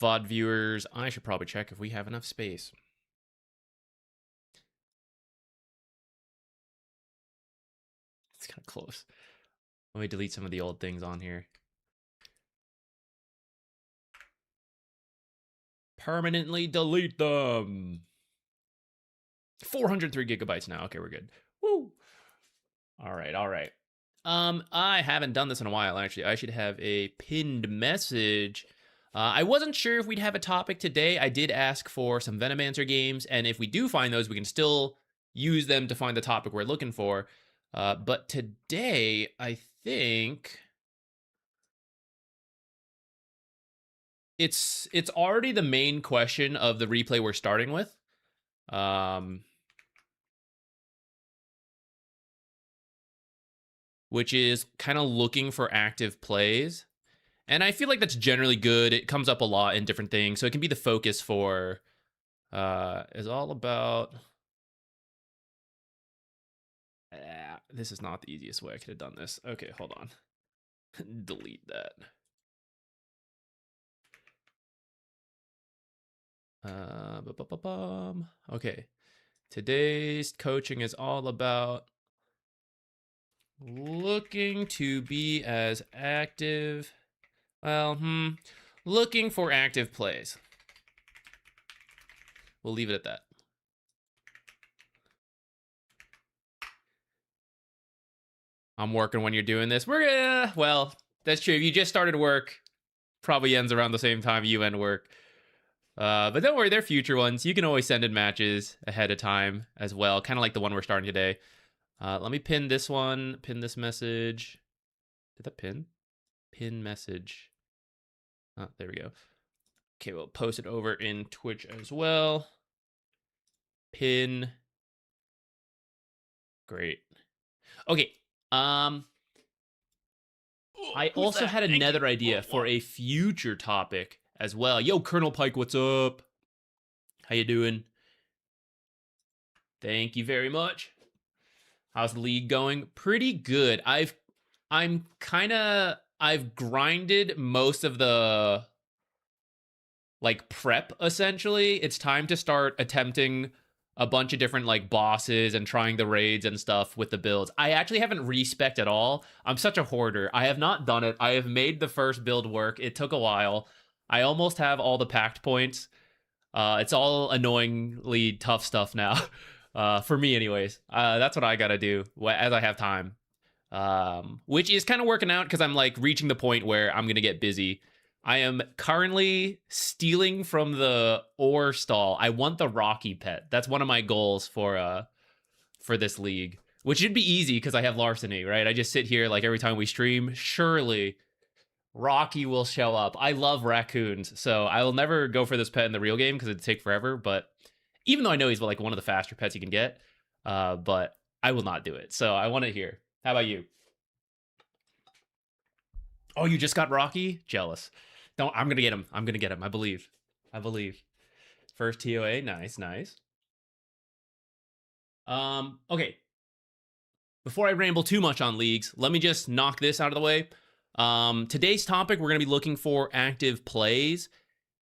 VOD viewers, I should probably check if we have enough space. It's kind of close. Let me delete some of the old things on here. Permanently delete them. 403 gigabytes now. Okay, we're good. Woo. All right. I haven't done this in a while, actually. I should have a pinned message. I wasn't sure if we'd have a topic today. I did ask for some Venomancer games, and if we do find those, we can still use them to find the topic we're looking for. But today, I think it's already the main question of the replay we're starting with. Which is kind of looking for active plays. And I feel like that's generally good. It comes up a lot in different things. So it can be the focus for, is all about, this is not the easiest way I could have done this. Okay, hold on. Delete that. Okay. Today's coaching is all about looking to be as active. Well, looking for active plays. We'll leave it at that. I'm working when you're doing this. Well, that's true. If you just started work, probably ends around the same time you end work. But don't worry, they're future ones. You can always send in matches ahead of time as well, kind of like the one we're starting today. Let me pin this one, pin this message. Did that pin? Pin message. Oh, there we go. Okay, we'll post it over in Twitch as well. Pin. Great. Okay. I also had another idea for a future topic as well. Yo, Colonel Pike, what's up? How you doing? Thank you very much. How's the league going? Pretty good. I've grinded most of the like prep essentially. It's time to start attempting a bunch of different like bosses and trying the raids and stuff with the builds. I actually haven't respec'd at all. I'm such a hoarder. I have not done it. I have made the first build work. It took a while. I almost have all the packed points. It's all annoyingly tough stuff now. For me anyways. That's what I gotta do as I have time. Which is kind of working out because I'm like reaching the point where I'm gonna get busy. I am currently stealing from the ore stall. I want the Rocky pet. That's one of my goals for this league, which should be easy because I have larceny, right? I just sit here like every time we stream. Surely Rocky will show up. I love raccoons, so I will never go for this pet in the real game because it'd take forever. But even though I know he's like one of the faster pets you can get, but I will not do it. So I want it here. How about you? Oh, you just got Rocky? Jealous. Don't. I'm gonna get him. I'm gonna get him. I believe. First TOA. Nice. Okay. Before I ramble too much on leagues, let me just knock this out of the way. Today's topic, we're gonna be looking for active plays.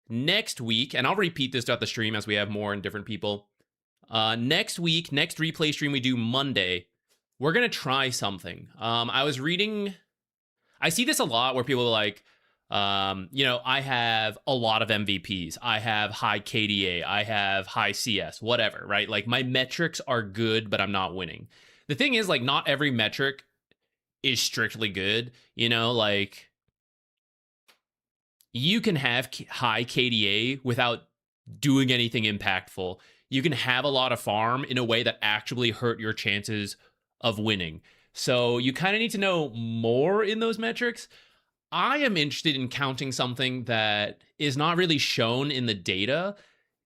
Next week, and I'll repeat this throughout the stream as we have more and different people. Next week, next replay stream we do Monday, we're gonna try something. I was reading. I see this a lot where people are like, I have a lot of MVPs. I have high KDA. I have high CS, whatever, right? Like my metrics are good, but I'm not winning. The thing is, like, not every metric is strictly good. Like you can have high KDA without doing anything impactful. You can have a lot of farm in a way that actually hurt your chances of winning. So you kind of need to know more in those metrics. I am interested in counting something that is not really shown in the data.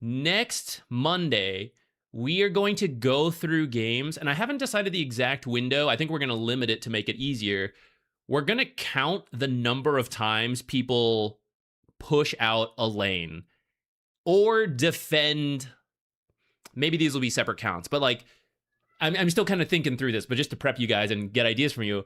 Next Monday, we are going to go through games, and I haven't decided the exact window. I think we're going to limit it to make it easier. We're going to count the number of times people push out a lane or defend. Maybe these will be separate counts, but like, I'm still kind of thinking through this, but just to prep you guys and get ideas from you,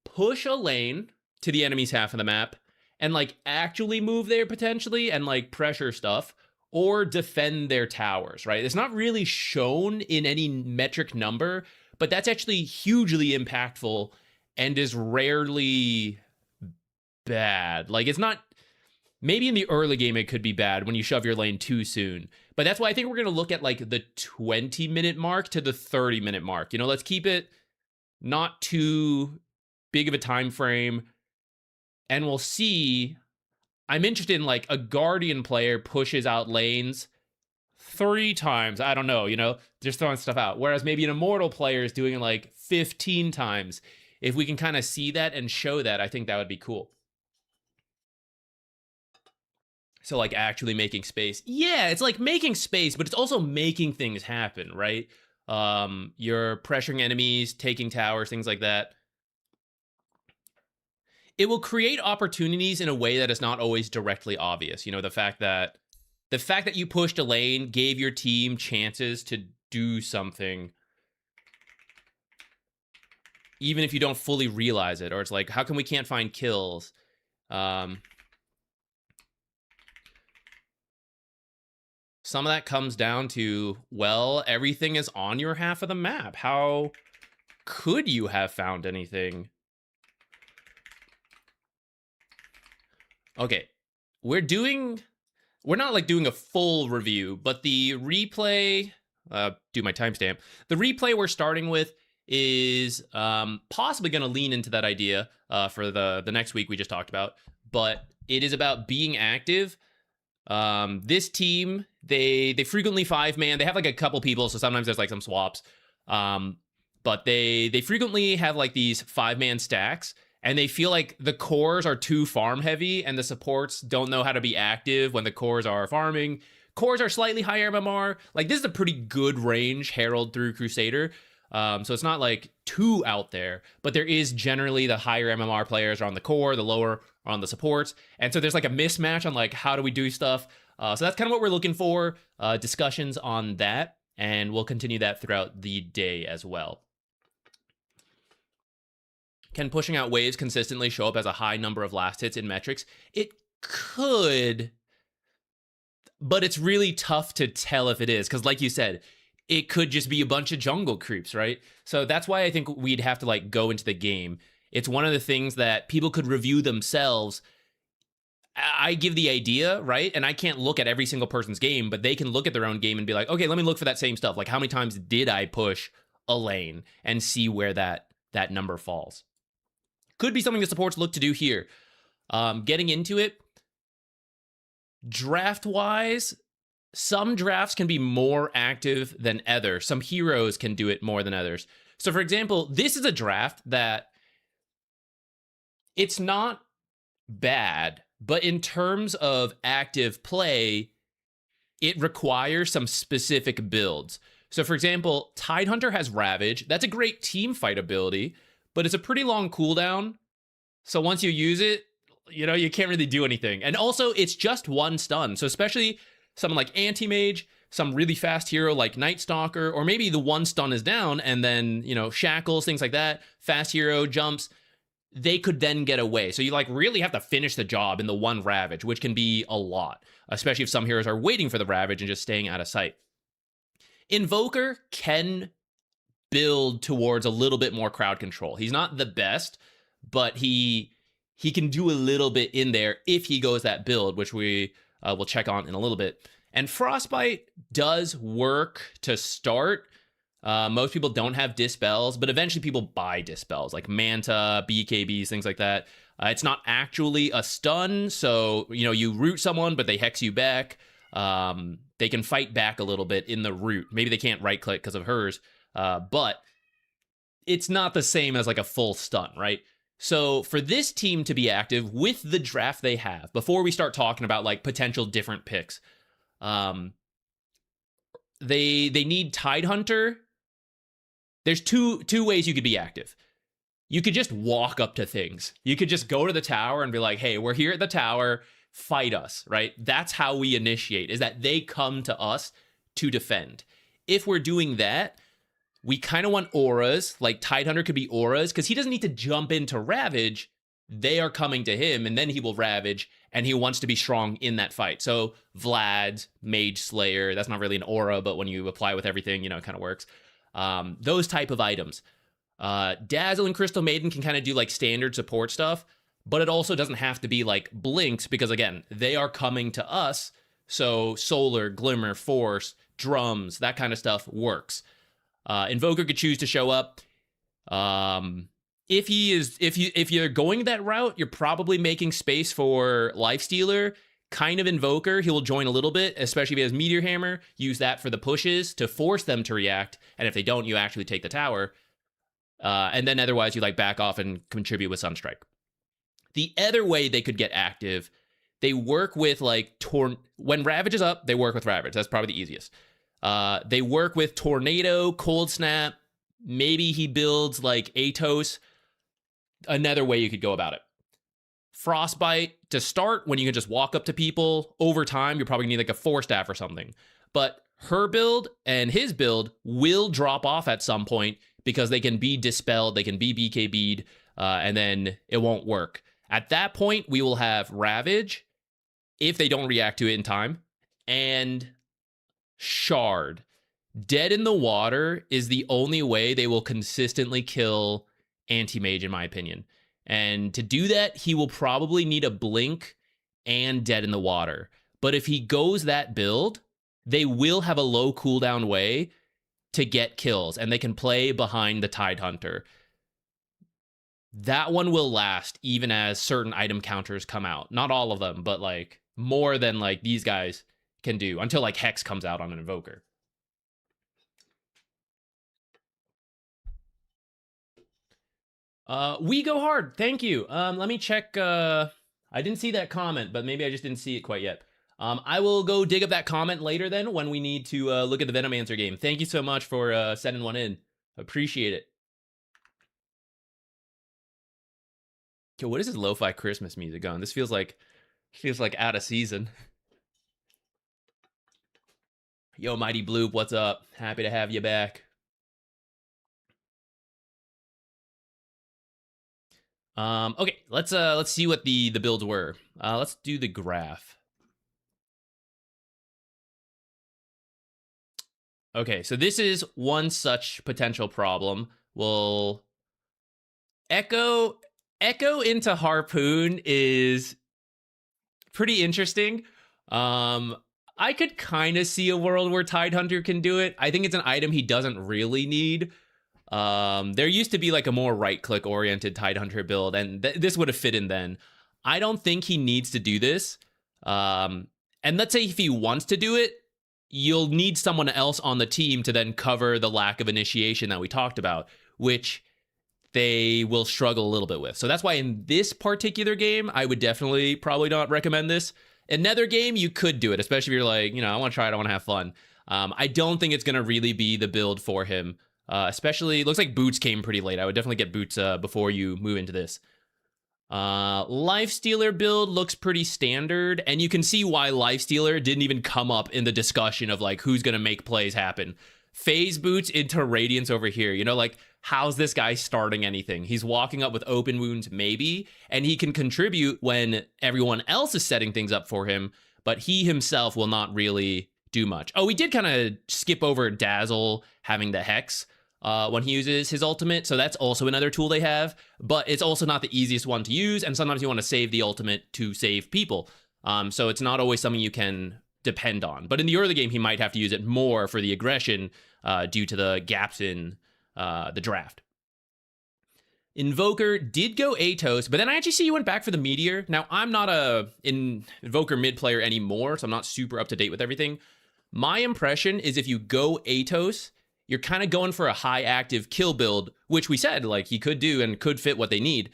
push a lane to the enemy's half of the map and like actually move there potentially and like pressure stuff, or defend their towers, right? It's not really shown in any metric number, but that's actually hugely impactful and is rarely bad. Like, it's not, maybe in the early game it could be bad when you shove your lane too soon. But that's why I think we're going to look at like the 20-minute mark to the 30-minute mark. You know, let's keep it not too big of a time frame. And we'll see. I'm interested in like a Guardian player pushes out lanes 3 times. I don't know, you know, just throwing stuff out. Whereas maybe an Immortal player is doing it like 15 times. If we can kind of see that and show that, I think that would be cool. So like actually making space. Yeah, it's like making space, but it's also making things happen, right? You're pressuring enemies, taking towers, things like that. It will create opportunities in a way that is not always directly obvious. You know, the fact that you pushed a lane gave your team chances to do something, even if you don't fully realize it. Or it's like, how come we can't find kills? Some of that comes down to, well, everything is on your half of the map. How could you have found anything? Okay, we're not like doing a full review, but the replay, do my timestamp. The replay we're starting with is possibly going to lean into that idea for the next week we just talked about, but it is about being active. This team, they frequently 5-man. They have like a couple people, so sometimes there's like some swaps. But they frequently have like these 5-man stacks, and they feel like the cores are too farm heavy and the supports don't know how to be active when the cores are farming. Cores are slightly higher MMR. Like, this is a pretty good range, Herald through Crusader. So it's not like too out there, but there is generally the higher MMR players are on the core, the lower are on the supports. And so there's like a mismatch on like, how do we do stuff? So that's kind of what we're looking for, discussions on that. And we'll continue that throughout the day as well. Can pushing out waves consistently show up as a high number of last hits in metrics? It could, but it's really tough to tell if it is, because like you said, it could just be a bunch of jungle creeps, right? So that's why I think we'd have to like go into the game. It's one of the things that people could review themselves. I give the idea, right? And I can't look at every single person's game, but they can look at their own game and be like, okay, let me look for that same stuff. Like, how many times did I push a lane, and see where that number falls. Could be something the supports look to do here. Getting into it, draft-wise, some drafts can be more active than others. Some heroes can do it more than others. So, for example, this is a draft that it's not bad, but in terms of active play, it requires some specific builds. So, for example, Tidehunter has Ravage. That's a great team fight ability, but it's a pretty long cooldown. So once you use it, you know, you can't really do anything. And also, it's just one stun. So especially someone like Anti-Mage, some really fast hero like Nightstalker, or maybe the one stun is down and then, you know, shackles, things like that, fast hero jumps, they could then get away. So you like really have to finish the job in the one Ravage, which can be a lot, especially if some heroes are waiting for the Ravage and just staying out of sight. Invoker can build towards a little bit more crowd control. He's not the best, but he can do a little bit in there if he goes that build, which we will check on in a little bit. And Frostbite does work to start. Most people don't have Dispels, but eventually people buy Dispels, like Manta, BKBs, things like that. It's not actually a stun, so, you know, you root someone, but they hex you back. They can fight back a little bit in the root. Maybe they can't right-click because of hers, but it's not the same as like a full stun, right? So for this team to be active with the draft they have, before we start talking about like potential different picks, they need Tidehunter. There's two ways you could be active. You could just walk up to things. You could just go to the tower and be like, hey, we're here at the tower, fight us, right? That's how we initiate, is that they come to us to defend. If we're doing that, we kind of want auras, like Tidehunter could be auras, because he doesn't need to jump into Ravage. they are coming to him, and then he will ravage, and he wants to be strong in that fight. So Vlad, Mage Slayer, that's not really an aura, but when you apply with everything, it kind of works. Those type of items. Dazzle and Crystal Maiden can kind of do like standard support stuff, but it also doesn't have to be like blinks, because again, they are coming to us. So Solar, Glimmer, Force, Drums, that kind of stuff works. Invoker could choose to show up. If you're going that route, you're probably making space for Lifestealer, kind of Invoker. He will join a little bit, especially if he has Meteor Hammer. Use that for the pushes to force them to react, and if they don't, you actually take the tower. And then otherwise, you like back off and contribute with Sunstrike. The other way they could get active, they work with like when Ravage is up, they work with Ravage. That's probably the easiest. They work with Tornado, Cold Snap. Maybe he builds like Atos. Another way you could go about it. Frostbite to start, when you can just walk up to people. Over time, you're probably gonna need like a 4-staff or something. But her build and his build will drop off at some point, because they can be dispelled, they can be BKB'd, and then it won't work. At that point, we will have Ravage, if they don't react to it in time, and Shard. Dead in the Water is the only way they will consistently kill Anti-Mage, in my opinion. And to do that, he will probably need a Blink and Dead in the Water. But if he goes that build, they will have a low cooldown way to get kills, and they can play behind the Tidehunter. That one will last even as certain item counters come out. Not all of them, but like more than like these guys can do, until like Hex comes out on an Invoker. We go hard. Thank you. Let me check. I didn't see that comment, but maybe I just didn't see it quite yet. I will go dig up that comment later then, when we need to look at the Venomancer game. Thank you so much for sending one in. Appreciate it. Yo, what is this lo-fi Christmas music going? This feels like out of season. Yo, Mighty Bloop, what's up? Happy to have you back. Okay, let's see what the builds were. Let's do the graph. Okay, so this is one such potential problem. We'll Echo into Harpoon is pretty interesting. I could kind of see a world where Tidehunter can do it. I think it's an item he doesn't really need. There used to be like a more right-click oriented Tidehunter build, and this would have fit in then. I don't think he needs to do this. And let's say if he wants to do it, you'll need someone else on the team to then cover the lack of initiation that we talked about, which they will struggle a little bit with. So that's why in this particular game, I would definitely probably not recommend this. Another game, you could do it, especially if you're like, I want to try it, I want to have fun. I don't think it's going to really be the build for him. Especially, it looks like Boots came pretty late. I would definitely get Boots before you move into this. Lifestealer build looks pretty standard, and you can see why Lifestealer didn't even come up in the discussion of like who's going to make plays happen. Phase Boots into Radiance over here. Like, how's this guy starting anything? He's walking up with open wounds, maybe, and he can contribute when everyone else is setting things up for him, but he himself will not really do much. Oh, we did kind of skip over Dazzle having the Hex when he uses his ultimate, so that's also another tool they have, but it's also not the easiest one to use, and sometimes you want to save the ultimate to save people. So it's not always something you can depend on. But in the early game, he might have to use it more for the aggression due to the gaps in the draft. Invoker did go Atos, but then I actually see you went back for the Meteor. Now, I'm not a Invoker mid player anymore, so I'm not super up to date with everything. My impression is if you go Atos, you're kind of going for a high active kill build, which we said like he could do and could fit what they need.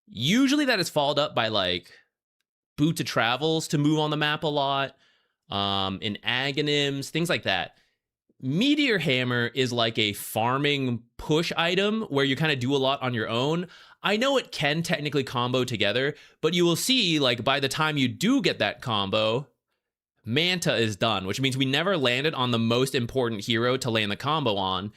Usually that is followed up by like Boot to Travels to move on the map a lot, in Aghanims, things like that. Meteor Hammer is like a farming push item where you kind of do a lot on your own. I know it can technically combo together, but you will see like by the time you do get that combo, Manta is done, which means we never landed on the most important hero to land the combo on.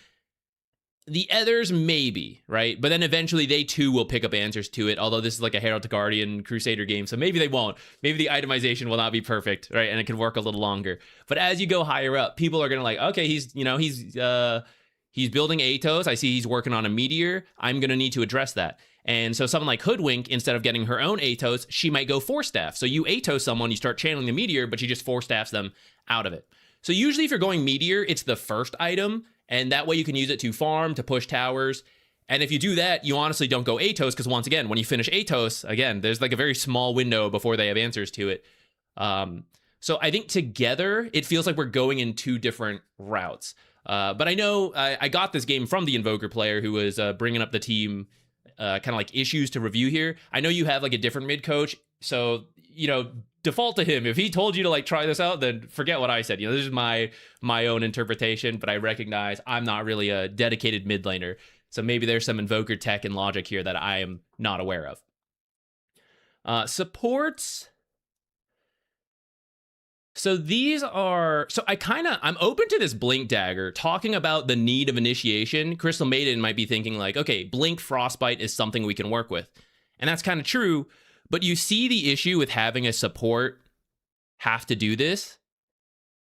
The others, maybe, right? But then eventually they too will pick up answers to it, although this is like a Herald to Guardian Crusader game, so maybe they won't. Maybe the itemization will not be perfect, right? And it can work a little longer. But as you go higher up, people are gonna like, okay, he's building Atos. I see he's working on a meteor. I'm gonna need to address that. And so someone like Hoodwink, instead of getting her own Atos, she might go Force Staff. So you Atos someone, you start channeling the meteor, but you just Force Staffs them out of it. So usually if you're going meteor, it's the first item, and that way you can use it to farm, to push towers. And if you do that, you honestly don't go Atos, because once again, when you finish Atos, again, there's like a very small window before they have answers to it. So I think together, it feels like we're going in two different routes. But I know I got this game from the Invoker player who was bringing up the team kind of like issues to review here. I know you have like a different mid coach, so, you know, default to him. If he told you to like try this out, then forget what I said. You know, this is my own interpretation, but I recognize I'm not really a dedicated mid laner. So maybe there's some Invoker tech and logic here that I am not aware of. Supports. So these are, so I'm open to this Blink Dagger, talking about the need of initiation. Crystal Maiden might be thinking like, okay, Blink Frostbite is something we can work with. And that's kind of true, but you see the issue with having a support have to do this.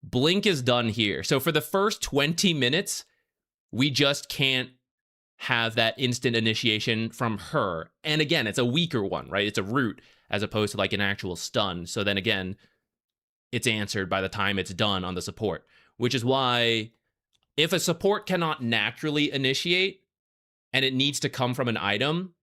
Blink is done here. So for the first 20 minutes, we just can't have that instant initiation from her. And again, it's a weaker one, right? It's a root as opposed to like an actual stun. So then again, it's answered by the time it's done on the support, which is why if a support cannot naturally initiate and it needs to come from an item,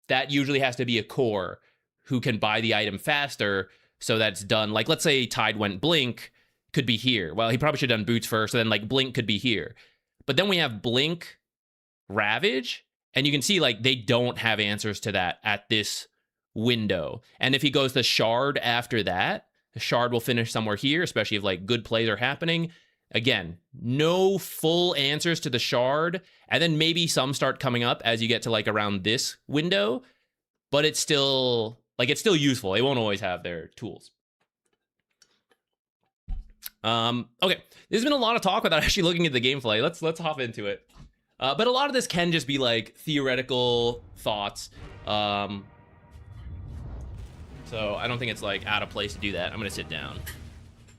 that usually has to be a core who can buy the item faster so that it's done. Like, let's say Tide went Blink, could be here. Well, he probably should have done Boots first, so then like Blink could be here. But then we have Blink, Ravage, and you can see like they don't have answers to that at this window. And if he goes to Shard after that, the Shard will finish somewhere here, especially if like good plays are happening. Again, no full answers to the Shard, and then maybe some start coming up as you get to like around this window, but it's still useful. They won't always have their tools. Okay, there's been a lot of talk without actually looking at the gameplay. Let's hop into it. But a lot of this can just be like theoretical thoughts. So I don't think it's like out of place to do that. I'm gonna sit down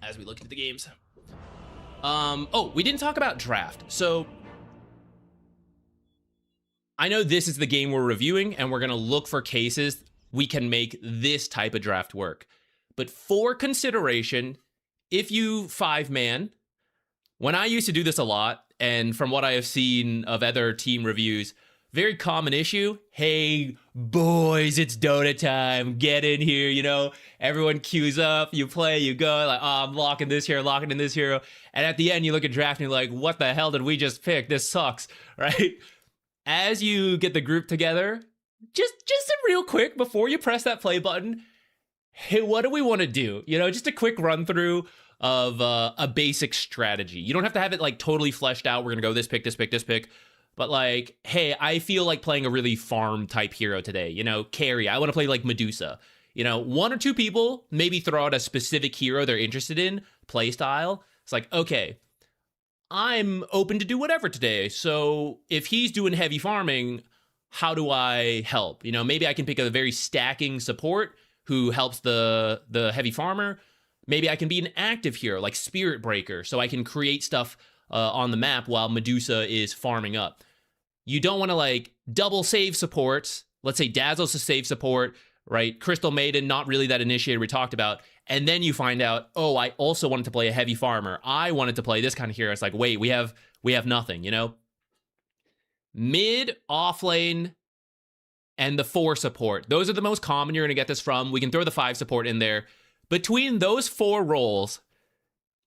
as we look into the games. Oh, we didn't talk about draft. So I know this is the game we're reviewing, and we're gonna look for cases we can make this type of draft work. But for consideration, if you 5-man, when I used to do this a lot, and from what I have seen of other team reviews, very common issue. Hey, boys, it's Dota time. Get in here, you know. Everyone queues up. You play, you go. Like, oh, I'm locking this hero, locking in this hero. And at the end, you look at draft and you're like, what the hell did we just pick? This sucks, right? As you get the group together, just real quick, before you press that play button, hey, what do we want to do? You know, just a quick run through of a basic strategy. You don't have to have it like totally fleshed out. We're going to go this pick, this pick, this pick. But like, hey, I feel like playing a really farm type hero today, you know, carry. I want to play like Medusa. You know, 1 or 2 people maybe throw out a specific hero they're interested in, play style. It's like, okay, I'm open to do whatever today. So if he's doing heavy farming, how do I help? You know, maybe I can pick a very stacking support who helps the heavy farmer. Maybe I can be an active hero like Spirit Breaker, so I can create stuff on the map while Medusa is farming up. You don't want to like double save supports. Let's say Dazzle's a save support, right? Crystal Maiden, not really that initiator we talked about. And then you find out, oh, I also wanted to play a heavy farmer. I wanted to play this kind of hero. It's like, wait, we have nothing, you know? Mid, off lane, and the 4 support. Those are the most common you're going to get this from. We can throw the 5 support in there. Between those 4 roles,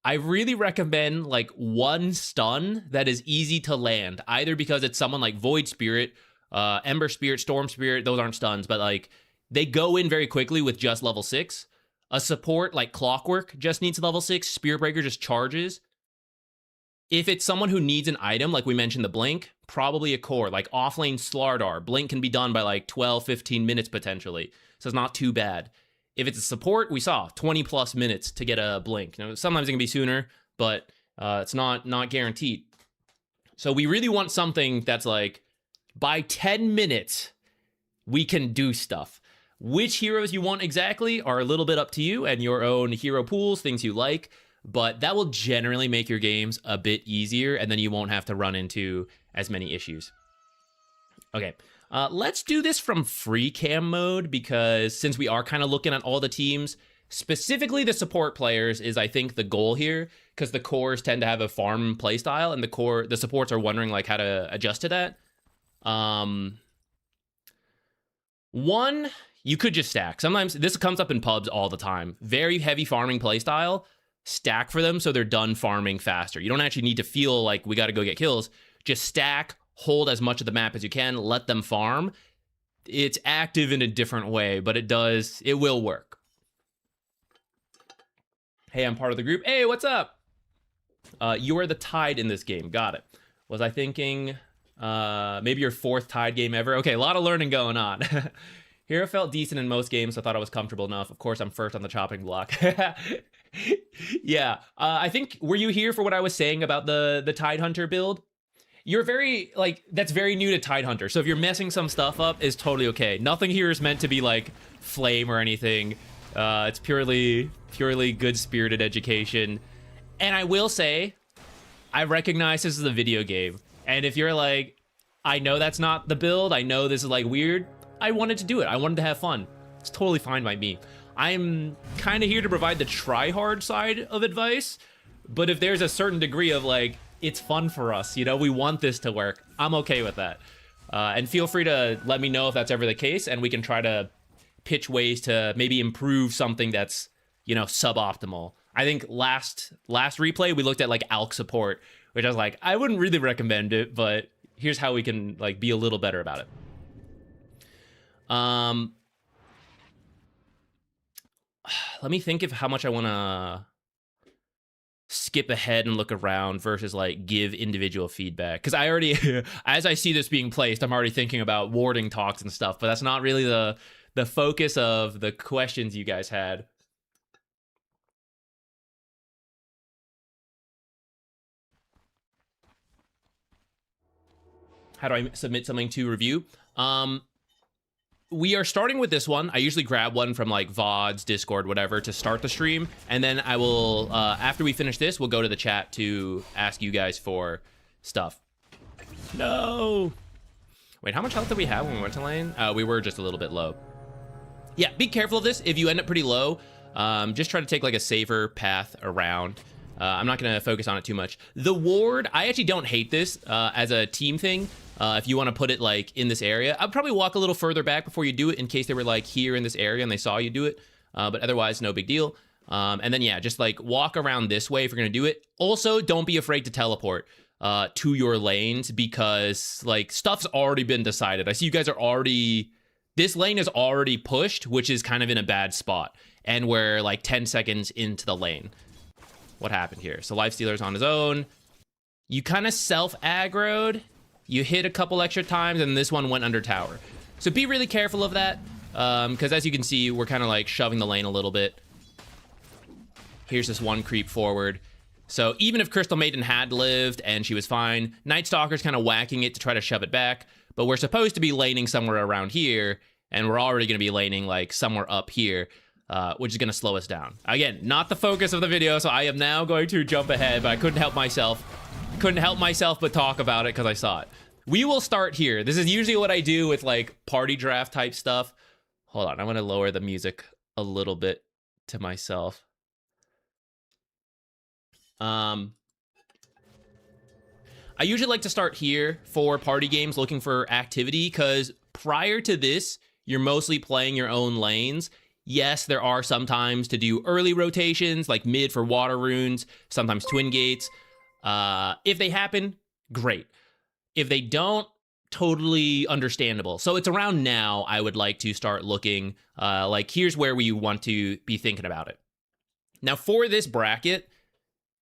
I really recommend like 1 stun that is easy to land, either because it's someone like Void Spirit, Ember Spirit, Storm Spirit. Those aren't stuns, but like they go in very quickly with just level 6. A support like Clockwork just needs level 6. Spirit Breaker just charges. If it's someone who needs an item, like we mentioned the Blink, probably a core, like offlane Slardar. Blink can be done by like 12, 15 minutes potentially. So it's not too bad. If it's a support, we saw 20 plus minutes to get a Blink. You know, sometimes it can be sooner, but it's not guaranteed. So we really want something that's like, by 10 minutes, we can do stuff. Which heroes you want exactly are a little bit up to you and your own hero pools, things you like, but that will generally make your games a bit easier, and then you won't have to run into as many issues. Okay, let's do this from free cam mode, because since we are kind of looking at all the teams, specifically the support players is, I think, the goal here, because the cores tend to have a farm playstyle, and the supports are wondering like how to adjust to that. One, you could just stack. Sometimes this comes up in pubs all the time. Very heavy farming playstyle, stack for them so they're done farming faster. You don't actually need to feel like we got to go get kills. Just stack, hold as much of the map as you can, let them farm. It's active in a different way, but it will work. Hey, I'm part of the group. Hey, what's up? You are the Tide in this game. Got it. Was I thinking maybe your 4th Tide game ever? Okay, a lot of learning going on. Hero felt decent in most games, so I thought I was comfortable enough. Of course, I'm first on the chopping block. Yeah, I think, were you here for what I was saying about the Tide Hunter build? You're very, like, that's very new to Tide Hunter, so if you're messing some stuff up, it's totally okay. Nothing here is meant to be, like, flame or anything. It's purely good-spirited education. And I will say, I recognize this is a video game, and if you're like, I know that's not the build, I know this is, like, weird, I wanted to do it. I wanted to have fun. It's totally fine by me. I'm kind of here to provide the try-hard side of advice, but if there's a certain degree of, like, it's fun for us, you know, we want this to work, I'm okay with that. And feel free to let me know if that's ever the case, and we can try to pitch ways to maybe improve something that's, you know, suboptimal. I think last replay, we looked at, like, ALK support, which I was like, I wouldn't really recommend it, but here's how we can, like, be a little better about it. Let me think of how much I want to skip ahead and look around versus like give individual feedback. Because I already, as I see this being placed, I'm already thinking about warding talks and stuff, but that's not really the focus of the questions you guys had. How do I submit something to review? We are starting with this one. I usually grab one from like VODs, Discord, whatever, to start the stream. And then I will, after we finish this, we'll go to the chat to ask you guys for stuff. No. Wait, how much health did we have when we went to lane? We were just a little bit low. Yeah, be careful of this. If you end up pretty low, just try to take like a safer path around. I'm not going to focus on it too much. The ward, I actually don't hate this as a team thing. If you want to put it like in this area, I'd probably walk a little further back before you do it in case they were like here in this area and they saw you do it. But otherwise, no big deal. And then, yeah, just like walk around this way if you're going to do it. Also, don't be afraid to teleport to your lanes because like stuff's already been decided. I see you guys are already, this lane is already pushed, which is kind of in a bad spot. And we're like 10 seconds into the lane. What happened here? So Lifestealer's on his own. You kind of self-aggroed. You hit a couple extra times, and this one went under tower. So be really careful of that, because as you can see, we're kind of like shoving the lane a little bit. Here's this one creep forward. So even if Crystal Maiden had lived and she was fine, Nightstalker's kind of whacking it to try to shove it back, but we're supposed to be laning somewhere around here, and we're already going to be laning like somewhere up here, which is going to slow us down. Again, not the focus of the video, so I am now going to jump ahead, but I couldn't help myself. Couldn't help myself but talk about it because I saw it. We will start here. This is usually what I do with like party draft type stuff. Hold on, I'm going to lower the music a little bit to myself. I usually like to start here for party games looking for activity because prior to this, you're mostly playing your own lanes. Yes, there are sometimes to do early rotations like mid for water runes, sometimes twin gates. If they happen, great. If they don't, totally understandable. So it's around now I would like to start looking, like here's where we want to be thinking about it. Now for this bracket,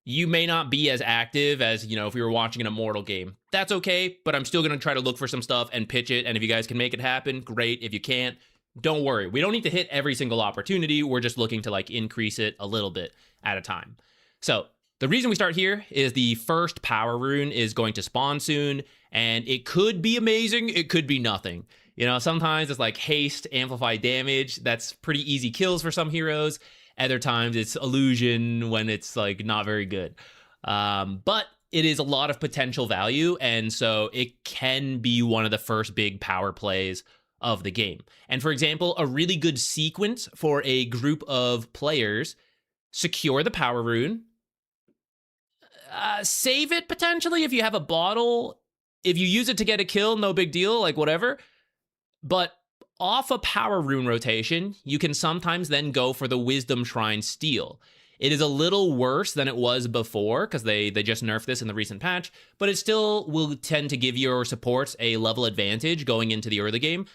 you may not be as active as, you know, if we were watching an Immortal game. That's okay, but I'm still going to try to look for some stuff and pitch it, and if you guys can make it happen, great. If you can't, don't worry. We don't need to hit every single opportunity. We're just looking to like increase it a little bit at a time. So The reason we start here is the first power rune is going to spawn soon, and it could be amazing, it could be nothing. You know, sometimes it's like haste, amplify damage, that's pretty easy kills for some heroes. Other times it's illusion when it's like not very good. But it is a lot of potential value, and so it can be one of the first big power plays of the game. And for example, a really good sequence for a group of players: secure the power rune, save it potentially if you have a bottle. If you use it to get a kill, no big deal, like whatever. But off a power rune rotation, you can sometimes then go for the Wisdom Shrine steal. It is a little worse than it was before because they just nerfed this in the recent patch, but it still will tend to give your supports a level advantage going into the early game.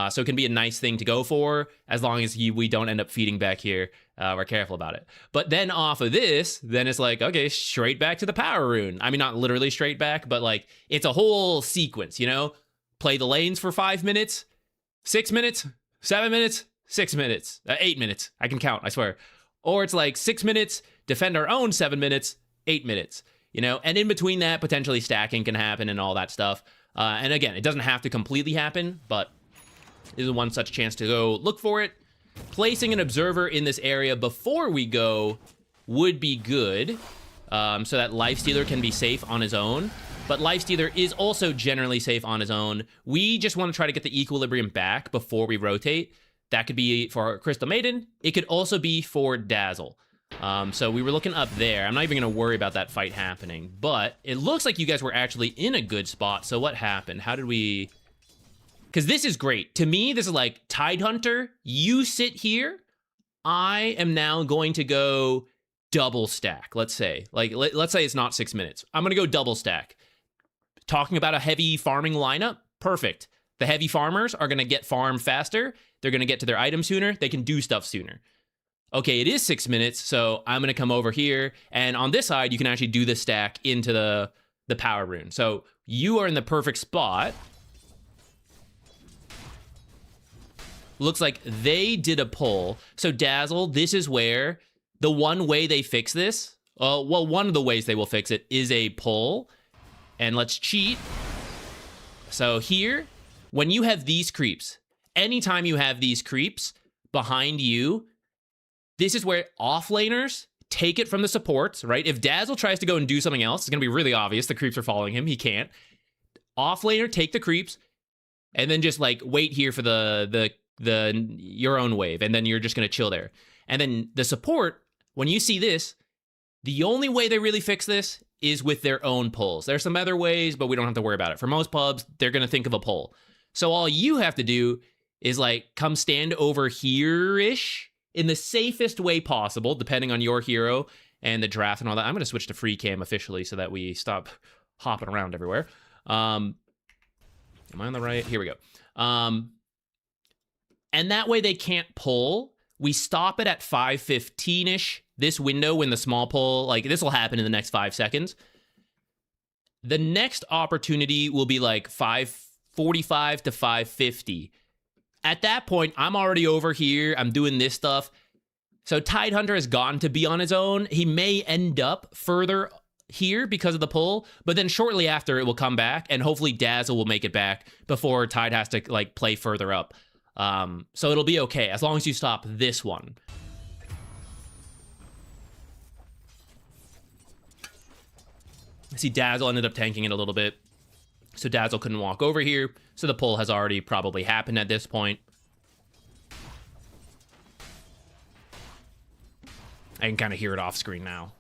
So it can be a nice thing to go for as long as we don't end up feeding back here. We're careful about it. But then off of this, then it's like, okay, straight back to the power rune. I mean, not literally straight back, but like it's a whole sequence, you know? Play the lanes for 5 minutes, 6 minutes, 7 minutes, 6 minutes, 8 minutes. I can count, I swear. Or it's like 6 minutes, defend our own 7 minutes, 8 minutes, you know? And in between that, potentially stacking can happen and all that stuff. And again, it doesn't have to completely happen, but this is one such chance to go look for it. Placing an observer in this area before we go would be good, so that Lifestealer can be safe on his own. But Lifestealer is also generally safe on his own. We just want to try to get the equilibrium back before we rotate. That could be for Crystal Maiden. It could also be for Dazzle. So we were looking up there. I'm not even going to worry about that fight happening. But it looks like you guys were actually in a good spot. So what happened? How did we... Because this is great. To me, this is like, Tidehunter, you sit here. I am now going to go double stack, let's say. Like, let's say it's not 6 minutes. I'm going to go double stack. Talking about a heavy farming lineup, perfect. The heavy farmers are going to get farm faster. They're going to get to their items sooner. They can do stuff sooner. Okay, it is 6 minutes, so I'm going to come over here. And on this side, you can actually do the stack into the power rune. So you are in the perfect spot. Looks like they did a pull. So Dazzle, this is where the one way they fix this, well, one of the ways they will fix it is a pull. And let's cheat. So here, when you have these creeps, anytime you have these creeps behind you, this is where offlaners take it from the supports, right? If Dazzle tries to go and do something else, it's going to be really obvious. The creeps are following him. He can't. Offlaner, take the creeps, and then just like wait here for your own wave, and then you're just going to chill there. And then the support, when you see this, the only way they really fix this is with their own pulls. There's some other ways, but we don't have to worry about it. For most pubs, they're going to think of a pull. So all you have to do is like come stand over here-ish in the safest way possible, depending on your hero and the draft and all that. I'm going to switch to free cam officially so that we stop hopping around everywhere. Am I on the right? Here we go. And that way they can't pull. We stop it at 5:15-ish. This window when the small pull, like this will happen in the next 5 seconds. The next opportunity will be like 5:45 to 5:50. At that point, I'm already over here. I'm doing this stuff. So Tidehunter has gotten to be on his own. He may end up further here because of the pull, but then shortly after it will come back, and hopefully Dazzle will make it back before Tide has to like play further up. So it'll be okay as long as you stop this one. I see Dazzle ended up tanking it a little bit, so Dazzle couldn't walk over here, so the pull has already probably happened at this point. I can kind of hear it off screen now.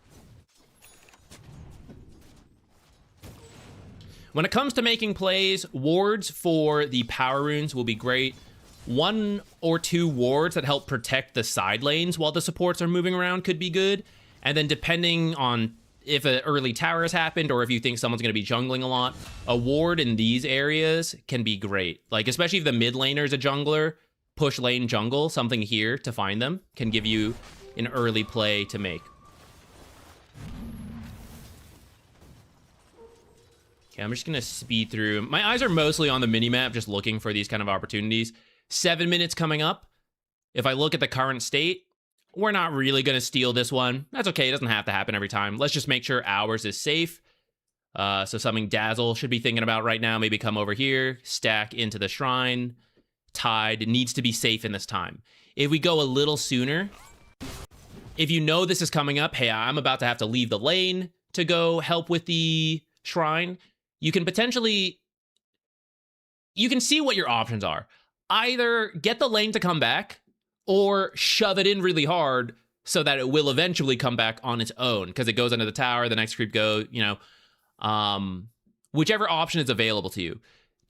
When it comes to making plays, wards for the power runes will be great. 1 or 2 wards that help protect the side lanes while the supports are moving around could be good. And then depending on if an early tower has happened or if you think someone's going to be jungling a lot, a ward in these areas can be great. Like, especially if the mid laner is a jungler, push lane jungle, something here to find them can give you an early play to make. Okay, I'm just going to speed through. My eyes are mostly on the minimap, just looking for these kind of opportunities. 7 minutes coming up. If I look at the current state, We're not really going to steal this one. That's okay. It doesn't have to happen every time. Let's just make sure ours is safe. So something Dazzle should be thinking about right now. Maybe come over here, stack into the shrine. Tide needs to be safe in this time. If we go a little sooner, if you know this is coming up, hey, I'm about to have to leave the lane to go help with the shrine, you can potentially, you can see what your options are. Either get the lane to come back or shove it in really hard so that it will eventually come back on its own because it goes under the tower, the next creep go, you know, whichever option is available to you.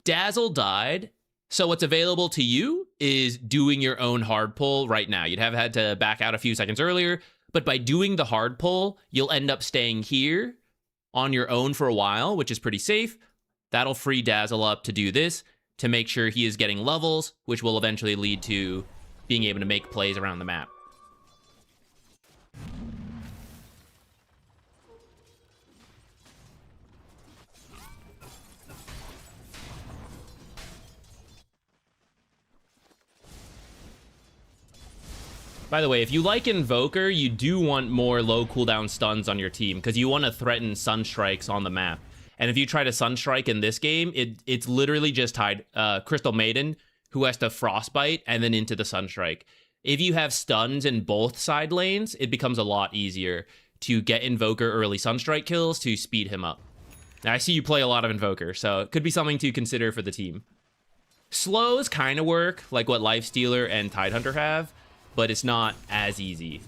Dazzle died, so what's available to you is doing your own hard pull right now. You'd have had to back out a few seconds earlier, but by doing the hard pull, you'll end up staying here on your own for a while, which is pretty safe. That'll free Dazzle up to do this, to make sure he is getting levels, which will eventually lead to being able to make plays around the map. By the way, if you like Invoker, you do want more low cooldown stuns on your team, because you want to threaten Sunstrikes on the map. And if you try to Sunstrike in this game, it's literally just tied Crystal Maiden, who has to Frostbite, and then into the Sunstrike. If you have stuns in both side lanes, it becomes a lot easier to get Invoker early Sunstrike kills to speed him up. Now, I see you play a lot of Invoker, so it could be something to consider for the team. Slows kind of work, like what Lifestealer and Tidehunter have, but it's not as easy.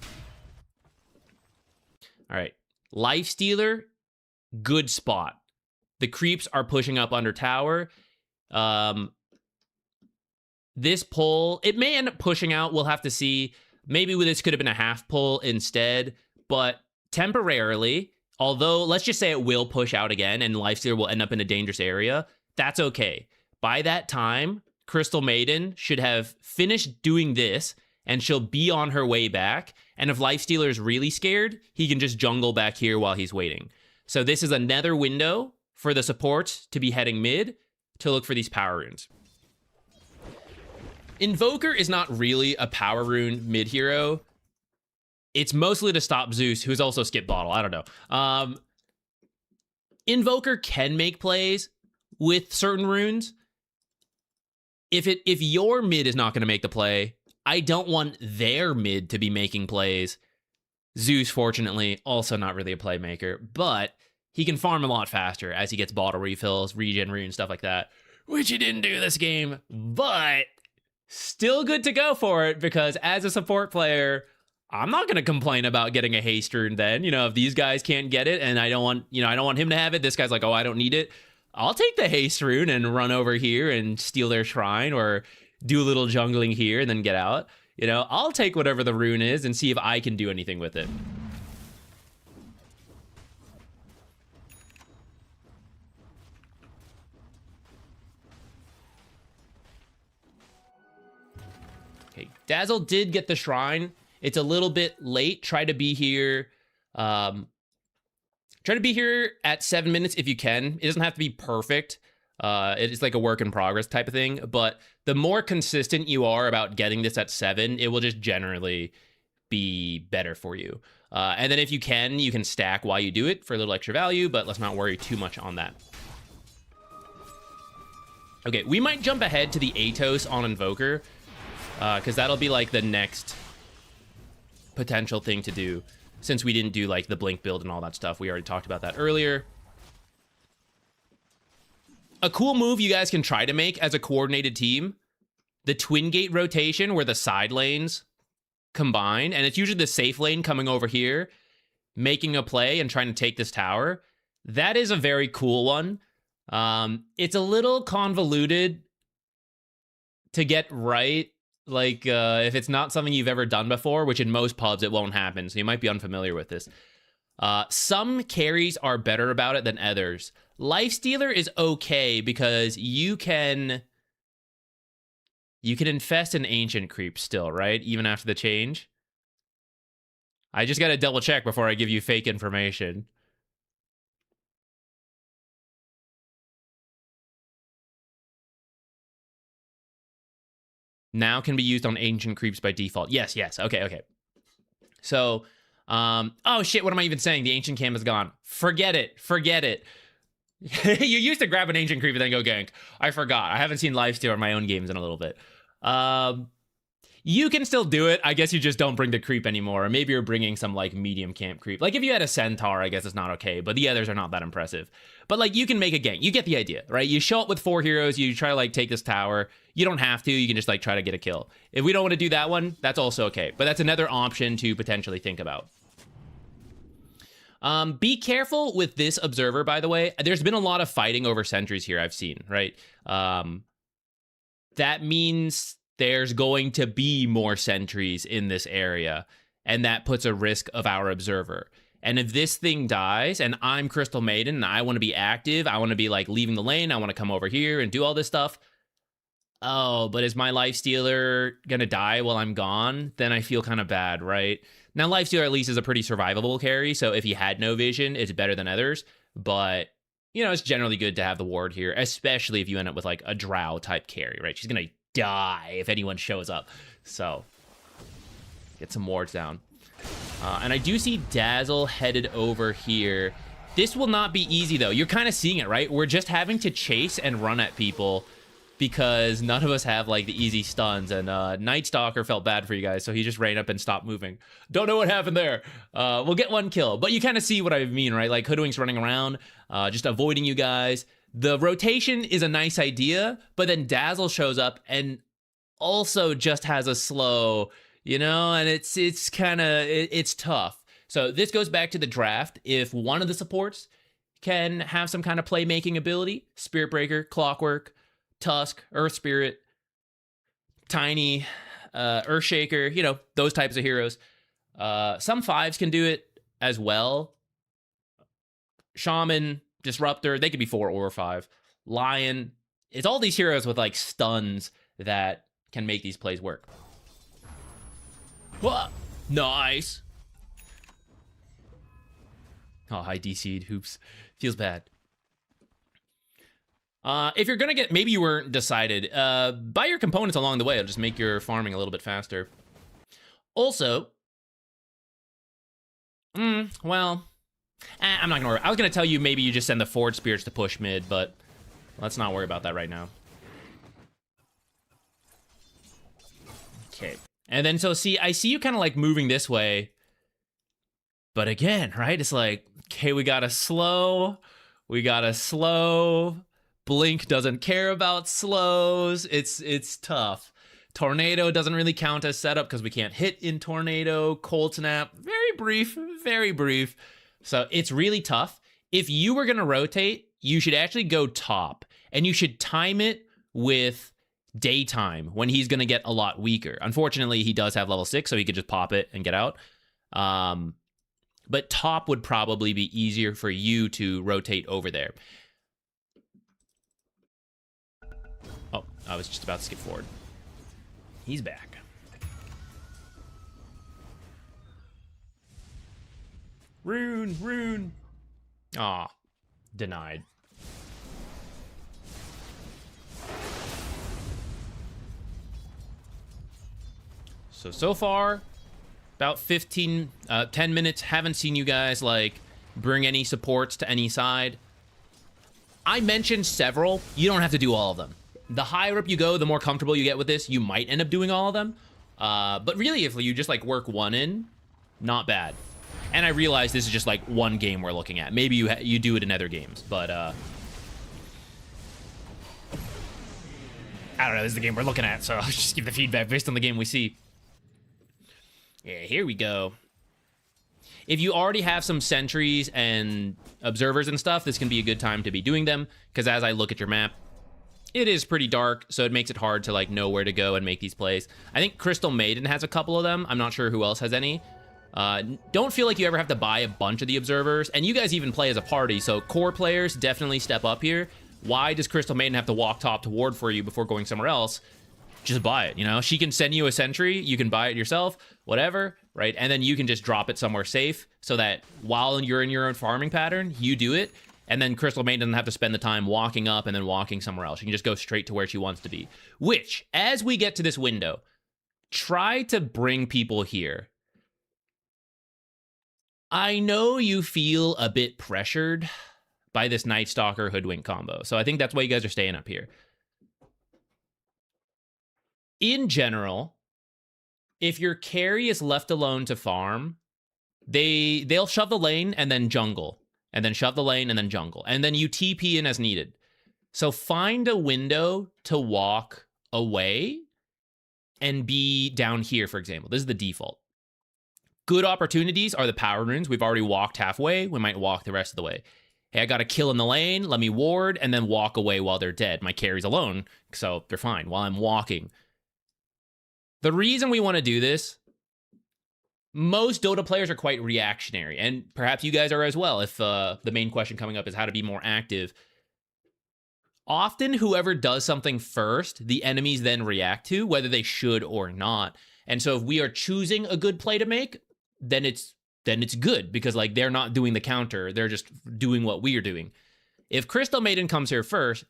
All right, Lifestealer, good spot. The creeps are pushing up under tower. This pull, it may end up pushing out. We'll have to see. Maybe this could have been a half pull instead, but temporarily, although let's just say it will push out again and Lifestealer will end up in a dangerous area, that's okay. By that time, Crystal Maiden should have finished doing this and she'll be on her way back. And if Lifestealer is really scared, he can just jungle back here while he's waiting. So this is another window for the supports to be heading mid to look for these power runes. Invoker is not really a power rune mid hero. It's mostly to stop Zeus, who's also skip bottle. I don't know. Invoker can make plays with certain runes. If your mid is not going to make the play, I don't want their mid to be making plays. Zeus, fortunately, also not really a playmaker, but he can farm a lot faster as he gets bottle refills, regen rune, stuff like that, which he didn't do this game, but still good to go for it, because as a support player, I'm not going to complain about getting a haste rune then. You know, if these guys can't get it and I don't want him to have it, this guy's like, oh, I don't need it, I'll take the haste rune and run over here and steal their shrine or do a little jungling here and then get out. You know, I'll take whatever the rune is and see if I can do anything with it. Okay, Dazzle did get the shrine. It's a little bit late. Try to be here. Try to be here at 7 minutes if you can. It doesn't have to be perfect. It's like a work in progress type of thing. But the more consistent you are about getting this at 7, it will just generally be better for you. And then if you can stack while you do it for a little extra value, but let's not worry too much on that. Okay, we might jump ahead to the Atos on Invoker, because that'll be like the next potential thing to do, since we didn't do like the blink build and all that stuff. We already talked about that earlier. A cool move you guys can try to make as a coordinated team, the twin gate rotation where the side lanes combine, and it's usually the safe lane coming over here, making a play and trying to take this tower. That is a very cool one. It's a little convoluted to get right. Like, if it's not something you've ever done before, which in most pubs it won't happen, so you might be unfamiliar with this. Some carries are better about it than others. Lifestealer is okay because you can infest an ancient creep still, right? Even after the change. I just gotta double check before I give you fake information. Now can be used on ancient creeps by default. Yes, okay. So, oh shit, what am I even saying? The ancient cam is gone. Forget it. Forget it. You used to grab an ancient creep and then go gank. I forgot. I haven't seen lifesteal in my own games in a little bit. You can still do it. I guess you just don't bring the creep anymore. Or maybe you're bringing some like medium camp creep. Like if you had a centaur, I guess it's not okay, but the others are not that impressive. But like you can make a gank. You get the idea, right? You show up with 4 heroes. You try to like take this tower. You don't have to. You can just like try to get a kill. If we don't want to do that one, that's also okay. But that's another option to potentially think about. Be careful with this observer, by the way. There's been a lot of fighting over sentries here I've seen, right? That means there's going to be more sentries in this area, and that puts a risk of our observer. And if this thing dies, and I'm Crystal Maiden, and I want to be active, I want to be, like, leaving the lane, I want to come over here and do all this stuff. Oh, but is my Lifestealer gonna die while I'm gone? Then I feel kind of bad, right? Now, Lifestealer at least is a pretty survivable carry, so if he had no vision, it's better than others. But, you know, it's generally good to have the ward here, especially if you end up with, like, a Drow-type carry, right? She's gonna die if anyone shows up. So get some wards down. And I do see Dazzle headed over here. This will not be easy though. You're kind of seeing it, right? We're just having to chase and run at people because none of us have like the easy stuns, and Nightstalker felt bad for you guys, so he just ran up and stopped moving. Don't know what happened there. We'll get 1 kill, but you kind of see what I mean, right? Like Hoodwink's running around, just avoiding you guys. The rotation is a nice idea, but then Dazzle shows up and also just has a slow, you know, and it's kind of, it's tough. So this goes back to the draft. If one of the supports can have some kind of playmaking ability, Spirit Breaker, Clockwork, Tusk, Earth Spirit, Tiny, Earthshaker, you know, those types of heroes. Some 5s can do it as well. Shaman, Disruptor, they could be 4 or 5. Lion, it's all these heroes with like stuns that can make these plays work. Whoa, nice. Oh, high DC'd, hoops. Feels bad. If you're gonna get, maybe you weren't decided, buy your components along the way. It'll just make your farming a little bit faster. Also, well, I'm not gonna worry. I was gonna tell you maybe you just send the Forge Spirits to push mid, but let's not worry about that right now. Okay. And then, so see, I see you kind of like moving this way. But again, right? It's like, okay, we gotta slow. Blink doesn't care about slows. It's tough. Tornado doesn't really count as setup because we can't hit in Tornado. Cold Snap, very brief. So it's really tough. If you were going to rotate, you should actually go top. And you should time it with daytime when he's going to get a lot weaker. Unfortunately, he does have level 6, so he could just pop it and get out. But top would probably be easier for you to rotate over there. Oh, I was just about to skip forward. He's back. Rune. Aw, denied. So far, about 10 minutes. Haven't seen you guys, like, bring any supports to any side. I mentioned several. You don't have to do all of them. The higher up you go, the more comfortable you get with this. You might end up doing all of them. But really, if you just, like, work one in, not bad. And I realize this is just, like, one game we're looking at. Maybe you do it in other games, but, I don't know. This is the game we're looking at, so I'll just give the feedback based on the game we see. Yeah, here we go. If you already have some sentries and observers and stuff, this can be a good time to be doing them, because as I look at your map, it is pretty dark, so it makes it hard to, like, know where to go and make these plays. I think Crystal Maiden has a couple of them. I'm not sure who else has any. Don't feel like you ever have to buy a bunch of the observers, and you guys even play as a party, so core players definitely step up here. Why does Crystal Maiden have to walk top to ward for you before going somewhere else? Just buy it, you know? She can send you a sentry, you can buy it yourself, whatever, right? And then you can just drop it somewhere safe so that while you're in your own farming pattern, you do it, and then Crystal Maiden doesn't have to spend the time walking up and then walking somewhere else. She can just go straight to where she wants to be. Which, as we get to this window, try to bring people here. I know you feel a bit pressured by this Nightstalker Hoodwink combo, so I think that's why you guys are staying up here. In general, if your carry is left alone to farm, they'll shove the lane and then jungle, and then shove the lane and then jungle, and then you TP in as needed. So find a window to walk away and be down here, for example. This is the default. Good opportunities are the power runes. We've already walked halfway. We might walk the rest of the way. Hey, I got a kill in the lane. Let me ward and then walk away while they're dead. My carry's alone, so they're fine while I'm walking. The reason we want to do this, most Dota players are quite reactionary, and perhaps you guys are as well if the main question coming up is how to be more active. Often, whoever does something first, the enemies then react to, whether they should or not. And so if we are choosing a good play to make, then it's good, because like they're not doing the counter, they're just doing what we are doing. If Crystal Maiden comes here first,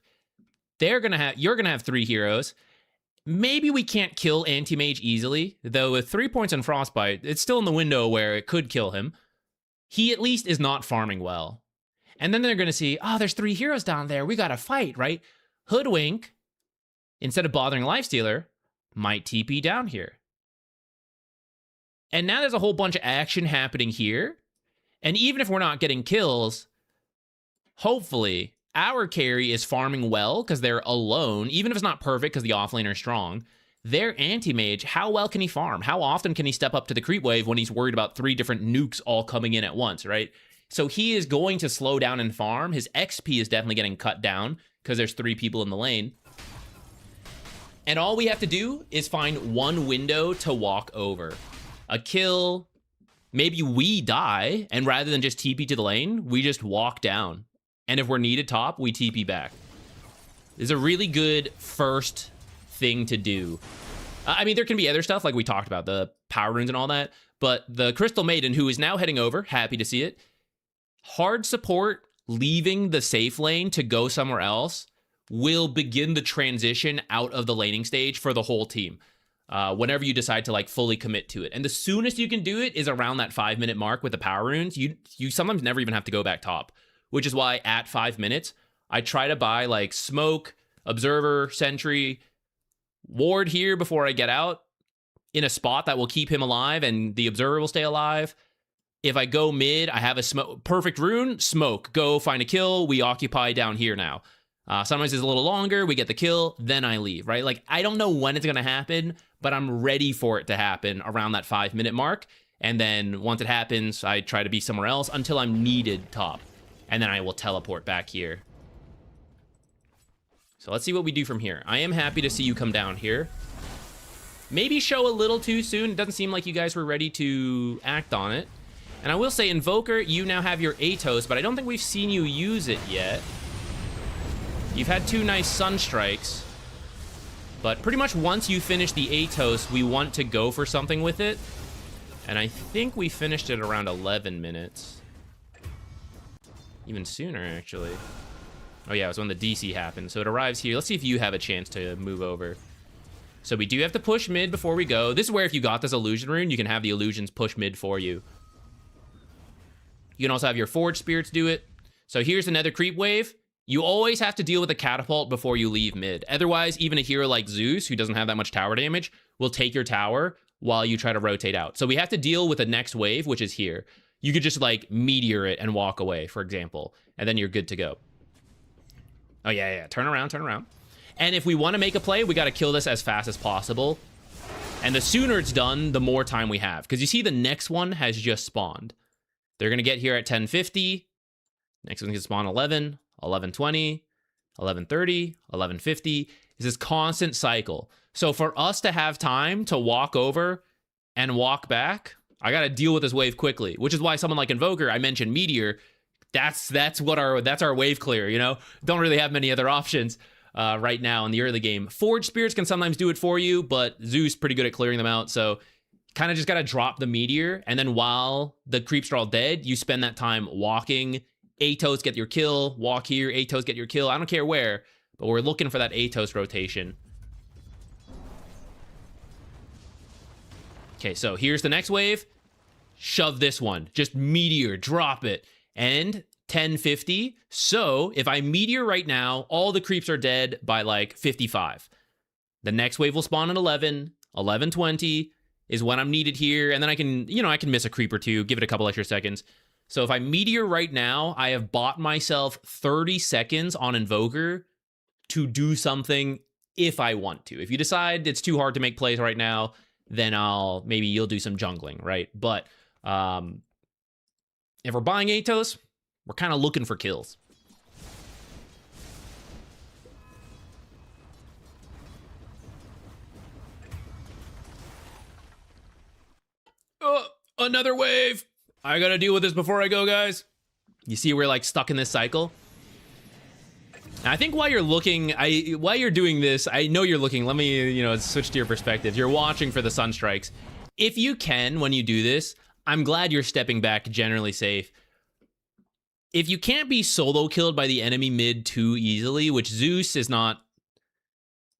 you're gonna have 3 heroes. Maybe we can't kill Anti-Mage easily, though with 3 points in Frostbite, it's still in the window where it could kill him. He at least is not farming well. And then they're going to see, oh, there's 3 heroes down there. We got to fight, right? Hoodwink, instead of bothering Lifestealer, might TP down here. And now there's a whole bunch of action happening here. And even if we're not getting kills, hopefully our carry is farming well because they're alone, even if it's not perfect because the offlaner is strong. Their anti-mage, how well can he farm? How often can he step up to the creep wave when he's worried about 3 different nukes all coming in at once, right? So he is going to slow down and farm. His XP is definitely getting cut down because there's 3 people in the lane. And all we have to do is find one window to walk over. A kill, maybe we die, and rather than just TP to the lane, we just walk down. And if we're needed top, we TP back. This is a really good first thing to do. I mean, there can be other stuff like we talked about, the power runes and all that, but the Crystal Maiden, who is now heading over, happy to see it. Hard support leaving the safe lane to go somewhere else will begin the transition out of the laning stage for the whole team. Whenever you decide to like fully commit to it. And the soonest you can do it is around that 5-minute mark with the power runes. You sometimes never even have to go back top, which is why at 5 minutes, I try to buy like smoke, observer, sentry, ward here before I get out in a spot that will keep him alive and the observer will stay alive. If I go mid, I have a smoke, perfect rune, smoke, go find a kill. We occupy down here now. Sometimes it's a little longer, we get the kill, then I leave, right? Like, I don't know when it's going to happen, but I'm ready for it to happen around that 5-minute mark. And then once it happens, I try to be somewhere else until I'm needed top. And then I will teleport back here. So let's see what we do from here. I am happy to see you come down here. Maybe show a little too soon. It doesn't seem like you guys were ready to act on it. And I will say, Invoker, you now have your Atos, but I don't think we've seen you use it yet. You've had 2 nice Sunstrikes, but pretty much once you finish the Atos, we want to go for something with it. And I think we finished it around 11 minutes. Even sooner, actually. Oh yeah, it was when the DC happened. So it arrives here. Let's see if you have a chance to move over. So we do have to push mid before we go. This is where if you got this illusion rune, you can have the illusions push mid for you. You can also have your Forge Spirits do it. So here's another creep wave. You always have to deal with a catapult before you leave mid. Otherwise, even a hero like Zeus, who doesn't have that much tower damage, will take your tower while you try to rotate out. So we have to deal with the next wave, which is here. You could just like meteor it and walk away, for example, and then you're good to go. Oh yeah, turn around, turn around. And if we want to make a play, we got to kill this as fast as possible. And the sooner it's done, the more time we have. Because you see the next one has just spawned. They're going to get here at 10:50. Next one can spawn 11. 11:20, 11:30, 11:50. Is this constant cycle. So for us to have time to walk over and walk back, I got to deal with this wave quickly, which is why someone like Invoker, I mentioned Meteor, that's our wave clear, you know? Don't really have many other options right now in the early game. Forge Spirits can sometimes do it for you, but Zeus pretty good at clearing them out, so kind of just got to drop the Meteor, and then while the creeps are all dead, you spend that time walking. Atos, get your kill. Walk here. Atos, get your kill. I don't care where, but we're looking for that Atos rotation. Okay, so here's the next wave. shove this one. Just meteor, drop it. And 1050. So if I meteor right now, all the creeps are dead by like 55. The next wave will spawn at 11. 1120 is when I'm needed here. And then I can, I can miss a creep or two, give it a couple extra seconds. So if I meteor right now, I have bought myself 30 seconds on Invoker to do something if I want to. If you decide it's too hard to make plays right now, then maybe you'll do some jungling, right? But if we're buying Atos, we're kind of looking for kills. Oh, another wave. I gotta deal with this before I go, guys. You see we're like stuck in this cycle? I think while you're looking, while you're doing this, I know you're looking. Let me, switch to your perspective. You're watching for the sunstrikes. If you can, when you do this, I'm glad you're stepping back generally safe. If you can't be solo killed by the enemy mid too easily, which Zeus is not,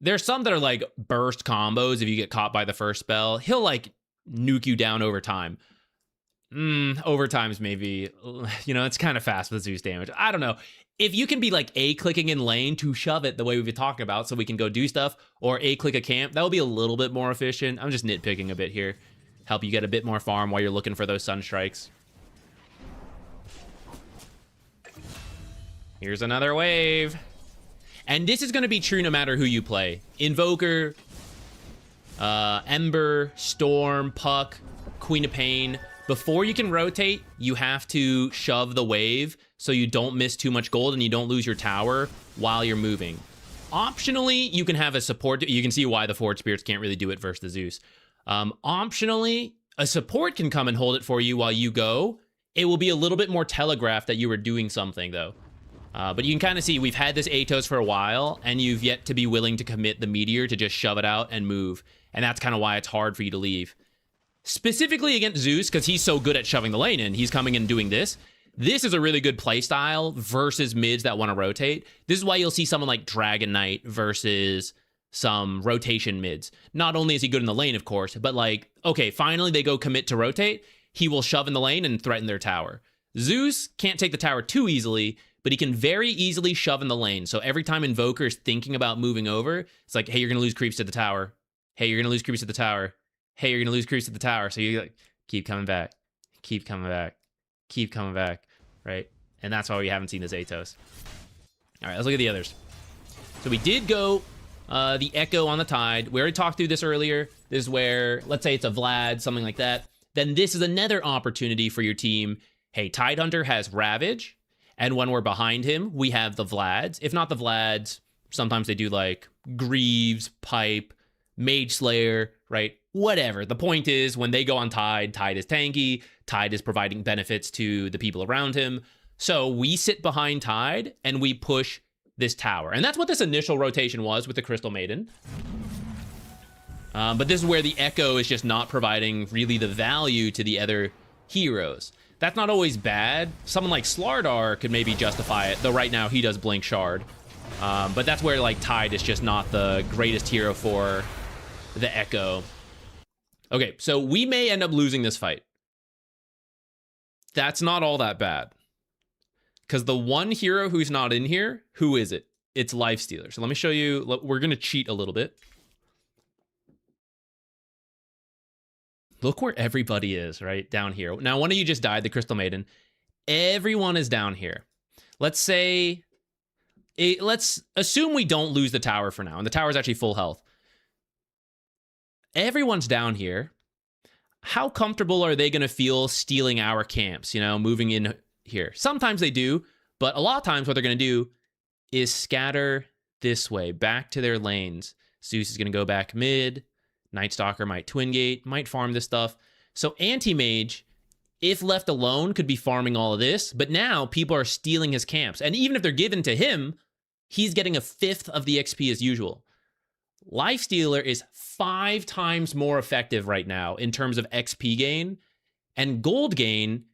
there's some that are like burst combos. If you get caught by the first spell, he'll like nuke you down over time. Overtime's maybe, it's kind of fast with Zeus damage. I don't know. If you can be like A-clicking in lane to shove it the way we've been talking about so we can go do stuff, or A-click a camp, that will be a little bit more efficient. I'm just nitpicking a bit here. Help you get a bit more farm while you're looking for those sunstrikes. Here's another wave. And this is going to be true no matter who you play. Invoker, Ember, Storm, Puck, Queen of Pain. Before you can rotate, you have to shove the wave so you don't miss too much gold and you don't lose your tower while you're moving. Optionally, you can have a support. You can see why the Forge Spirits can't really do it versus the Zeus. Optionally, a support can come and hold it for you while you go. It will be a little bit more telegraphed that you were doing something, though. But you can kind of see we've had this Atos for a while, and you've yet to be willing to commit the Meteor to just shove it out and move. And that's kind of why it's hard for you to leave. Specifically against Zeus, because he's so good at shoving the lane in. He's coming and doing this. This is a really good playstyle versus mids that want to rotate. This is why you'll see someone like Dragon Knight versus some rotation mids. Not only is he good in the lane, of course, but like, okay, finally they go commit to rotate. He will shove in the lane and threaten their tower. Zeus can't take the tower too easily, but he can very easily shove in the lane. So every time Invoker is thinking about moving over, it's like, hey, you're going to lose creeps to the tower. Hey, you're going to lose creeps to the tower. Hey, you're going to lose creeps to the tower. So you like, keep coming back, keep coming back, keep coming back, right? And that's why we haven't seen this Atos. All right, let's look at the others. So we did go the Echo on the Tide. We already talked through this earlier. This is where, let's say it's a Vlad, something like that. Then this is another opportunity for your team. Hey, Tidehunter has Ravage. And when we're behind him, we have the Vlads. If not the Vlads, sometimes they do like Greaves, Pipe, Mage Slayer, right? Whatever. The point is, when they go on Tide, Tide is tanky. Tide is providing benefits to the people around him. So we sit behind Tide and we push this tower. And that's what this initial rotation was with the Crystal Maiden. But this is where the Echo is just not providing really the value to the other heroes. That's not always bad. Someone like Slardar could maybe justify it, though right now he does Blink Shard. But that's where like Tide is just not the greatest hero for the Echo. Okay, so we may end up losing this fight. That's not all that bad. Because the one hero who's not in here, who is it? It's Lifestealer. So let me show you. We're going to cheat a little bit. Look where everybody is, right? Down here. Now, one of you just died, the Crystal Maiden. Everyone is down here. Let's say... let's assume we don't lose the tower for now. And the tower is actually full health. Everyone's down here. How comfortable are they going to feel stealing our camps, moving in here? Sometimes they do, but a lot of times what they're going to do is scatter this way, back to their lanes. Zeus is going to go back mid. Nightstalker might twin gate, might farm this stuff. So Anti-Mage, if left alone, could be farming all of this, but now people are stealing his camps. And even if they're given to him, he's getting a fifth of the XP as usual. Lifestealer is 5 times more effective right now in terms of XP gain and gold gain.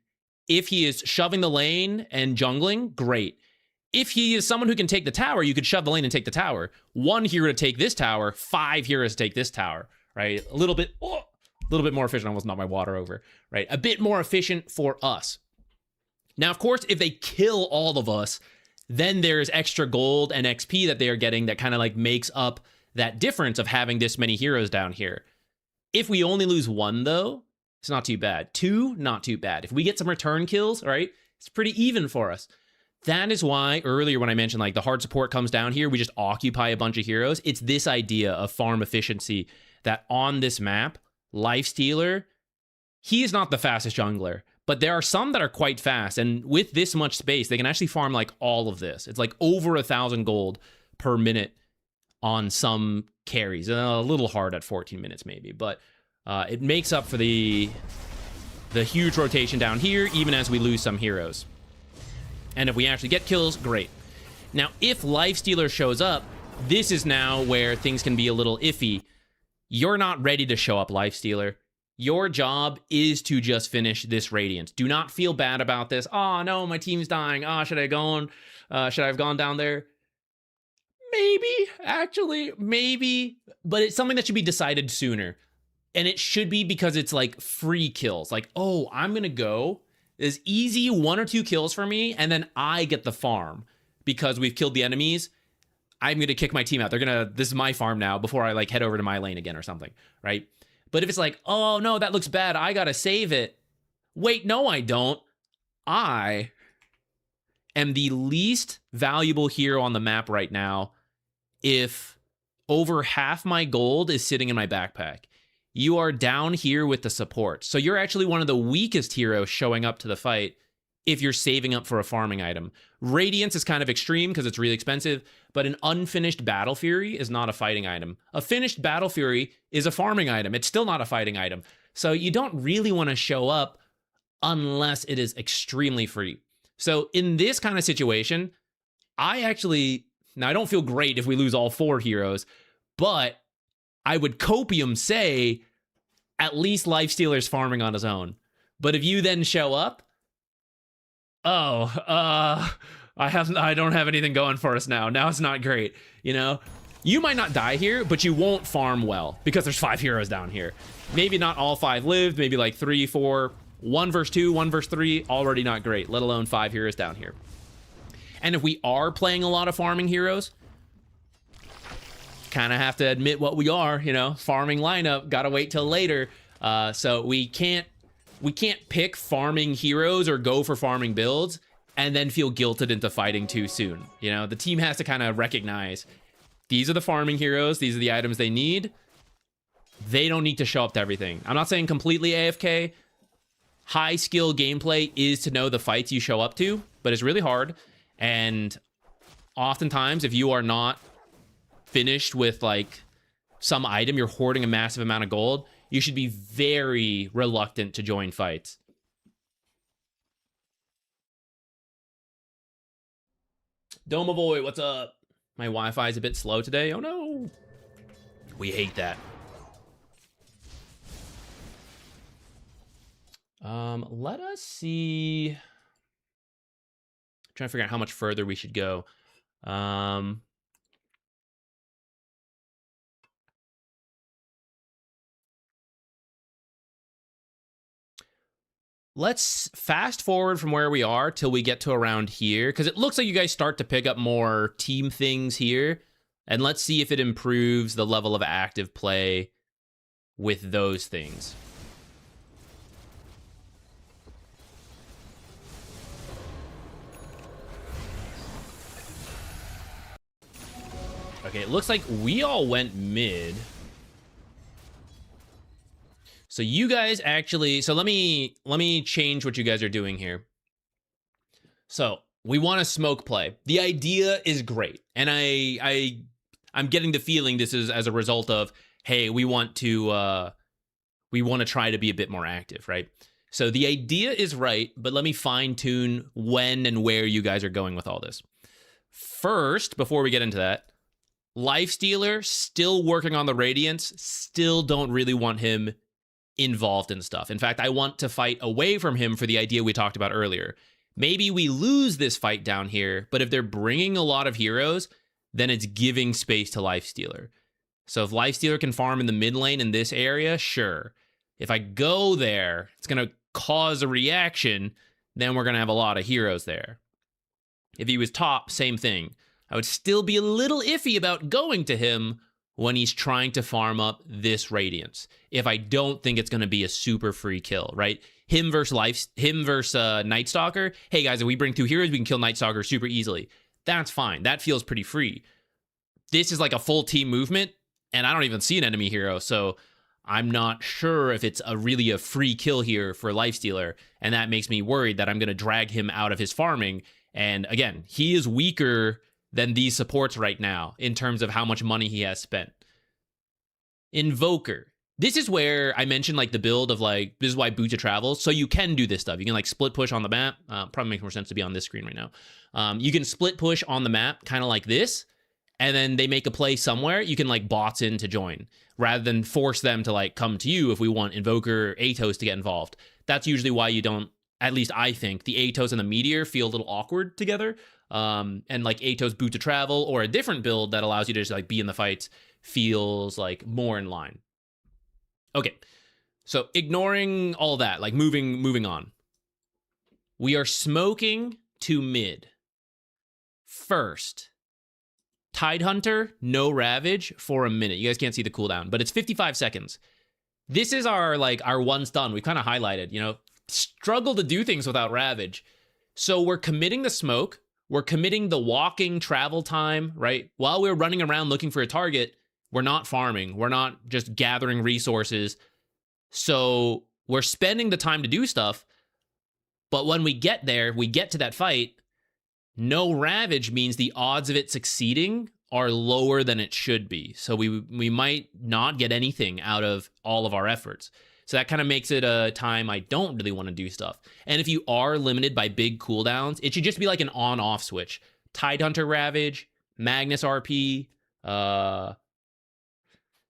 If he is shoving the lane and jungling, great. If he is someone who can take the tower, you could shove the lane and take the tower. 1 hero to take this tower, 5 heroes to take this tower, right? A little bit little bit more efficient. I almost knocked my water over, right? A bit more efficient for us. Now, of course, if they kill all of us, then there's extra gold and XP that they are getting that kind of like makes up that difference of having this many heroes down here. If we only lose one, though, it's not too bad. Two, not too bad. If we get some return kills, right, it's pretty even for us. That is why earlier when I mentioned like the hard support comes down here, we just occupy a bunch of heroes. It's this idea of farm efficiency that on this map, Lifestealer, he is not the fastest jungler, but there are some that are quite fast. And with this much space, they can actually farm like all of this. It's like over 1,000 gold per minute on some carries. A little hard at 14 minutes maybe, but it makes up for the huge rotation down here, even as we lose some heroes. And if we actually get kills, great. Now, if Lifestealer shows up, this is now where things can be a little iffy. You're not ready to show up, Lifestealer. Your job is to just finish this Radiant. Do not feel bad about this. Oh, no, my team's dying. Oh, should I have gone down there? Maybe, actually, maybe. But it's something that should be decided sooner. And it should be because it's like free kills. Like, oh, I'm going to go. There's easy 1 or 2 kills for me, and then I get the farm because we've killed the enemies. I'm going to kick my team out. This is my farm now before I like head over to my lane again or something, right? But if it's like, oh no, that looks bad, I got to save it. Wait, no, I don't. I am the least valuable hero on the map right now if over half my gold is sitting in my backpack. You are down here with the support. So you're actually one of the weakest heroes showing up to the fight if you're saving up for a farming item. Radiance is kind of extreme because it's really expensive, but an unfinished Battle Fury is not a fighting item. A finished Battle Fury is a farming item. It's still not a fighting item. So you don't really want to show up unless it is extremely free. So in this kind of situation, now I don't feel great if we lose all 4 heroes, but I would copium say at least Lifestealer's farming on his own. But if you then show up, I don't have anything going for us now. Now it's not great, you know? You might not die here, but you won't farm well because there's 5 heroes down here. Maybe not all 5 lived, maybe like 3, 4, 1 versus 2, 1 versus 3, already not great, let alone 5 heroes down here. And if we are playing a lot of farming heroes, kind of have to admit what we are, you know, farming lineup, gotta wait till later. So we can't pick farming heroes or go for farming builds and then feel guilted into fighting too soon. You know, the team has to kind of recognize these are the farming heroes, these are the items they need. They don't need to show up to everything. I'm not saying completely AFK. High skill gameplay is to know the fights you show up to, but it's really hard. And oftentimes, if you are not finished with like some item, you're hoarding a massive amount of gold, you should be very reluctant to join fights. Domovoy, what's up? My Wi-Fi is a bit slow today. Oh no. We hate that. Let us see. I'm trying to figure out how much further we should go. Let's fast forward from where we are till we get to around here, because it looks like you guys start to pick up more team things here. And let's see if it improves the level of active play with those things. Okay, it looks like we all went mid. So you guys actually, so let me change what you guys are doing here. So we want to smoke play. The idea is great. And I'm getting the feeling this is as a result of, hey, we want to try to be a bit more active, right? So the idea is right, but let me fine tune when and where you guys are going with all this. First, before we get into that, Lifestealer, still working on the Radiance, still don't really want him involved in stuff. In fact, I want to fight away from him for the idea we talked about earlier. Maybe we lose this fight down here, but if they're bringing a lot of heroes, then it's giving space to Lifestealer. So if Lifestealer can farm in the mid lane in this area, sure. If I go there, it's going to cause a reaction. Then we're going to have a lot of heroes there. If he was top, same thing. I would still be a little iffy about going to him when he's trying to farm up this Radiance. If I don't think it's going to be a super free kill, right? Him versus Nightstalker. Hey guys, if we bring 2 heroes, we can kill Nightstalker super easily. That's fine. That feels pretty free. This is like a full team movement, and I don't even see an enemy hero, so I'm not sure if it's really a free kill here for Lifestealer, and that makes me worried that I'm going to drag him out of his farming. And again, he is weaker than these supports right now in terms of how much money he has spent. Invoker. This is where I mentioned like the build of like, this is why Boots of Travel. So you can do this stuff. You can like split push on the map. Probably makes more sense to be on this screen right now. You can split push on the map kind of like this. And then they make a play somewhere. You can like bots in to join rather than force them to like come to you if we want Invoker or Atos to get involved. That's usually why you don't, at least I think, the Atos and the Meteor feel a little awkward together. And like Atos Boot to Travel or a different build that allows you to just like be in the fights feels like more in line. Okay, so ignoring all that, like moving on. We are smoking to mid. First, Tidehunter, no Ravage for a minute. You guys can't see the cooldown, but it's 55 seconds. This is our one stun. We kind of highlighted, you know, struggle to do things without Ravage. So we're committing the smoke. We're committing the walking travel time, right? While we're running around looking for a target, we're not farming. We're not just gathering resources. So we're spending the time to do stuff. But when we get there, we get to that fight, no Ravage means the odds of it succeeding are lower than it should be. So we might not get anything out of all of our efforts. So that kind of makes it a time I don't really want to do stuff. And if you are limited by big cooldowns, it should just be like an on-off switch. Tidehunter Ravage, Magnus RP.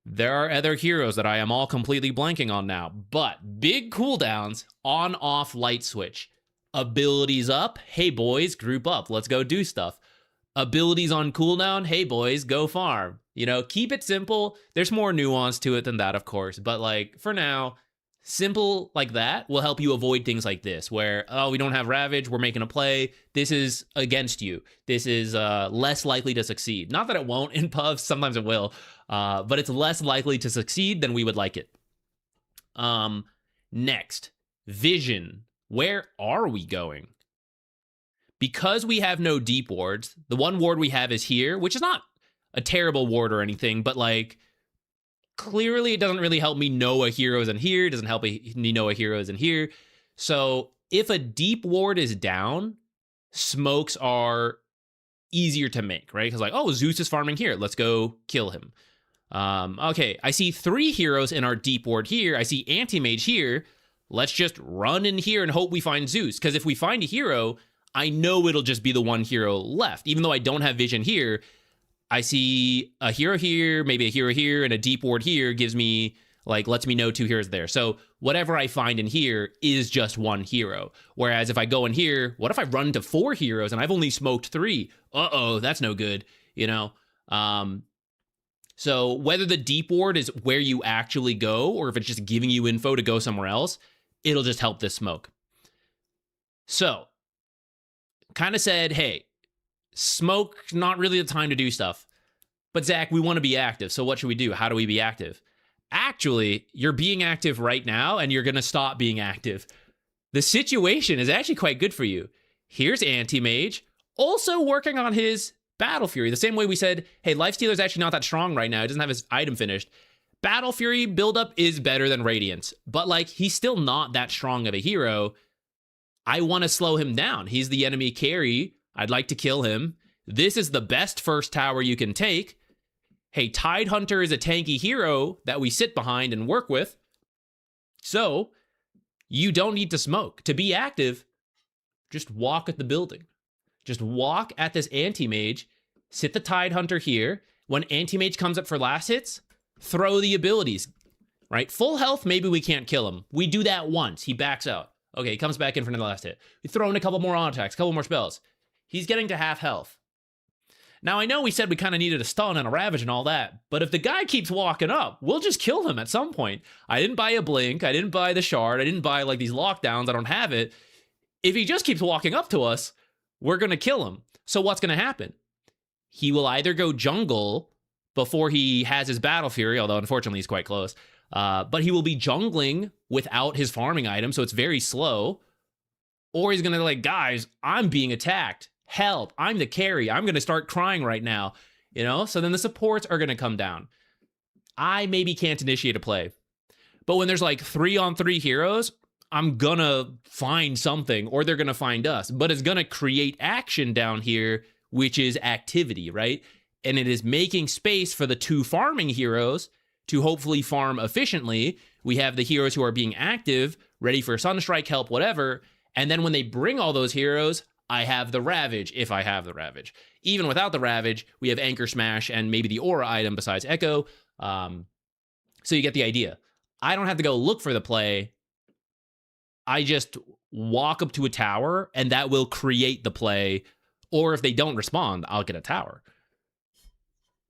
There are other heroes that I am all completely blanking on now. But big cooldowns, on-off light switch. Abilities up, hey boys, group up, let's go do stuff. Abilities on cooldown, hey boys, go farm. You know, keep it simple. There's more nuance to it than that, of course. But like, for now, simple like that will help you avoid things like this, where, oh, we don't have Ravage, we're making a play. This is against you. This is less likely to succeed. Not that it won't in pubs, sometimes it will. But it's less likely to succeed than we would like it. Next, Vision. Where are we going? Because we have no deep wards, the one ward we have is here, which is not a terrible ward or anything, but like, clearly it doesn't really help me know a hero is in here, it doesn't help me know a hero is in here. So if a deep ward is down, smokes are easier to make, right? Because like, oh, Zeus is farming here, let's go kill him. Okay, I see 3 heroes in our deep ward here, I see Anti-Mage here. Let's just run in here and hope we find Zeus. Because if we find a hero, I know it'll just be the one hero left. Even though I don't have vision here, I see a hero here, maybe a hero here, and a deep ward here gives me, like, lets me know 2 heroes there. So whatever I find in here is just one hero. Whereas if I go in here, what if I run into 4 heroes and I've only smoked 3? Uh-oh, that's no good, you know? So whether the deep ward is where you actually go, or if it's just giving you info to go somewhere else, it'll just help this smoke. So, kind of said, hey, smoke, not really the time to do stuff. But Zach, we want to be active, so what should we do? How do we be active? Actually, you're being active right now, and you're going to stop being active. The situation is actually quite good for you. Here's Anti-Mage, also working on his Battle Fury. The same way we said, hey, Lifestealer's actually not that strong right now. He doesn't have his item finished. Battle Fury buildup is better than Radiance, but like, he's still not that strong of a hero. I want to slow him down. He's the enemy carry. I'd like to kill him. This is the best first tower you can take. Hey, Tidehunter is a tanky hero that we sit behind and work with. So, you don't need to smoke. To be active, just walk at the building. Just walk at this Anti-Mage, sit the Tidehunter here. When Anti-Mage comes up for last hits, throw the abilities, right? Full health, maybe we can't kill him. We do that once. He backs out. Okay, he comes back in for the last hit. We throw in a couple more on attacks, a couple more spells. He's getting to half health. Now, I know we said we kind of needed a stun and a ravage and all that, but if the guy keeps walking up, we'll just kill him at some point. I didn't buy a blink. I didn't buy the shard. I didn't buy like these lockdowns. I don't have it. If he just keeps walking up to us, we're going to kill him. So what's going to happen? He will either go jungle before he has his Battle Fury, although unfortunately he's quite close. But he will be jungling without his farming item, so it's very slow. Or he's going to like, guys, I'm being attacked. Help, I'm the carry. I'm going to start crying right now. You know? So then the supports are going to come down. I maybe can't initiate a play. But when there's like 3-on-3 heroes, I'm going to find something, or they're going to find us. But it's going to create action down here, which is activity, right? And it is making space for the 2 farming heroes to hopefully farm efficiently. We have the heroes who are being active, ready for Sunstrike, help, whatever. And then when they bring all those heroes, I have the Ravage, if I have the Ravage. Even without the Ravage, we have Anchor Smash and maybe the Aura item besides Echo. So you get the idea. I don't have to go look for the play. I just walk up to a tower, and that will create the play. Or if they don't respond, I'll get a tower.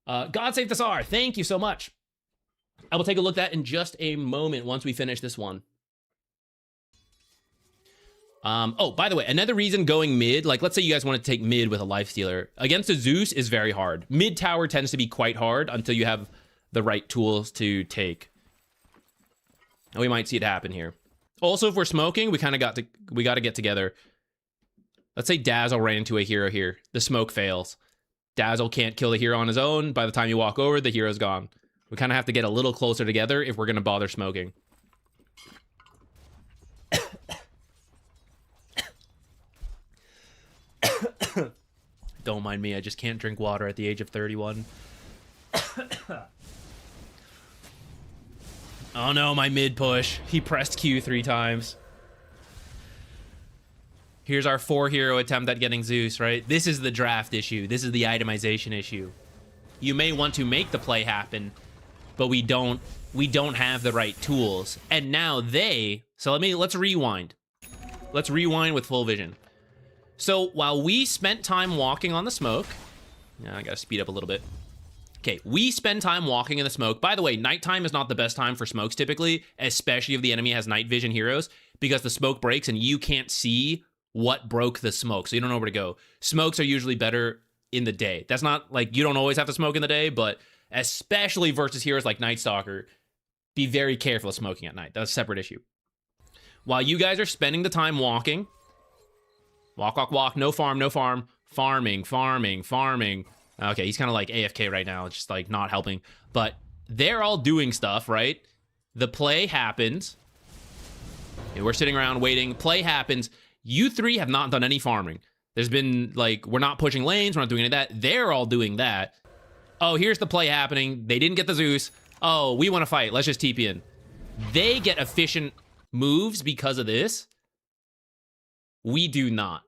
God Save the Tsar, thank you so much. I will take a look at that in just a moment once we finish this one. Oh, by the way, another reason going mid, like let's say you guys want to take mid with a lifestealer, against a Zeus is very hard. Mid tower tends to be quite hard until you have the right tools to take. And we might see it happen here. Also, if we're smoking, we got to get together. Let's say Dazzle ran into a hero here. The smoke fails. Dazzle can't kill the hero on his own. By the time you walk over, the hero's gone. We kind of have to get a little closer together if we're going to bother smoking. Don't mind me, I just can't drink water at the age of 31. Oh no, my mid push. He pressed Q 3 times. Here's our 4-hero attempt at getting Zeus, right? This is the draft issue. This is the itemization issue. You may want to make the play happen, but we don't have the right tools. And now let's rewind. Let's rewind with full vision. So while we spent time walking on the smoke, I gotta speed up a little bit. Okay, we spend time walking in the smoke. By the way, nighttime is not the best time for smokes typically, especially if the enemy has night vision heroes, because the smoke breaks and you can't see what broke the smoke, so you don't know where to go. Smokes are usually better in the day. That's not like you don't always have to smoke in the day, but especially versus heroes like Nightstalker, be very careful of smoking at night. That's a separate issue. While you guys are spending the time walking, walk, no farm, farming. Okay, he's kind of like AFK right now, just like not helping, but they're all doing stuff, right? The play happens. And we're sitting around waiting. Play happens. You 3 have not done any farming. There's been like, we're not pushing lanes, we're not doing any of that. They're all doing that. Oh, here's the play happening. They didn't get the Zeus. Oh, we want to fight. Let's just TP in. They get efficient moves because of this. We do not.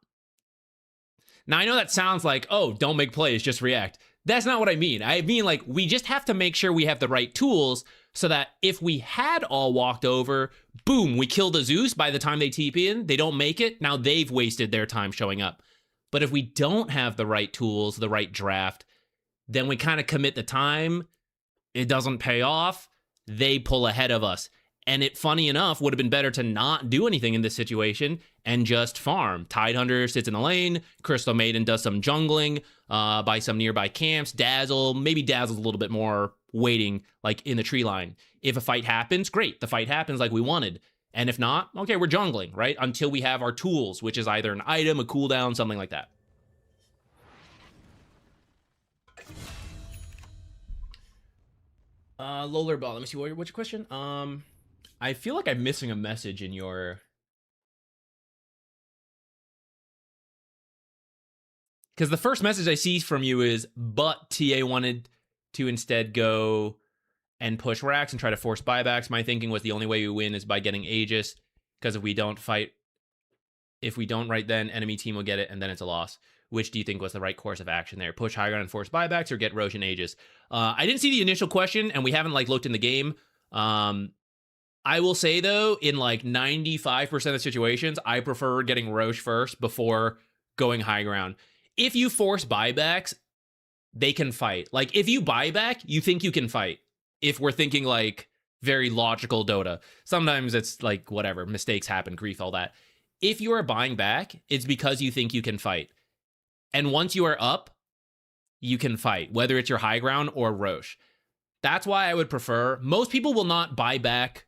Now, I know that sounds like, oh, don't make plays, just react. That's not what I mean. I mean, like, we just have to make sure we have the right tools so that if we had all walked over, boom, we kill the Zeus. By the time they TP in, they don't make it. Now they've wasted their time showing up. But if we don't have the right tools, the right draft, then we kind of commit the time. It doesn't pay off. They pull ahead of us. And it, funny enough, would have been better to not do anything in this situation and just farm. Tidehunter sits in the lane. Crystal Maiden does some jungling by some nearby camps. Dazzle, maybe Dazzle's a little bit more waiting, like in the tree line. If a fight happens, great. The fight happens like we wanted. And if not, okay, we're jungling, right? Until we have our tools, which is either an item, a cooldown, something like that. Lowler let me see, what's your question? I feel like I'm missing a message in your... Because the first message I see from you is, but TA wanted to instead go and push racks and try to force buybacks. My thinking was the only way we win is by getting Aegis, because if we don't right then, enemy team will get it, and then it's a loss. Which do you think was the right course of action there? Push high ground and force buybacks, or get Roche and Aegis? I didn't see the initial question, and we haven't like looked in the game. I will say though, in like 95% of situations, I prefer getting Roche first before going high ground. If you force buybacks, they can fight. Like, if you buy back, you think you can fight. If we're thinking, like, very logical Dota. Sometimes it's, like, whatever. Mistakes happen, grief, all that. If you are buying back, it's because you think you can fight. And once you are up, you can fight, whether it's your high ground or Roche. That's why I would prefer... Most people will not buy back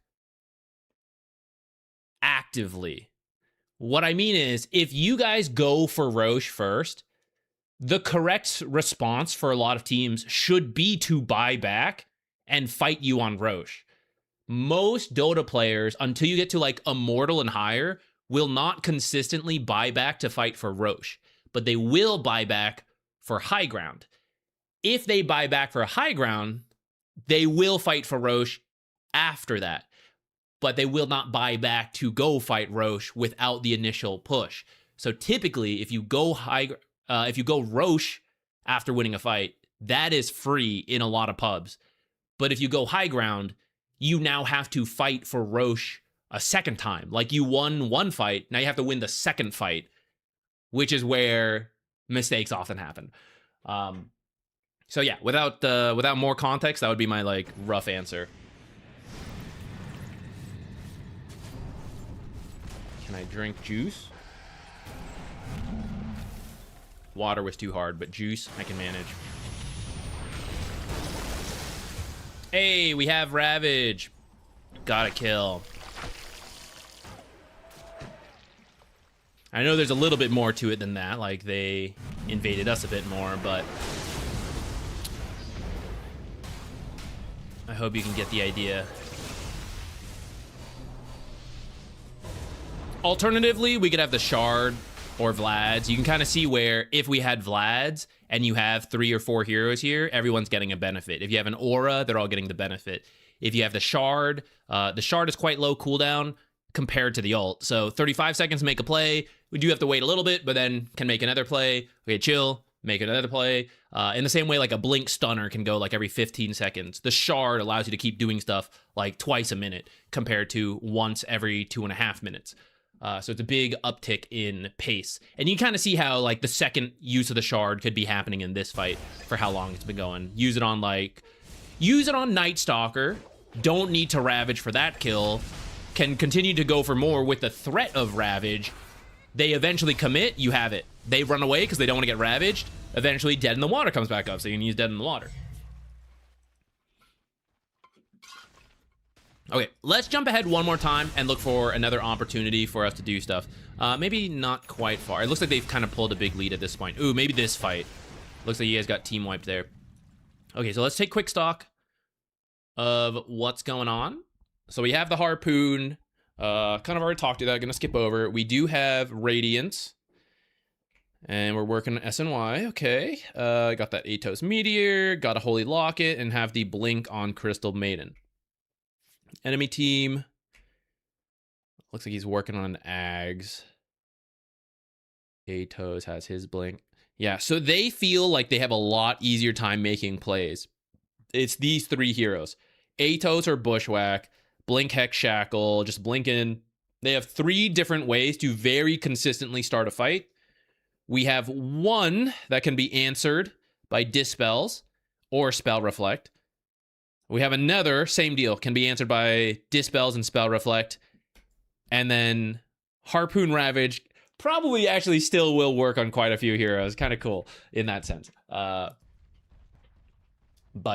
actively. What I mean is, if you guys go for Roche first, the correct response for a lot of teams should be to buy back and fight you on Roche. Most Dota players, until you get to like Immortal and higher, will not consistently buy back to fight for Roche, but they will buy back for high ground. If they buy back for high ground, they will fight for Roche after that, but they will not buy back to go fight Roche without the initial push. So typically, if you go Roche after winning a fight, that is free in a lot of pubs. But if you go high ground, you now have to fight for Roche a second time. Like, you won one fight, now you have to win the second fight, which is where mistakes often happen. So yeah, without more context, that would be my like rough answer. Can I drink juice? Water was too hard, but juice I can manage. Hey, we have Ravage. Got a kill. I know there's a little bit more to it than that, like they invaded us a bit more, but I hope you can get the idea. Alternatively, we could have the Shard or Vlad's. You can kind of see where if we had Vlad's and you have 3 or 4 heroes here, everyone's getting a benefit. If you have an Aura, they're all getting the benefit. If you have the Shard is quite low cooldown compared to the ult. So 35 seconds to make a play. We do have to wait a little bit, but then can make another play. Okay, chill, make another play. In the same way, like a blink stunner can go like every 15 seconds. The Shard allows you to keep doing stuff like twice a minute compared to once every 2.5 minutes. So it's a big uptick in pace. And you kind of see how like the second use of the Shard could be happening in this fight for how long it's been going. Use it on Nightstalker. Don't need to Ravage for that kill. Can continue to go for more with the threat of Ravage. They eventually commit, you have it. They run away because they don't want to get ravaged. Eventually, Dead in the Water comes back up, so you can use Dead in the Water. Okay, let's jump ahead one more time and look for another opportunity for us to do stuff. Maybe not quite far. It looks like they've kind of pulled a big lead at this point. Ooh, maybe this fight. Looks like you guys got team wiped there. Okay, so let's take quick stock of what's going on. So we have the Harpoon. Kind of already talked to that. Gonna skip over. We do have Radiance. And we're working on SNY. Okay. Got that Atos Meteor. Got a Holy Locket. And have the Blink on Crystal Maiden. Enemy team. Looks like he's working on Ags. Atos has his Blink. Yeah, so they feel like they have a lot easier time making plays. It's these 3 heroes. Atos or Bushwhack. Blink, Hex, Shackle. Just blink in. They have 3 different ways to very consistently start a fight. We have one that can be answered by Dispels or Spell Reflect. We have another, same deal, can be answered by Dispels and Spell Reflect. And then Harpoon Ravage probably actually still will work on quite a few heroes. Kind of cool in that sense. But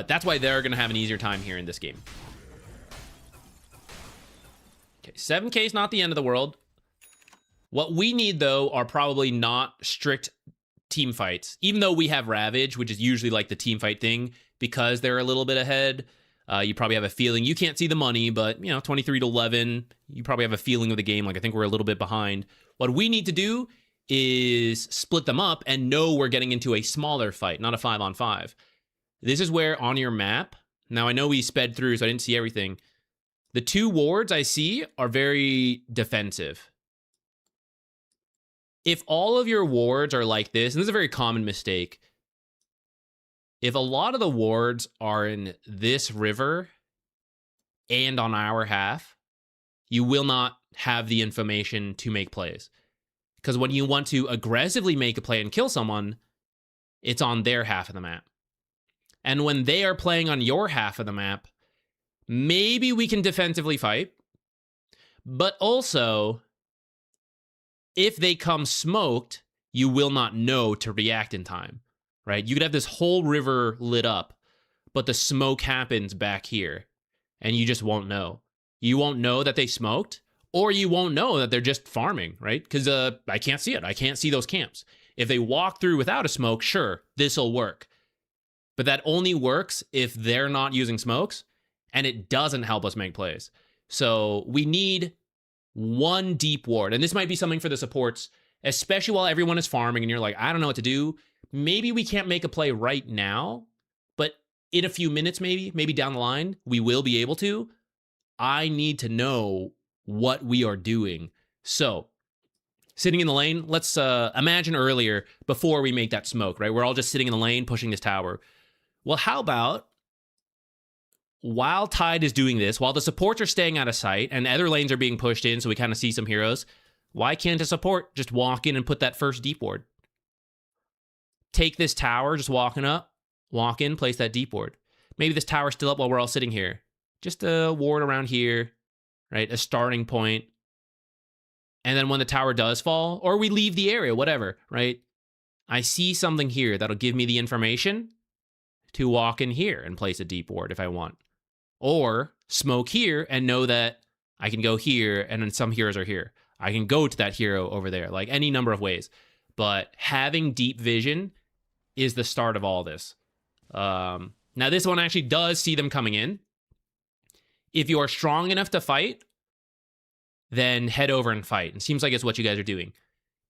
that's why they're going to have an easier time here in this game. Okay, 7K is not the end of the world. What we need, though, are probably not strict team fights. Even though we have Ravage, which is usually like the team fight thing, because they're a little bit ahead, you probably have a feeling. You can't see the money, but, 23-11, you probably have a feeling of the game. Like, I think we're a little bit behind. What we need to do is split them up and know we're getting into a smaller fight, not a 5-on-5. This is where on your map, now I know we sped through, so I didn't see everything. The 2 wards I see are very defensive. If all of your wards are like this, and this is a very common mistake, if a lot of the wards are in this river and on our half, you will not have the information to make plays. Because when you want to aggressively make a play and kill someone, it's on their half of the map. And when they are playing on your half of the map, maybe we can defensively fight. But also, if they come smoked, you will not know to react in time, right? You could have this whole river lit up, but the smoke happens back here, and you just won't know. You won't know that they smoked, or you won't know that they're just farming, right? Because I can't see it. I can't see those camps. If they walk through without a smoke, sure, this'll work. But that only works if they're not using smokes, and it doesn't help us make plays. So we need one deep ward, and this might be something for the supports, especially while everyone is farming and you're like, I don't know what to do. Maybe we can't make a play right now, but in a few minutes, maybe down the line, we will be able to. I need to know what we are doing. So, sitting in the lane, let's imagine earlier, before we make that smoke, right? We're all just sitting in the lane, pushing this tower. Well, how about, while Tide is doing this, while the supports are staying out of sight, and other lanes are being pushed in, so we kind of see some heroes, why can't a support just walk in and put that first deep ward? Take this tower, just walking up, walk in, place that deep ward. Maybe this tower's still up while we're all sitting here. Just a ward around here, right? A starting point. And then when the tower does fall, or we leave the area, whatever, right? I see something here that'll give me the information to walk in here and place a deep ward if I want. Or smoke here and know that I can go here and then some heroes are here. I can go to that hero over there, like any number of ways. But having deep vision is the start of all this. Now, this one actually does see them coming in. If you are strong enough to fight, then head over and fight. It seems like it's what you guys are doing.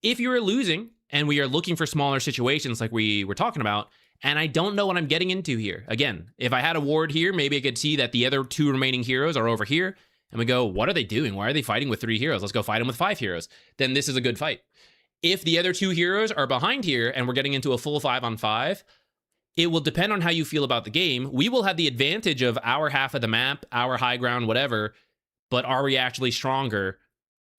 If you are losing and we are looking for smaller situations like we were talking about, and I don't know what I'm getting into here. Again, if I had a ward here, maybe I could see that the other two remaining heroes are over here, and we go, what are they doing? Why are they fighting with 3 heroes? Let's go fight them with 5 heroes. Then this is a good fight. If the other 2 heroes are behind here and we're getting into a full 5-on-5, it will depend on how you feel about the game. We will have the advantage of our half of the map, our high ground, whatever, but are we actually stronger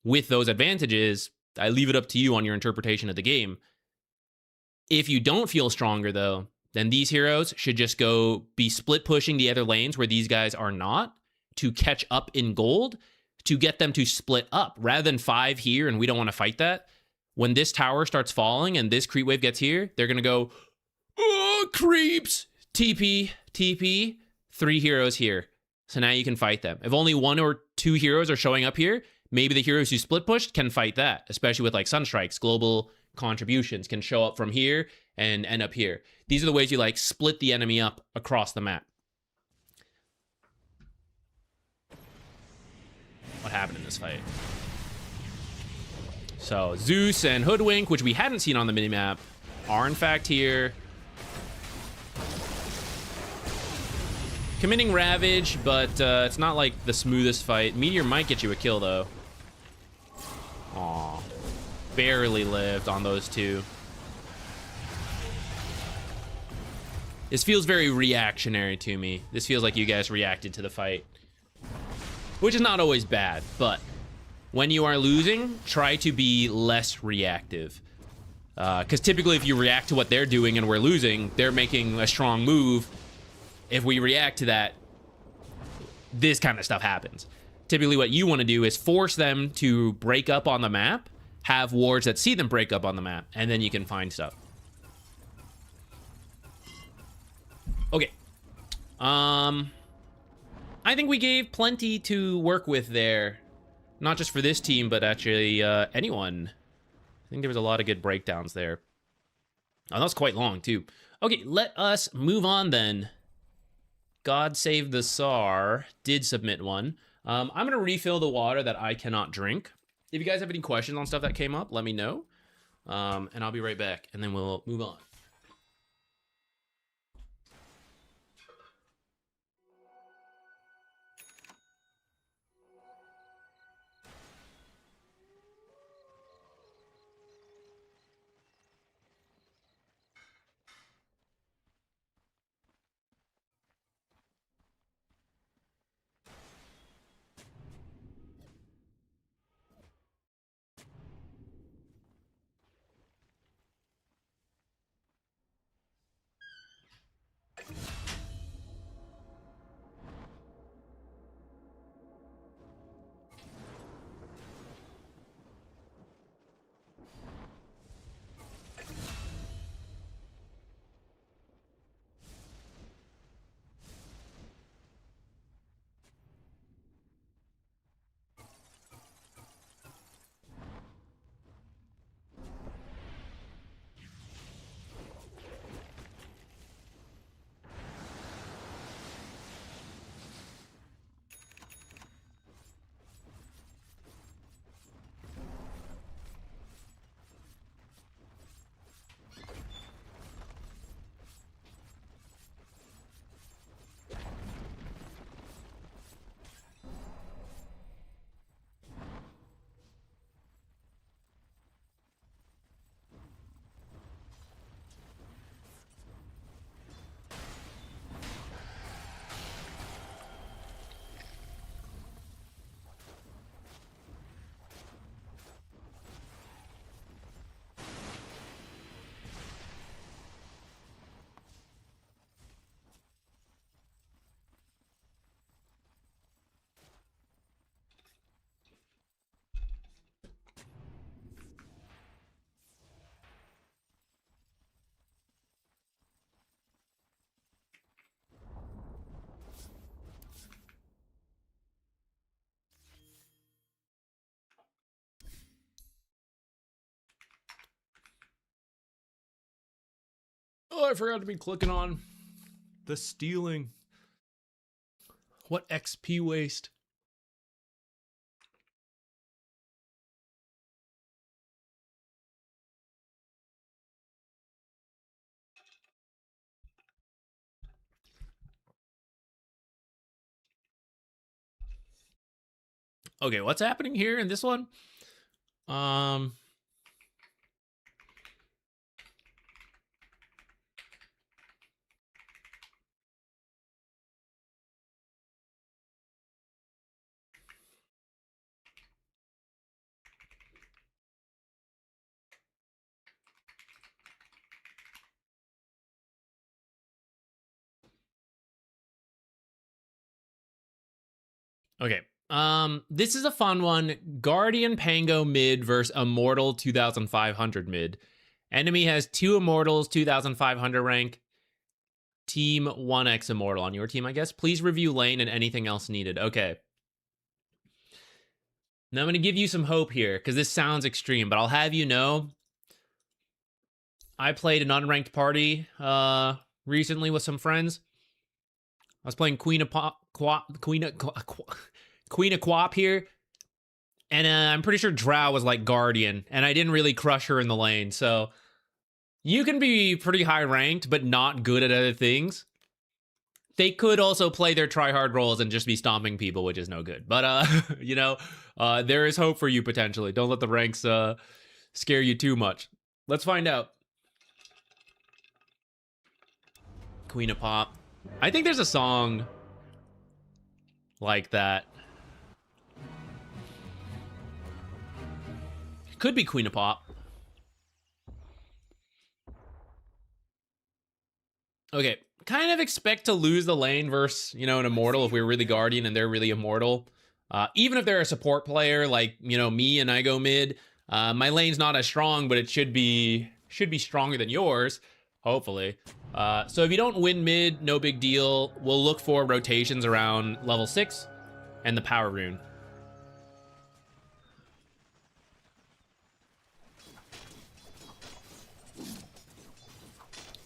with those advantages? I leave it up to you on your interpretation of the game. If you don't feel stronger, though, then these heroes should just go be split pushing the other lanes where these guys are not to catch up in gold, to get them to split up rather than 5 here, and we don't want to fight that. When this tower starts falling and this creep wave gets here, they're going to go, oh, creeps, TP, TP, 3 heroes here. So now you can fight them. If only 1 or 2 heroes are showing up here, maybe the heroes who split pushed can fight that, especially with like Sunstrikes, global contributions can show up from here and end up here. These are the ways you like split the enemy up across the map. What happened in this fight? So Zeus and Hoodwink, which we hadn't seen on the minimap, are in fact here. Committing Ravage, but it's not like the smoothest fight. Meteor might get you a kill though. Aw. Barely lived on those 2. This feels very reactionary to me. This feels like you guys reacted to the fight. Which is not always bad, but when you are losing, try to be less reactive. Because typically if you react to what they're doing and we're losing, they're making a strong move. If we react to that, this kind of stuff happens. Typically what you want to do is force them to break up on the map, have wards that see them break up on the map, and then you can find stuff. Okay. I think we gave plenty to work with there. Not just for this team, but actually anyone. I think there was a lot of good breakdowns there. Oh, that was quite long, too. Okay, let us move on then. God Save the Tsar did submit one. I'm going to refill the water that I cannot drink. If you guys have any questions on stuff that came up, let me know. And I'll be right back, and then we'll move on. Oh, I forgot to be clicking on the stealing. What XP waste. Okay, what's happening here in this one? Okay. This is a fun one. Guardian Pango mid versus Immortal 2500 mid. Enemy has 2 Immortals, 2500 rank. Team 1x Immortal on your team, I guess. Please review lane and anything else needed. Okay. Now I'm going to give you some hope here, because this sounds extreme, but I'll have you know, I played an unranked party recently with some friends. I was playing Queen of Quap here, and I'm pretty sure Drow was like Guardian, and I didn't really crush her in the lane, so you can be pretty high ranked, but not good at other things. They could also play their try-hard roles and just be stomping people, which is no good. But, you know, there is hope for you potentially. Don't let the ranks scare you too much. Let's find out. Queen of Pop. I think there's a song like that. Could be Queen of Pop. Okay, kind of expect to lose the lane versus, you know, an Immortal if we're really Guardian and they're really Immortal. Even if they're a support player like, you know, me and I go mid, my lane's not as strong, but it should be stronger than yours, hopefully. So if you don't win mid, no big deal. We'll look for rotations around level 6 and the power rune.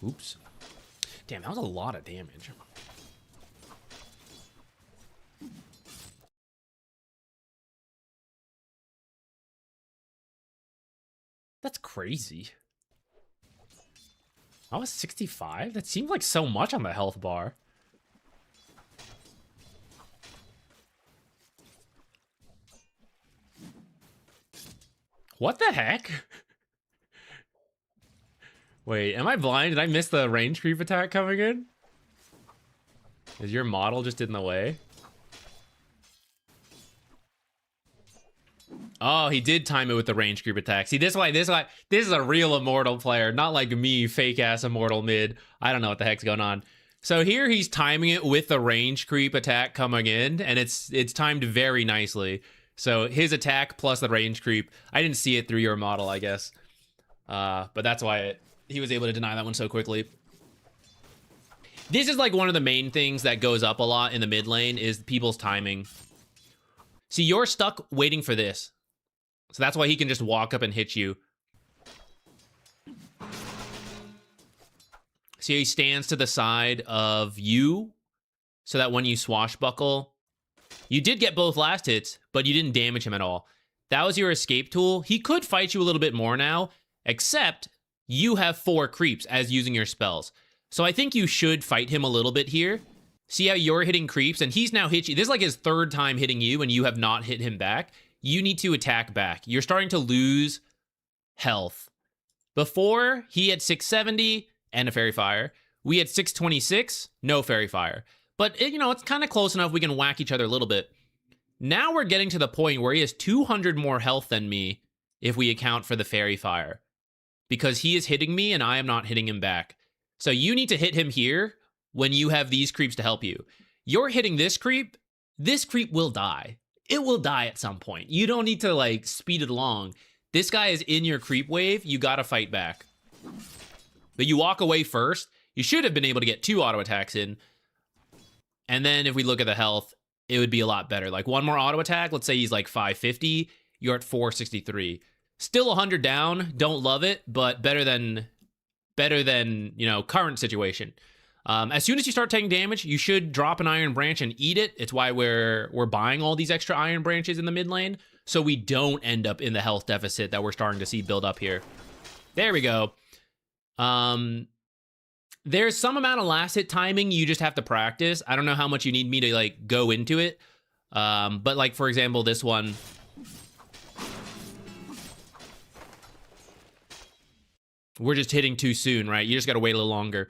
Oops. Damn, that was a lot of damage. That's crazy. I was 65? That seemed like so much on the health bar. What the heck? Wait, am I blind? Did I miss the range creep attack coming in? Is your model just in the way? Oh, he did time it with the range creep attack. See, this is a real Immortal player, not like me, fake ass Immortal mid. I don't know what the heck's going on. So here he's timing it with the range creep attack coming in, and it's timed very nicely. So his attack plus the range creep. I didn't see it through your model, I guess. But that's why he was able to deny that one so quickly. This is like one of the main things that goes up a lot in the mid lane is people's timing. See, you're stuck waiting for this. So that's why he can just walk up and hit you. See, he stands to the side of you so that when you swashbuckle, you did get both last hits, but you didn't damage him at all. That was your escape tool. He could fight you a little bit more now, except you have 4 creeps as using your spells. So I think you should fight him a little bit here. See how you're hitting creeps and he's now hit you. This is like his 3rd time hitting you and you have not hit him back. You need to attack back. You're starting to lose health. Before, he had 670 and a Fairy Fire. We had 626, no Fairy Fire. But, you know, it's kind of close enough we can whack each other a little bit. Now we're getting to the point where he has 200 more health than me if we account for the Fairy Fire. Because he is hitting me and I am not hitting him back. So you need to hit him here when you have these creeps to help you. You're hitting this creep will die. It will die at some point. You don't need to, like, speed it along. This guy is in your creep wave. You gotta fight back. But you walk away first. You should have been able to get 2 auto attacks in. And then if we look at the health, it would be a lot better. Like, one more auto attack. Let's say he's like 550. You're at 463. Still 100 down. Don't love it, but better than better than, you know, current situation. As soon as you start taking damage, you should drop an Iron Branch and eat it. It's why we're buying all these extra Iron Branches in the mid lane, so we don't end up in the health deficit that we're starting to see build up here. There we go. There's some amount of last hit timing you just have to practice. I don't know how much you need me to, like, go into it. But, like, for example, this one. We're just hitting too soon, right? You just got to wait a little longer.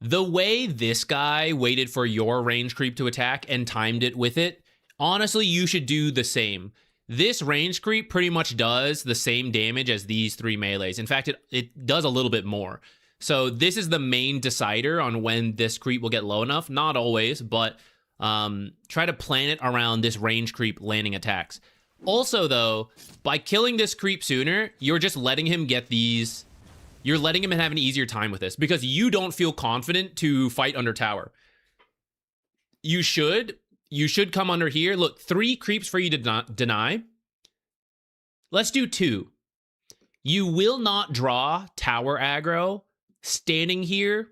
The way this guy waited for your range creep to attack and timed it with it, honestly, you should do the same. This range creep pretty much does the same damage as these 3 melees. In fact, it does a little bit more. So this is the main decider on when this creep will get low enough. Not always, but try to plan it around this range creep landing attacks. Also, though, by killing this creep sooner, you're just letting him get these... You're letting him have an easier time with this because you don't feel confident to fight under tower. You should come under here. Look, 3 creeps for you to deny. Let's do 2. You will not draw tower aggro standing here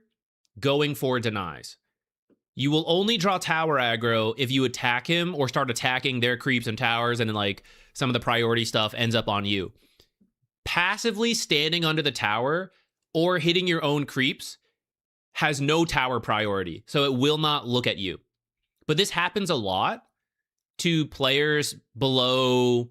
going for denies. You will only draw tower aggro if you attack him or start attacking their creeps and towers, and then, like, some of the priority stuff ends up on you. Passively standing under the tower or hitting your own creeps has no tower priority, so it will not look at you. But this happens a lot to players below...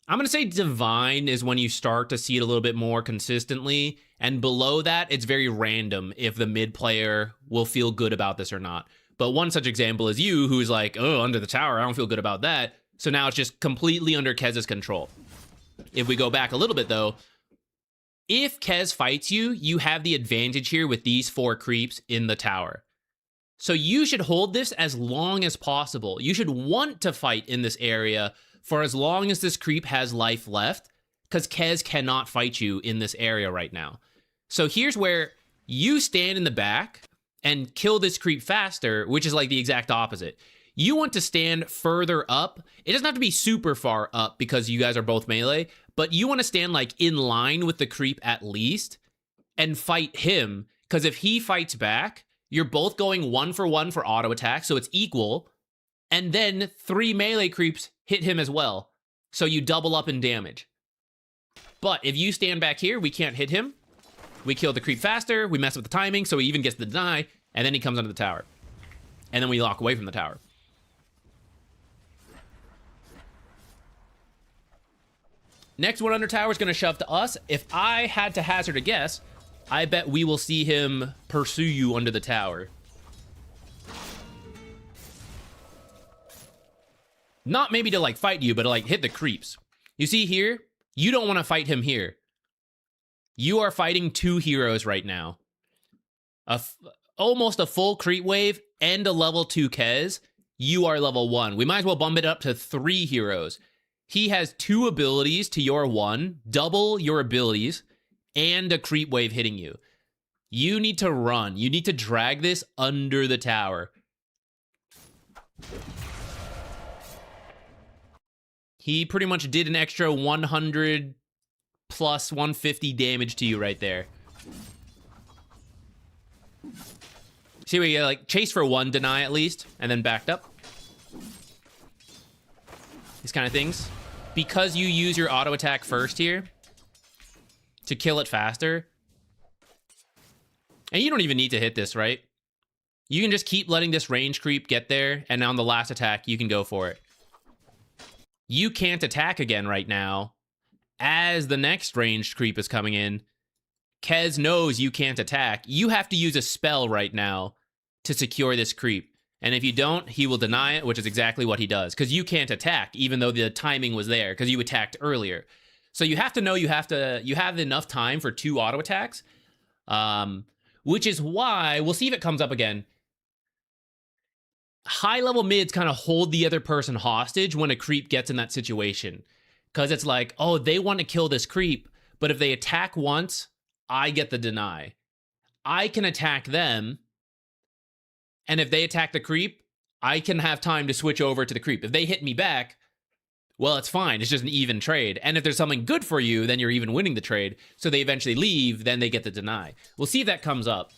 I'm going to say Divine is when you start to see it a little bit more consistently, and below that, it's very random if the mid player will feel good about this or not. But one such example is you, who's like, oh, under the tower, I don't feel good about that. So now it's just completely under Kez's control. If we go back a little bit, though, if Kez fights you, you have the advantage here with these 4 creeps in the tower. So you should hold this as long as possible. You should want to fight in this area for as long as this creep has life left, because Kez cannot fight you in this area right now. So here's where you stand in the back and kill this creep faster, which is like the exact opposite. You want to stand further up. It doesn't have to be super far up because you guys are both melee, but you want to stand like in line with the creep at least and fight him, because if he fights back, you're both going 1 for 1 for auto attack, so it's equal, and then 3 melee creeps hit him as well, so you double up in damage. But if you stand back here, we can't hit him. We kill the creep faster, we mess up the timing, so he even gets the deny, and then he comes under the tower. And then we lock away from the tower. Next one under tower is going to shove to us. If I had to hazard a guess, I bet we will see him pursue you under the tower. Not maybe to, like, fight you, but to, like, hit the creeps. You see here? You don't want to fight him here. You are fighting 2 heroes right now. Almost a full creep wave and a level 2 Kez. You are level 1. We might as well bump it up to 3 heroes. He has 2 abilities to your 1, double your abilities, and a creep wave hitting you. You need to run. You need to drag this under the tower. He pretty much did an extra 100 plus 150 damage to you right there. See, we like chase for 1 deny at least, and then backed up. These kind of things. Because you use your auto attack first here to kill it faster. And you don't even need to hit this, right? You can just keep letting this range creep get there, and on the last attack, you can go for it. You can't attack again right now. As the next ranged creep is coming in, Kez knows you can't attack. You have to use a spell right now to secure this creep. And if you don't, he will deny it, which is exactly what he does. Because you can't attack, even though the timing was there, because you attacked earlier. So you have to know you have enough time for 2 auto attacks. Which is why, we'll see if it comes up again. High-level mids kind of hold the other person hostage when a creep gets in that situation. Because it's like, oh, they want to kill this creep, but if they attack once, I get the deny. I can attack them, and if they attack the creep, I can have time to switch over to the creep. If they hit me back, Well, it's fine. It's just an even trade. And if there's something good for you, then you're even winning the trade. So they eventually leave, then they get the deny. We'll see if that comes up.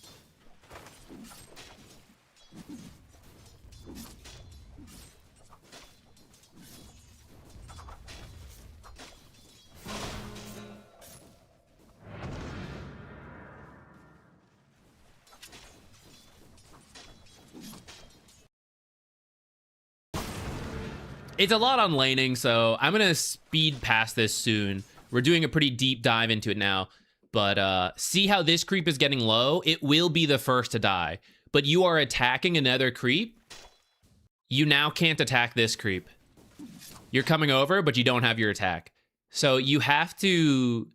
It's a lot on laning, so I'm going to speed past this soon. We're doing a pretty deep dive into it now. But see how this creep is getting low? It will be the first to die. But you are attacking another creep. You now can't attack this creep. You're coming over, but you don't have your attack. So you have to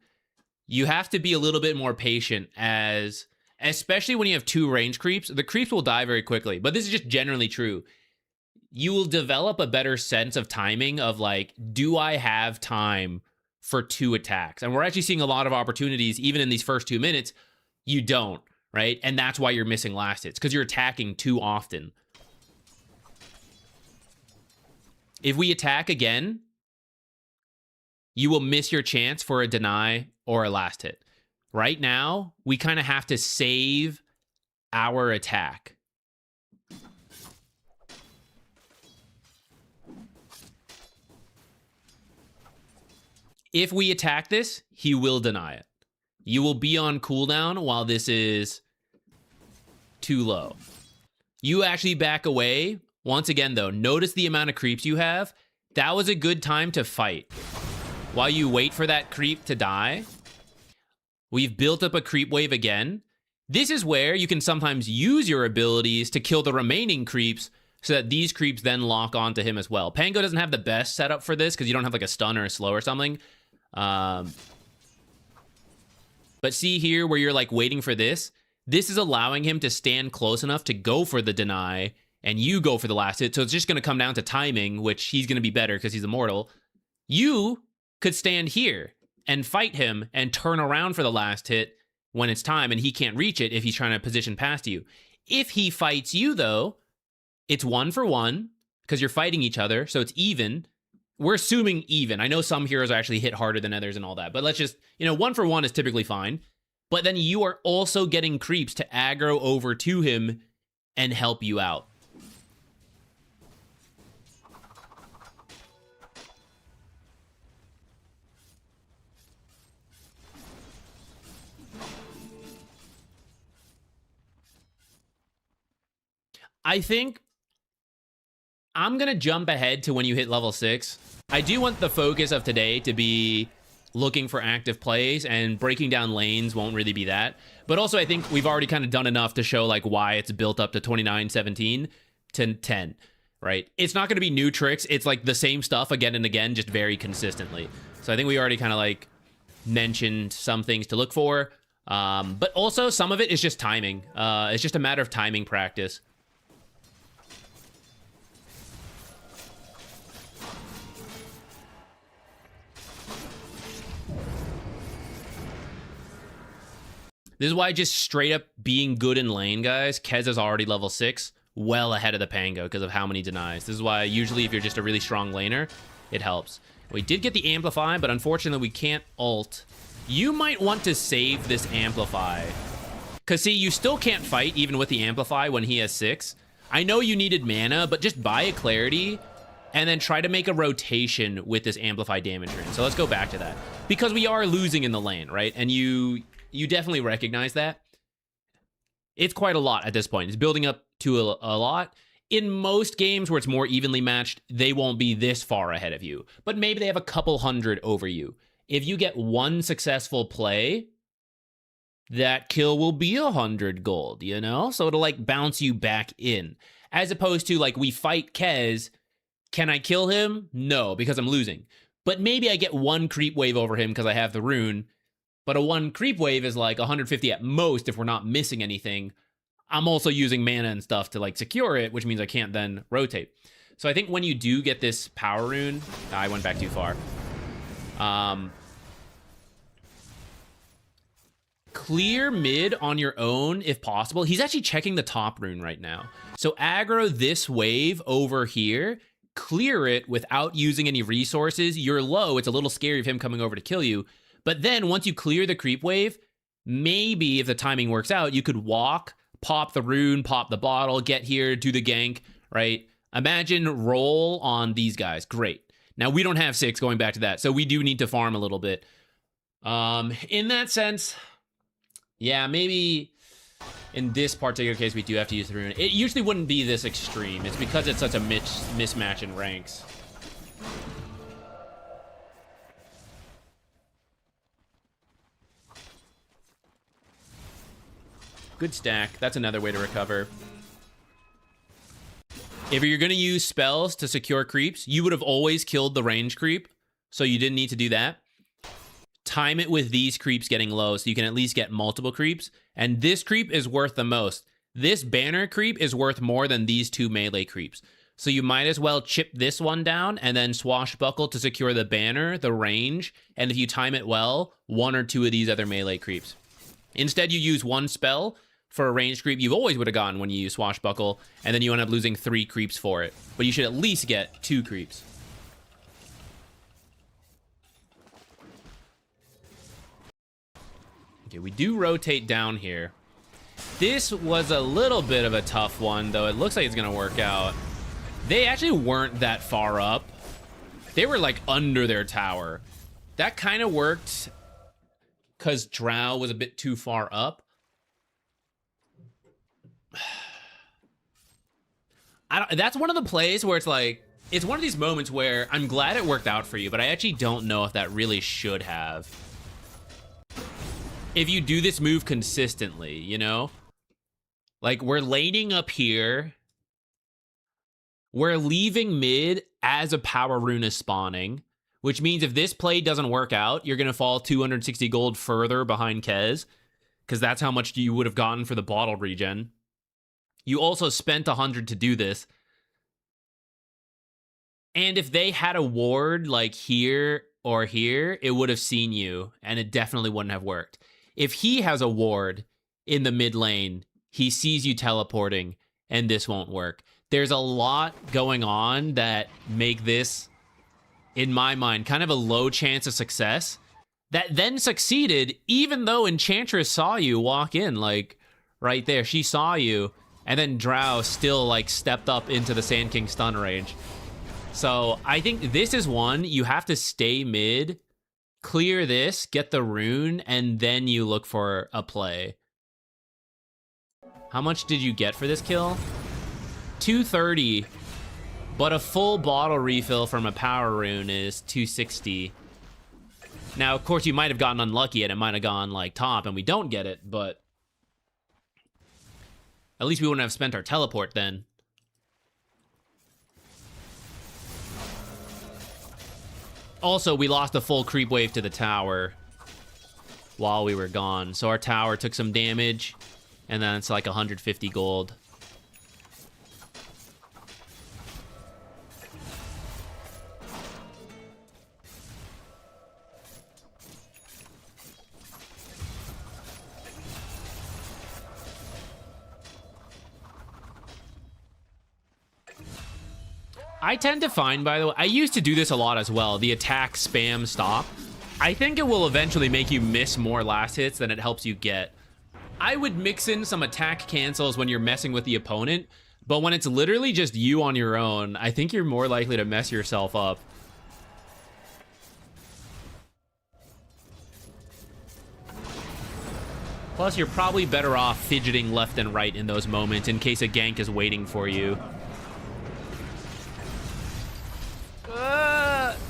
be a little bit more patient, especially when you have 2 range creeps. The creeps will die very quickly, but this is just generally true. You will develop a better sense of timing of like, do I have time for 2 attacks? And we're actually seeing a lot of opportunities, even in these first 2 minutes, you don't, right? And that's why you're missing last hits, because you're attacking too often. If we attack again, you will miss your chance for a deny or a last hit. Right now, we kind of have to save our attack. If we attack this, he will deny it. You will be on cooldown while this is too low. You actually back away. Once again, though, notice the amount of creeps you have. That was a good time to fight. While you wait for that creep to die, we've built up a creep wave again. This is where you can sometimes use your abilities to kill the remaining creeps so that these creeps then lock onto him as well. Pango doesn't have the best setup for this because you don't have like a stun or a slow or something. But see here where you're like waiting for this. This is allowing him to stand close enough to go for the deny, and you go for the last hit. So it's just going to come down to timing, which he's going to be better because he's immortal. You could stand here and fight him and turn around for the last hit when it's time, and he can't reach it if he's trying to position past you. If he fights you, though, it's 1 for 1 because you're fighting each other, so it's even. We're assuming even. I know some heroes actually hit harder than others and all that, but let's just, 1 for 1 is typically fine. But then you are also getting creeps to aggro over to him and help you out. I think I'm going to jump ahead to when you hit level 6. I do want the focus of today to be looking for active plays, and breaking down lanes won't really be that. But also I think we've already kind of done enough to show like why it's built up to 29-17 to 10, right? It's not going to be new tricks. It's like the same stuff again and again, just very consistently. So I think we already kind of like mentioned some things to look for. But also some of it is just timing. It's just a matter of timing practice. This is why just straight up being good in lane, guys. Kez is already level 6, well ahead of the Pango because of how many denies. This is why usually if you're just a really strong laner, it helps. We did get the Amplify, but unfortunately we can't ult. You might want to save this Amplify. Because see, you still can't fight even with the Amplify when he has 6. I know you needed mana, but just buy a Clarity and then try to make a rotation with this Amplify damage range. So let's go back to that. Because we are losing in the lane, right? And you definitely recognize that. It's quite a lot at this point. It's building up to a lot. In most games where it's more evenly matched, they won't be this far ahead of you. But maybe they have a couple hundred over you. If you get one successful play, that kill will be 100 gold, you know? So it'll like bounce you back in. As opposed to like, we fight Kez. Can I kill him? No, because I'm losing. But maybe I get one creep wave over him because I have the rune. But a 1 creep wave is like 150 at most if we're not missing anything. I'm also using mana and stuff to like secure it, which means I can't then rotate. So I think when you do get this power rune, I went back too far. Clear mid on your own if possible. He's actually checking the top rune right now. So aggro this wave over here clear it without using any resources, you're low. It's a little scary of him coming over to kill you. But then once you clear the creep wave, maybe if the timing works out, you could walk, pop the rune, pop the bottle, get here, do the gank, right? Imagine roll on these guys. Great. Now, we don't have 6 going back to that, so we do need to farm a little bit. In that sense, yeah, maybe in this particular case, we do have to use the rune. It usually wouldn't be this extreme. It's because it's such a mismatch in ranks. Good stack. That's another way to recover. If you're going to use spells to secure creeps, you would have always killed the range creep, so you didn't need to do that. Time it with these creeps getting low, so you can at least get multiple creeps. And this creep is worth the most. This banner creep is worth more than these 2 melee creeps. So you might as well chip this one down and then swashbuckle to secure the banner, the range, and if you time it well, 1 or 2 of these other melee creeps. Instead, you use 1 spell for a ranged creep you always would have gotten when you use swashbuckle, and then you end up losing 3 creeps for it. But you should at least get 2 creeps. Okay, we do rotate down here. This was a little bit of a tough one, though. It looks like it's going to work out. They actually weren't that far up. They were, like, under their tower. That kind of worked because Drow was a bit too far up. That's one of the plays where it's like, it's one of these moments where I'm glad it worked out for you, but I actually don't know if that really should have. If you do this move consistently, you know? Like, we're laning up here. We're leaving mid as a power rune is spawning, which means if this play doesn't work out, you're going to fall 260 gold further behind Kez, because that's how much you would have gotten for the bottle regen. You also spent 100 to do this. And if they had a ward like here or here, it would have seen you, and it definitely wouldn't have worked. If he has a ward in the mid lane, he sees you teleporting, and this won't work. There's a lot going on that make this, in my mind, kind of a low chance of success that then succeeded, even though Enchantress saw you walk in, like, right there. She saw you. And then Drow still, like, stepped up into the Sand King stun range. So I think this is one, you have to stay mid, clear this, get the rune, and then you look for a play. How much did you get for this kill? 230. But a full bottle refill from a power rune is 260. Now, of course, you might have gotten unlucky and it might have gone, like, top, and we don't get it, but at least we wouldn't have spent our teleport then. Also, we lost a full creep wave to the tower while we were gone. So our tower took some damage, and then it's like 150 gold. I tend to find, by the way, I used to do this a lot as well, the attack, spam, stop. I think it will eventually make you miss more last hits than it helps you get. I would mix in some attack cancels when you're messing with the opponent, but when it's literally just you on your own, I think you're more likely to mess yourself up. Plus, you're probably better off fidgeting left and right in those moments in case a gank is waiting for you.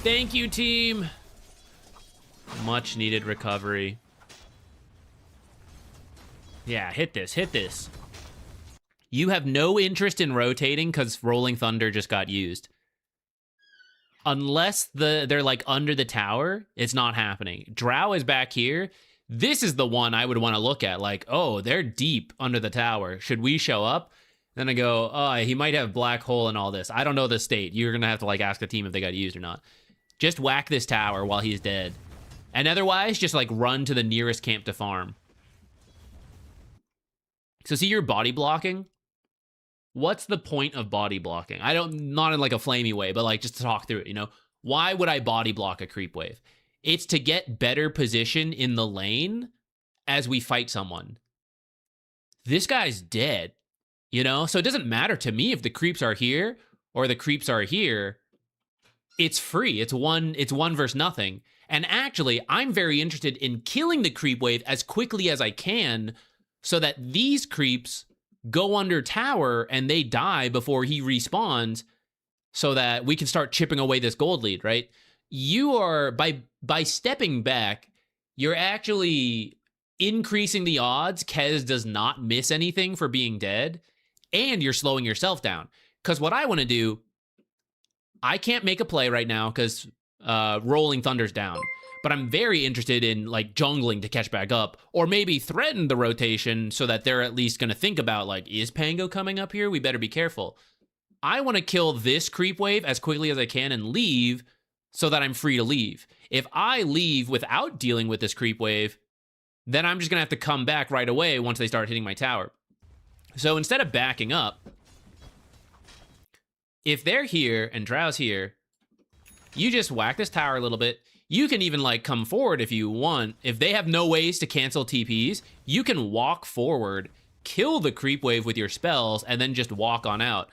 Thank you, team. Much needed recovery. Yeah, hit this, hit this. You have no interest in rotating because Rolling Thunder just got used. Unless they're like under the tower, it's not happening. Drow is back here. This is the one I would want to look at. Like, oh, they're deep under the tower. Should we show up? Then I go, oh, he might have black hole and all this. I don't know the state. You're going to have to like ask the team if they got used or not. Just whack this tower while he's dead. And otherwise, just like run to the nearest camp to farm. So see your body blocking? what's the point of body blocking? I don't, not in like a flamey way, but like just to talk through it, you know? Why would I body block a creep wave? It's to get better position in the lane as we fight someone. This guy's dead, you know? So it doesn't matter to me if the creeps are here or the creeps are here. It's free. It's one versus nothing. And actually, I'm very interested in killing the creep wave as quickly as I can so that these creeps go under tower and they die before he respawns so that we can start chipping away this gold lead, right? You are, by stepping back, you're actually increasing the odds Kez does not miss anything for being dead, and you're slowing yourself down. Because what I want to do, I can't make a play right now because Rolling Thunder's down. But I'm very interested in like jungling to catch back up, or maybe threaten the rotation so that they're at least going to think about like, is Pango coming up here? We better be careful. I want to kill this creep wave as quickly as I can and leave so that I'm free to leave. If I leave without dealing with this creep wave, then I'm just going to have to come back right away once they start hitting my tower. So instead of backing up, if they're here and Drow's here, you just whack this tower a little bit. You can even like come forward if you want. If they have no ways to cancel TPs, you can walk forward, kill the creep wave with your spells, and then just walk on out.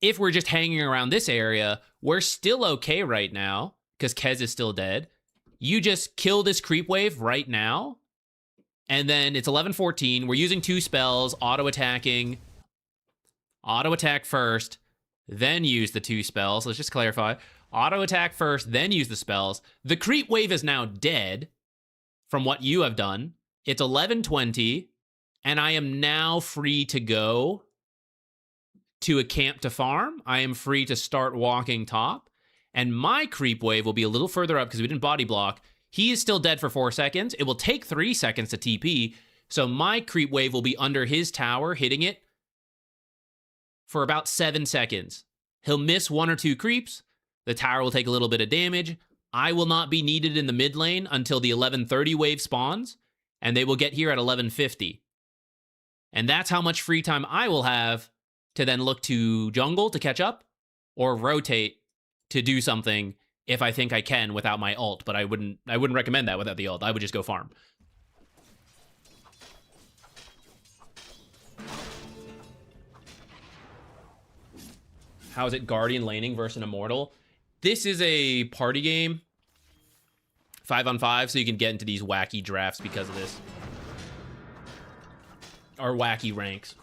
If we're just hanging around this area, we're still okay right now because Kez is still dead. You just kill this creep wave right now, and then it's 11-14. We're using 2 spells, auto-attacking. Auto-attack first, then use the 2 spells. Let's just clarify. Auto-attack first, then use the spells. The creep wave is now dead from what you have done. It's 11-20, and I am now free to go to a camp to farm. I am free to start walking top, and my creep wave will be a little further up because we didn't body block. He is still dead for 4 seconds. It will take 3 seconds to TP, so my creep wave will be under his tower, hitting it for about 7 seconds. He'll miss 1 or 2 creeps. The tower will take a little bit of damage. I will not be needed in the mid lane until the 11:30 wave spawns, and they will get here at 11:50. And that's how much free time I will have to then look to jungle to catch up, or rotate to do something if I think I can without my ult. But I wouldn't recommend that without the ult. I would just go farm. How is it Guardian laning versus an Immortal? This is a party game, 5-on-5, so you can get into these wacky drafts because of this. Or wacky ranks.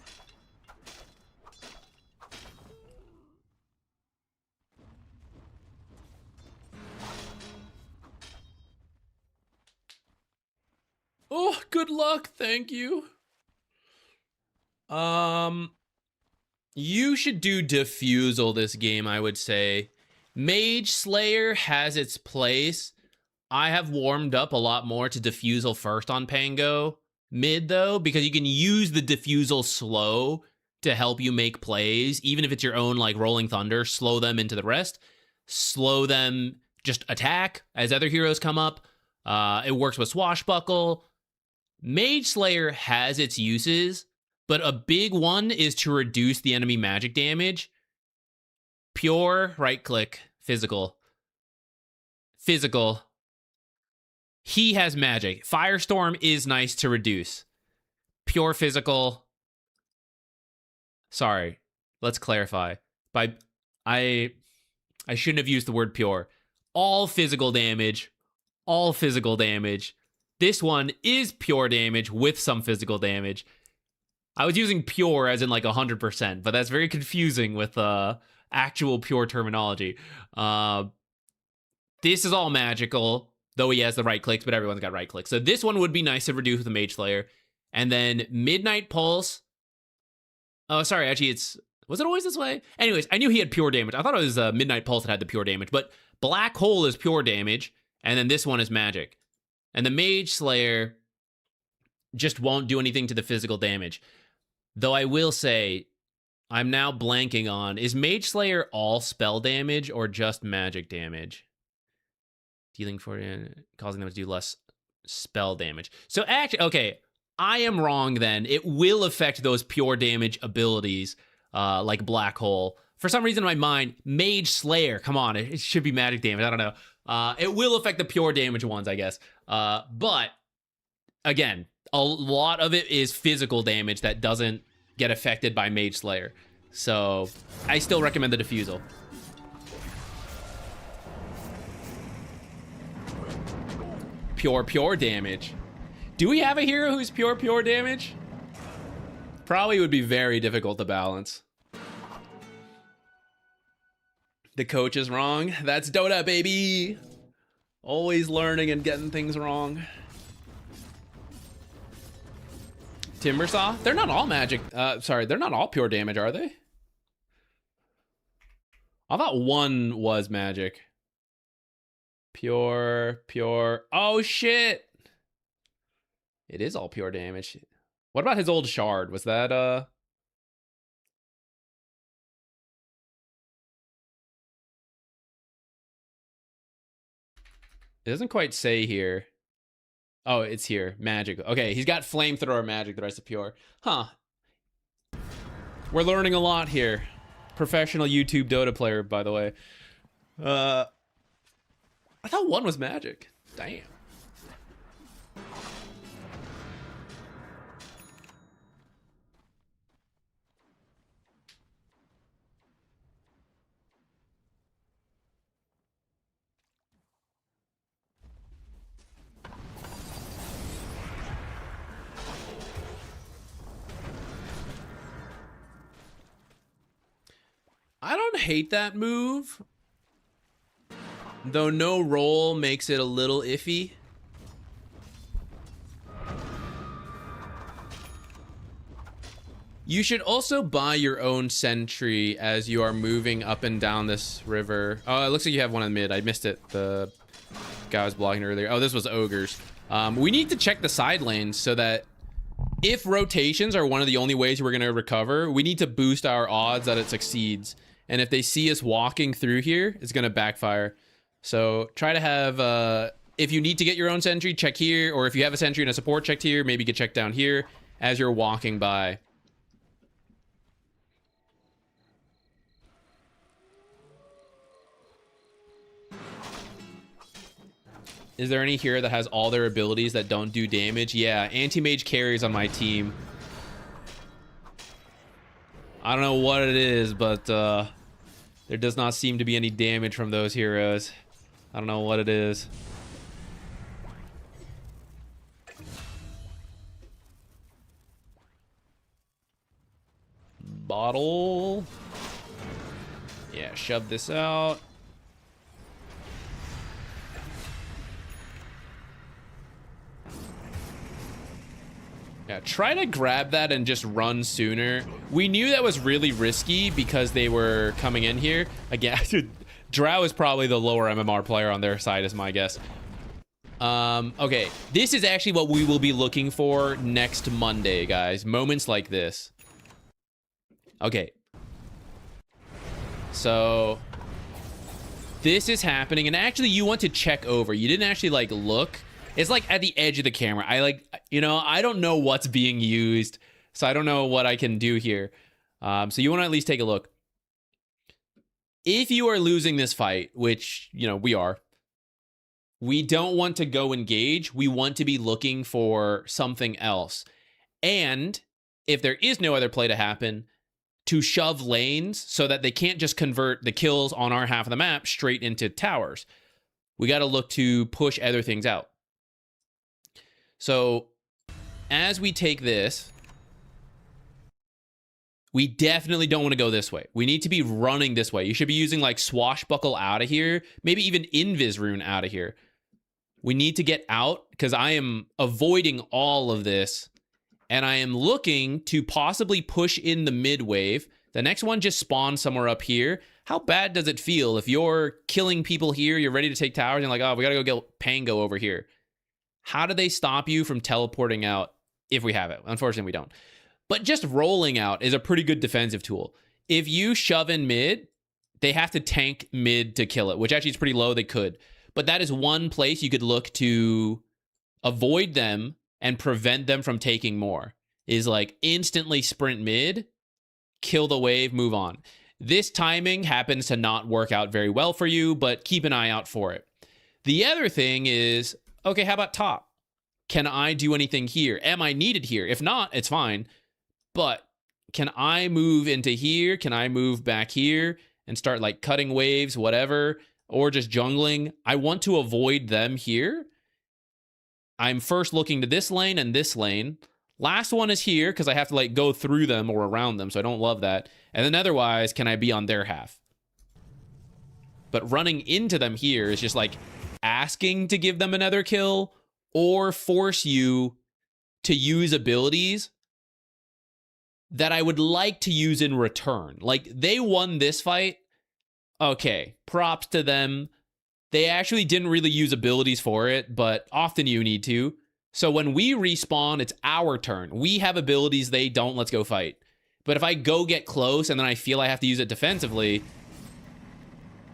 Oh, good luck, thank you. You should do Diffusal this game, I would say. Mage Slayer has its place. I have warmed up a lot more to Diffusal first on Pango mid, though, because you can use the Diffusal slow to help you make plays, even if it's your own, like, Rolling Thunder. Slow them into the rest. Slow them, just attack as other heroes come up. It works with Swashbuckle. Mage Slayer has its uses, but a big one is to reduce the enemy magic damage. Pure, right-click, physical. Physical. He has magic. Firestorm is nice to reduce. Pure physical. Sorry, let's clarify. I shouldn't have used the word pure. All physical damage. All physical damage. This one is pure damage with some physical damage. I was using pure as in like 100%, but that's very confusing with actual pure terminology. This is all magical, though he has the right clicks, but everyone's got right clicks. So this one would be nice to reduce with a Mage Slayer. And then Midnight Pulse. Oh, sorry, actually was it always this way? Anyways, I knew he had pure damage. I thought it was Midnight Pulse that had the pure damage, but Black Hole is pure damage, and then this one is magic. And the Mage Slayer just won't do anything to the physical damage. Though I will say, I'm now blanking on, is Mage Slayer all spell damage or just magic damage? Dealing for causing them to do less spell damage. So actually, okay, I am wrong then. It will affect those pure damage abilities. like Black Hole. For some reason in my mind, Mage Slayer, come on, it should be magic damage, I don't know. It will affect the pure damage ones, I guess. But, again, a lot of it is physical damage that doesn't get affected by Mage Slayer. So, I still recommend the Diffusal. Pure damage. Do we have a hero who's pure damage? Probably would be very difficult to balance. The coach is wrong. That's Dota, baby. Always learning and getting things wrong. Timbersaw? They're not all magic. Sorry, they're not all pure damage, are they? I thought one was magic. Pure. Oh, shit. It is all pure damage. What about his old shard? Was that, It doesn't quite say here. Oh, it's here. Magic. Okay, he's got flamethrower magic, the rest of pure. Huh. We're learning a lot here. Professional YouTube Dota player, by the way. I thought one was magic. Damn. I don't hate that move, though no roll makes it a little iffy. You should also buy your own sentry as you are moving up and down this river. Oh, it looks like you have one in mid. I missed it. The guy was blocking earlier. Oh, this was ogres. We need to check the side lanes so that if rotations are one of the only ways we're going to recover, we need to boost our odds that it succeeds. And if they see us walking through here, it's going to backfire. So try to have, if you need to get your own sentry, check here. Or if you have a sentry and a support, check here. Maybe get checked down here as you're walking by. Is there any hero that has all their abilities that don't do damage? Yeah, anti-mage carries on my team. I don't know what it is, but there does not seem to be any damage from those heroes. I don't know what it is. Bottle. Yeah, shove this out. Yeah, try to grab that and just run sooner. We knew that was really risky because they were coming in here. Again, Drow is probably the lower MMR player on their side, is my guess. Okay, this is actually what we will be looking for next Monday, guys. Moments like this. Okay. So, this is happening, and actually you want to check over. You didn't actually, like, look. It's like at the edge of the camera. I don't know what's being used, so I don't know what I can do here. So you want to at least take a look. If you are losing this fight, which, we are, we don't want to go engage. We want to be looking for something else. And if there is no other play to happen, to shove lanes so that they can't just convert the kills on our half of the map straight into towers. We got to look to push other things out. So, as we take this, we definitely don't want to go this way. We need to be running this way. You should be using, like, Swashbuckle out of here. Maybe even Invis Rune out of here. We need to get out, because I am avoiding all of this. And I am looking to possibly push in the mid wave. The next one just spawns somewhere up here. How bad does it feel if you're killing people here, you're ready to take towers, and like, oh, we got to go get Pango over here? How do they stop you from teleporting out if we have it? Unfortunately, we don't. But just rolling out is a pretty good defensive tool. If you shove in mid, they have to tank mid to kill it, which actually is pretty low. They could. But that is one place you could look to avoid them and prevent them from taking more, is like instantly sprint mid, kill the wave, move on. This timing happens to not work out very well for you, but keep an eye out for it. The other thing is, okay, how about top? Can I do anything here? Am I needed here? If not, it's fine. But can I move into here? Can I move back here and start like cutting waves, whatever, or just jungling? I want to avoid them here. I'm first looking to this lane and this lane. Last one is here because I have to like go through them or around them, so I don't love that. And then otherwise, can I be on their half? But running into them here is just like asking to give them another kill or force you to use abilities that I would like to use in return. Like, they won this fight. Okay, props to them. They actually didn't really use abilities for it, but often you need to. So when we respawn, it's our turn. We have abilities, they don't, let's go fight. But if I go get close and then I feel I have to use it defensively,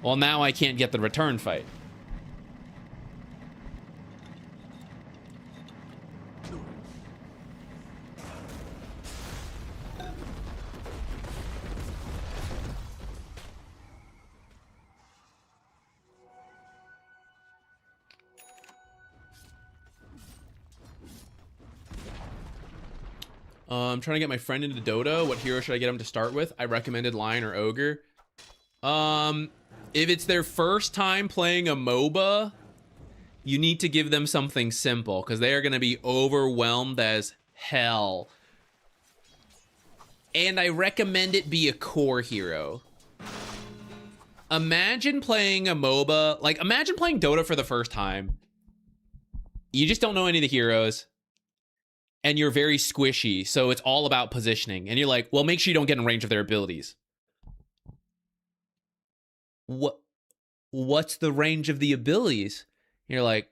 well, now I can't get the return fight. I'm trying to get my friend into Dota. What hero should I get him to start with? I recommended Lion or Ogre. If it's their first time playing a MOBA, you need to give them something simple because they are going to be overwhelmed as hell. And I recommend it be a core hero. Imagine playing a MOBA, like imagine playing Dota for the first time. You just don't know any of the heroes. And you're very squishy, so it's all about positioning. And you're like, well, make sure you don't get in range of their abilities. What's the range of the abilities? And you're like,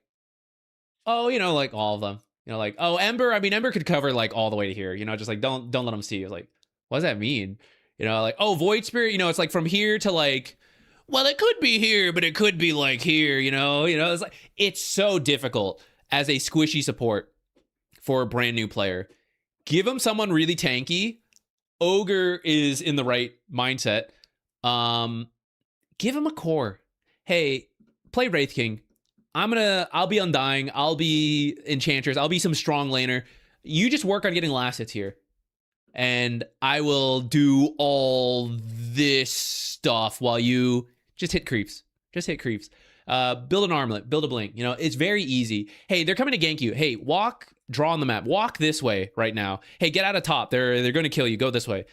oh, you know, like all of them. You know, like, oh, Ember, I mean, Ember could cover like all the way to here. You know, just like, don't let them see you. Like, what does that mean? You know, like, oh, Void Spirit, you know, it's like from here to like, well, it could be here, but it could be like here, you know, it's like, it's so difficult as a squishy support for a brand new player. Give them someone really tanky. Ogre is in the right mindset. Give him a core. Hey, play Wraith King. I'll be Undying. I'll be Enchantress. I'll be some strong laner. You just work on getting last hits here. And I will do all this stuff while you just hit creeps. Just hit creeps. Build an armlet. Build a blink. You know, it's very easy. Hey, they're coming to gank you. Hey, draw on the map. Walk this way right now. Hey, get out of top. They're going to kill you. Go this way.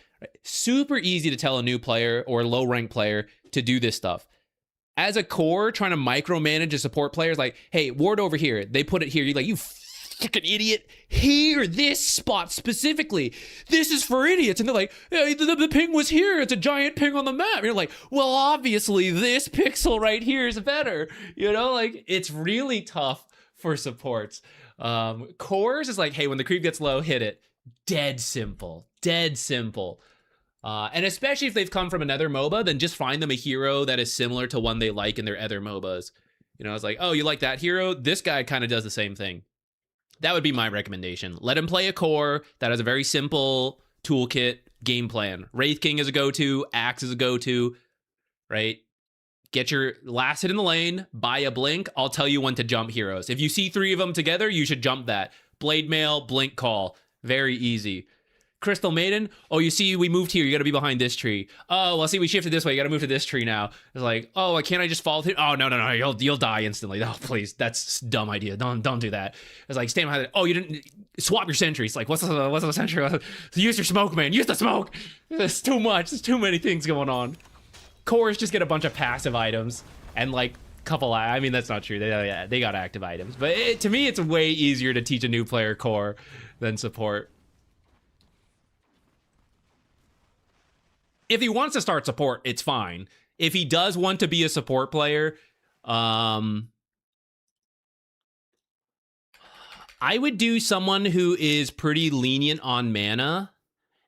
Super easy to tell a new player or low rank player to do this stuff. As a core, trying to micromanage a support player is like, hey, ward over here. They put it here. You're like, you fucking idiot. Here, this spot specifically. This is for idiots. And they're like, hey, the ping was here. It's a giant ping on the map. And you're like, well, obviously this pixel right here is better. You know, like, it's really tough for supports. Cores is like, hey, when the creep gets low, hit it. Dead simple. Dead simple. And especially if they've come from another MOBA, then just find them a hero that is similar to one they like in their other MOBAs. You know, it's like, oh, you like that hero? This guy kind of does the same thing. That would be my recommendation. Let him play a core that has a very simple toolkit game plan. Wraith King is a go-to. Axe is a go-to, right? Get your last hit in the lane, buy a blink. I'll tell you when to jump heroes. If you see 3 of them together, you should jump that. Blade Mail, blink call. Very easy. Crystal Maiden, oh, you see, we moved here. You got to be behind this tree. Oh, well, see, we shifted this way. You got to move to this tree now. It's like, oh, can't I just fall through? Oh, no, you'll die instantly. Oh, please, that's a dumb idea. Don't do that. It's like, stand behind it. Oh, you didn't swap your sentry. It's like, what's the sentry? Use your smoke, man. Use the smoke. There's too much. There's too many things going on. Cores just get a bunch of passive items and like couple. I mean, that's not true. They got active items, but to me, it's way easier to teach a new player core than support. If he wants to start support, it's fine. If he does want to be a support player, I would do someone who is pretty lenient on mana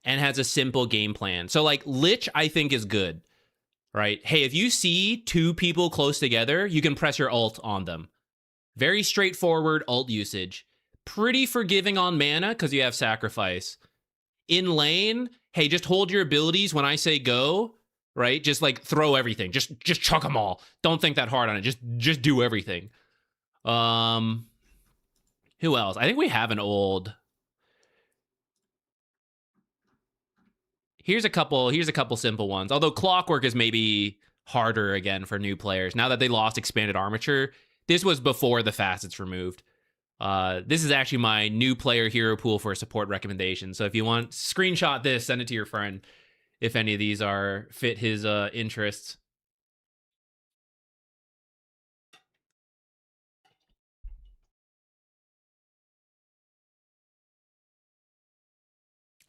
and has a simple game plan. So like Lich, I think is good, right? Hey, if you see 2 people close together, you can press your ult on them. Very straightforward ult usage. Pretty forgiving on mana because you have sacrifice. In lane, hey, just hold your abilities when I say go, right? Just like throw everything. Just chuck them all. Don't think that hard on it. Just do everything. Who else? I think we have an old. Here's a couple simple ones. Although Clockwork is maybe harder again for new players. Now that they lost expanded armature, this was before the facets removed. This is actually my new player hero pool for a support recommendation. So if you want, screenshot this, send it to your friend if any of these are fit his interests.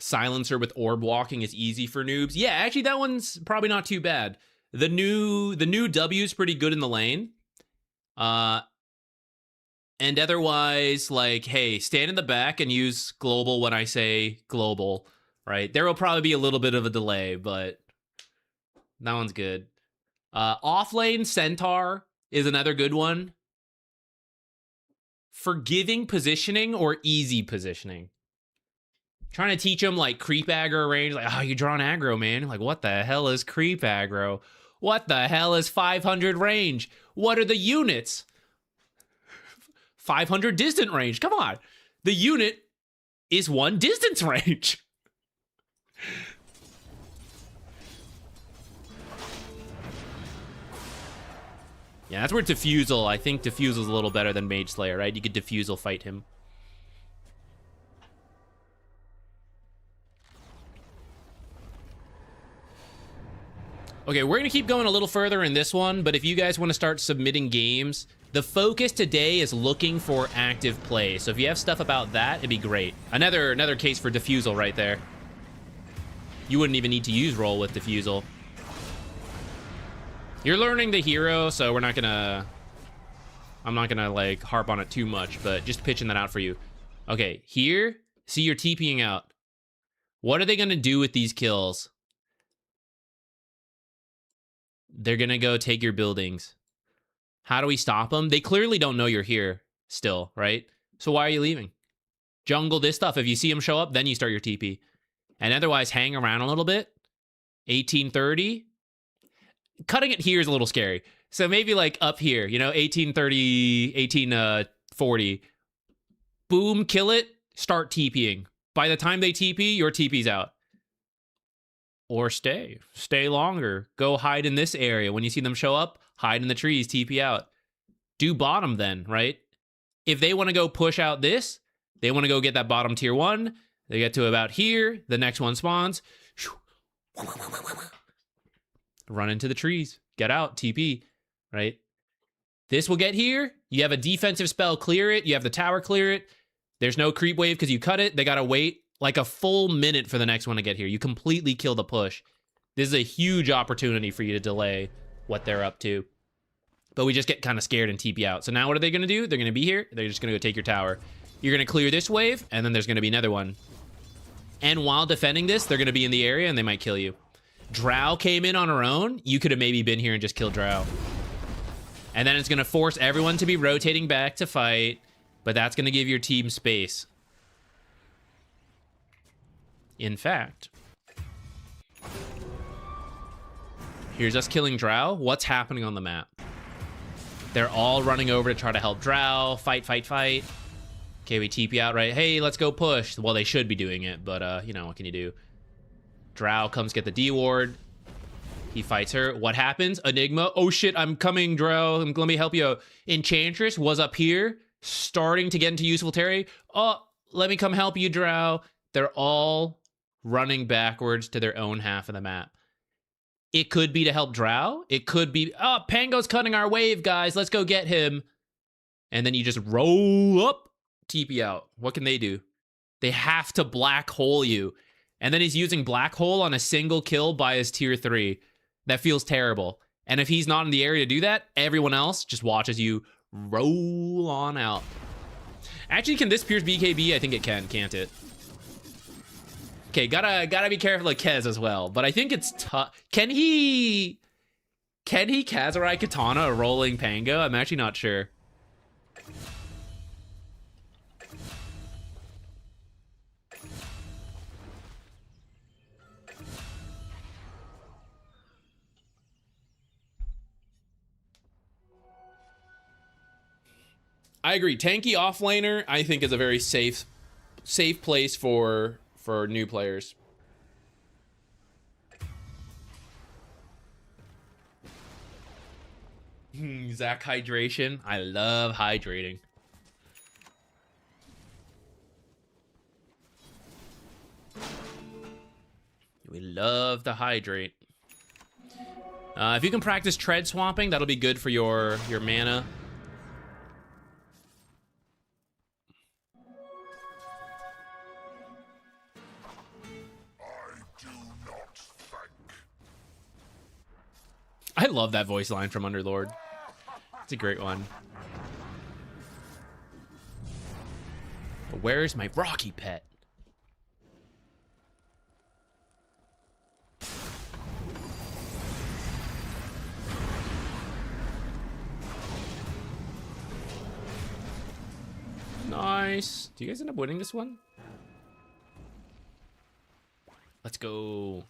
Silencer with orb walking is easy for noobs. Yeah, actually that one's probably not too bad. The new W is pretty good in the lane. And otherwise, like, hey, stand in the back and use global when I say global, right? There will probably be a little bit of a delay, but that one's good. Off lane Centaur is another good one. Forgiving positioning or easy positioning. Trying to teach them like creep aggro range. Like, oh, you're drawing aggro, man. Like, what the hell is creep aggro? What the hell is 500 range? What are the units? 500 distant range. Come on. The unit is 1 distance range. Yeah, that's where Diffusal, I think Diffusal's a little better than Mage Slayer, right? You could Diffusal fight him. Okay, we're going to keep going a little further in this one, but if you guys want to start submitting games, the focus today is looking for active play. So if you have stuff about that, it'd be great. Another case for Diffusal right there. You wouldn't even need to use roll with Diffusal. You're learning the hero, so we're not gonna... I'm not gonna, like, harp on it too much, but just pitching that out for you. Okay, here, see you're TPing out. What are they gonna do with these kills? They're gonna go take your buildings. How do we stop them? They clearly don't know you're here still, right? So why are you leaving? Jungle this stuff. If you see them show up, then you start your TP. And otherwise, hang around a little bit. 1830. Cutting it here is a little scary. So maybe like up here, you know, 1830, 1840. Boom, kill it, start TPing. By the time they TP, your TP's out. Or stay longer. Go hide in this area. When you see them show up, hide in the trees, TP out. Do bottom then, right? If they want to go push out this, they want to go get that bottom tier 1. They get to about here. The next one spawns. Run into the trees. Get out, TP, right? This will get here. You have a defensive spell, clear it. You have the tower, clear it. There's no creep wave because you cut it. They got to wait like a full minute for the next one to get here. You completely kill the push. This is a huge opportunity for you to delay what they're up to. But we just get kind of scared and TP out. So now what are they going to do? They're going to be here. They're just going to go take your tower. You're going to clear this wave, and then there's going to be another one. And while defending this, they're going to be in the area, and they might kill you. Drow came in on her own. You could have maybe been here and just killed Drow. And then it's going to force everyone to be rotating back to fight. But that's going to give your team space. In fact, here's us killing Drow. What's happening on the map? They're all running over to try to help Drow. Fight, fight, fight. Okay, we TP out, right? Hey, let's go push. Well, they should be doing it, but, you know, what can you do? Drow comes get the D ward. He fights her. What happens? Enigma. Oh, shit, I'm coming, Drow. Let me help you out. Enchantress was up here, starting to get into useful terrain. Oh, let me come help you, Drow. They're all running backwards to their own half of the map. It could be to help Drow. It could be, oh, Pango's cutting our wave, guys. Let's go get him. And then you just roll up, TP out. What can they do? They have to black hole you. And then he's using black hole on a single kill by his tier 3. That feels terrible. And if he's not in the area to do that, everyone else just watches you roll on out. Actually, can this pierce BKB? I think it can, can't it? Okay, gotta be careful of Kez as well. But I think it's tough. Can he Kazurai Katana a rolling Pango? I'm actually not sure. I agree. Tanky offlaner, I think, is a very safe place for new players. Zach hydration. I love hydrating. We love to hydrate. If you can practice tread swapping, that'll be good for your mana. I love that voice line from Underlord. It's a great one. Where's my Rocky pet? Nice. Do you guys end up winning this one? Let's go.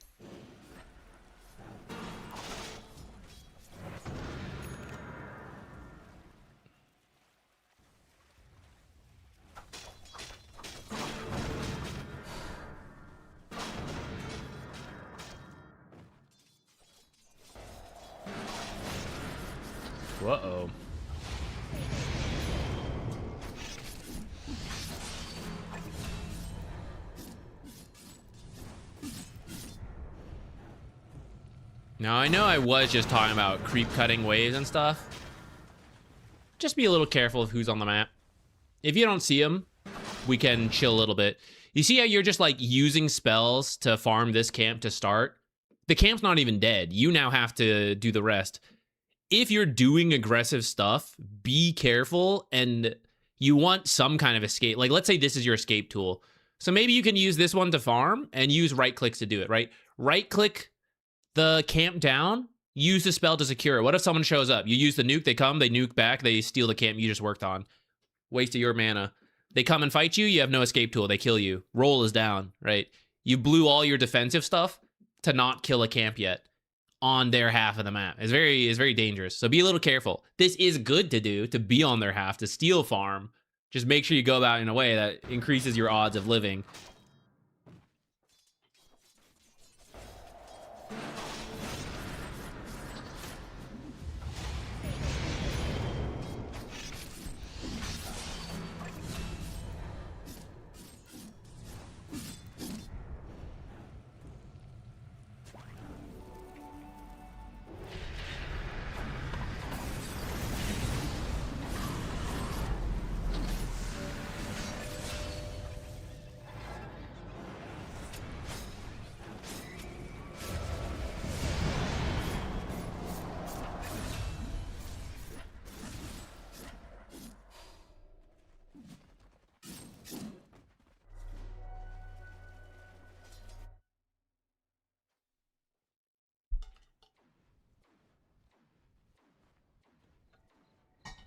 Uh-oh. Now, I know I was just talking about creep cutting waves and stuff. Just be a little careful of who's on the map. If you don't see them, we can chill a little bit. You see how you're just like using spells to farm this camp to start? The camp's not even dead. You now have to do the rest. If you're doing aggressive stuff, be careful, and you want some kind of escape. Like, let's say this is your escape tool. So maybe you can use this one to farm and use right clicks to do it, right? Right click the camp down, use the spell to secure it. What if someone shows up? You use the nuke, they come, they nuke back, they steal the camp you just worked on. Waste of your mana. They come and fight you, you have no escape tool, they kill you. Roll is down, right? You blew all your defensive stuff to not kill a camp yet on their half of the map. It's very dangerous. So be a little careful. This is good to do, to be on their half, to steal farm. Just make sure you go about it in a way that increases your odds of living.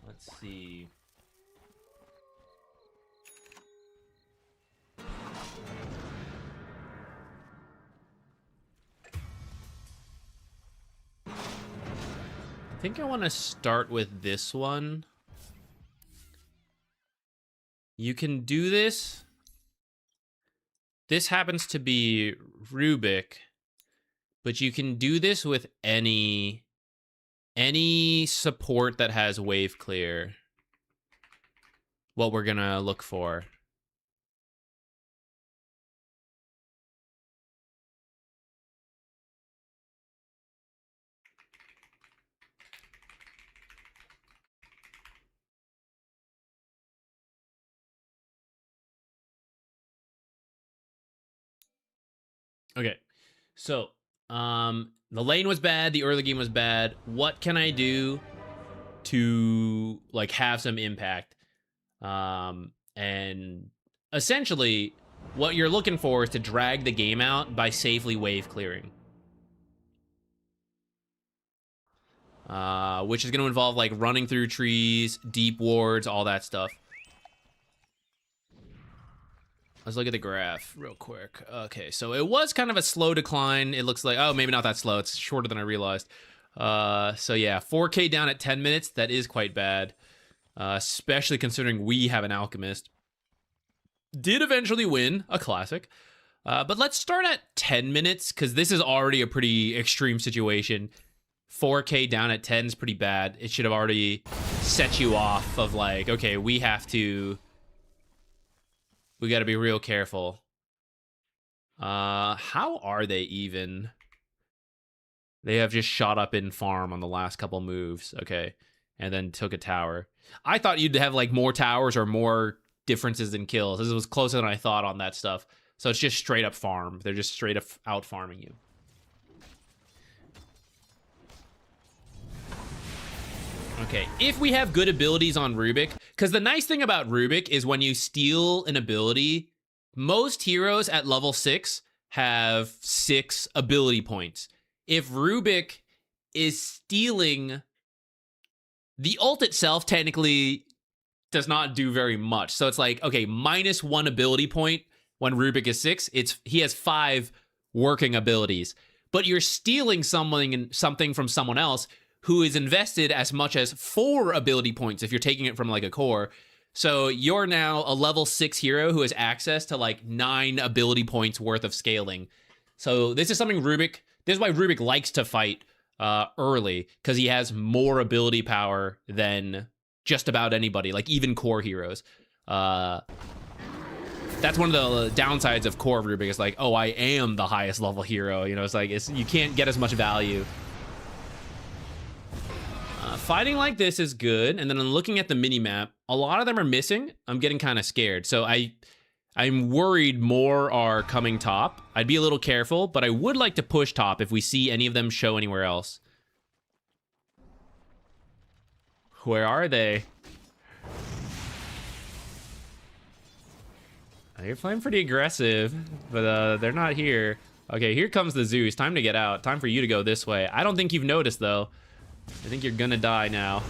Let's see. I think I want to start with this one. You can do this. This happens to be Rubick, but you can do this with any support that has wave clear. What we're gonna look for. Okay, so the lane was bad, the early game was bad. What can I do to like have some impact? And essentially, what you're looking for is to drag the game out by safely wave clearing. Which is going to involve like running through trees, deep wards, all that stuff. Let's look at the graph real quick. Okay, so it was kind of a slow decline. It looks like, oh, maybe not that slow. It's shorter than I realized. So yeah, 4K down at 10 minutes. That is quite bad. especially considering we have an alchemist. Did eventually win a classic. But let's start at 10 minutes, because this is already a pretty extreme situation. 4K down at 10 is pretty bad. It should have already set you off of like, okay, we got to be real careful. How are they even? They have just shot up in farm on the last couple moves. Okay. And then took a tower. I thought you'd have like more towers or more differences in kills. This was closer than I thought on that stuff. So it's just straight up farm. They're just straight up out farming you. Okay, if we have good abilities on Rubick, because the nice thing about Rubick is when you steal an ability, most heroes at level 6 have 6 ability points. If Rubick is stealing, the ult itself technically does not do very much. So it's like, okay, -1 ability point when Rubick is 6. He has 5 working abilities. But you're stealing something from someone else who is invested as much as 4 ability points if you're taking it from like a core. So you're now a level 6 hero who has access to like 9 ability points worth of scaling. So this is something this is why Rubick likes to fight early, because he has more ability power than just about anybody, like even core heroes. That's one of the downsides of core Rubick, is like, oh, I am the highest level hero. You know, it's like you can't get as much value. Fighting like this is good, and then I'm looking at the mini-map. A lot of them are missing. I'm getting kind of scared, so I'm worried more are coming top. I'd be a little careful, but I would like to push top if we see any of them show anywhere else. Where are they? They're playing pretty aggressive, but they're not here. Okay, here comes the Zeus. Time to get out. Time for you to go this way. I don't think you've noticed, though. I think you're gonna die now.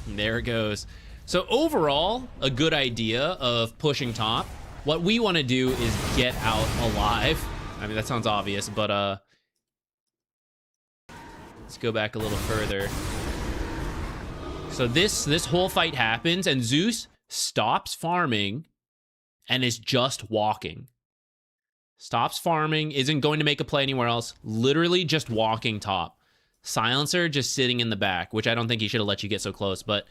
There it goes. So overall, a good idea of pushing top. What we want to do is get out alive. I mean, that sounds obvious, but let's go back a little further. So this whole fight happens, and Zeus stops farming and is just walking. Stops farming, isn't going to make a play anywhere else, literally just walking top. Silencer just sitting in the back, which I don't think he should have let you get so close, but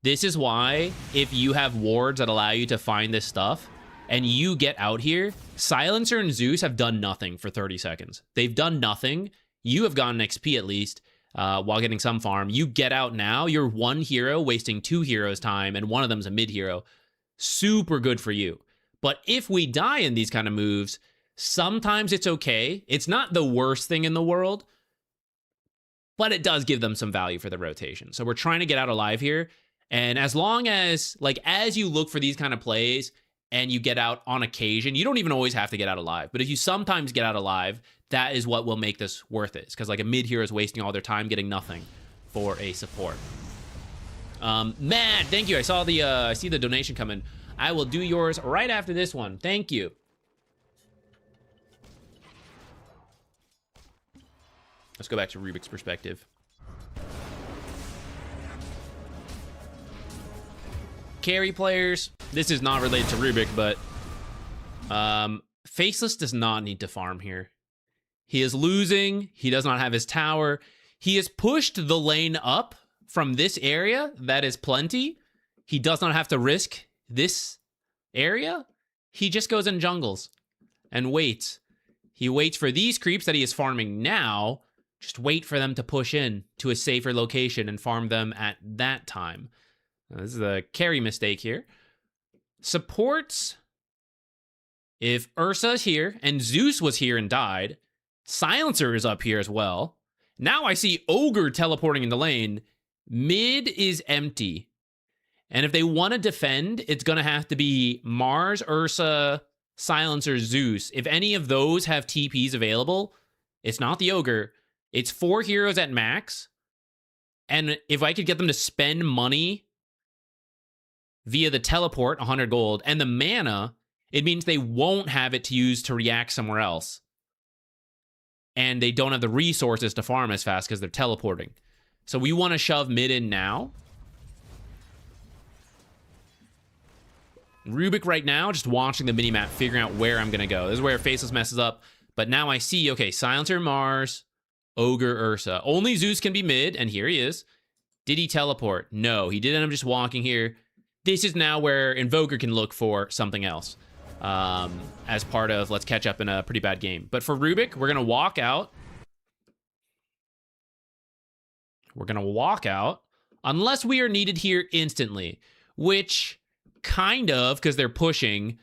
this is why, if you have wards that allow you to find this stuff, and you get out here, Silencer and Zeus have done nothing for 30 seconds. They've done nothing. You have gotten XP at least, while getting some farm. You get out now, you're one hero wasting 2 heroes' time, and one of them's a mid hero. Super good for you. But if we die in these kind of moves, sometimes it's okay. It's not the worst thing in the world, but it does give them some value for the rotation. So we're trying to get out alive here. And as long as, like, as you look for these kind of plays and you get out on occasion, you don't even always have to get out alive. But if you sometimes get out alive, that is what will make this worth it. Because, like, a mid hero is wasting all their time getting nothing for a support. Matt, thank you. I see the donation coming. I will do yours right after this one. Thank you. Let's go back to Rubick's perspective. Carry players. This is not related to Rubick, but Faceless does not need to farm here. He is losing. He does not have his tower. He has pushed the lane up from this area. That is plenty. He does not have to risk this area. He just goes in jungles and waits. He waits for these creeps that he is farming now. Just wait for them to push in to a safer location and farm them at that time. This is a carry mistake here. Supports. If Ursa's here and Zeus was here and died, Silencer is up here as well. Now I see Ogre teleporting in the lane. Mid is empty. And if they want to defend, it's going to have to be Mars, Ursa, Silencer, Zeus. If any of those have TPs available, it's not the Ogre. It's 4 heroes at max. And if I could get them to spend money via the teleport, 100 gold, and the mana, it means they won't have it to use to react somewhere else. and they don't have the resources to farm as fast because they're teleporting. So we want to shove mid in now. Rubick right now, just watching the minimap, figuring out where I'm going to go. This is where Faceless messes up. But now I see, okay, Silencer, Mars, Ogre, Ursa. Only Zeus can be mid, and here he is. Did he teleport? No, he didn't. I'm just walking here. This is now where Invoker can look for something else as part of let's catch up in a pretty bad game. But for Rubick, we're going to walk out. We're going to walk out unless we are needed here instantly, which kind of, because they're pushing,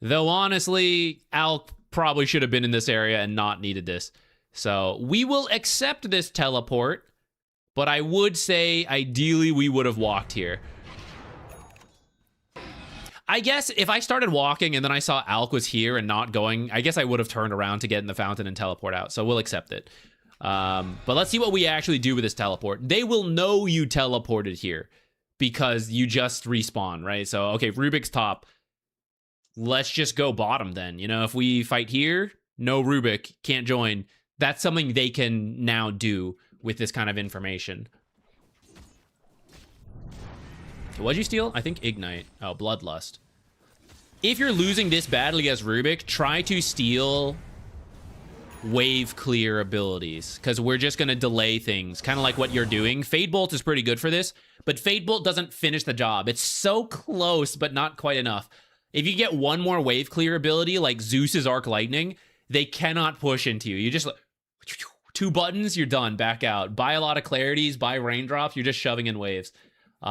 though honestly, Alk probably should have been in this area and not needed this. So we will accept this teleport, but I would say ideally we would have walked here. I guess if I started walking and then I saw Alk was here and not going, I guess I would have turned around to get in the fountain and teleport out. So we'll accept it. But let's see what we actually do with this teleport. They will know you teleported here because you just respawn, right? So, okay, Rubick's top. Let's just go bottom then. You know, if we fight here, no Rubick, can't join. That's something they can now do with this kind of information. What'd you steal? I think Ignite. Oh, Bloodlust. If you're losing this badly as Rubick, try to steal wave clear abilities, because we're just going to delay things, kind of like what you're doing. Fade Bolt is pretty good for this, but Fade Bolt doesn't finish the job. It's so close, but not quite enough. If you get one more wave clear ability, like Zeus's Arc Lightning, they cannot push into you. You just... 2 buttons, you're done. Back out. Buy a lot of clarities, buy raindrops, you're just shoving in waves.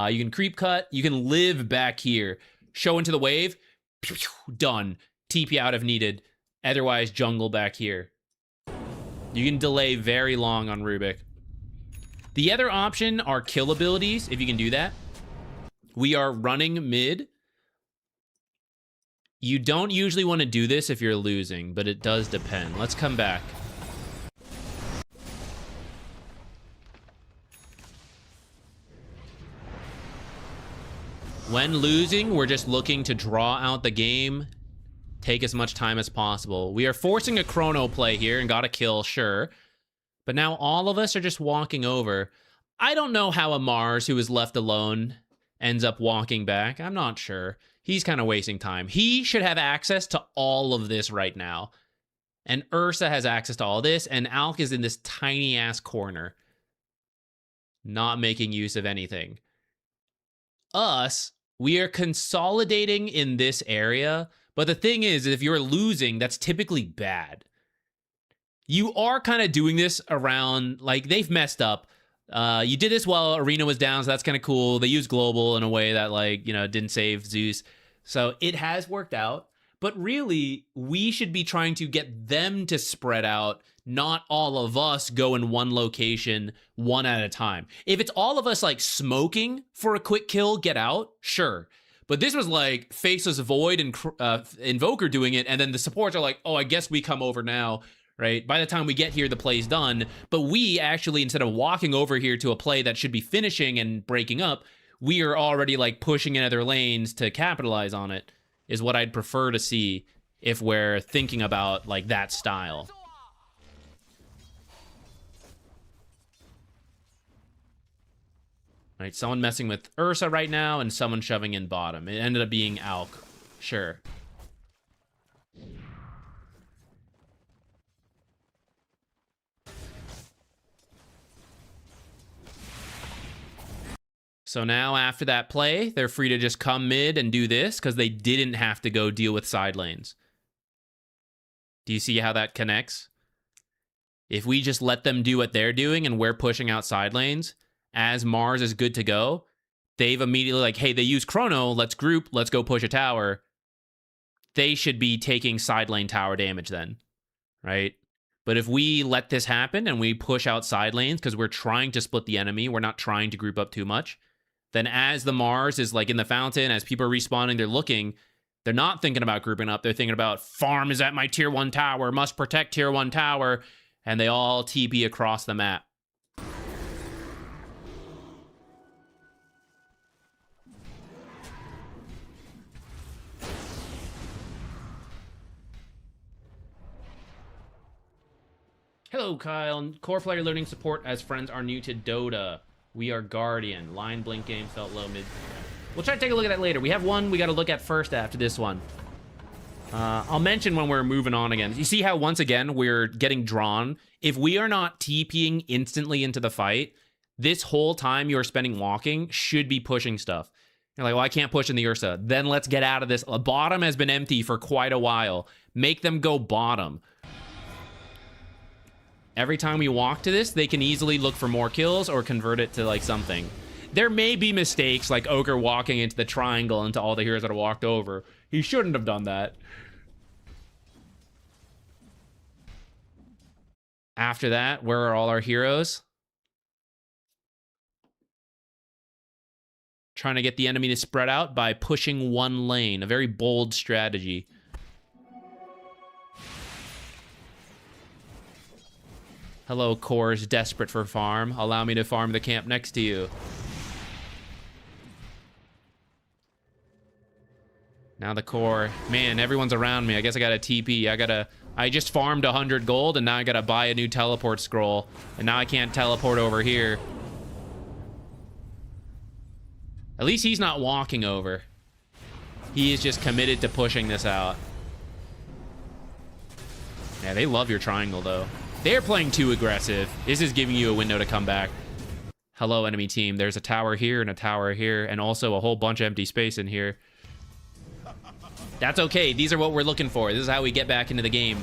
You can creep cut. You can live back here. Show into the wave. Done. TP out if needed. Otherwise, jungle back here. You can delay very long on Rubick. The other option are kill abilities, if you can do that. We are running mid. You don't usually want to do this if you're losing, but it does depend. Let's come back. When losing, we're just looking to draw out the game, take as much time as possible. We are forcing a chrono play here and got a kill, sure. But now all of us are just walking over. I don't know how a Mars who is left alone ends up walking back. I'm not sure. He's kind of wasting time. He should have access to all of this right now. And Ursa has access to all this, and Alk is in this tiny-ass corner. Not making use of anything. Us, we are consolidating in this area, but the thing is, if you're losing, that's typically bad. You are kind of doing this around, like, they've messed up. You did this while Arena was down, so that's kind of cool. They used Global in a way that, like, you know, didn't save Zeus. So it has worked out, but really, we should be trying to get them to spread out, not all of us go in one location, one at a time. If it's all of us, like, smoking for a quick kill, get out, sure. But this was, like, Faceless Void and Invoker doing it, and then the supports are like, oh, I guess we come over now, right? By the time we get here, the play's done. But we actually, instead of walking over here to a play that should be finishing and breaking up, we are already, like, pushing in other lanes to capitalize on it, is what I'd prefer to see if we're thinking about, like, that style. Right, someone messing with Ursa right now and someone shoving in bottom. It ended up being Alk. Sure. So now after that play, they're free to just come mid and do this because they didn't have to go deal with side lanes. Do you see how that connects? If we just let them do what they're doing and we're pushing out side lanes, as Mars is good to go, they've immediately like, hey, they use Chrono, let's group, let's go push a tower. They should be taking side lane tower damage then, right? But if we let this happen and we push out side lanes because we're trying to split the enemy, we're not trying to group up too much, then as the Mars is like in the fountain, as people are respawning, they're looking, they're not thinking about grouping up, they're thinking about farm is at my tier 1 tower, must protect tier 1 tower, and they all TP across the map. Hello, Hello, Kyle. Core player learning support as friends are new to Dota. We are Guardian. Line blink game felt low mid. We'll try to take a look at that later. We have one we got to look at first after this one. I'll mention when we're moving on again. You see how, once again, we're getting drawn? If we are not TPing instantly into the fight, this whole time you're spending walking should be pushing stuff. You're like, well, I can't push in the Ursa. Then let's get out of this. Bottom has been empty for quite a while. Make them go bottom. Every time we walk to this, they can easily look for more kills or convert it to, like, something. There may be mistakes, like Ogre walking into the triangle into all the heroes that are walked over. He shouldn't have done that. After that, where are all our heroes? Trying to get the enemy to spread out by pushing one lane. A very bold strategy. Hello, cores desperate for farm. Allow me to farm the camp next to you. Now the core. Man, everyone's around me. I guess I gotta TP. I just farmed 100 gold, and now I gotta buy a new teleport scroll. And now I can't teleport over here. At least he's not walking over. He is just committed to pushing this out. Yeah, they love your triangle, though. They're playing too aggressive. This is giving you a window to come back. Hello, enemy team. There's a tower here and a tower here, and also a whole bunch of empty space in here. That's okay. These are what we're looking for. This is how we get back into the game.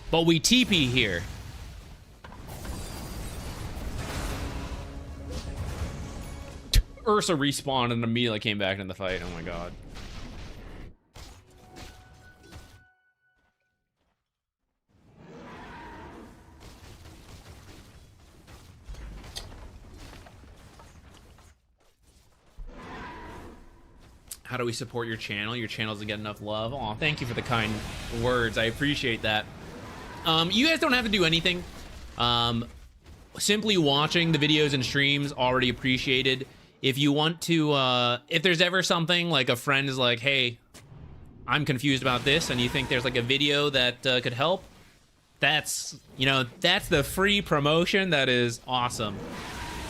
But we TP here. Ursa respawned and immediately came back into the fight. Oh my god. How do we support your channel? Your channel doesn't get enough love. Aw, thank you for the kind words. I appreciate that. You guys don't have to do anything. Simply watching the videos and streams already appreciated. If you want to, if there's ever something like a friend is like, hey, I'm confused about this, and you think there's like a video that could help, that's, you know, that's the free promotion. That is awesome.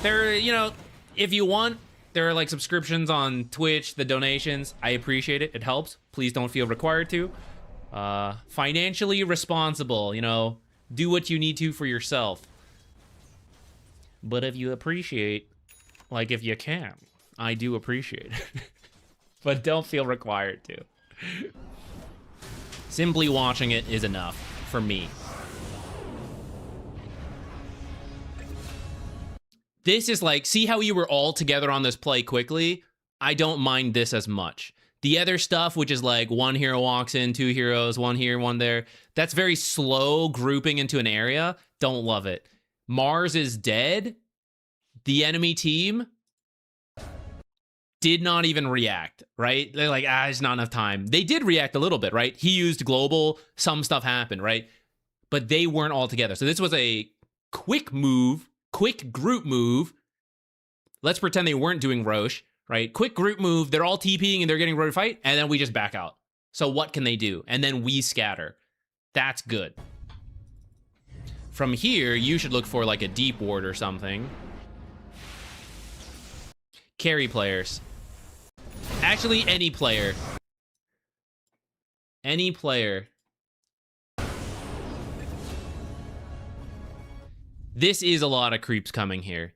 There, you know, if you want, there are like subscriptions on Twitch, the donations. I appreciate it. It helps. Please don't feel required to. Financially responsible, you know, do what you need to for yourself. But if you appreciate, like if you can, I do appreciate it. But don't feel required to. Simply watching it is enough for me. This is like, see how you were all together on this play quickly? I don't mind this as much. The other stuff, which is like one hero walks in, two heroes, one here, one there, that's very slow grouping into an area. Don't love it. Mars is dead. The enemy team did not even react, right? They're like, there's not enough time. They did react a little bit, right? He used global, some stuff happened, right? But they weren't all together. So this was a quick move, quick group move. Let's pretend they weren't doing Roche, right? Quick group move. They're all TPing and they're getting ready to fight, and then we just back out. So what can they do? And then we scatter. That's good. From here, you should look for like a deep ward or something. Carry players. Actually, any player. Any player. This is a lot of creeps coming here.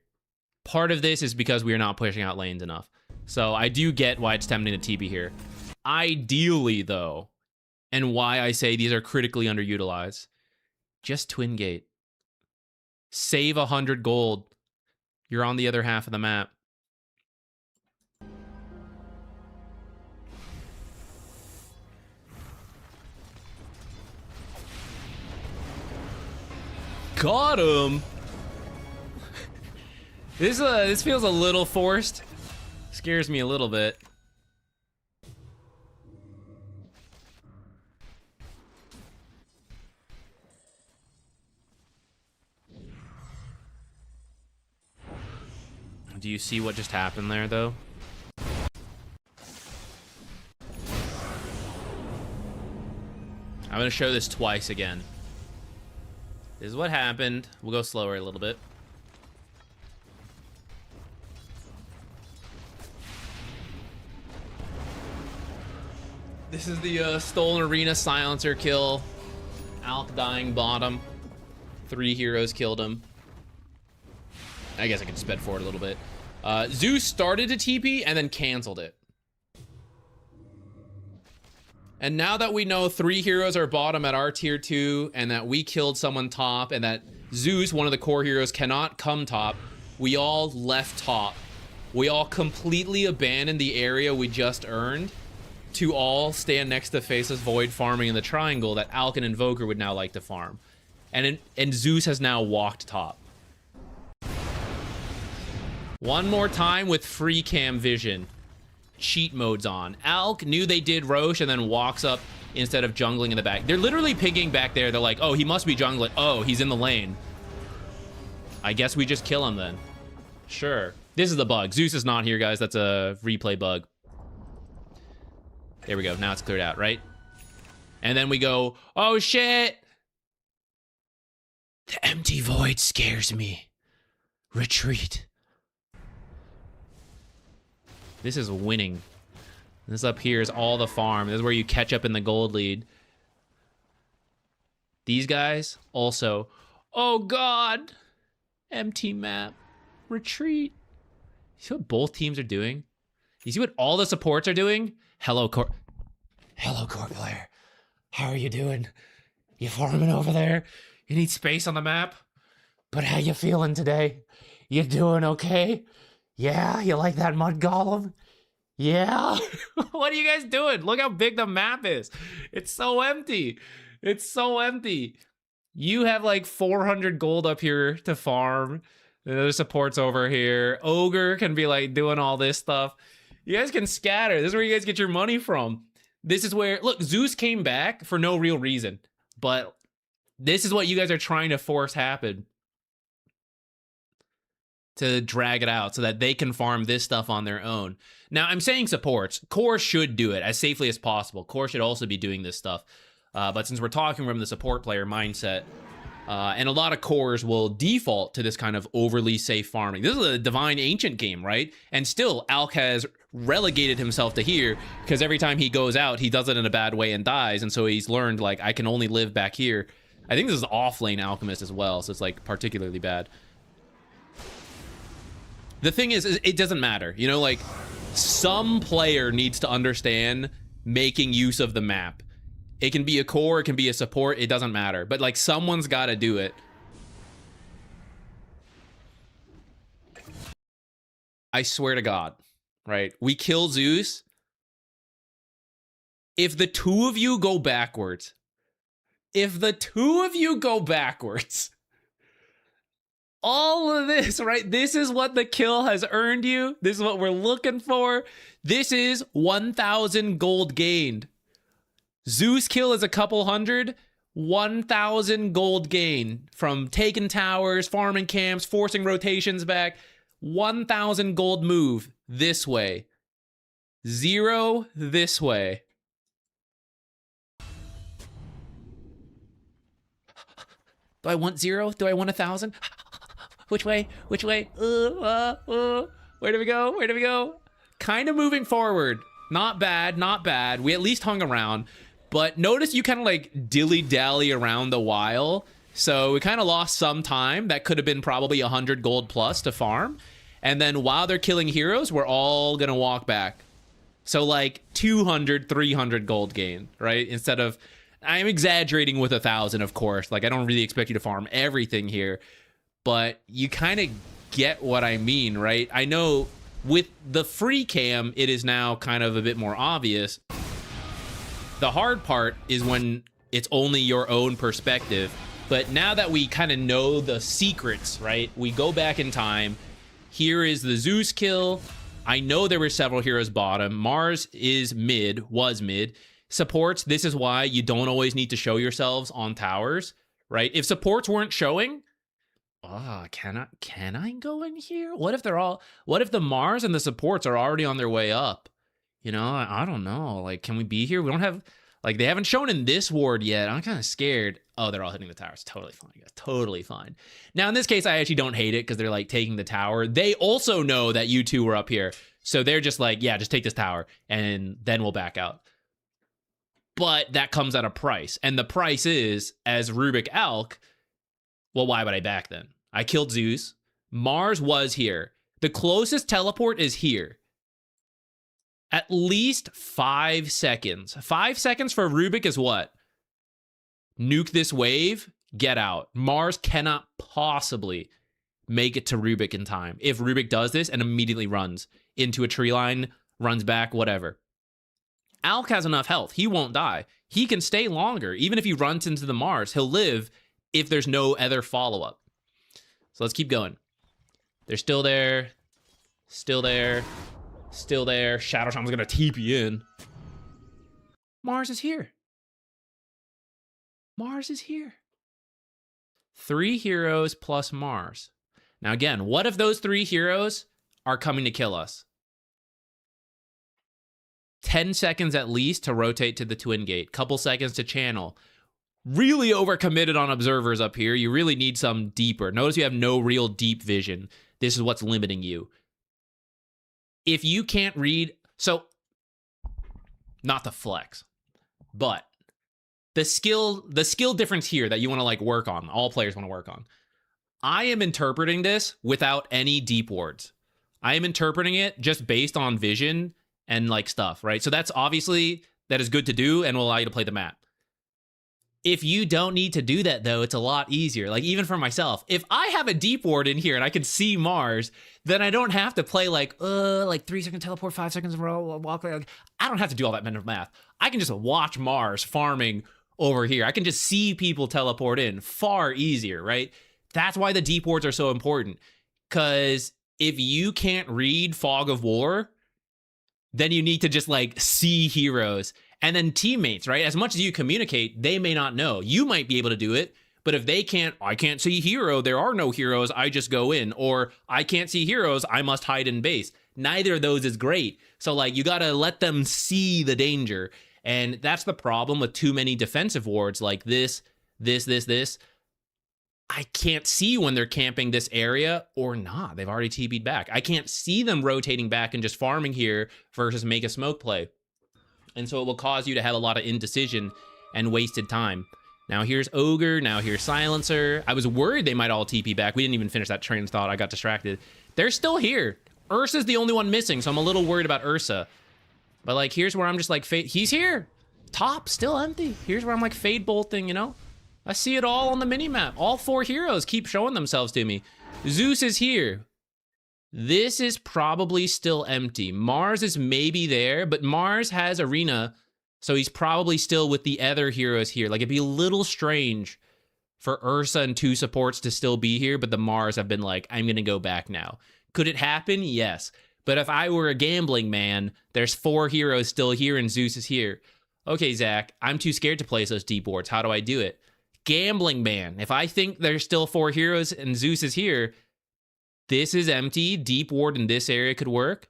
Part of this is because we are not pushing out lanes enough. So I do get why it's tempting to TP here. Ideally, though, and why I say these are critically underutilized, just twin gate. Save 100 gold. You're on the other half of the map. Got him. This feels a little forced. Scares me a little bit. Do you see what just happened there, though? I'm gonna show this twice again. This is what happened. We'll go slower a little bit. This is the Stolen Arena Silencer kill. Alk dying bottom. 3 heroes killed him. I guess I can sped forward a little bit. Zeus started to TP and then canceled it. And now that we know 3 heroes are bottom at our tier 2 and that we killed someone top and that Zeus, one of the core heroes, cannot come top, we all left top. We all completely abandoned the area we just earned to all stand next to Faceless Void farming in the triangle that Alk and Invoker would now like to farm. And Zeus has now walked top. One more time with free cam vision. Cheat mode's on. Alk knew they did Roche and then walks up instead of jungling in the back. They're literally picking back there. They're like, oh, he must be jungling. Oh, he's in the lane. I guess we just kill him then. Sure. This is the bug. Zeus is not here, guys. That's a replay bug. There we go. Now it's cleared out, right? And then we go, oh, shit. The empty void scares me. Retreat. This is winning. This up here is all the farm. This is where you catch up in the gold lead. These guys also. Oh, God. Empty map. Retreat. You see what both teams are doing? You see what all the supports are doing? Hello, core player. How are you doing? You farming over there? You need space on the map? But how you feeling today? You doing okay? Yeah, you like that mud golem? Yeah. What are you guys doing? Look how big the map is. It's so empty. It's so empty. You have like 400 gold up here to farm. There's supports over here. Ogre can be like doing all this stuff. You guys can scatter. This is where you guys get your money from. This is where, look, Zeus came back for no real reason. But this is what you guys are trying to force happen. To drag it out so that they can farm this stuff on their own. Now, I'm saying supports. Core should do it as safely as possible. Core should also be doing this stuff. But since we're talking from the support player mindset, and a lot of cores will default to this kind of overly safe farming. This is a Divine Ancient game, right? And still, Alk has relegated himself to here because every time he goes out, he does it in a bad way and dies. And so he's learned, like, I can only live back here. I think this is off-lane Alchemist as well, so it's, like, particularly bad. The thing is it doesn't matter. You know, like, some player needs to understand making use of the map. It can be a core, it can be a support, it doesn't matter. But, like, someone's got to do it. I swear to God, right? We kill Zeus. If the two of you go backwards, all of this, right? This is what the kill has earned you. This is what we're looking for. This is 1,000 gold gained. Zeus kill is a couple hundred. 1,000 gold gain from taking towers, farming camps, forcing rotations back. 1,000 gold move this way. 0 this way. Do I want 0? Do I want 1,000? Which way? Which way? Where do we go? Where do we go? Kind of moving forward. Not bad, not bad. We at least hung around. But notice you kind of like dilly-dally around a while. So we kind of lost some time. That could have been probably 100 gold plus to farm. And then while they're killing heroes, we're all going to walk back. So like 200, 300 gold gain, right? Instead of... I'm exaggerating with 1,000, of course. Like, I don't really expect you to farm everything here. But you kind of get what I mean, right? I know with the free cam, it is now kind of a bit more obvious. The hard part is when it's only your own perspective. But now that we kind of know the secrets, right? We go back in time. Here is the Zeus kill. I know there were several heroes bottom. Mars is mid, was mid. Supports, this is why you don't always need to show yourselves on towers, right? If supports weren't showing, can I go in here? What if the Mars and the supports are already on their way up? You know, I don't know. Like, can we be here? We don't have Like, they haven't shown in this ward yet. I'm kind of scared. Oh, they're all hitting the tower. It's totally fine, guys. Totally fine. Now, in this case, I actually don't hate it because they're, like, taking the tower. They also know that you two were up here. So they're just like, yeah, just take this tower, and then we'll back out. But that comes at a price. And the price is, as Rubick Alk, well, why would I back then? I killed Zeus. Mars was here. The closest teleport is here. At least 5 seconds. 5 seconds for Rubick is what? Nuke this wave, get out. Mars cannot possibly make it to Rubick in time. If Rubick does this and immediately runs into a tree line, runs back, whatever. Alk has enough health. He won't die. He can stay longer. Even if he runs into the Mars, he'll live if there's no other follow-up. So let's keep going. They're still there. Still there. Still there. Shadow Shaman's gonna TP in. Mars is here. Mars is here. 3 heroes plus Mars. Now again, what if those 3 heroes are coming to kill us? 10 seconds at least to rotate to the Twin Gate. Couple seconds to channel. Really overcommitted on observers up here. You really need some deeper. Notice you have no real deep vision. This is what's limiting you. If you can't read, so not the flex, but the skill difference here that you want to like work on, all players want to work on. I am interpreting this without any deep wards. I am interpreting it just based on vision and like stuff, right? So that's obviously, that is good to do and will allow you to play the map. If you don't need to do that, though, it's a lot easier. Like, even for myself, if I have a deep ward in here and I can see Mars, then I don't have to play like 3-second teleport, 5 seconds in a row, walk. Like, I don't have to do all that mental math. I can just watch Mars farming over here. I can just see people teleport in. Far easier, right? That's why the deep wards are so important. Because if you can't read Fog of War, then you need to just like see heroes. And then teammates, right? As much as you communicate, they may not know. You might be able to do it, but if they can't, I can't see hero, there are no heroes, I just go in. Or I can't see heroes, I must hide in base. Neither of those is great. So like, you gotta let them see the danger. And that's the problem with too many defensive wards like this. I can't see when they're camping this area or not. They've already TP'd back. I can't see them rotating back and just farming here versus make a smoke play. And so it will cause you to have a lot of indecision and wasted time. Now here's Ogre, now here's Silencer. I was worried they might all TP back. We didn't even finish that train of thought. I got distracted. They're still here. Ursa's the only one missing, so I'm a little worried about Ursa. But like, here's where I'm just like, he's here. Top, still empty. Here's where I'm like fade bolting, you know? I see it all on the minimap. All 4 heroes keep showing themselves to me. Zeus is here. This is probably still empty. Mars is maybe there, but Mars has Arena, so he's probably still with the other heroes here. Like, it'd be a little strange for Ursa and 2 supports to still be here, but the Mars have been like, I'm gonna go back now. Could it happen? Yes. But if I were a gambling man, there's 4 heroes still here and Zeus is here. Okay, Zach, I'm too scared to place those deep wards. How do I do it? Gambling man, if I think there's still 4 heroes and Zeus is here, this is empty. Deep ward in this area could work.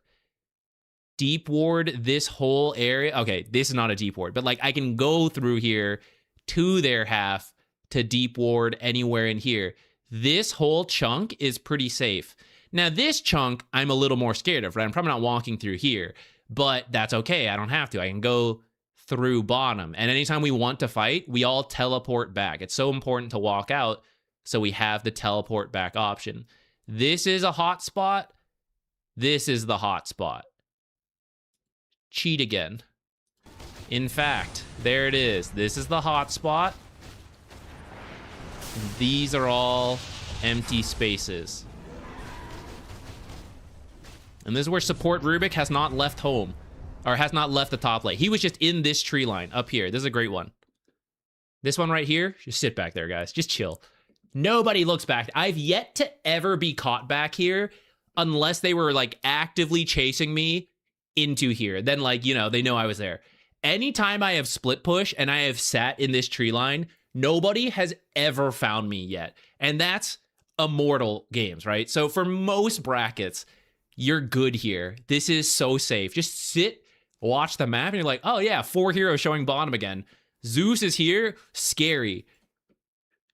Deep ward this whole area. Okay, this is not a deep ward, but like I can go through here to their half to deep ward anywhere in here. This whole chunk is pretty safe. Now this chunk I'm a little more scared of, right? I'm probably not walking through here, but that's okay. I don't have to. I can go through bottom. And anytime we want to fight, we all teleport back. It's so important to walk out so we have the teleport back option. This is a hot spot. This is the hot spot. Cheat again. In fact, there it is. This is the hot spot. These are all empty spaces. And this is where support Rubick has not left home. Or has not left the top lane. He was just in this tree line up here. This is a great one. This one right here, just sit back there, guys. Just chill. Nobody looks back. I've yet to ever be caught back here unless they were like actively chasing me into here. Then like, you know, they know I was there. Anytime I have split push and I have sat in this tree line, nobody has ever found me yet. And that's Immortal games, right? So for most brackets, you're good here. This is so safe. Just sit watch the map and you're like, oh yeah, 4 heroes showing bottom again. Zeus is here, scary.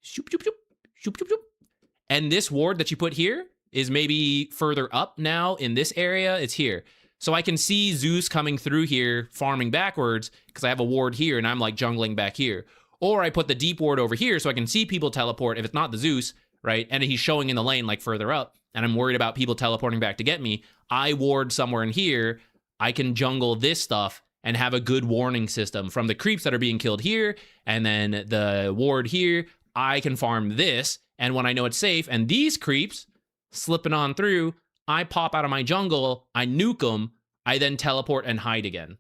Shoop, shoop, shoop, shoop, shoop, shoop. And this ward that you put here is maybe further up now in this area. It's here. So I can see Zeus coming through here, farming backwards, because I have a ward here and I'm like jungling back here. Or I put the deep ward over here so I can see people teleport if it's not the Zeus, right? And he's showing in the lane like further up, and I'm worried about people teleporting back to get me. I ward somewhere in here. I can jungle this stuff and have a good warning system from the creeps that are being killed here, and then the ward here. I can farm this, and when I know it's safe, and these creeps slipping on through, I pop out of my jungle, I nuke them, I then teleport and hide again.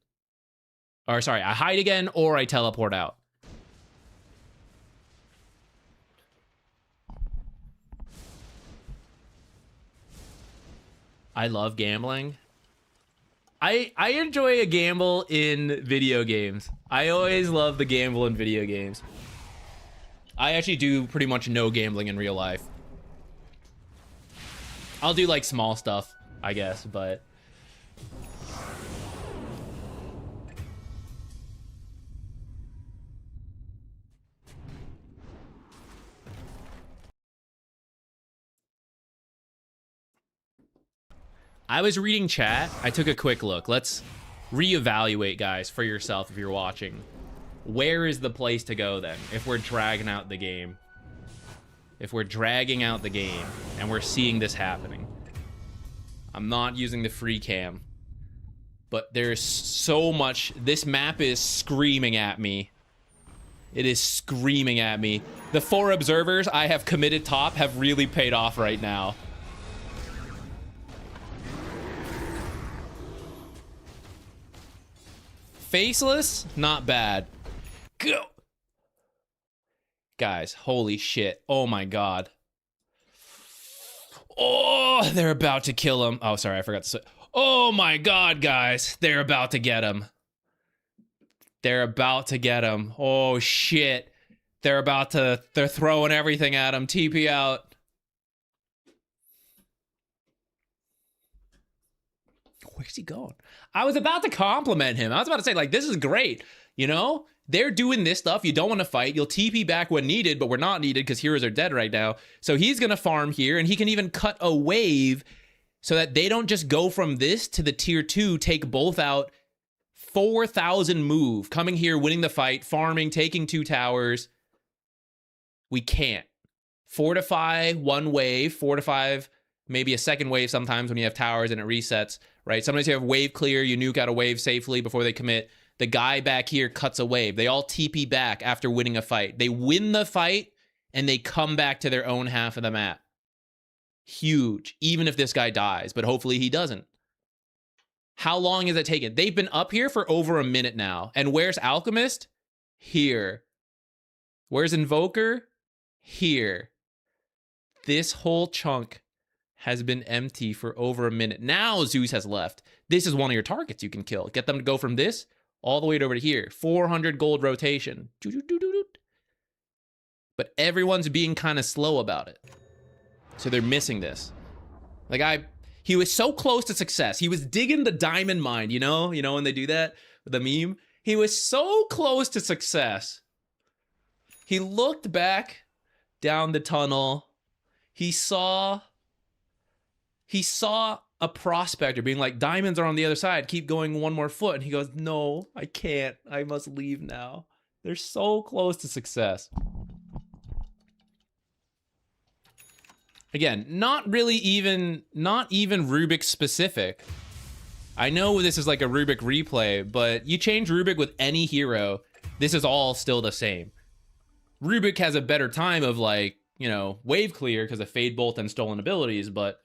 Or sorry, I hide again or I teleport out. I love gambling. I enjoy a gamble in video games. I always love the gamble in video games. I actually do pretty much no gambling in real life. I'll do like small stuff, I guess, but I was reading chat. I took a quick look. Let's reevaluate, guys, for yourself if you're watching. Where is the place to go then if we're dragging out the game? If we're dragging out the game and we're seeing this happening. I'm not using the free cam, but there's so much. This map is screaming at me. It is screaming at me. The 4 observers I have committed top have really paid off right now. Faceless, not bad. Go. Guys, holy shit. Oh my god. Oh, they're about to kill him. Oh, sorry, I forgot to say. Oh my god, guys. They're about to get him. They're about to get him. Oh shit. They're throwing everything at him. TP out. Where's he going? I was about to compliment him. I was about to say, like, this is great. You know? They're doing this stuff. You don't want to fight. You'll TP back when needed, but we're not needed because heroes are dead right now. So he's going to farm here, and he can even cut a wave so that they don't just go from this to the tier 2, take both out. 4,000 move. Coming here, winning the fight, farming, taking 2 towers. We can't. Fortify one wave, fortify maybe a second wave sometimes when you have towers and it resets, right? Sometimes you have wave clear, you nuke out a wave safely before they commit. The guy back here cuts a wave. They all TP back after winning a fight. They win the fight, and they come back to their own half of the map. Huge. Even if this guy dies, but hopefully he doesn't. How long has it taken? They've been up here for over a minute now. And where's Alchemist? Here. Where's Invoker? Here. This whole chunk has been empty for over a minute. Now Zeus has left. This is one of your targets you can kill. Get them to go from this all the way over to here. 400 gold rotation. But everyone's being kind of slow about it. So they're missing this. Like he was so close to success. He was digging the diamond mine, you know? You know when they do that with the meme? He was so close to success. He looked back down the tunnel. He saw a prospector being like, diamonds are on the other side. Keep going one more foot. And he goes, no, I can't. I must leave now. They're so close to success. Again, not even Rubick specific. I know this is like a Rubick replay, but you change Rubick with any hero, this is all still the same. Rubick has a better time of, like, you know, wave clear because of Fade Bolt and stolen abilities, but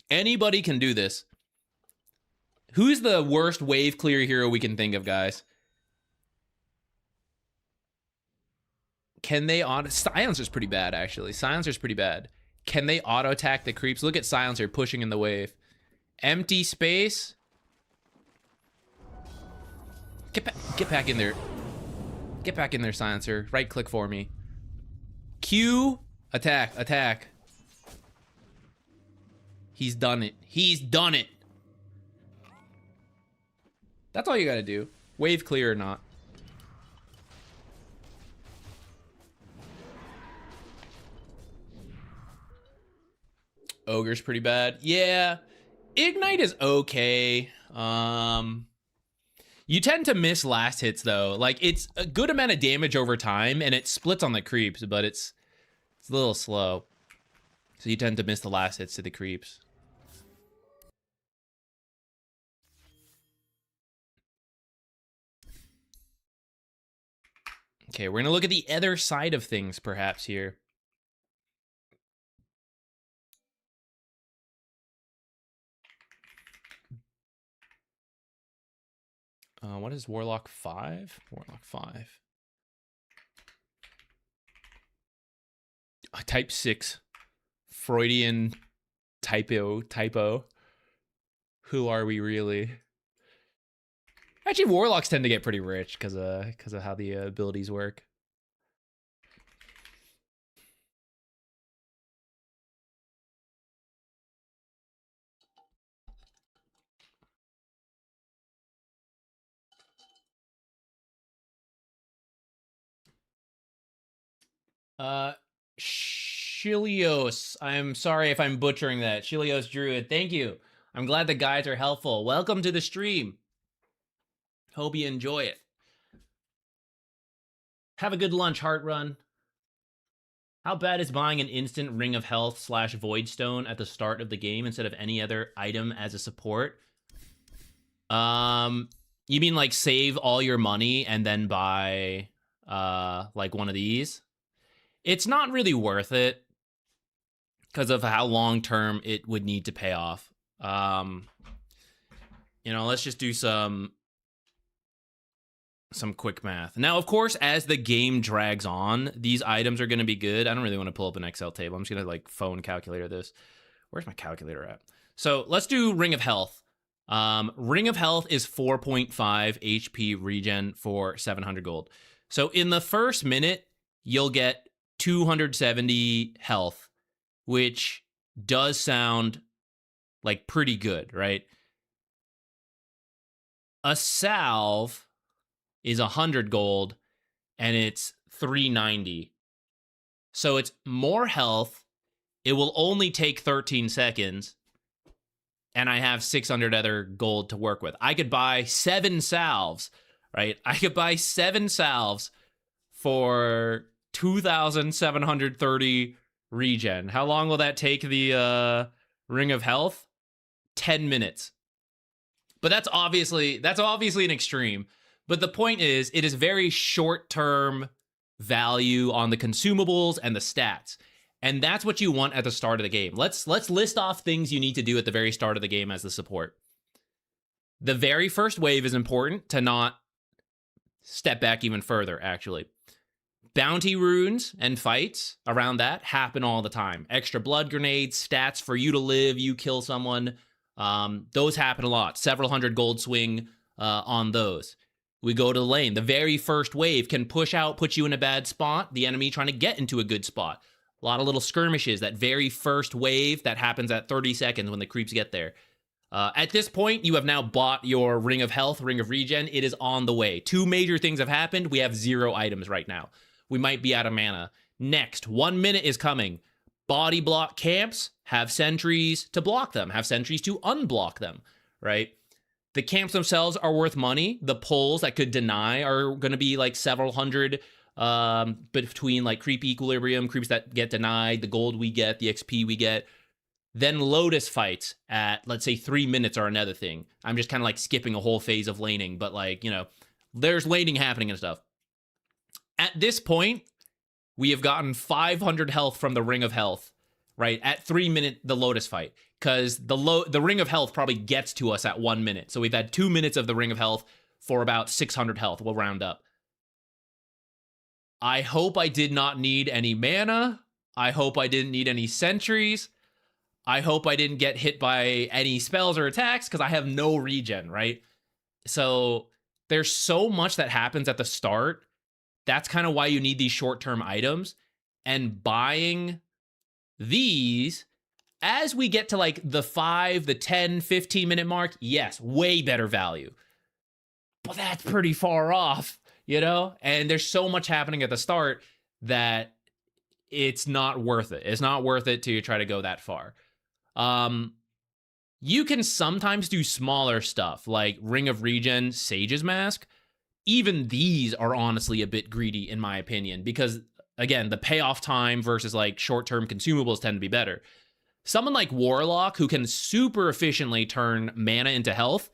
anybody can do this. Who's the worst wave clear hero we can think of, guys? Can they auto... Silencer's pretty bad, actually. Silencer's pretty bad. Can they auto-attack the creeps? Look at Silencer pushing in the wave. Empty space. Get back in there. Get back in there, Silencer. Right-click for me. Q. Attack. He's done it. He's done it. That's all you gotta do. Wave clear or not. Ogre's pretty bad. Yeah. Ignite is okay. You tend to miss last hits though. Like, it's a good amount of damage over time, and it splits on the creeps, but it's a little slow. So you tend to miss the last hits to the creeps. Okay, we're gonna look at the other side of things perhaps here. What is Warlock 5? Warlock 5. Type 6. Freudian typo. Who are we really? Actually, Warlocks tend to get pretty rich because of how the abilities work. Shilios. I'm sorry if I'm butchering that. Shilios Druid, thank you. I'm glad the guides are helpful. Welcome to the stream. Hope you enjoy it. Have a good lunch, Heart Run. How bad is buying an instant Ring of Health / Void Stone at the start of the game instead of any other item as a support? You mean like save all your money and then buy like one of these? It's not really worth it because of how long term it would need to pay off. You know, let's just do some quick math. Now, of course, as the game drags on, these items are going to be good. I don't really want to pull up an Excel table. I'm just going to like phone calculator this. Where's my calculator at? So let's do Ring of Health. Ring of Health is 4.5 HP regen for 700 gold. So in the first minute, you'll get 270 health, which does sound like pretty good, right? A salve is 100 gold, and it's 390. So it's more health. It will only take 13 seconds, and I have 600 other gold to work with. I could buy 7 salves, right? I could buy 7 salves for 2,730 regen. How long will that take the Ring of Health? 10 minutes. But that's obviously an extreme. But the point is, it is very short-term value on the consumables and the stats. And that's what you want at the start of the game. Let's list off things you need to do at the very start of the game as the support. The very first wave is important to not step back even further, actually. Bounty runes and fights around that happen all the time. Extra blood grenades, stats for you to live, you kill someone. Those happen a lot. Several hundred gold swing on those. We go to the lane. The very first wave can push out, put you in a bad spot. The enemy trying to get into a good spot. A lot of little skirmishes. That very first wave that happens at 30 seconds when the creeps get there. At this point, you have now bought your Ring of Health, Ring of Regen. It is on the way. 2 major things have happened. We have 0 items right now. We might be out of mana. Next, 1 minute is coming. Body block camps have sentries to block them, have sentries to unblock them, right? The camps themselves are worth money. The pulls that could deny are going to be like several hundred between like creep equilibrium, creeps that get denied, the gold we get, the XP we get. Then Lotus fights at, let's say, 3 minutes are another thing. I'm just kind of like skipping a whole phase of laning, but like, you know, there's laning happening and stuff. At this point, we have gotten 500 health from the Ring of Health, right? At 3 minute, the Lotus fight. Because the Ring of Health probably gets to us at 1 minute. So we've had 2 minutes of the Ring of Health for about 600 health. We'll round up. I hope I did not need any mana. I hope I didn't need any sentries. I hope I didn't get hit by any spells or attacks because I have no regen, right? So there's so much that happens at the start. That's kind of why you need these short-term items. And buying these, as we get to like the 5, the 10, 15 minute mark, yes, way better value. but that's pretty far off, you know? And there's so much happening at the start that it's not worth it. It's not worth it to try to go that far. You can sometimes do smaller stuff like Ring of Regen, Sage's Mask. Even these are honestly a bit greedy in my opinion, because again, the payoff time versus like short-term consumables tend to be better. Someone like Warlock, who can super efficiently turn mana into health,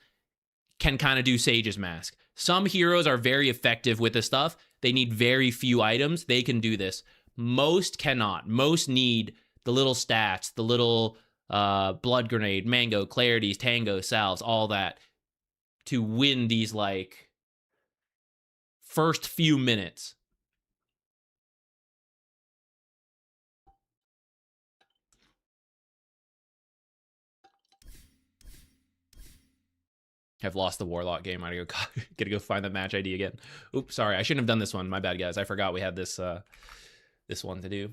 can kind of do Sage's Mask. Some heroes are very effective with this stuff. They need very few items. They can do this. Most cannot. Most need the little stats, the little Blood Grenade, Mango, Clarities, Tango, Salves, all that to win these like first few minutes. Have lost the Warlock game. I gotta go find the match ID again. Oops, sorry. I shouldn't have done this one. My bad, guys. I forgot we had this this one to do.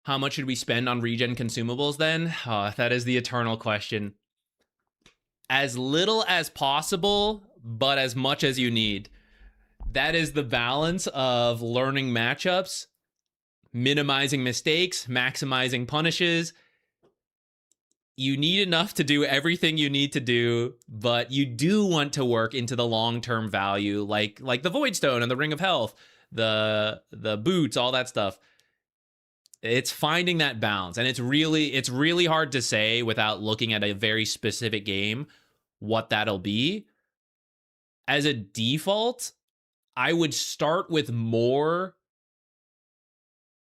How much should we spend on regen consumables then? That is the eternal question. As little as possible, but as much as you need. That is the balance of learning matchups, minimizing mistakes, maximizing punishes. You need enough to do everything you need to do, but you do want to work into the long-term value, like the Void Stone and the Ring of Health, the boots, all that stuff. It's finding that balance, and it's really hard to say without looking at a very specific game what that'll be. As a default, I would start with more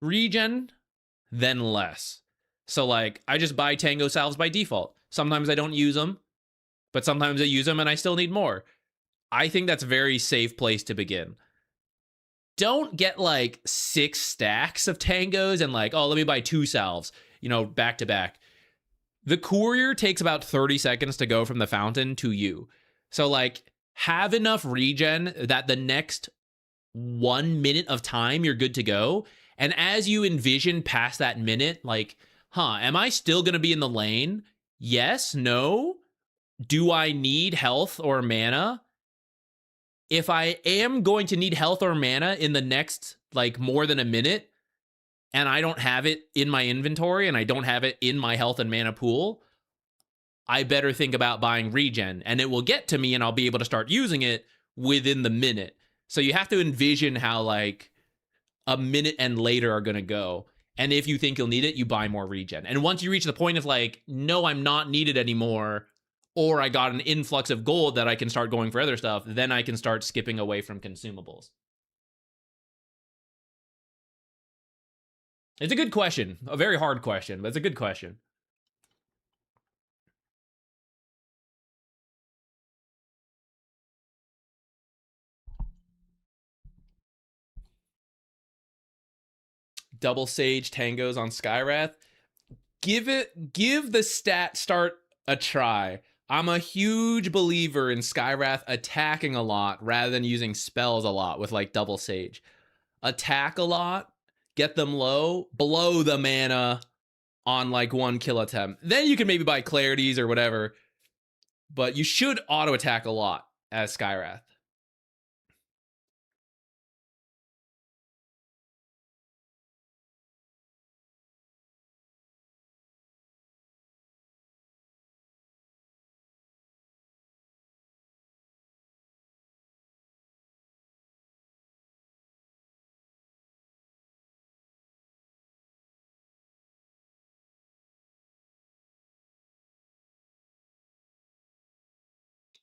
regen than less. So, like, I just buy Tango Salves by default. Sometimes I don't use them, but sometimes I use them and I still need more. I think that's a very safe place to begin. Don't get, like, 6 stacks of Tangos and, like, oh, let me buy 2 Salves, you know, back to back. The Courier takes about 30 seconds to go from the fountain to you. So, like, have enough regen that the next 1 minute of time you're good to go. And as you envision past that minute, like, am I still going to be in the lane? Yes, no. Do I need health or mana? If I am going to need health or mana in the next, like, more than a minute, and I don't have it in my inventory and I don't have it in my health and mana pool, I better think about buying regen, and it will get to me and I'll be able to start using it within the minute. So you have to envision how, like, a minute and later are going to go. And if you think you'll need it, you buy more regen. And once you reach the point of, like, no, I'm not needed anymore, or I got an influx of gold that I can start going for other stuff, then I can start skipping away from consumables. It's a good question. A very hard question, but it's a good question. Double Sage Tangos on Skywrath. Give the stat start a try. I'm a huge believer in Skywrath attacking a lot rather than using spells a lot with, like, Double Sage. Attack a lot, get them low, blow the mana on, like, 1 kill attempt. Then you can maybe buy Clarities or whatever, but you should auto attack a lot as Skywrath.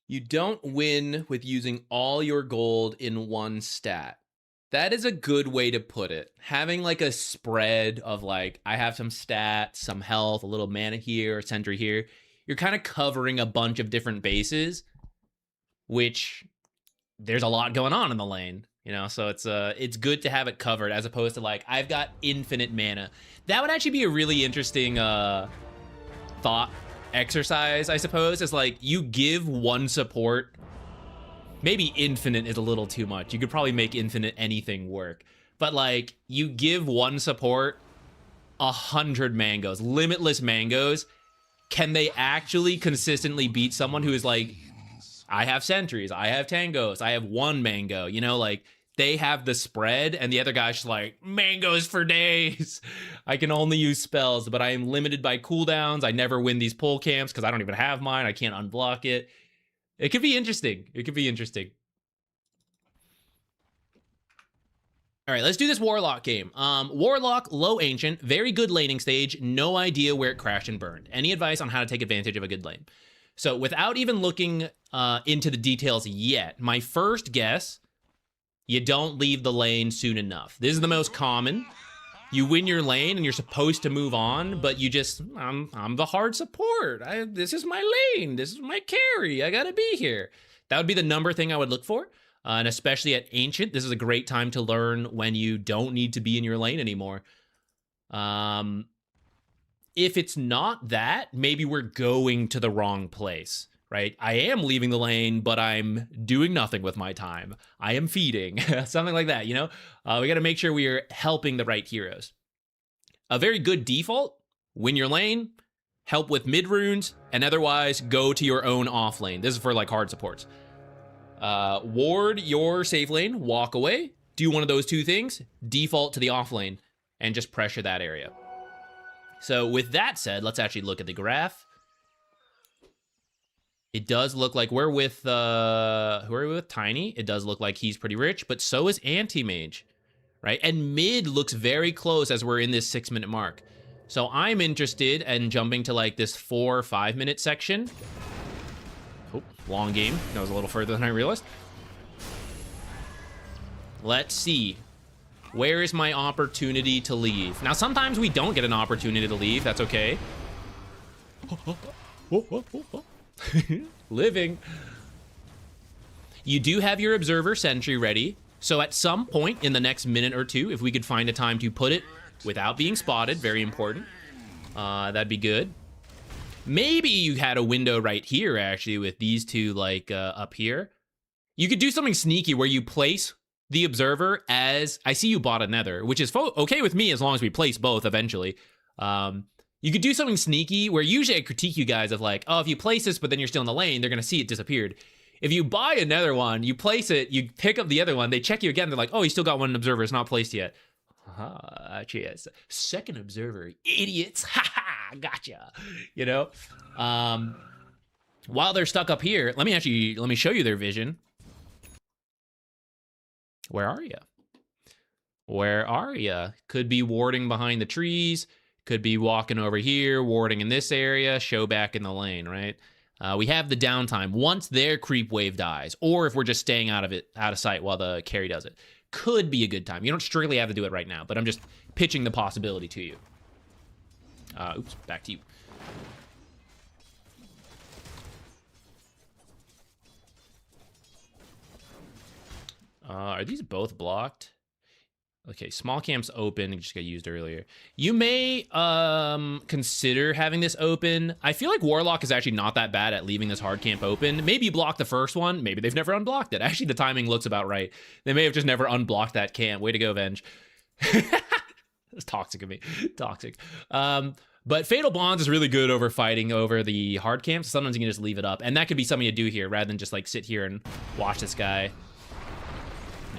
You don't win with using all your gold in one stat. That is a good way to put it. Having, like, a spread of, like, I have some stats, some health, a little mana here, a sentry here. You're kind of covering a bunch of different bases, which there's a lot going on in the lane, you know? So it's good to have it covered as opposed to, like, I've got infinite mana. That would actually be a really interesting thought exercise, I suppose, is, like, you give one support. Maybe infinite is a little too much. You could probably make infinite anything work. But, like, you give one support 100 mangoes, limitless mangoes. can they actually consistently beat someone who is like, I have sentries, I have tangos, I have one mango, you know, like they have the spread and the other guy's just like, mangoes for days. I can only use spells, but I am limited by cooldowns. I never win these pull camps because I don't even have mine. I can't unblock it. It could be interesting. It could be interesting. All right, let's do this Warlock game. Warlock, low ancient, very good laning stage. No idea where it crashed and burned. Any advice on how to take advantage of a good lane? So without even looking into the details yet, my first guess, you don't leave the lane soon enough. This is the most common. You win your lane and you're supposed to move on, but you just, I'm the hard support. This is my lane. This is my carry. I gotta be here. That would be the number thing I would look for. And especially at Ancient, this is a great time to learn when you don't need to be in your lane anymore. If it's not that, maybe we're going to the wrong place, right? I am leaving the lane, but I'm doing nothing with my time. I am feeding, something like that, you know? We got to make sure we are helping the right heroes. A very good default, win your lane, help with mid runes, and otherwise go to your own off lane. This is for like hard supports. Ward your safe lane, walk away, do one of those two things, default to the off lane, and just pressure that area. So with that said, let's actually look at the graph. It does look like we're with, who are we with? Tiny. It does look like he's pretty rich, but so is Anti-Mage, right? And mid looks very close as we're in this 6-minute mark. So I'm interested in jumping to like this 4 or 5 minute section. Oh, long game. That was a little further than I realized. Let's see. Where is my opportunity to leave? Now, sometimes we don't get an opportunity to leave. That's okay. Living. You do have your Observer Sentry ready. So at some point in the next minute or two, if we could find a time to put it without being spotted, very important. That'd be good. Maybe you had a window right here, actually, with these two, like, up here. You could do something sneaky where you place the Observer as... I see you bought a Nether, which is okay with me as long as we place both eventually. You could do something sneaky where usually I critique you guys of like, oh, if you place this, but then you're still in the lane, they're going to see it disappeared. If you buy another one, you place it, you pick up the other one, they check you again, they're like, oh, you still got one Observer, it's not placed yet. Cheers. Second Observer, idiots. Haha, gotcha. You know? While they're stuck up here, let me show you their vision. Where are you? Where are you? Could be warding behind the trees. Could be walking over here, warding in this area, show back in the lane, right? We have the downtime once their creep wave dies, or if we're just staying out of sight while the carry does it. Could be a good time. You don't strictly have to do it right now, but I'm just pitching the possibility to you. Oops, back to you. Are these both blocked? Okay, small camp's open. It just got used earlier. You may consider having this open. I feel like Warlock is actually not that bad at leaving this hard camp open. Maybe you block the first one. Maybe they've never unblocked it. Actually, the timing looks about right. They may have just never unblocked that camp. Way to go, Venge. That's toxic of me. Toxic. But Fatal Bonds is really good over fighting over the hard camps. Sometimes you can just leave it up. And that could be something to do here rather than just like sit here and watch this guy.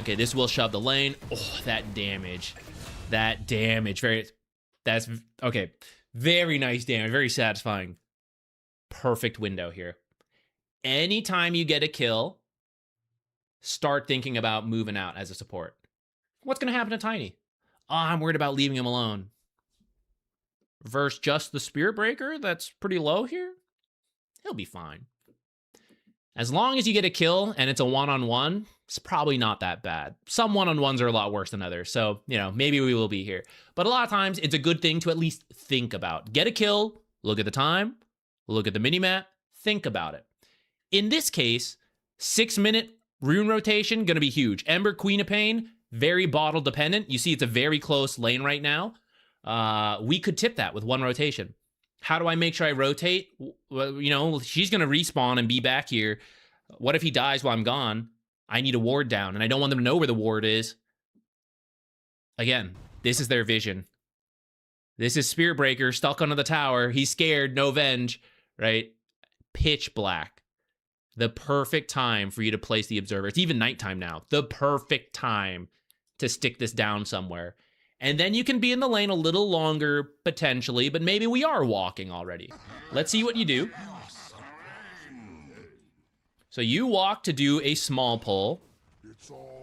Okay, this will shove the lane. Oh, that damage. That damage. That's, okay. Very nice damage. Very satisfying. Perfect window here. Anytime you get a kill, start thinking about moving out as a support. What's going to happen to Tiny? Oh, I'm worried about leaving him alone. Versus just the Spirit Breaker, that's pretty low here. He'll be fine. As long as you get a kill and it's a one-on-one, it's probably not that bad. Some one-on-ones are a lot worse than others, so, you know, maybe we will be here. But a lot of times, it's a good thing to at least think about. Get a kill, look at the time, look at the minimap, think about it. In this case, 6-minute rune rotation, gonna be huge. Ember, Queen of Pain, very bottle dependent. You see it's a very close lane right now. We could tip that with one rotation. How do I make sure I rotate? Well, you know, she's going to respawn and be back here. What if he dies while I'm gone? I need a ward down, and I don't want them to know where the ward is. Again, this is their vision. This is Spirit Breaker stuck under the tower. He's scared, no venge, right? Pitch black. The perfect time for you to place the observer. It's even nighttime now. The perfect time to stick this down somewhere. And then you can be in the lane a little longer, potentially, but maybe we are walking already. Let's see what you do. So you walk to do a small pull.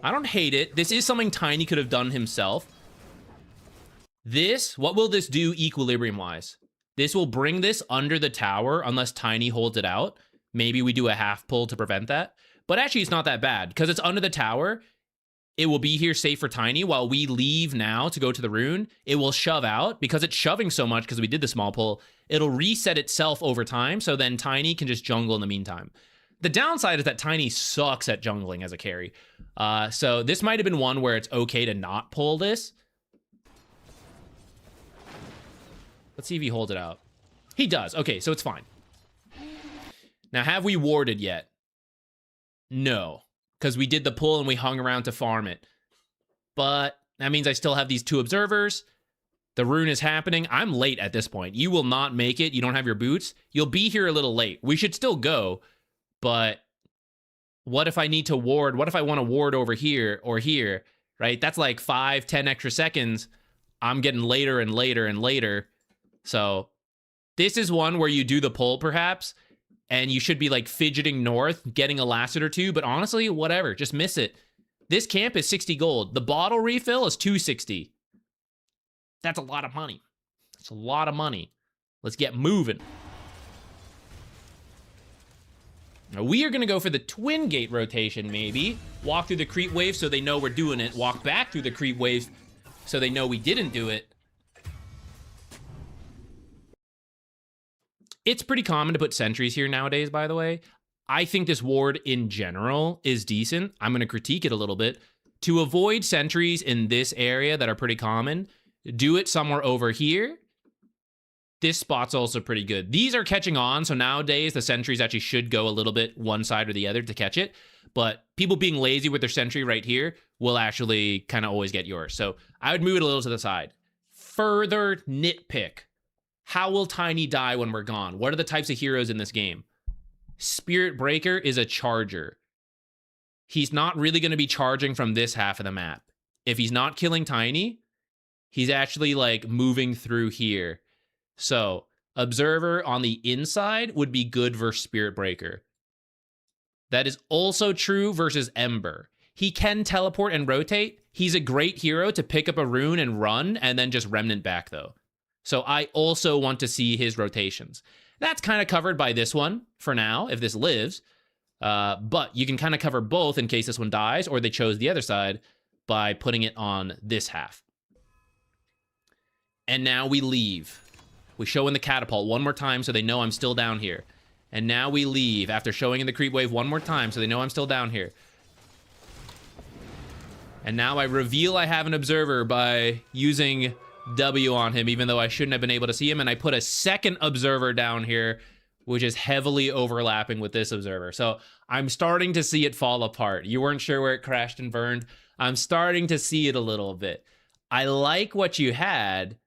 I don't hate it. This is something Tiny could have done himself. This, what will this do equilibrium-wise? This will bring this under the tower unless Tiny holds it out. Maybe we do a half pull to prevent that. But actually, it's not that bad. Because it's under the tower, it will be here safe for Tiny. While we leave now to go to the rune, it will shove out. Because it's shoving so much, because we did the small pull, it'll reset itself over time. So then Tiny can just jungle in the meantime. The downside is that Tiny sucks at jungling as a carry. So this might have been one where it's okay to not pull this. Let's see if he holds it out. He does. Okay, so it's fine. Now, have we warded yet? No, because we did the pull and we hung around to farm it. But that means I still have these 2 observers. The rune is happening. I'm late at this point. You will not make it. You don't have your boots. You'll be here a little late. We should still go. But what if I need to ward? What if I want to ward over here or here, right? That's like 5, 10 extra seconds. I'm getting later and later and later. So this is one where you do the pull perhaps, and you should be like fidgeting north, getting a Lassiter or 2, but honestly, whatever, just miss it. This camp is 60 gold. The bottle refill is 260. That's a lot of money. That's a lot of money. Let's get moving. Now we are going to go for the twin gate rotation, maybe. Walk through the creep wave so they know we're doing it. Walk back through the creep wave so they know we didn't do it. It's pretty common to put sentries here nowadays, by the way. I think this ward in general is decent. I'm going to critique it a little bit. To avoid sentries in this area that are pretty common, do it somewhere over here. This spot's also pretty good. These are catching on, so nowadays the sentries actually should go a little bit one side or the other to catch it. But people being lazy with their sentry right here will actually kind of always get yours. So I would move it a little to the side. Further nitpick. How will Tiny die when we're gone? What are the types of heroes in this game? Spirit Breaker is a charger. He's not really going to be charging from this half of the map. If he's not killing Tiny, he's actually like moving through here. So, Observer on the inside would be good versus Spirit Breaker. That is also true versus Ember. He can teleport and rotate. He's a great hero to pick up a rune and run, and then just Remnant back, though. So I also want to see his rotations. That's kind of covered by this one for now, if this lives. But you can kind of cover both in case this one dies, or they chose the other side by putting it on this half. And now we leave. We show in the catapult one more time so they know I'm still down here. And now we leave after showing in the creep wave one more time so they know I'm still down here. And now I reveal I have an observer by using W on him, even though I shouldn't have been able to see him. And I put a second observer down here, which is heavily overlapping with this observer. So I'm starting to see it fall apart. You weren't sure where it crashed and burned. I'm starting to see it a little bit. I like what you had,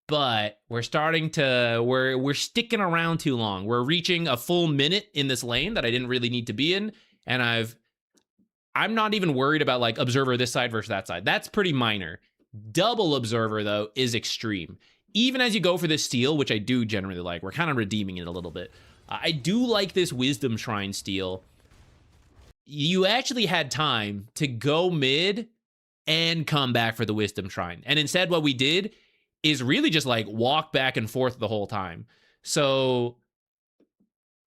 but we're starting to, we're sticking around too long. We're reaching a full minute in this lane that I didn't really need to be in. And I'm not even worried about like observer this side versus that side. That's pretty minor. Double observer though is extreme. Even as you go for this steal, which I do generally like, we're kind of redeeming it a little bit. I do like this Wisdom Shrine steal. You actually had time to go mid and come back for the Wisdom Shrine. And instead what we did is really just like walk back and forth the whole time. So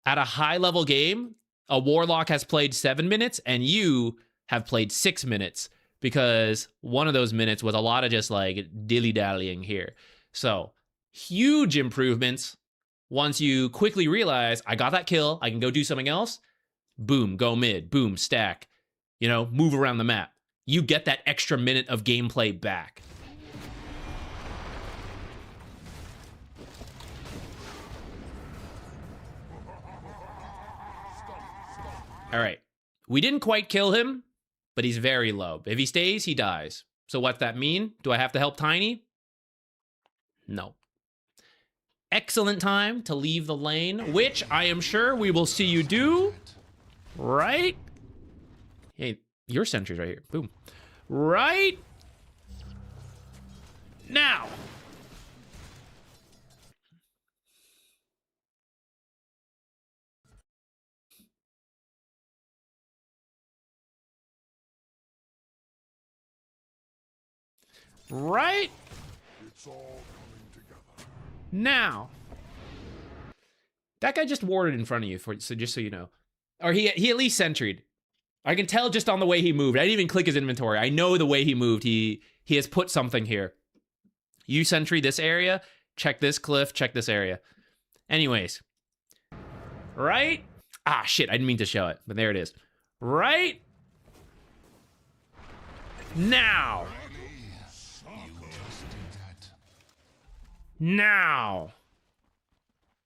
at a high level game, a Warlock has played 7 minutes and you have played 6 minutes, because one of those minutes was a lot of just like dilly-dallying here. So huge improvements. Once you quickly realize, I got that kill, I can go do something else, boom, go mid, boom, stack, you know, move around the map. You get that extra minute of gameplay back. All right, we didn't quite kill him, but he's very low. If he stays, he dies. So what's that mean? Do I have to help Tiny? No. Excellent time to leave the lane, which I am sure we will see you do. Right? Hey, your sentry's right here. Boom. Right now. Right now. That guy just warded in front of you, so just so you know. Or he at least sentryed. I can tell just on the way he moved. I didn't even click his inventory. I know the way he moved. He has put something here. You sentry this area. Check this cliff. Check this area. Anyways. Right? Ah, shit. I didn't mean to show it, but there it is. Right now. Now.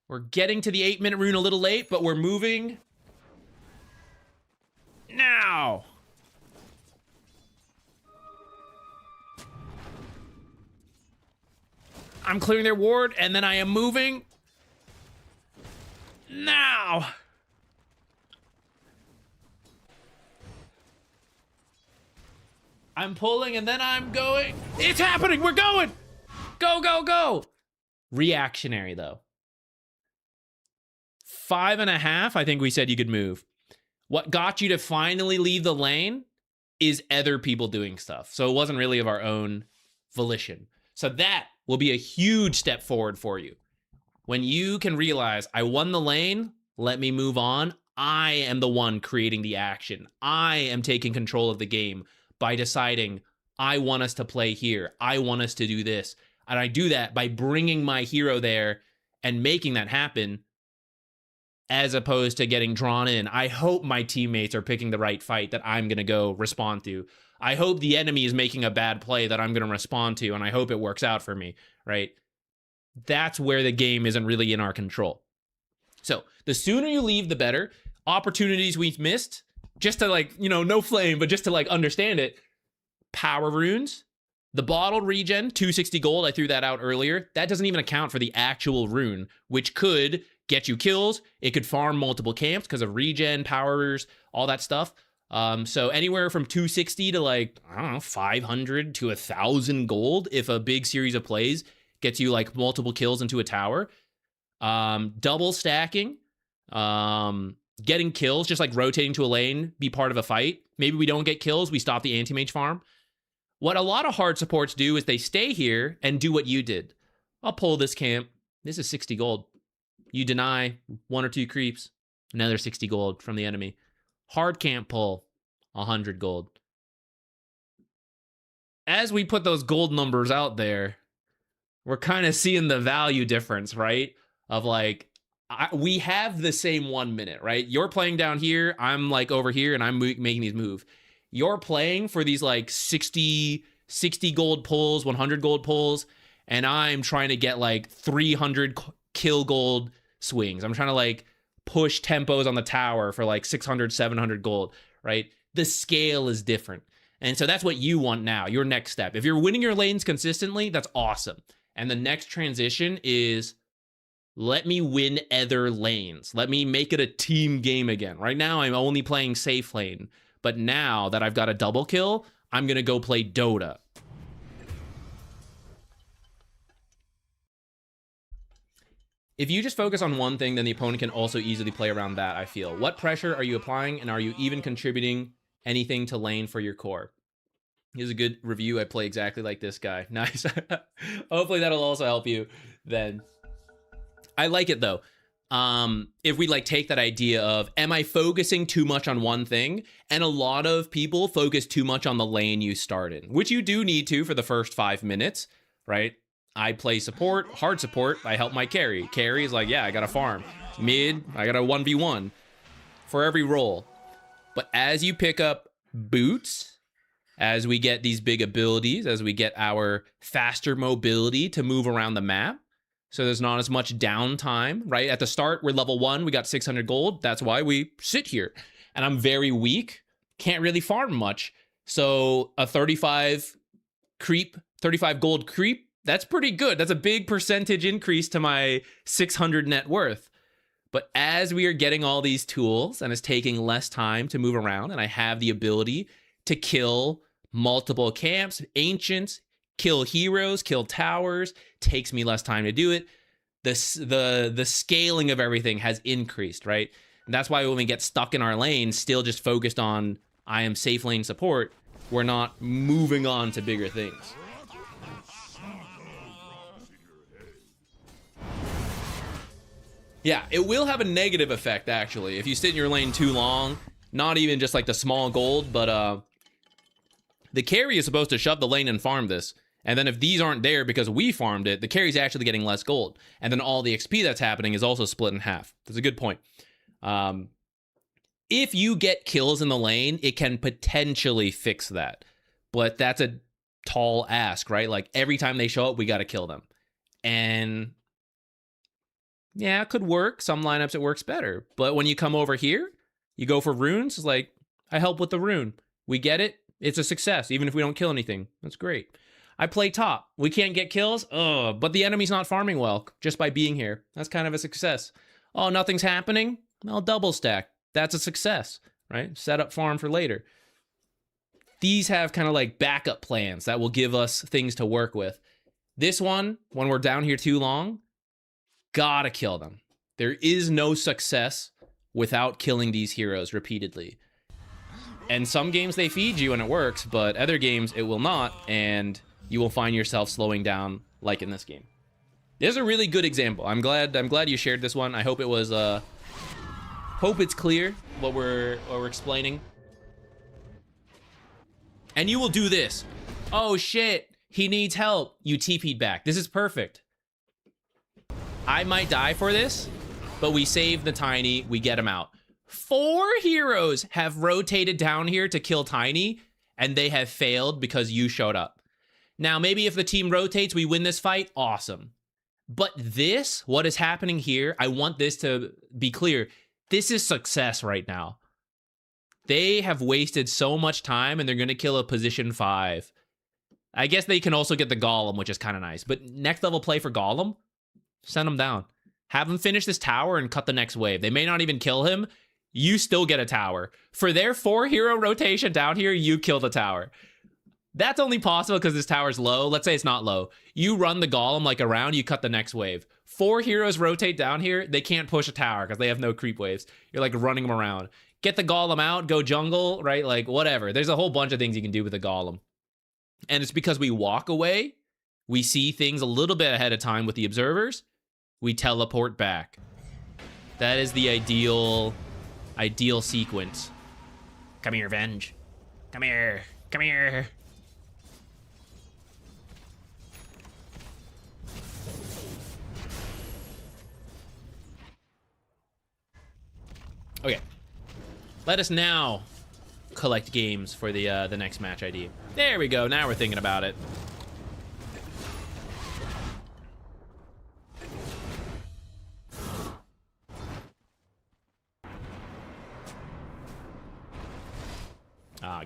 We're getting to the 8-minute rune a little late, but we're moving. Now. I'm clearing their ward, and then I am moving. Now. I'm pulling, and then I'm going. It's happening. We're going. Go, go, go. Reactionary, though. 5.5, I think we said you could move. What got you to finally leave the lane is other people doing stuff. So it wasn't really of our own volition. So that will be a huge step forward for you. When you can realize, I won the lane, let me move on. I am the one creating the action. I am taking control of the game by deciding, I want us to play here. I want us to do this. And I do that by bringing my hero there and making that happen, as opposed to getting drawn in. I hope my teammates are picking the right fight that I'm going to go respond to. I hope the enemy is making a bad play that I'm going to respond to, and I hope it works out for me, right? That's where the game isn't really in our control. So the sooner you leave, the better. Opportunities we've missed, just to like, you know, no flame, but just to like understand it. Power runes. The bottled regen, 260 gold, I threw that out earlier. That doesn't even account for the actual rune, which could get you kills. It could farm multiple camps because of regen, powers, all that stuff. So anywhere from 260 to like, I don't know, 500 to 1,000 gold if a big series of plays gets you like multiple kills into a tower. Double stacking, getting kills, just like rotating to a lane, be part of a fight. Maybe we don't get kills, we stop the anti-mage farm. What a lot of hard supports do is they stay here and do what you did. I'll pull this camp. This is 60 gold. You deny 1 or 2 creeps, another 60 gold from the enemy. Hard camp pull, 100 gold. As we put those gold numbers out there, we're kind of seeing the value difference, right? Of like, we have the same 1 minute, right? You're playing down here, I'm like over here, and I'm making these move. You're playing for these like 60 gold pulls, 100 gold pulls, and I'm trying to get like 300 kill gold swings. I'm trying to like push tempos on the tower for like 600, 700 gold, right? The scale is different. And so that's what you want now, your next step. If you're winning your lanes consistently, that's awesome. And the next transition is, let me win other lanes. Let me make it a team game again. Right now, I'm only playing safe lane. But now that I've got a double kill, I'm going to go play Dota. If you just focus on one thing, then the opponent can also easily play around that, I feel. What pressure are you applying, and are you even contributing anything to lane for your core? Here's a good review. I play exactly like this guy. Nice. Hopefully that'll also help you then. I like it though. If we like take that idea of, am I focusing too much on one thing? And a lot of people focus too much on the lane you start in, which you do need to for the first 5 minutes, right? I play support, hard support. I help my carry. Carry is like, yeah, I got to farm. Mid, I got a 1v1 for every role. But as you pick up boots, as we get these big abilities, as we get our faster mobility to move around the map, so there's not as much downtime, right? At the start, we're level 1, we got 600 gold. That's why we sit here. And I'm very weak, can't really farm much. So a 35 gold creep That's pretty good. That's a big percentage increase to my 600 net worth. But as we are getting all these tools and it's taking less time to move around, and I have the ability to kill multiple camps, ancients, kill heroes, kill towers, takes me less time to do it. The scaling of everything has increased, right? And that's why when we get stuck in our lane, still just focused on I am safe lane support, we're not moving on to bigger things. Yeah, it will have a negative effect, actually. If you sit in your lane too long, not even just like the small gold, but the carry is supposed to shove the lane and farm this. And then if these aren't there because we farmed it, the carry's actually getting less gold. And then all the XP that's happening is also split in half. That's a good point. If you get kills in the lane, it can potentially fix that. But that's a tall ask, right? Like every time they show up, we got to kill them. And yeah, it could work. Some lineups it works better. But when you come over here, you go for runes. It's like, I help with the rune. We get it. It's a success, even if we don't kill anything. That's great. I play top. We can't get kills. Oh, but the enemy's not farming well just by being here. That's kind of a success. Oh, nothing's happening? I'll double stack. That's a success, right? Set up farm for later. These have kind of like backup plans that will give us things to work with. This one, when we're down here too long, gotta kill them. There is no success without killing these heroes repeatedly. And some games they feed you and it works, but other games it will not, and you will find yourself slowing down like in this game. This is a really good example. I'm glad you shared this one. I hope it was hope it's clear what we're explaining. And you will do this. Oh shit, he needs help. You TP'd back. This is perfect. I might die for this, but we save the Tiny, we get him out. 4 heroes have rotated down here to kill Tiny, and they have failed because you showed up. Now, maybe if the team rotates, we win this fight, awesome. But this, what is happening here, I want this to be clear. This is success right now. They have wasted so much time, and they're going to kill a position 5. I guess they can also get the Golem, which is kind of nice. But next level play for Golem, send him down. Have him finish this tower and cut the next wave. They may not even kill him. You still get a tower. For their 4 hero rotation down here, you kill the tower. That's only possible because this tower's low. Let's say it's not low. You run the Golem like around, you cut the next wave. 4 heroes rotate down here, they can't push a tower because they have no creep waves. You're like running them around. Get the Golem out, go jungle, right? Like whatever. There's a whole bunch of things you can do with the Golem. And it's because we walk away, we see things a little bit ahead of time with the observers, we teleport back. That is the ideal sequence. Come here, Venge. Come here. Come here. Okay. Let us now collect games for the next match ID. There we go. Now we're thinking about it.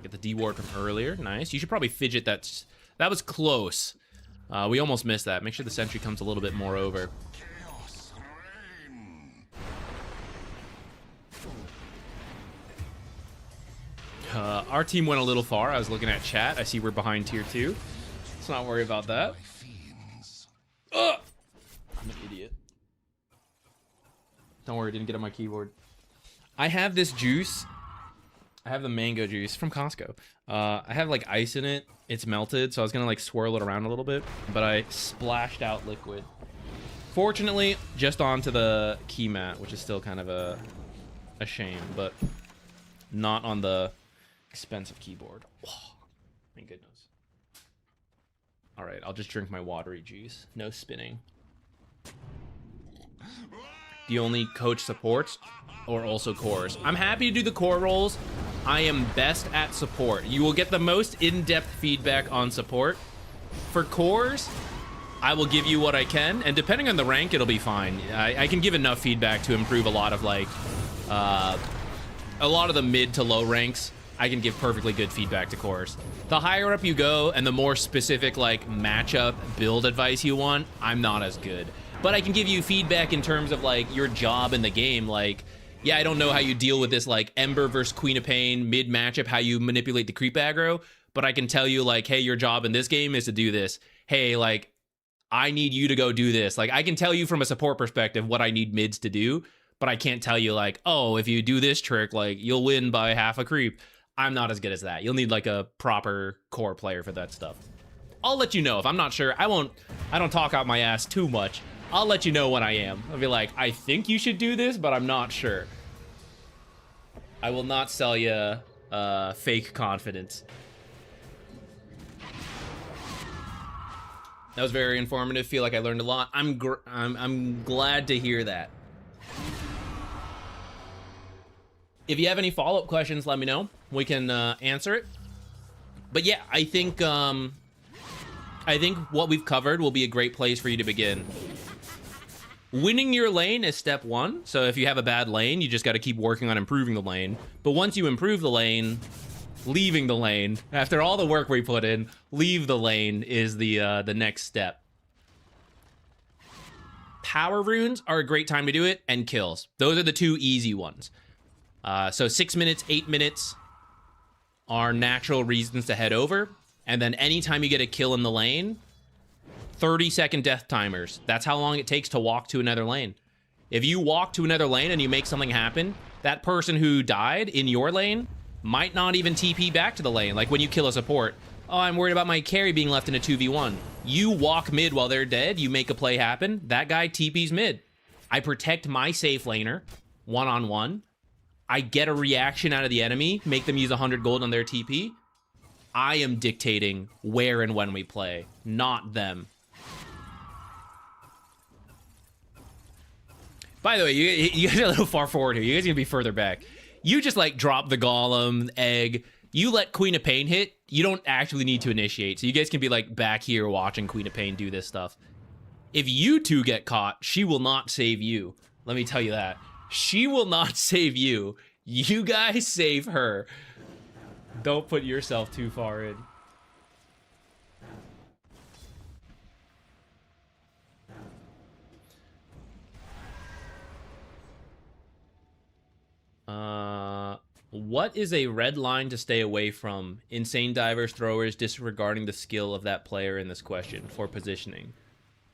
Get the D-ward from earlier. Nice. You should probably fidget that. That was close. We almost missed that. Make sure the sentry comes a little bit more over. Our team went a little far. I was looking at chat. I see we're behind tier 2. Let's not worry about that. Ugh! I'm an idiot. Don't worry, I didn't get on my keyboard. I have this juice. I have the mango juice from Costco. I have like ice in it. It's melted, so I was gonna like swirl it around a little bit, but I splashed out liquid. Fortunately, just onto the key mat, which is still kind of a shame, but not on the expensive keyboard. Oh, thank goodness. All right, I'll just drink my watery juice. No spinning. Do you only coach supports or also cores? I'm happy to do the core roles. I am best at support. You will get the most in-depth feedback on support. For cores, I will give you what I can, and depending on the rank, it'll be fine. I can give enough feedback to improve a lot of like, a lot of the mid to low ranks. I can give perfectly good feedback to cores. The higher up you go and the more specific like matchup build advice you want, I'm not as good. But I can give you feedback in terms of like your job in the game. Like, yeah, I don't know how you deal with this like Ember versus Queen of Pain mid matchup, how you manipulate the creep aggro, but I can tell you like, hey, your job in this game is to do this. Hey, like, I need you to go do this. Like, I can tell you from a support perspective what I need mids to do, but I can't tell you like, oh, if you do this trick, like you'll win by half a creep. I'm not as good as that. You'll need like a proper core player for that stuff. I'll let you know if I'm not sure. I don't talk out my ass too much. I'll let you know when I am. I'll be like, I think you should do this, but I'm not sure. I will not sell you fake confidence. That was very informative. Feel like I learned a lot. I'm glad to hear that. If you have any follow-up questions, let me know. We can answer it. But yeah, I think what we've covered will be a great place for you to begin. Winning your lane is step one. So if you have a bad lane, you just got to keep working on improving the lane. But once you improve the lane, leaving the lane, after all the work we put in, leave the lane is the next step. Power runes are a great time to do it, and kills. Those are the two easy ones. So 6 minutes, 8 minutes are natural reasons to head over. And then anytime you get a kill in the lane, 30-second death timers. That's how long it takes to walk to another lane. If you walk to another lane and you make something happen, that person who died in your lane might not even TP back to the lane. Like when you kill a support. Oh, I'm worried about my carry being left in a 2v1. You walk mid while they're dead, you make a play happen, that guy TP's mid. I protect my safe laner, one-on-one. I get a reaction out of the enemy, make them use 100 gold on their TP. I am dictating where and when we play, not them. By the way, you guys are a little far forward here. You guys are going to be further back. You just, like, drop the golem, egg. You let Queen of Pain hit. You don't actually need to initiate. So you guys can be, like, back here watching Queen of Pain do this stuff. If you two get caught, she will not save you. Let me tell you that. She will not save you. You guys save her. Don't put yourself too far in. What is a red line to stay away from? Insane divers, throwers, disregarding the skill of that player in this question for positioning.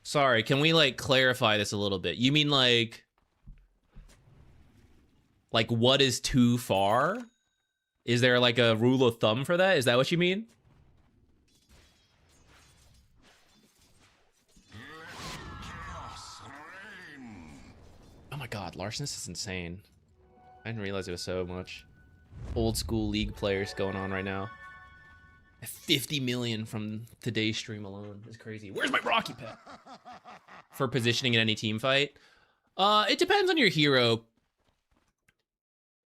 Sorry, can we, like, clarify this a little bit? You mean, like what is too far? Is there, like, a rule of thumb for that? Is that what you mean? Oh my god, Larcenous is insane. I didn't realize it was so much. Old school League players going on right now. 50 million from today's stream alone is crazy. Where's my Rocky pet? For positioning in any team fight? It depends on your hero.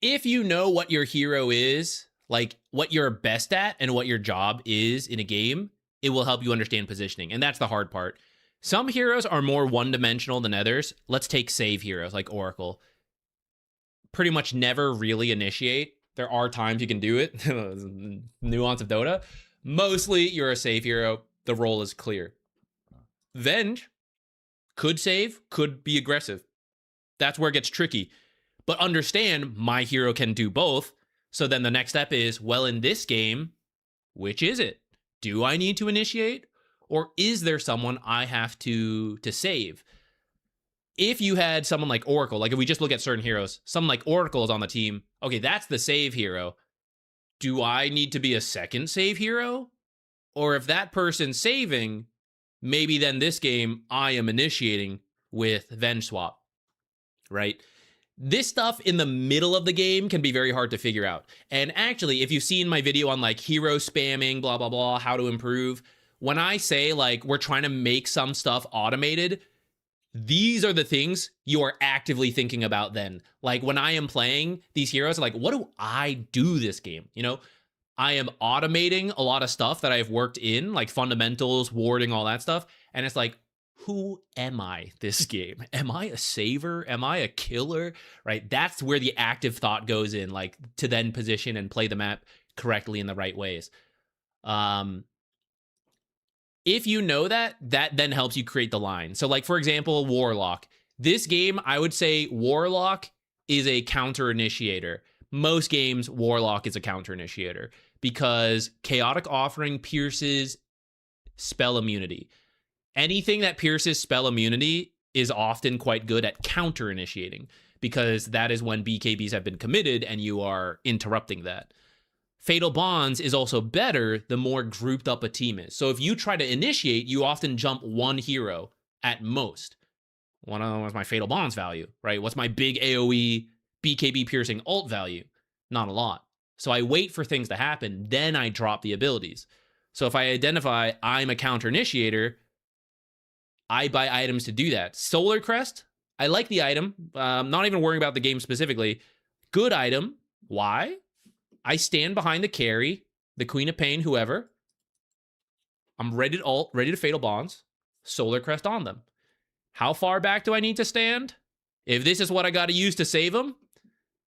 If you know what your hero is, like what you're best at and what your job is in a game, it will help you understand positioning. And that's the hard part. Some heroes are more one-dimensional than others. Let's take save heroes like Oracle. Pretty much never really initiate. There are times you can do it. Nuance of Dota. Mostly you're a save hero. The role is clear. Venge could save, could be aggressive. That's where it gets tricky. But understand, my hero can do both. So then the next step is, well, in this game, which is it? Do I need to initiate? Or is there someone I have to save? If you had someone like Oracle, like if we just look at certain heroes, someone like Oracle is on the team. Okay, that's the save hero. Do I need to be a second save hero? Or if that person's saving, maybe then this game I am initiating with Venge Swap, right? This stuff in the middle of the game can be very hard to figure out. And actually, if you've seen my video on like hero spamming, blah, blah, blah, how to improve, when I say like we're trying to make some stuff automated, these are the things you are actively thinking about then. Like when I am playing these heroes, like what do I do this game? You know, I am automating a lot of stuff that I've worked in, like fundamentals, warding, all that stuff. And it's like, who am I this game? Am I a saver? Am I a killer? Right? That's where the active thought goes in, like to then position and play the map correctly in the right ways. If you know that, that then helps you create the line. So like, for example, Warlock. This game, I would say Warlock is a counter initiator. Most games, Warlock is a counter initiator because Chaotic Offering pierces spell immunity. Anything that pierces spell immunity is often quite good at counter initiating because that is when BKBs have been committed and you are interrupting that. Fatal Bonds is also better the more grouped up a team is. So if you try to initiate, you often jump one hero at most. What's my Fatal Bonds value, right? What's my big AoE BKB piercing ult value? Not a lot. So I wait for things to happen, then I drop the abilities. So if I identify I'm a counter initiator, I buy items to do that. Solar Crest, I like the item. Not even worrying about the game specifically. Good item. Why? I stand behind the carry, the Queen of Pain, whoever. I'm ready to ult, ready to Fatal Bonds. Solar Crest on them. How far back do I need to stand? If this is what I got to use to save them,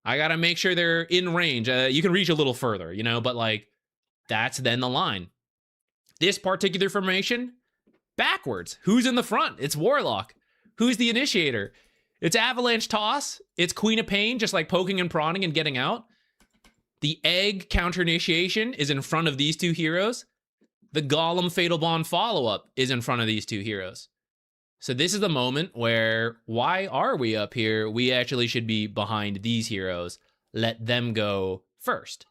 I got to make sure they're in range. You can reach a little further, you know, but like that's then the line. This particular formation, backwards. Who's in the front? It's Warlock. Who's the initiator? It's Avalanche Toss. It's Queen of Pain, just like poking and prodding and getting out. The Egg counter initiation is in front of these two heroes. The Golem Fatal Bond follow-up is in front of these two heroes. So this is the moment where, why are we up here? We actually should be behind these heroes. Let them go first.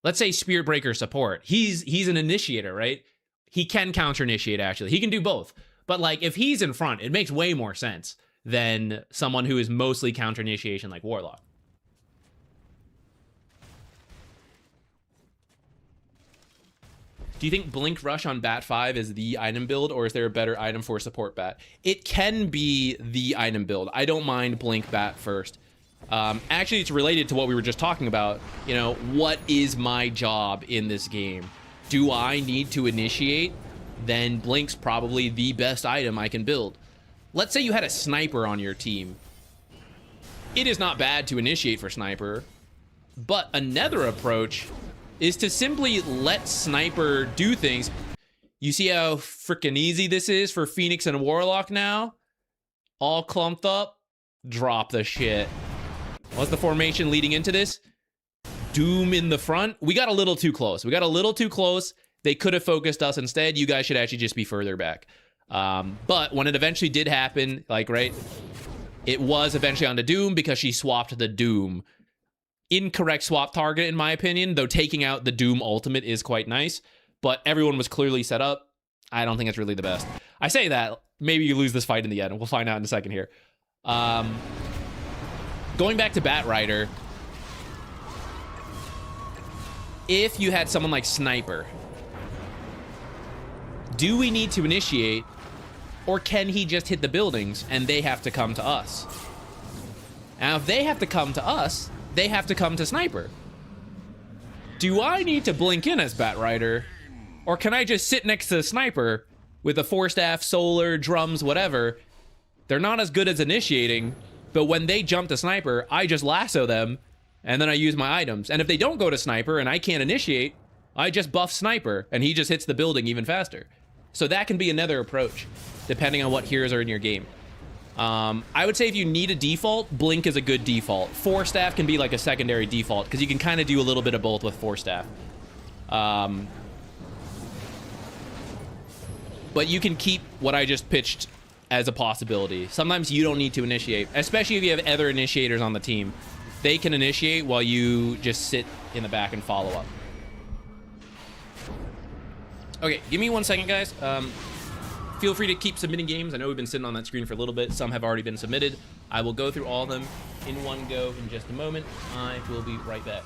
Let's say Spirit Breaker support. He's an initiator, right? He can counter initiate, actually. He can do both. But like, if he's in front, it makes way more sense than someone who is mostly counter initiation like Warlock. Do you think Blink Rush on Bat 5 is the item build, or is there a better item for support Bat? It can be the item build. I don't mind Blink Bat first. Actually, it's related to what we were just talking about. You know, what is my job in this game? Do I need to initiate? Then Blink's probably the best item I can build. Let's say you had a Sniper on your team. It is not bad to initiate for Sniper, but another approach is to simply let Sniper do things. You see how freaking easy this is for Phoenix and Warlock now? All clumped up. Drop the shit. What's the formation leading into this? Doom in the front. We got a little too close. We got a little too close. They could have focused us instead. You guys should actually just be further back. But when it eventually did happen, like, right, it was eventually onto Doom because she swapped the Doom. Incorrect swap target, in my opinion, though taking out the Doom ultimate is quite nice, but everyone was clearly set up. I don't think it's really the best. I say that, maybe you lose this fight in the end. We'll find out in a second here. Going back to Bat Rider, if you had someone like Sniper, do we need to initiate, or can he just hit the buildings and they have to come to us? Now, if they have to come to us, they have to come to Sniper. Do I need to blink in as Bat Rider? Or can I just sit next to the Sniper with a Force Staff, Solar, Drums, whatever? They're not as good as initiating, but when they jump to Sniper, I just lasso them, and then I use my items. And if they don't go to Sniper and I can't initiate, I just buff Sniper, and he just hits the building even faster. So that can be another approach, depending on what heroes are in your game. I would say if you need a default, Blink is a good default. Force Staff can be like a secondary default, because you can kind of do a little bit of both with Force Staff. But you can keep what I just pitched as a possibility. Sometimes you don't need to initiate, especially if you have other initiators on the team. They can initiate while you just sit in the back and follow up. Okay, give me 1 second, guys. Feel free to keep submitting games. I know we've been sitting on that screen for a little bit. Some have already been submitted. I will go through all of them in one go in just a moment. I will be right back.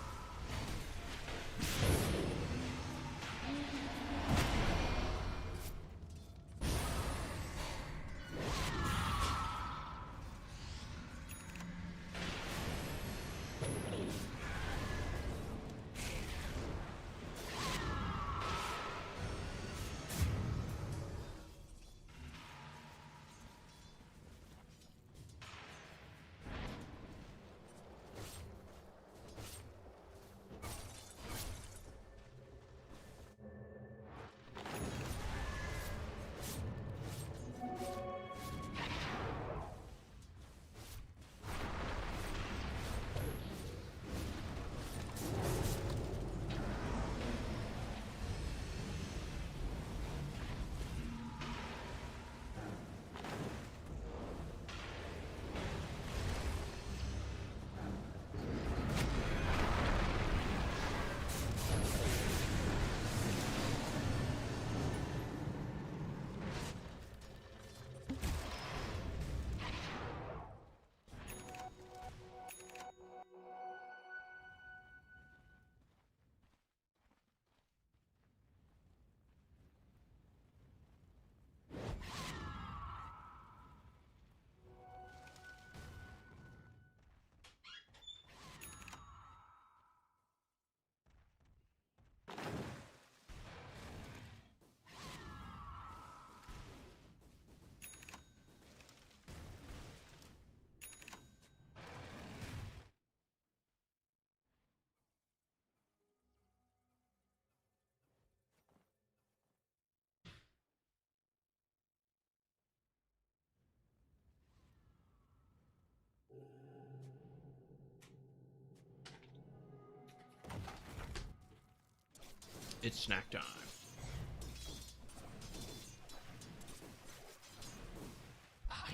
It's snack time.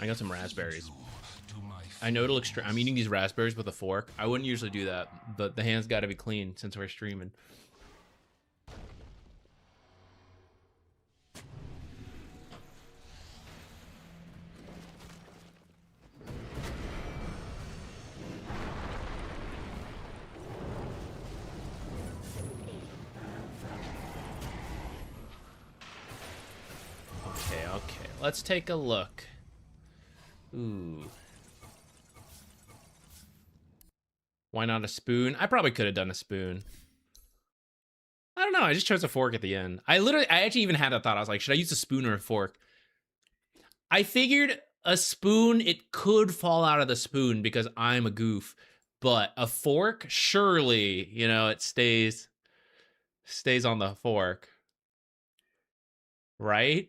I got some raspberries. I know it'll I'm eating these raspberries with a fork. I wouldn't usually do that, but the hands got to be clean since we're streaming. Okay. Let's take a look. Ooh. Why not a spoon? I probably could have done a spoon. I don't know. I just chose a fork at the end. I actually even had that thought. I was like, should I use a spoon or a fork? I figured a spoon, it could fall out of the spoon because I'm a goof. But a fork, surely, you know, it stays on the fork. Right?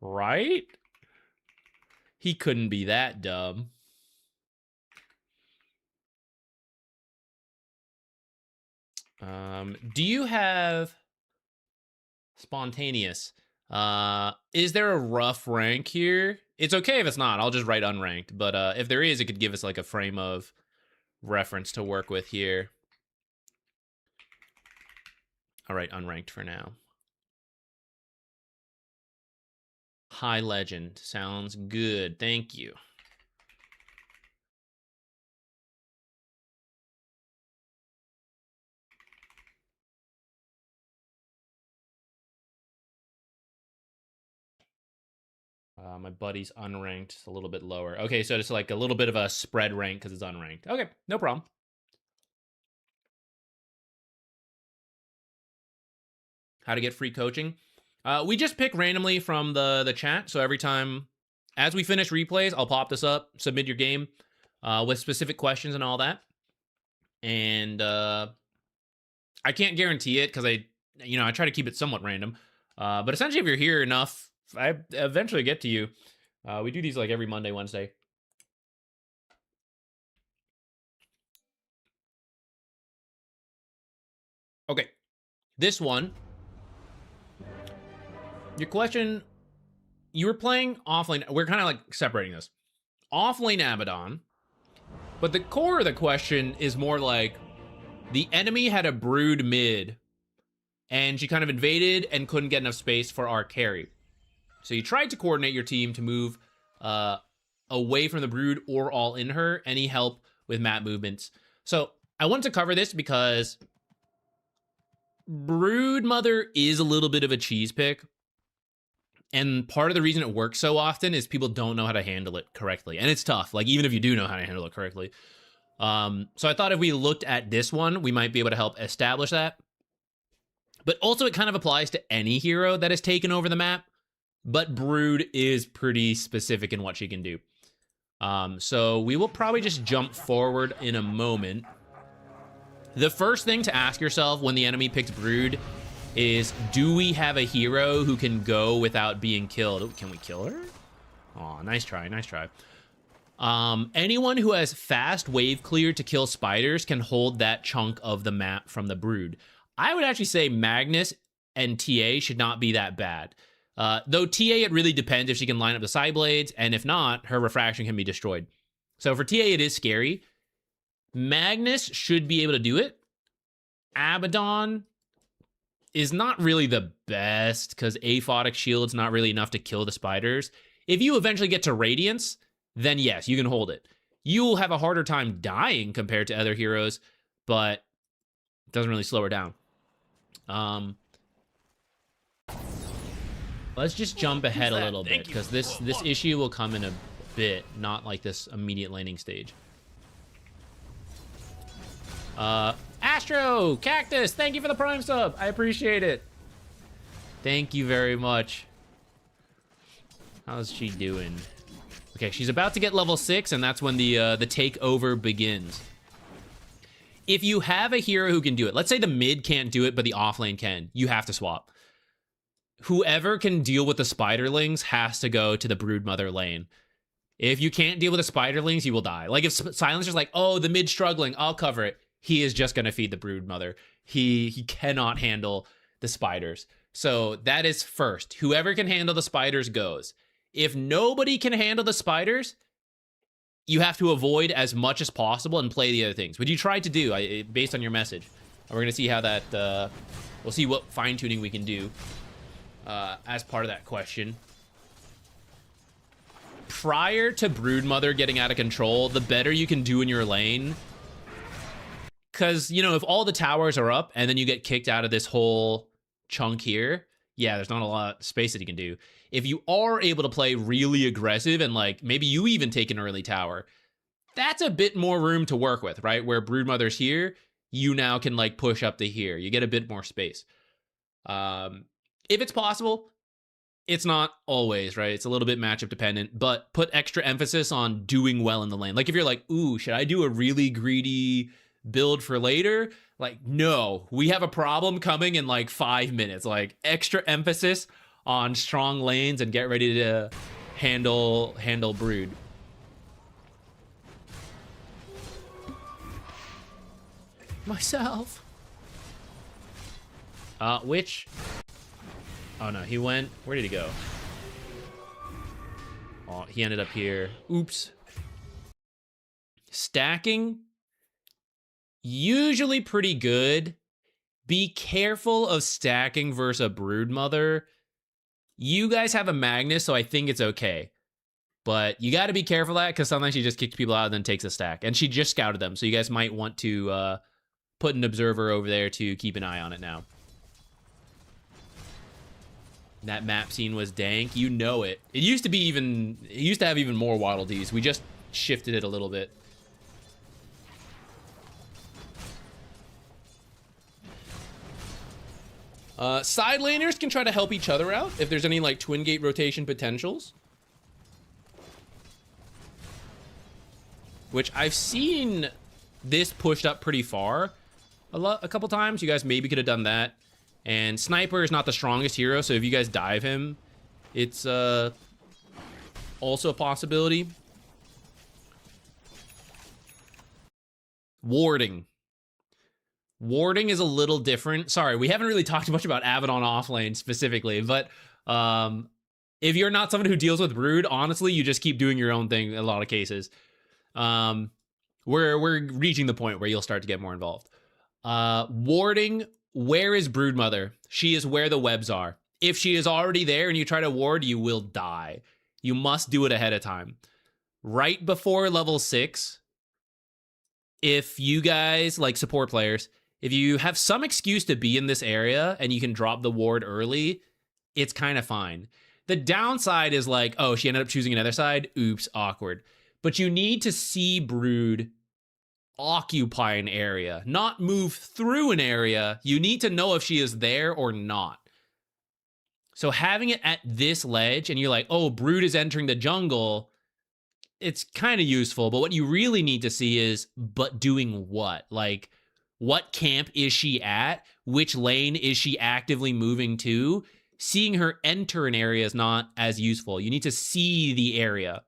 Right? He couldn't be that dumb. Do you have spontaneous? Is there a rough rank here? It's okay if it's not. I'll just write unranked. But if there is, it could give us like a frame of reference to work with here. All right, unranked for now. High legend. Sounds good. Thank you. My buddy's unranked. It's a little bit lower. Okay, so it's like a little bit of a spread rank because it's unranked. Okay, no problem. How to get free coaching? We just pick randomly from the chat. So every time, as we finish replays, I'll pop this up, submit your game with specific questions and all that. And I can't guarantee it because I try to keep it somewhat random. But essentially, if you're here enough, I eventually get to you. We do these like every Monday, Wednesday. Okay, this one. Your question, you were playing offlane. We're kind of like separating this. Offlane Abaddon. But the core of the question is more like the enemy had a brood mid and she kind of invaded and couldn't get enough space for our carry. So you tried to coordinate your team to move away from the brood or all in her. Any help with map movements? So I wanted to cover this because Brood Mother is a little bit of a cheese pick. And part of the reason it works so often is people don't know how to handle it correctly. And it's tough, like even if you do know how to handle it correctly. So I thought if we looked at this one, we might be able to help establish that. But also it kind of applies to any hero that has taken over the map. But Brood is pretty specific in what she can do. So we will probably just jump forward in a moment. The first thing to ask yourself when the enemy picks Brood is, do we have a hero who can go without being killed? Can we kill her? Aw, nice try, nice try. Anyone who has fast wave clear to kill spiders can hold that chunk of the map from the Brood. I would actually say Magnus and TA should not be that bad. Though TA, it really depends if she can line up the side blades, and if not, her refraction can be destroyed. So for TA, it is scary. Magnus should be able to do it. Abaddon is not really the best because aphotic shield's not really enough to kill the spiders. If you eventually get to Radiance, then yes, you can hold it. You'll have a harder time dying compared to other heroes, but it doesn't really slow her down. Let's just jump ahead a little bit because this issue will come in a bit, not like this immediate laning stage. Astro Cactus, thank you for the Prime sub. I appreciate it. Thank you very much. How's she doing? Okay, she's about to get level 6, and that's when the takeover begins. If you have a hero who can do it, let's say the mid can't do it, but the offlane can, you have to swap. Whoever can deal with the spiderlings has to go to the Broodmother lane. If you can't deal with the spiderlings, you will die. Like if Silencer's like, oh, the mid's struggling, I'll cover it. he is just going to feed the brood mother. He cannot handle the spiders. So that is first. Whoever can handle the spiders goes. If nobody can handle the spiders, you have to avoid as much as possible and play the other things, which you tried to do based on your message. And we're going to see how that, we'll see what fine-tuning we can do as part of that question. Prior to Broodmother getting out of control, the better you can do in your lane. Because, you know, if all the towers are up and then you get kicked out of this whole chunk here, yeah, there's not a lot of space that you can do. If you are able to play really aggressive and, like, maybe you even take an early tower, that's a bit more room to work with, right? Where Broodmother's here, you now can, like, push up to here. You get a bit more space. If it's possible, it's not always, right? It's a little bit matchup dependent, but put extra emphasis on doing well in the lane. Like, if you're like, ooh, should I do a really greedy build for later? Like, no, we have a problem coming in like 5 minutes. Like, extra emphasis on strong lanes and get ready to handle brood. Myself. Which? Oh no, he went. Where did he go? Oh, he ended up here. Oops. Stacking. Usually pretty good. Be careful of stacking versus a Broodmother. You guys have a Magnus, so I think it's okay. But you got to be careful of that, because sometimes she just kicks people out and then takes a stack. And she just scouted them, so you guys might want to put an observer over there to keep an eye on it now. That map scene was dank. You know it. It used to have even more Waddle Dees. We just shifted it a little bit. Side laners can try to help each other out if there's any like twin gate rotation potentials. Which I've seen this pushed up pretty far a couple times. You guys maybe could have done that. And Sniper is not the strongest hero, so if you guys dive him, it's also a possibility. Warding. Warding is a little different. Sorry, we haven't really talked much about Abaddon offlane specifically, but if you're not someone who deals with Brood, honestly, you just keep doing your own thing in a lot of cases. We're reaching the point where you'll start to get more involved. Warding. Where is Broodmother? She is where the webs are. If she is already there and you try to ward, you will die. You must do it ahead of time. Right before level 6, if you guys, like support players, if you have some excuse to be in this area and you can drop the ward early, it's kind of fine. The downside is like, oh, she ended up choosing another side. Oops, awkward. But you need to see Brood occupy an area, not move through an area. You need to know if she is there or not. So having it at this ledge and you're like, oh, Brood is entering the jungle, it's kind of useful. But what you really need to see is, but doing what? Like, what camp is she at? Which lane is she actively moving to? Seeing her enter an area is not as useful. You need to see the area.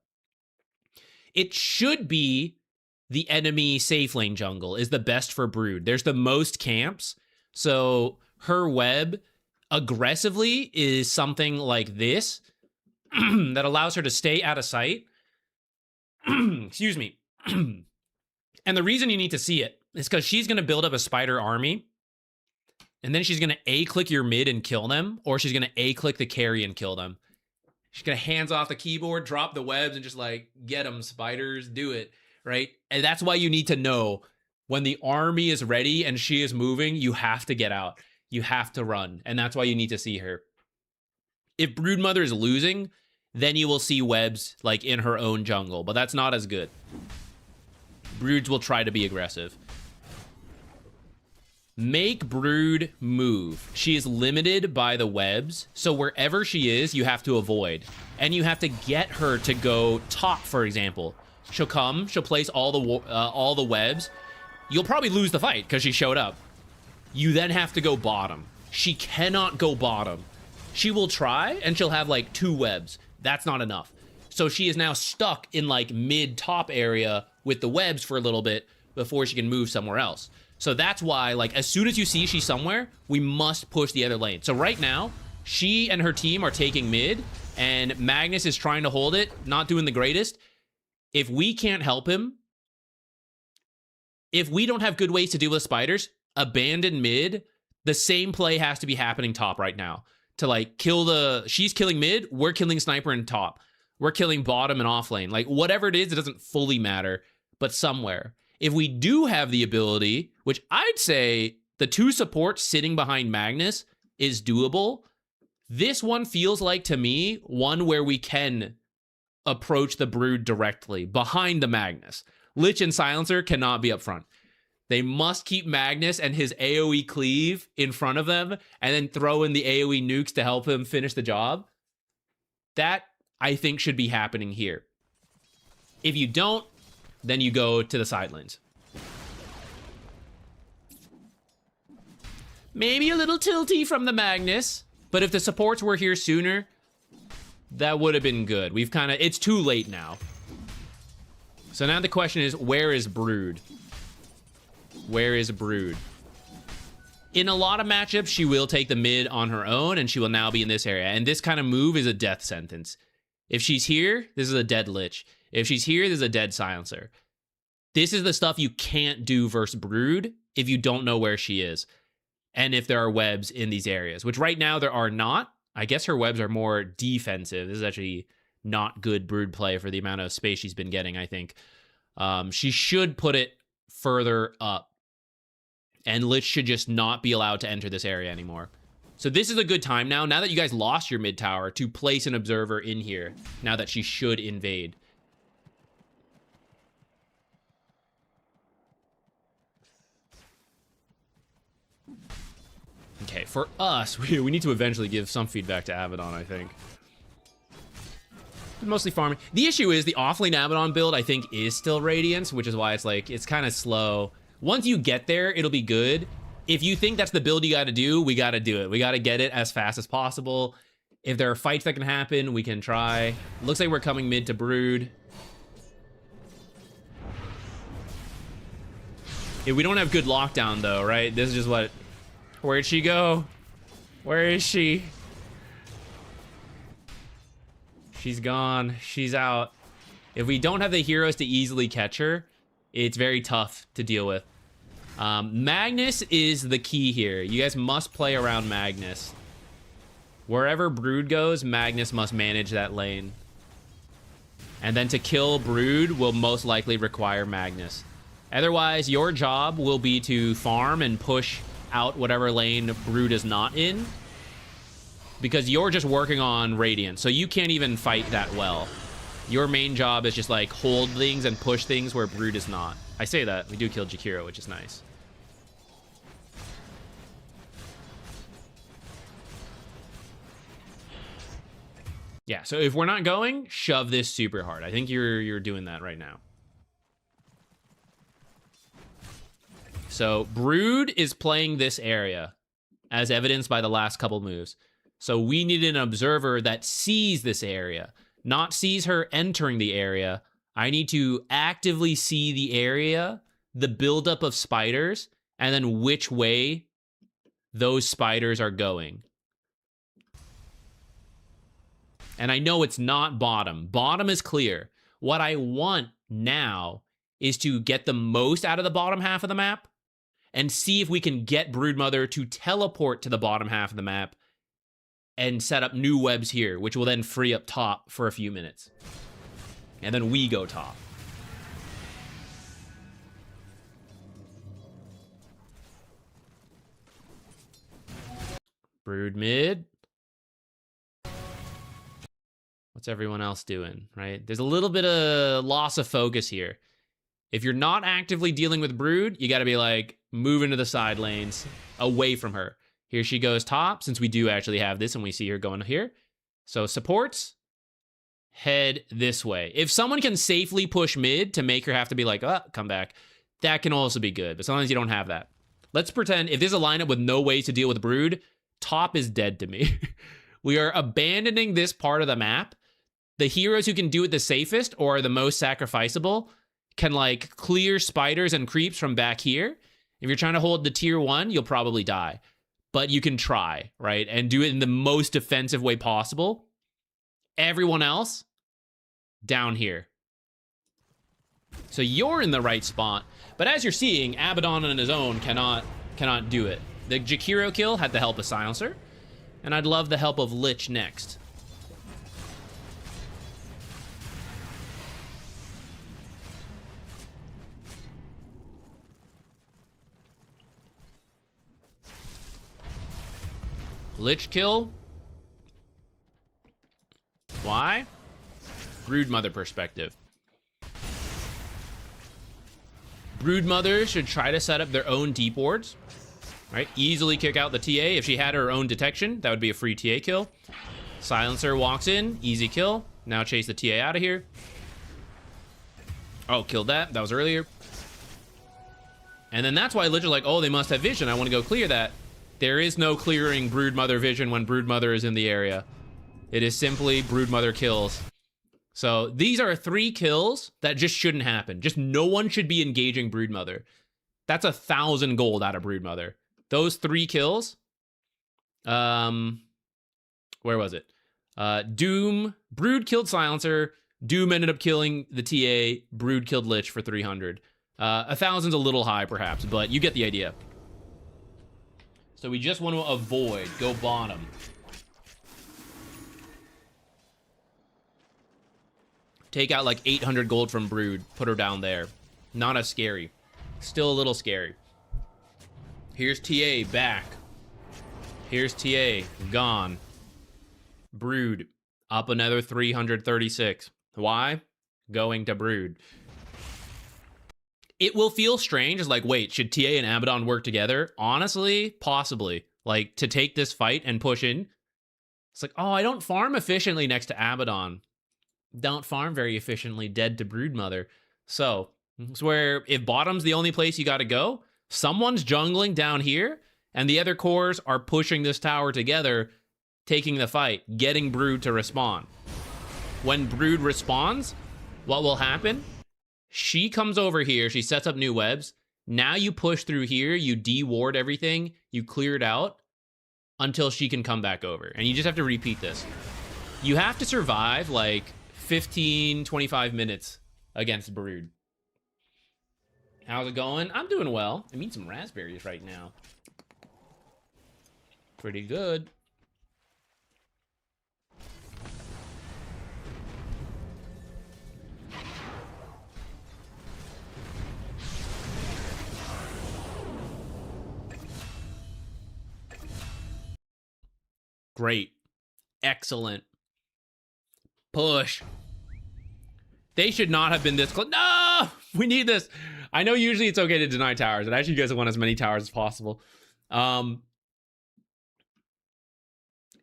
It should be the enemy safe lane jungle is the best for Brood. There's the most camps. So her web aggressively is something like this that allows her to stay out of sight. Excuse me. And the reason you need to see it is because she's going to build up a spider army. And then she's going to A-click your mid and kill them. Or she's going to A-click the carry and kill them. She's going to hands off the keyboard, drop the webs, and just like, get them, spiders, do it. Right? And that's why you need to know when the army is ready and she is moving, you have to get out. You have to run. And that's why you need to see her. If Broodmother is losing, then you will see webs like in her own jungle, but that's not as good. Broods will try to be aggressive. Make Brood move. She is limited by the webs, so wherever she is, you have to avoid. And you have to get her to go top, for example. She'll come, she'll place all the webs. You'll probably lose the fight because she showed up. You then have to go bottom. She cannot go bottom. She will try, and she'll have like 2 webs. That's not enough. So she is now stuck in like mid-top area with the webs for a little bit before she can move somewhere else. So that's why, like, as soon as you see she's somewhere, we must push the other lane. So right now, she and her team are taking mid, and Magnus is trying to hold it, not doing the greatest. If we can't help him, if we don't have good ways to deal with spiders, abandon mid, the same play has to be happening top right now. To, like, kill the... She's killing mid, we're killing sniper in top. We're killing bottom and off lane. Like, whatever it is, it doesn't fully matter, but somewhere. If we do have the ability, which I'd say the 2 supports sitting behind Magnus is doable, this one feels like, to me, one where we can approach the Brood directly, behind the Magnus. Lich and Silencer cannot be up front. They must keep Magnus and his AoE cleave in front of them, and then throw in the AoE nukes to help him finish the job. That, I think, should be happening here. If you don't, then you go to the side lanes. Maybe a little tilty from the Magnus, but if the supports were here sooner, that would have been good. We've kind of... It's too late now. So now the question is, where is Brood? Where is Brood? In a lot of matchups, she will take the mid on her own, and she will now be in this area. And this kind of move is a death sentence. If she's here, this is a dead Lich. If she's here, this is a dead Silencer. This is the stuff you can't do versus Brood if you don't know where she is. And if there are webs in these areas, which right now there are not. I guess her webs are more defensive. This is actually not good Brood play for the amount of space she's been getting, I think. She should put it further up. And Lich should just not be allowed to enter this area anymore. So this is a good time now that you guys lost your mid tower, to place an observer in here, now that she should invade. Okay, for us, we need to eventually give some feedback to Abaddon, I think. Mostly farming. The issue is the offlane Abaddon build, I think, is still Radiance, which is why it's like, it's kind of slow. Once you get there, it'll be good. If you think that's the build you got to do, we got to do it. We got to get it as fast as possible. If there are fights that can happen, we can try. Looks like we're coming mid to Brood. If we don't have good lockdown, though, right? This is just what... Where'd she go? Where is she? She's gone. She's out. If we don't have the heroes to easily catch her, it's very tough to deal with. Magnus is the key here. You guys must play around Magnus. Wherever Brood goes, Magnus must manage that lane. And then to kill Brood will most likely require Magnus. Otherwise, your job will be to farm and push out whatever lane Brood is not in. Because you're just working on Radiant, so you can't even fight that well. Your main job is just like hold things and push things where Brood is not. I say that, we do kill Jakiro, which is nice. Yeah, so if we're not going, shove this super hard. I think you're doing that right now. So Brood is playing this area, as evidenced by the last couple moves. So we need an observer that sees this area, not sees her entering the area. I need to actively see the area, the buildup of spiders, and then which way those spiders are going. And I know it's not bottom. Bottom is clear. What I want now is to get the most out of the bottom half of the map and see if we can get Broodmother to teleport to the bottom half of the map and set up new webs here, which will then free up top for a few minutes. And then we go top. Brood mid. What's everyone else doing, right? There's a little bit of loss of focus here. If you're not actively dealing with Brood, you got to be like, move into the side lanes, away from her. Here she goes top, since we do actually have this and we see her going here. So supports, head this way. If someone can safely push mid to make her have to be like, oh, come back, that can also be good. But sometimes you don't have that. Let's pretend if there's a lineup with no ways to deal with Brood, top is dead to me. We are abandoning this part of the map. The heroes who can do it the safest or the most sacrificable can like clear spiders and creeps from back here If you're trying to hold the tier 1, you'll probably die. But you can try, right? And do it in the most defensive way possible. Everyone else, down here. So you're in the right spot. But as you're seeing, Abaddon on his own cannot do it. The Jakiro kill had the help of Silencer. And I'd love the help of Lich next. Lich kill. Why? Broodmother perspective. Broodmother should try to set up their own deep wards. Right? Easily kick out the TA. If she had her own detection, that would be a free TA kill. Silencer walks in. Easy kill. Now chase the TA out of here. Oh, killed that. That was earlier. And then that's why Lich is like, oh, they must have vision. I want to go clear that. There is no clearing Broodmother vision when Broodmother is in the area. It is simply Broodmother kills. So these are 3 kills that just shouldn't happen. Just no one should be engaging Broodmother. That's 1,000 gold out of Broodmother. Those 3 kills. Where was it? Doom. Brood killed Silencer. Doom ended up killing the TA. Brood killed Lich for 300. 1,000's a little high, perhaps, but you get the idea. So we just want to avoid. Go bottom. Take out like 800 gold from Brood. Put her down there. Not as scary. Still a little scary. Here's TA back. Here's TA gone. Brood up another 336. Why? Going to Brood. It will feel strange. It's like, wait, should TA and Abaddon work together? Honestly, possibly. Like, to take this fight and push in. It's like, oh, I don't farm efficiently next to Abaddon. Don't farm very efficiently dead to Broodmother. So, it's where if bottom's the only place you gotta go, someone's jungling down here, and the other cores are pushing this tower together, taking the fight, getting Brood to respawn. When Brood respawns, what will happen? She comes over here, she sets up new webs. Now you push through here, you de-ward everything, you clear it out until she can come back over. And you just have to repeat this. You have to survive like 15, 25 minutes against Brood. How's it going? I'm doing well. I'm eating some raspberries right now. Pretty good. Great. Excellent. Push. They should not have been this close. No! We need this. I know usually it's okay to deny towers. And actually you guys want as many towers as possible. It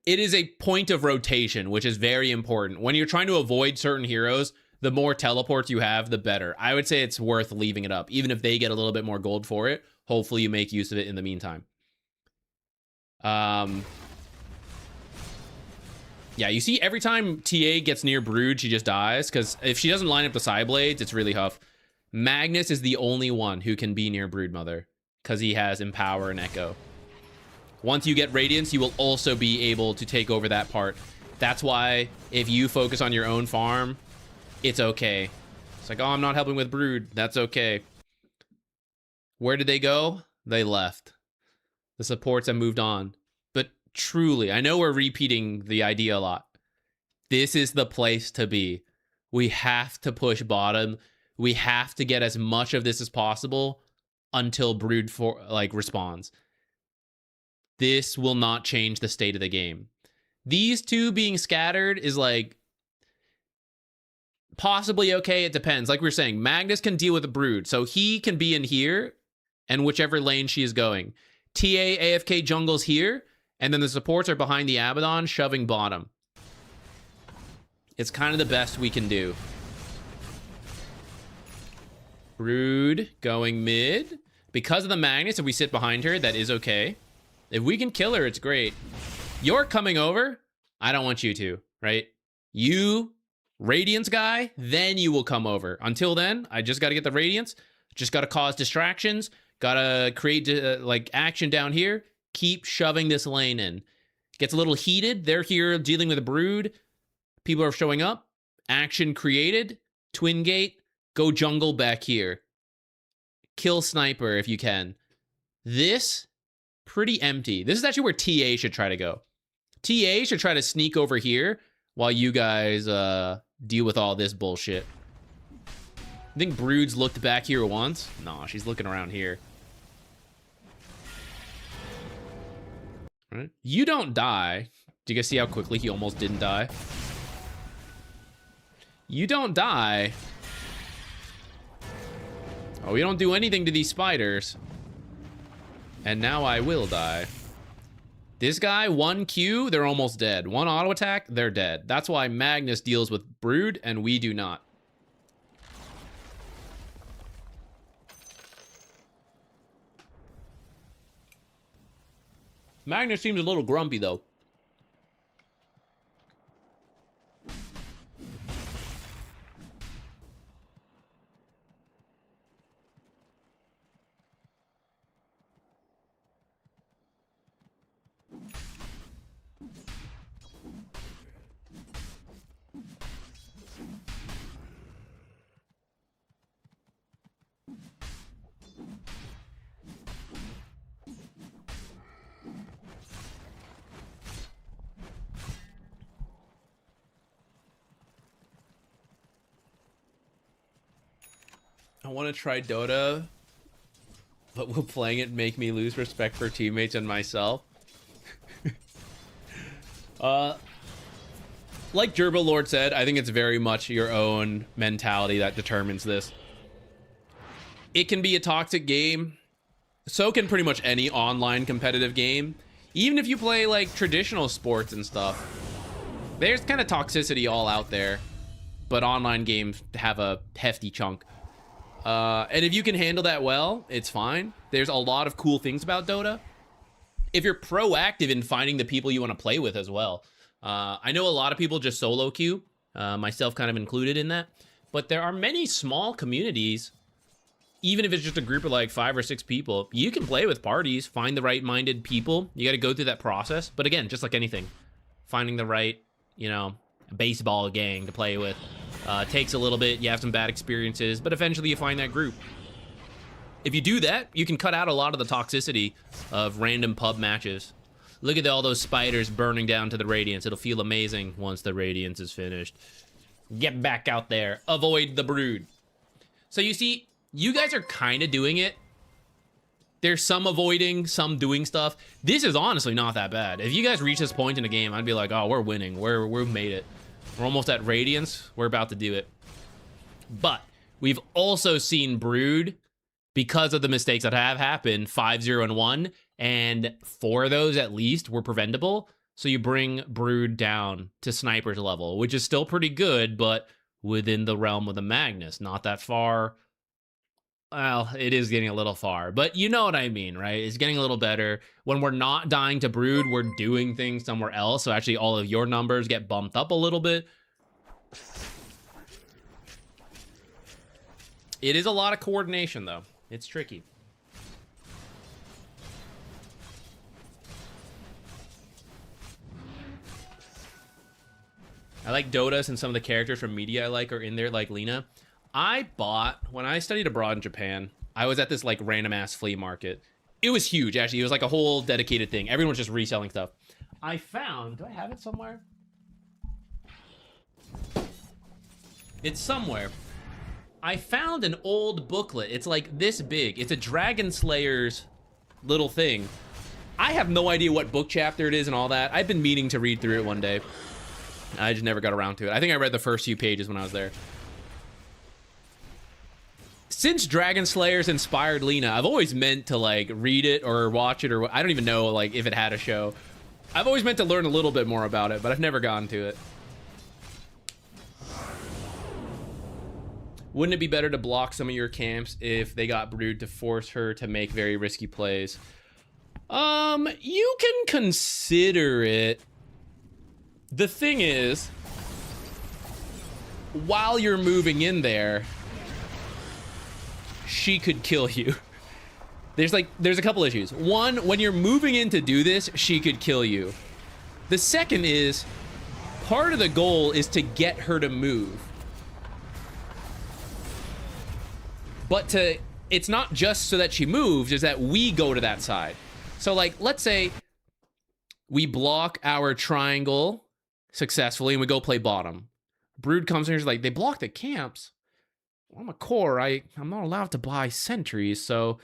is a point of rotation, which is very important. When you're trying to avoid certain heroes, the more teleports you have, the better. I would say it's worth leaving it up. Even if they get a little bit more gold for it, hopefully you make use of it in the meantime. Yeah, you see every time TA gets near Brood, she just dies. Because if she doesn't line up the side blades, it's really tough. Magnus is the only one who can be near Broodmother. Because he has Empower and Echo. Once you get Radiance, you will also be able to take over that part. That's why if you focus on your own farm, it's okay. It's like, oh, I'm not helping with Brood. That's okay. Where did they go? They left. The supports have moved on. But truly, I know we're repeating the idea a lot. This is the place to be. We have to push bottom. We have to get as much of this as possible until Brood responds. This will not change the state of the game. These two being scattered is like possibly okay. It depends. Like we were saying, Magnus can deal with the Brood, so he can be in here and whichever lane she is going. TA AFK jungles here, and then the supports are behind the Abaddon, shoving bottom. It's kind of the best we can do. Brood going mid. Because of the Magnus, if we sit behind her, that is okay. If we can kill her, it's great. You're coming over. I don't want you to, right? You, Radiance guy, then you will come over. Until then, I just got to get the Radiance. Just got to cause distractions. Gotta create like action down here. Keep shoving this lane in. Gets a little heated. They're here dealing with a brood. People are showing up. Action created. Twin gate. Go jungle back here. Kill sniper if you can. This, pretty empty. This is actually where TA should try to go. TA should try to sneak over here while you guys deal with all this bullshit. I think Brood's looked back here once. No, she's looking around here. All right. You don't die. Do you guys see how quickly he almost didn't die? You don't die. Oh, you don't do anything to these spiders. And now I will die. This guy, 1 Q, they're almost dead. 1 auto attack, they're dead. That's why Magnus deals with Brood and we do not. Magnus seems a little grumpy though. I want to try Dota, but will playing it make me lose respect for teammates and myself? Like Gerbil Lord said, I think it's very much your own mentality that determines this. It can be a toxic game. So can pretty much any online competitive game. Even if you play like traditional sports and stuff. There's kind of toxicity all out there. But online games have a hefty chunk. And if you can handle that well, it's fine. There's a lot of cool things about Dota. If you're proactive in finding the people you want to play with as well. I know a lot of people just solo queue, myself kind of included in that. But there are many small communities, even if it's just a group of like 5 or 6 people, you can play with parties, find the right-minded people. You got to go through that process. But again, just like anything, finding the right, you know, baseball gang to play with. Takes a little bit, you have some bad experiences, but eventually you find that group. If you do that, you can cut out a lot of the toxicity of random pub matches. Look at all those spiders burning down to the Radiance. It'll feel amazing once the Radiance is finished. Get back out there. Avoid the Brood. So you see, you guys are kind of doing it. There's some avoiding, some doing stuff. This is honestly not that bad. If you guys reach this point in the game, I'd be like, oh, we're winning. We've made it. We're almost at Radiance. We're about to do it. But we've also seen Brood, because of the mistakes that have happened, 5-0 and 1, and 4 of those at least were preventable. So you bring Brood down to Sniper's level, which is still pretty good, but within the realm of the Magnus. Not that far. Well, it is getting a little far, but you know what I mean, right? It's getting a little better. When we're not dying to Brood, we're doing things somewhere else. So actually all of your numbers get bumped up a little bit. It is a lot of coordination, though. It's tricky. I like Dota, and some of the characters from media I like are in there, like Lena. I bought, when I studied abroad in Japan, I was at this like random ass flea market. It was huge, actually. It was like a whole dedicated thing. Everyone was just reselling stuff. I found, do I have it somewhere? It's somewhere. I found an old booklet. It's like this big. It's a Dragon Slayer's little thing. I have no idea what book chapter it is and all that. I've been meaning to read through it one day. I just never got around to it. I think I read the first few pages when I was there. Since Dragon Slayer's inspired Lena, I've always meant to like read it or watch it, or I don't even know like if it had a show. I've always meant to learn a little bit more about it, but I've never gotten to it. Wouldn't it be better to block some of your camps if they got Brood to force her to make very risky plays? You can consider it. The thing is, while you're moving in there, she could kill you. there's a couple issues. One, when you're moving in to do this, she could kill you. The second is, part of the goal is to get her to move. But it's not just so that she moves, is that we go to that side. So like, let's say we block our triangle successfully and we go play bottom. Brood comes in and is like, they block the camps. Well, I'm a core, I'm not allowed to buy sentries, so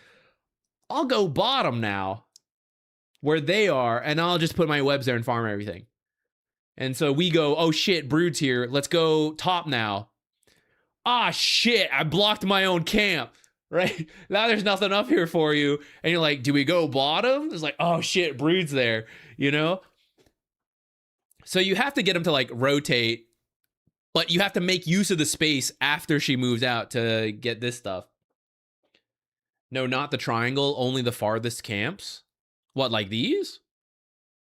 I'll go bottom now, where they are, and I'll just put my webs there and farm everything. And so we go, oh shit, Brood's here, let's go top now. Ah shit, I blocked my own camp, right? Now there's nothing up here for you. And you're like, do we go bottom? It's like, oh shit, Brood's there, you know? So you have to get them to like rotate, but you have to make use of the space after she moves out to get this stuff. No, not the triangle, only the farthest camps. What, like these?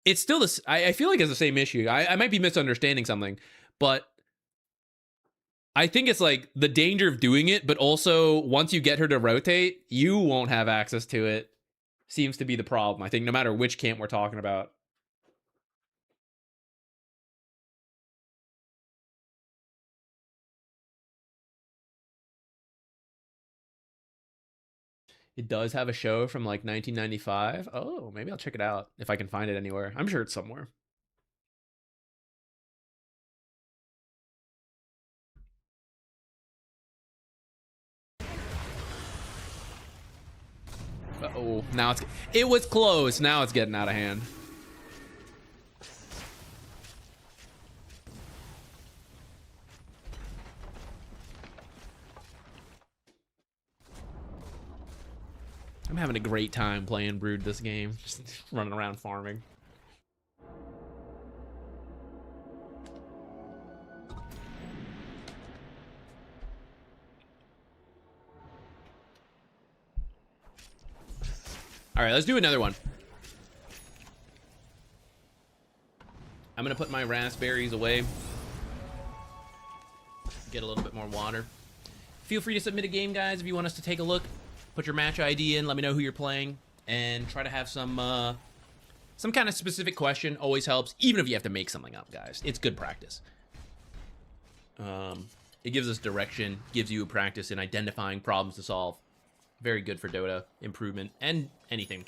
It's still this. I feel like it's the same issue. I might be misunderstanding something, but I think it's like the danger of doing it, but also once you get her to rotate, you won't have access to it. Seems to be the problem. I think no matter which camp we're talking about. It does have a show from like 1995. Oh, maybe I'll check it out if I can find it anywhere. I'm sure it's somewhere. Uh-oh, now it was close. Now it's getting out of hand. I'm having a great time playing Brood this game. Just running around farming. All right, let's do another one. I'm gonna put my raspberries away. Get a little bit more water. Feel free to submit a game, guys, if you want us to take a look. Put your match ID in, let me know who you're playing, and try to have some kind of specific question. Always helps, even if you have to make something up, guys. It's good practice. It gives us direction, gives you a practice in identifying problems to solve. Very good for Dota improvement and anything.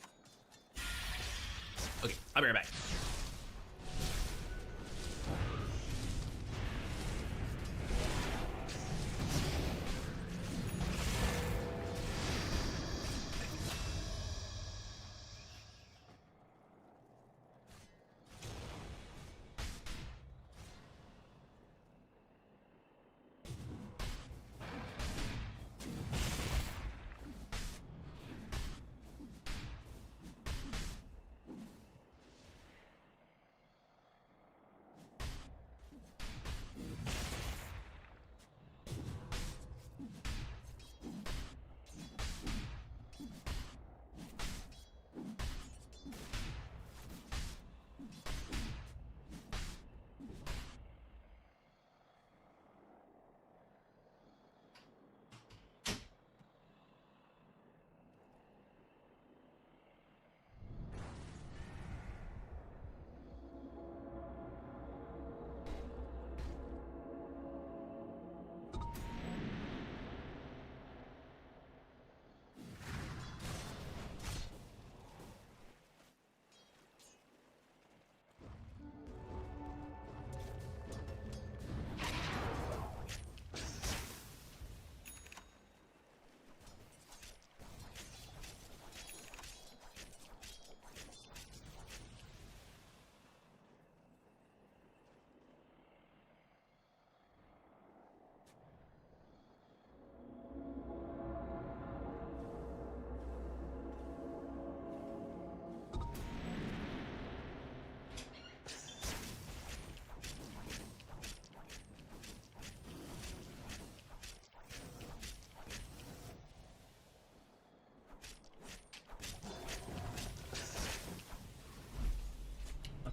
Okay, I'll be right back.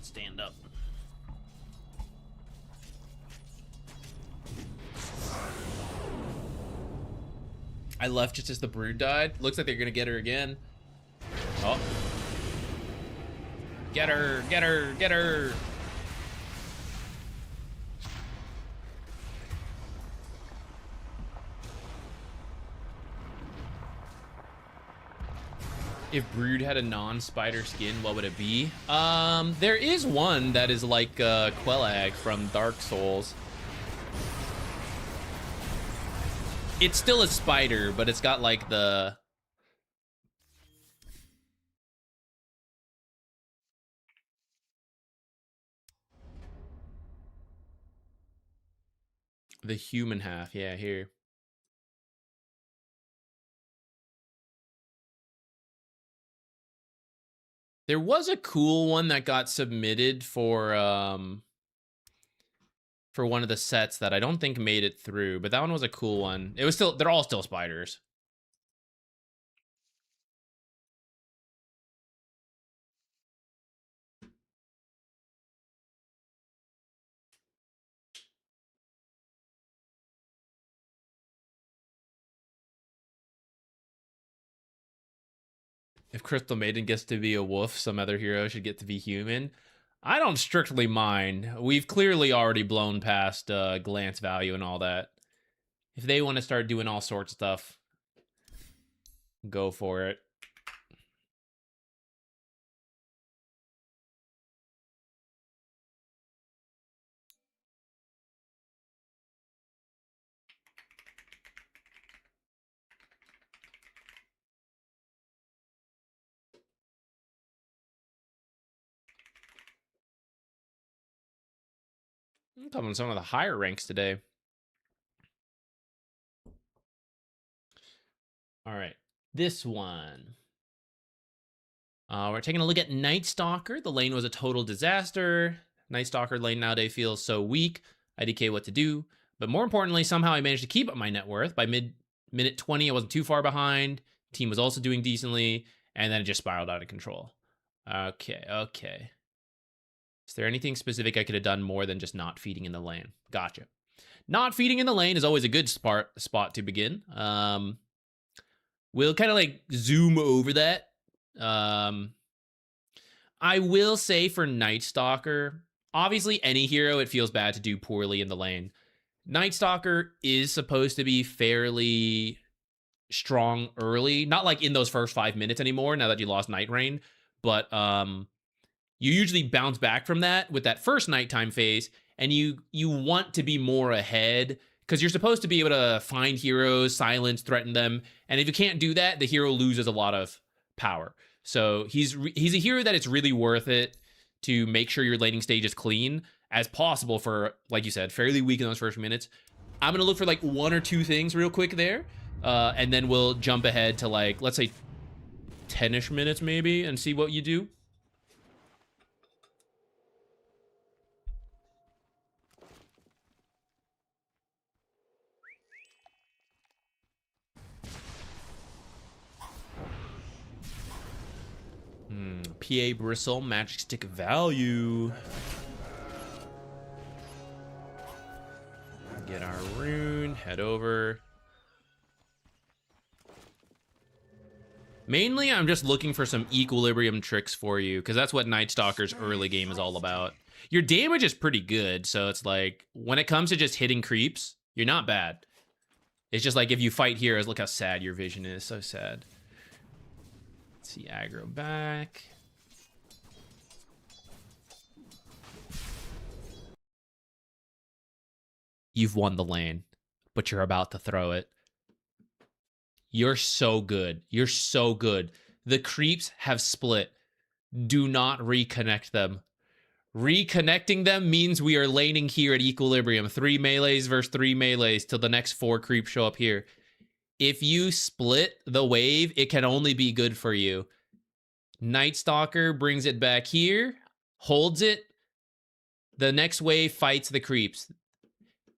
Stand up. I left just as the Brood died. Looks like they're gonna get her again. Oh. Get her, get her, get her. If Brood had a non-spider skin, what would it be? There is one that is like Quelag from Dark Souls. It's still a spider, but it's got like the human half. Yeah, here. There was a cool one that got submitted for one of the sets that I don't think made it through, but that one was a cool one. It was still, they're all still spiders. If Crystal Maiden gets to be a wolf, some other hero should get to be human. I don't strictly mind. We've clearly already blown past glance value and all that. If they want to start doing all sorts of stuff, go for it. I'm coming some of the higher ranks today. All right, this one. We're taking a look at Nightstalker. The lane was a total disaster. Nightstalker lane nowadays feels so weak. IDK what to do. But more importantly, somehow I managed to keep up my net worth. By minute 20, I wasn't too far behind. Team was also doing decently. And then it just spiraled out of control. Okay. Is there anything specific I could have done more than just not feeding in the lane? Gotcha. Not feeding in the lane is always a good spot to begin. We'll kind of like zoom over that. I will say for Nightstalker, obviously any hero it feels bad to do poorly in the lane. Nightstalker is supposed to be fairly strong early, not like in those first 5 minutes anymore now that you lost Night Rain, but you usually bounce back from that with that first nighttime phase, and you want to be more ahead because you're supposed to be able to find heroes, silence, threaten them, and if you can't do that, the hero loses a lot of power. So he's a hero that it's really worth it to make sure your laning stage is clean as possible for, like you said, fairly weak in those first minutes. I'm going to look for like one or two things real quick there, and then we'll jump ahead to like, let's say 10-ish minutes maybe and see what you do. PA Bristle, Magic Stick value. Get our rune, head over. Mainly, I'm just looking for some equilibrium tricks for you, because that's what Nightstalker's early game is all about. Your damage is pretty good, so it's like, when it comes to just hitting creeps, you're not bad. It's just like if you fight heroes, look how sad your vision is, so sad. Let's see, aggro back. You've won the lane, but you're about to throw it. You're so good. You're so good. The creeps have split. Do not reconnect them. Reconnecting them means we are laning here at equilibrium. 3 melees versus 3 melees till the next 4 creeps show up here. If you split the wave, it can only be good for you. Nightstalker brings it back here, holds it. The next wave fights the creeps.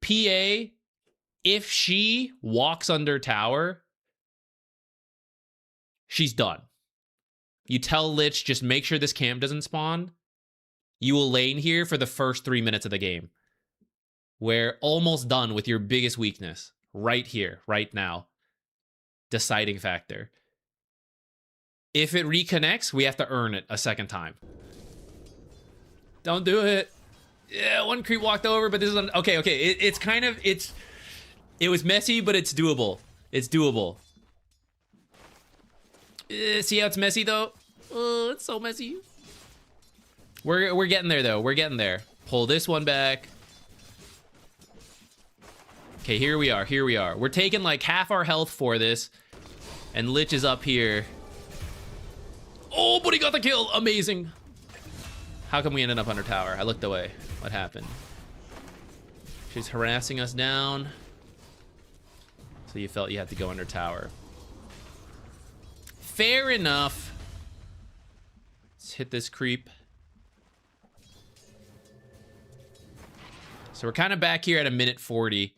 PA, if she walks under tower, she's done. You tell Lich, just make sure this camp doesn't spawn. You will lane here for the first 3 minutes of the game. We're almost done with your biggest weakness. Right here, right now. Deciding factor. If it reconnects, we have to earn it a second time. Don't do it. Yeah, one creep walked over, but this is okay. It's kind of it was messy, but it's doable. It's doable. See how it's messy though? Oh, it's so messy. We're getting there though. We're getting there. Pull this one back. Okay, here we are. Here we are. We're taking like half our health for this, and Lich is up here. Oh, but he got the kill. Amazing. How come we ended up under tower? I looked away. What happened? She's harassing us down. So you felt you had to go under tower. Fair enough. Let's hit this creep. So we're kind of back here at a minute 40.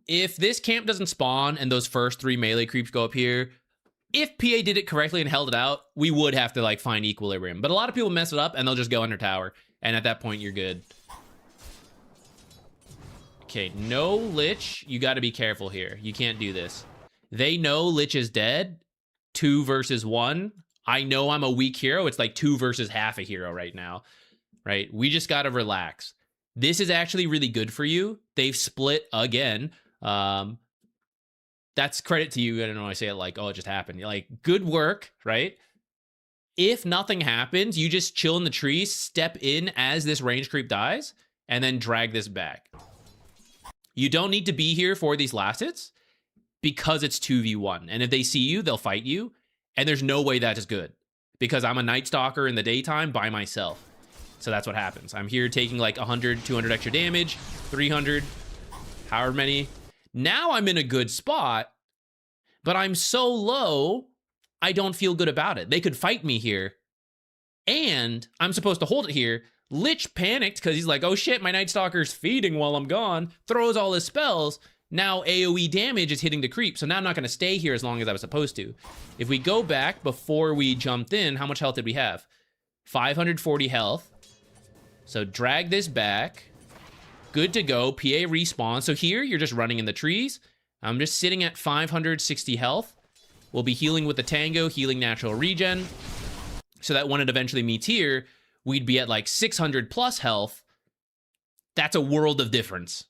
If this camp doesn't spawn and those first 3 melee creeps go up here, if PA did it correctly and held it out, we would have to like find equilibrium. But a lot of people mess it up and they'll just go under tower. And at that point, you're good. Okay, no Lich. You got to be careful here. You can't do this. They know Lich is dead. 2 versus 1. I know I'm a weak hero. It's like 2 versus half a hero right now. Right? We just got to relax. This is actually really good for you. They've split again. That's credit to you. I don't know. I say it like, oh, it just happened. You're like, good work, right? If nothing happens, you just chill in the trees, step in as this range creep dies, and then drag this back. You don't need to be here for these last hits because it's 2v1. And if they see you, they'll fight you. And there's no way that is good because I'm a Nightstalker in the daytime by myself. So that's what happens. I'm here taking like 100, 200 extra damage, 300, however many. Now I'm in a good spot, but I'm so low, I don't feel good about it. They could fight me here, and I'm supposed to hold it here. Lich panicked because he's like, oh shit, my Nightstalker's feeding while I'm gone, throws all his spells. Now AoE damage is hitting the creep, so now I'm not going to stay here as long as I was supposed to. If we go back before we jumped in, how much health did we have? 540 health. So drag this back. Good to go. PA respawn. So here, you're just running in the trees. I'm just sitting at 560 health. We'll be healing with the Tango, healing natural regen. So that when it eventually meets here, we'd be at like 600 plus health. That's a world of difference,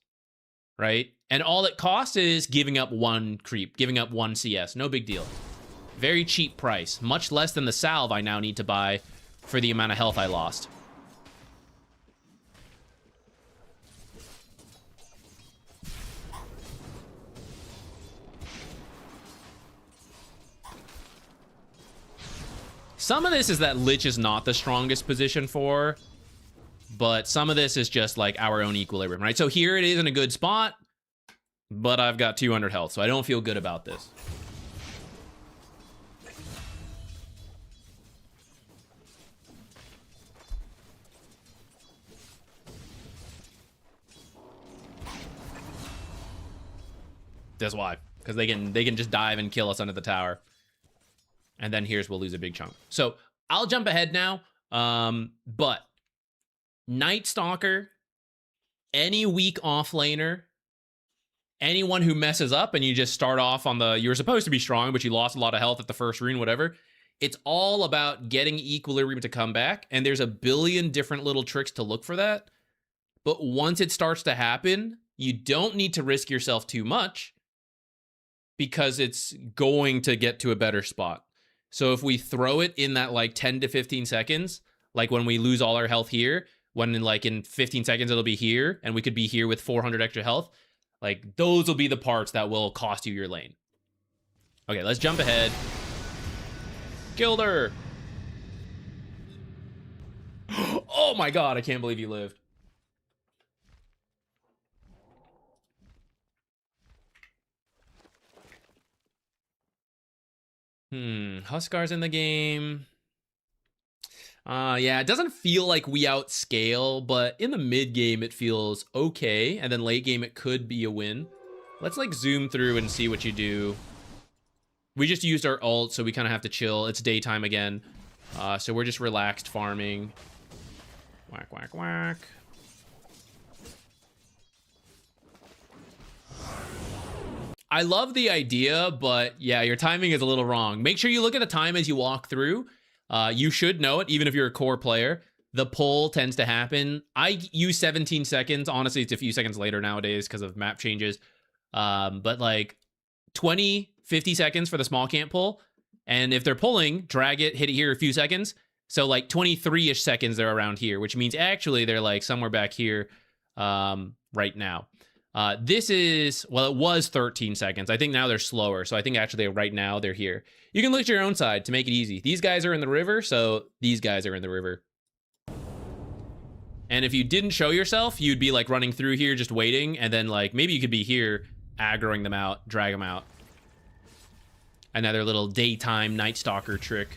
right? And all it costs is giving up 1 creep, giving up 1 CS. No big deal. Very cheap price. Much less than the salve I now need to buy for the amount of health I lost. Some of this is that Lich is not the strongest position for, but some of this is just like our own equilibrium, right? So here it is in a good spot, but I've got 200 health, so I don't feel good about this. That's why, because they can just dive and kill us under the tower. And then here's we'll lose a big chunk. So I'll jump ahead now. But Nightstalker, any weak offlaner, anyone who messes up and you just start off on the, you were supposed to be strong, but you lost a lot of health at the first rune, whatever. It's all about getting equilibrium to come back. And there's a billion different little tricks to look for that. But once it starts to happen, you don't need to risk yourself too much because it's going to get to a better spot. So if we throw it in that like 10 to 15 seconds, like when we lose all our health here, when in 15 seconds it'll be here, and we could be here with 400 extra health, like those will be the parts that will cost you your lane. Okay, let's jump ahead. Killed her. Oh my god, I can't believe you lived. Huskar's in the game. Yeah, it doesn't feel like we outscale, but in the mid game it feels okay, and then late game it could be a win. Let's like zoom through and see what you do. We just used our ult, so we kind of have to chill. It's daytime again, so we're just relaxed farming. Whack, whack, whack. I love the idea, but yeah, your timing is a little wrong. Make sure you look at the time as you walk through. You should know it, even if you're a core player. The pull tends to happen. I use 17 seconds. Honestly, it's a few seconds later nowadays because of map changes. But like 20, 50 seconds for the small camp pull. And if they're pulling, drag it, hit it here a few seconds. So like 23-ish seconds they're around here, which means actually they're like somewhere back here right now. This is, well, it was 13 seconds. I think now they're slower. So I think actually right now they're here. You can look to your own side to make it easy. These guys are in the river, so these guys are in the river. And if you didn't show yourself, you'd be like running through here just waiting, and then like maybe you could be here aggroing them out, drag them out. Another little daytime Nightstalker trick.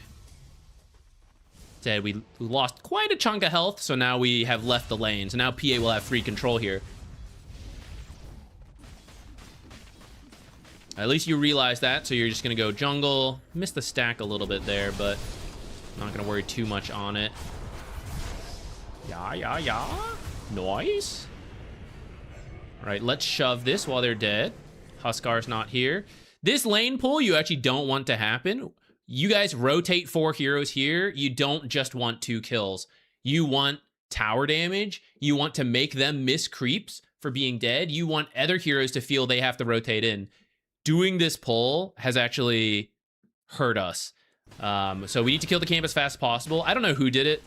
Said we lost quite a chunk of health, so now we have left the lane. So now PA will have free control here. At least you realize that, so you're just gonna go jungle. Missed the stack a little bit there, but not gonna worry too much on it. Yeah. Nice. All right, let's shove this while they're dead. Huskar's not here. This lane pull you actually don't want to happen. You guys rotate 4 heroes here. You don't just want 2 kills. You want tower damage. You want to make them miss creeps for being dead. You want other heroes to feel they have to rotate in. Doing this pull has actually hurt us. So we need to kill the camp as fast as possible. I don't know who did it.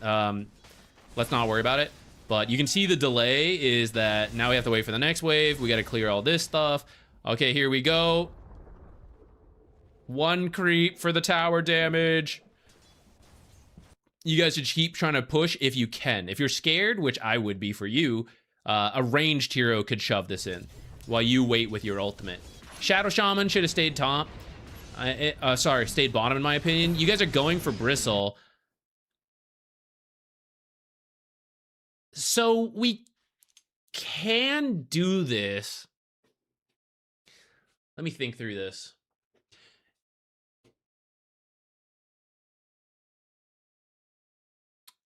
Let's not worry about it. But you can see the delay is that now we have to wait for the next wave. We got to clear all this stuff. Okay, here we go. 1 creep for the tower damage. You guys should keep trying to push if you can. If you're scared, which I would be for you, a ranged hero could shove this in while you wait with your ultimate. Shadow Shaman should have stayed top. Sorry, stayed bottom in my opinion. You guys are going for Bristle. So we can do this. Let me think through this.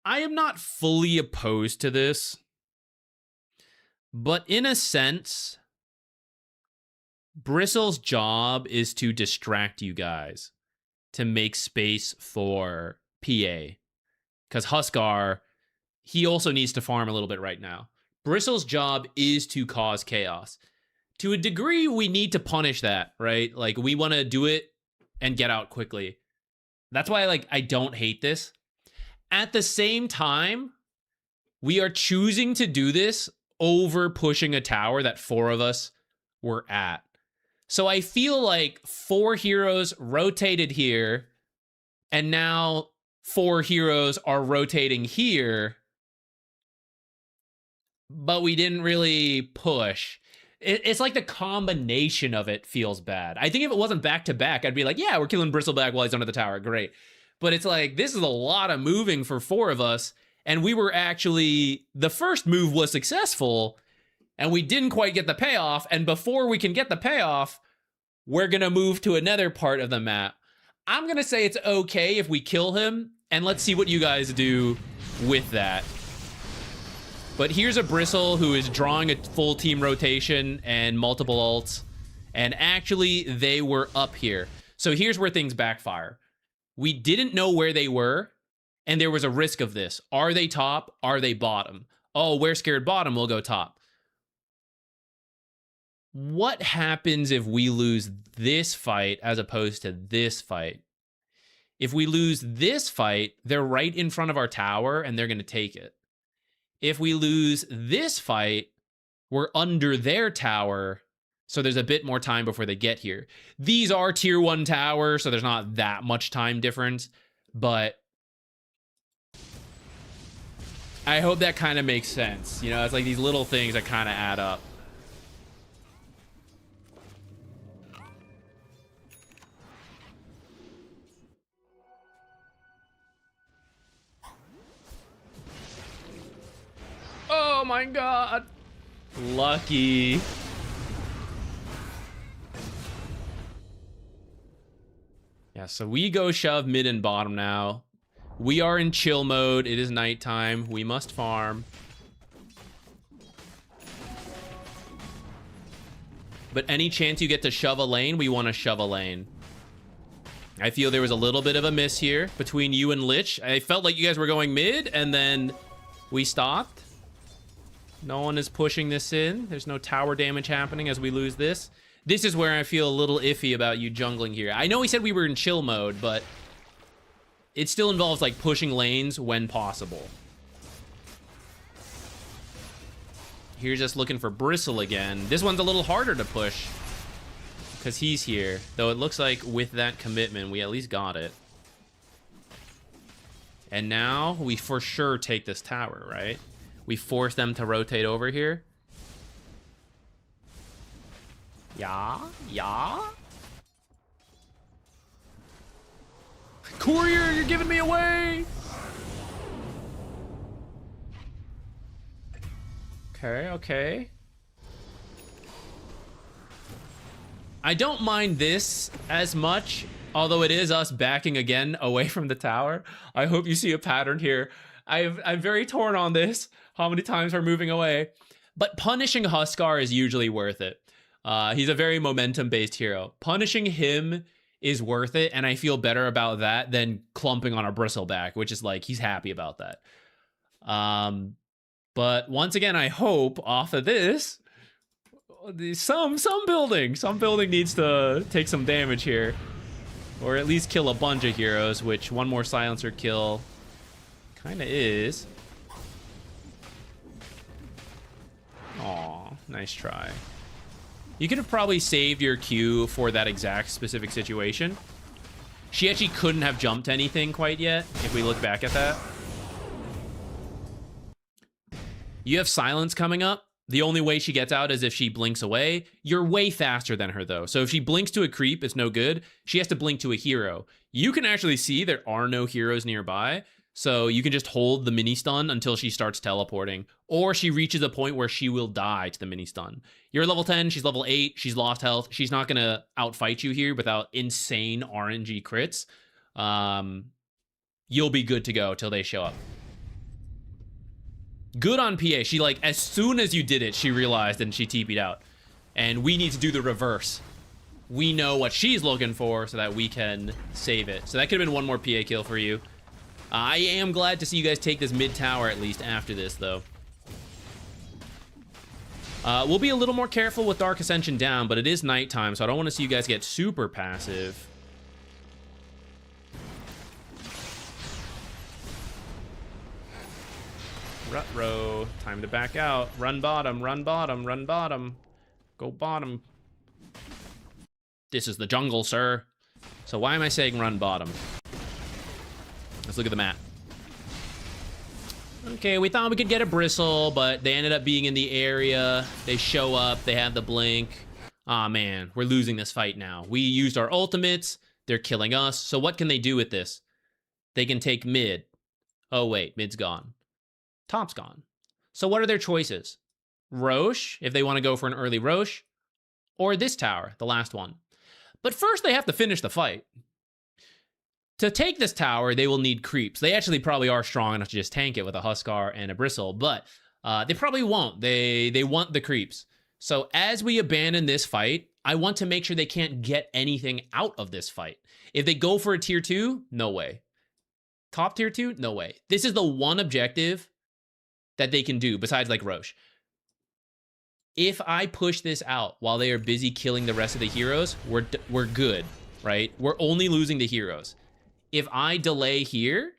I am not fully opposed to this, but in a sense, Bristle's job is to distract you guys, to make space for PA. Because Huskar, he also needs to farm a little bit right now. Bristle's job is to cause chaos. To a degree, we need to punish that, right? Like, we want to do it and get out quickly. That's why, like, I don't hate this. At the same time, we are choosing to do this over pushing a tower that 4 of us were at. So I feel like 4 heroes rotated here, and now 4 heroes are rotating here, but we didn't really push. It's like the combination of it feels bad. I think if it wasn't back-to-back, I'd be like, yeah, we're killing Bristleback while he's under the tower. Great. But it's like, this is a lot of moving for 4 of us, and we were actually, the first move was successful, and we didn't quite get the payoff, and before we can get the payoff, we're gonna move to another part of the map. I'm gonna say it's okay if we kill him, and let's see what you guys do with that. But here's a Bristle who is drawing a full team rotation and multiple ults, and actually they were up here. So here's where things backfire. We didn't know where they were, and there was a risk of this. Are they top? Are they bottom? Oh, we're scared bottom, we'll go top. What happens if we lose this fight as opposed to this fight? If we lose this fight, they're right in front of our tower, and they're going to take it. If we lose this fight, we're under their tower, so there's a bit more time before they get here. These are tier 1 towers, so there's not that much time difference, but I hope that kind of makes sense. You know, it's like these little things that kind of add up. Oh my god. Lucky. Yeah, so we go shove mid and bottom now. We are in chill mode. It is nighttime. We must farm. But any chance you get to shove a lane, we want to shove a lane. I feel there was a little bit of a miss here between you and Lich. I felt like you guys were going mid, and then we stopped. No one is pushing this in. There's no tower damage happening as we lose this. This is where I feel a little iffy about you jungling here. I know we said we were in chill mode, but it still involves like pushing lanes when possible. Here's just looking for Bristle again. This one's a little harder to push because he's here. Though it looks like with that commitment, we at least got it. And now we for sure take this tower, right? We force them to rotate over here. Yeah, yeah. Courier, you're giving me away. Okay, okay. I don't mind this as much, although it is us backing again away from the tower. I hope you see a pattern here. I'm very torn on this, how many times we're moving away. But punishing Huskar is usually worth it. He's a very momentum-based hero. Punishing him is worth it, and I feel better about that than clumping on a Bristleback, which is like, he's happy about that. But once again, I hope off of this, some building needs to take some damage here, or at least kill a bunch of heroes, which one more silencer kill kind of is. Aw, nice try. You could have probably saved your Q for that exact specific situation. She actually couldn't have jumped anything quite yet, if we look back at that. You have silence coming up. The only way she gets out is if she blinks away. You're way faster than her, though. So if she blinks to a creep, it's no good. She has to blink to a hero. You can actually see there are no heroes nearby. So you can just hold the mini stun until she starts teleporting. Or she reaches a point where she will die to the mini stun. You're level 10, she's level 8, she's lost health. She's not going to outfight you here without insane RNG crits. You'll be good to go till they show up. Good on PA. She, like, as soon as you did it, she realized and she TP'd out. And we need to do the reverse. We know what she's looking for so that we can save it. So that could have been one more PA kill for you. I am glad to see you guys take this mid tower at least after this, though. We'll be a little more careful with Dark Ascension down, but it is nighttime, so I don't want to see you guys get super passive. Rut-row. Time to back out. Run bottom, run bottom, run bottom. Go bottom. This is the jungle, sir. So why am I saying run bottom? Let's look at the map. Okay, we thought we could get a Bristle, but they ended up being in the area. They show up, they have the blink. Aw, man, we're losing this fight now. We used our ultimates, they're killing us. So what can they do with this? They can take mid. Oh, wait, mid's gone. Top's gone. So what are their choices? Roche, if they want to go for an early Roche, or this tower, the last one. But first they have to finish the fight. To take this tower, they will need creeps. They actually probably are strong enough to just tank it with a Huskar and a Bristle, but they probably won't. They want the creeps. So as we abandon this fight, I want to make sure they can't get anything out of this fight. If they go for a tier 2, no way. Top tier 2, no way. This is the one objective that they can do besides like Roche. If I push this out while they are busy killing the rest of the heroes, we're good, right? We're only losing the heroes. If I delay here,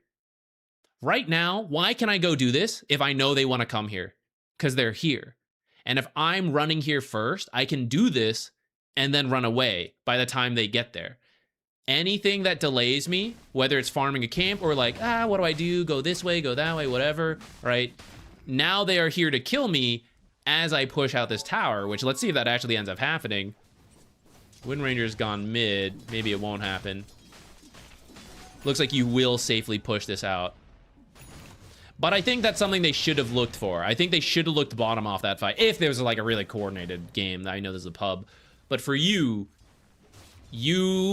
right now, why can I go do this if I know they want to come here? Because they're here. And if I'm running here first, I can do this and then run away by the time they get there. Anything that delays me, whether it's farming a camp or like, what do I do? Go this way, go that way, whatever, right? Now they are here to kill me as I push out this tower, which let's see if that actually ends up happening. Wind Ranger's gone mid. Maybe it won't happen. Looks like you will safely push this out. But I think that's something they should have looked for. I think they should have looked bottom off that fight. If there was like a really coordinated game. I know this is a pub. But for you,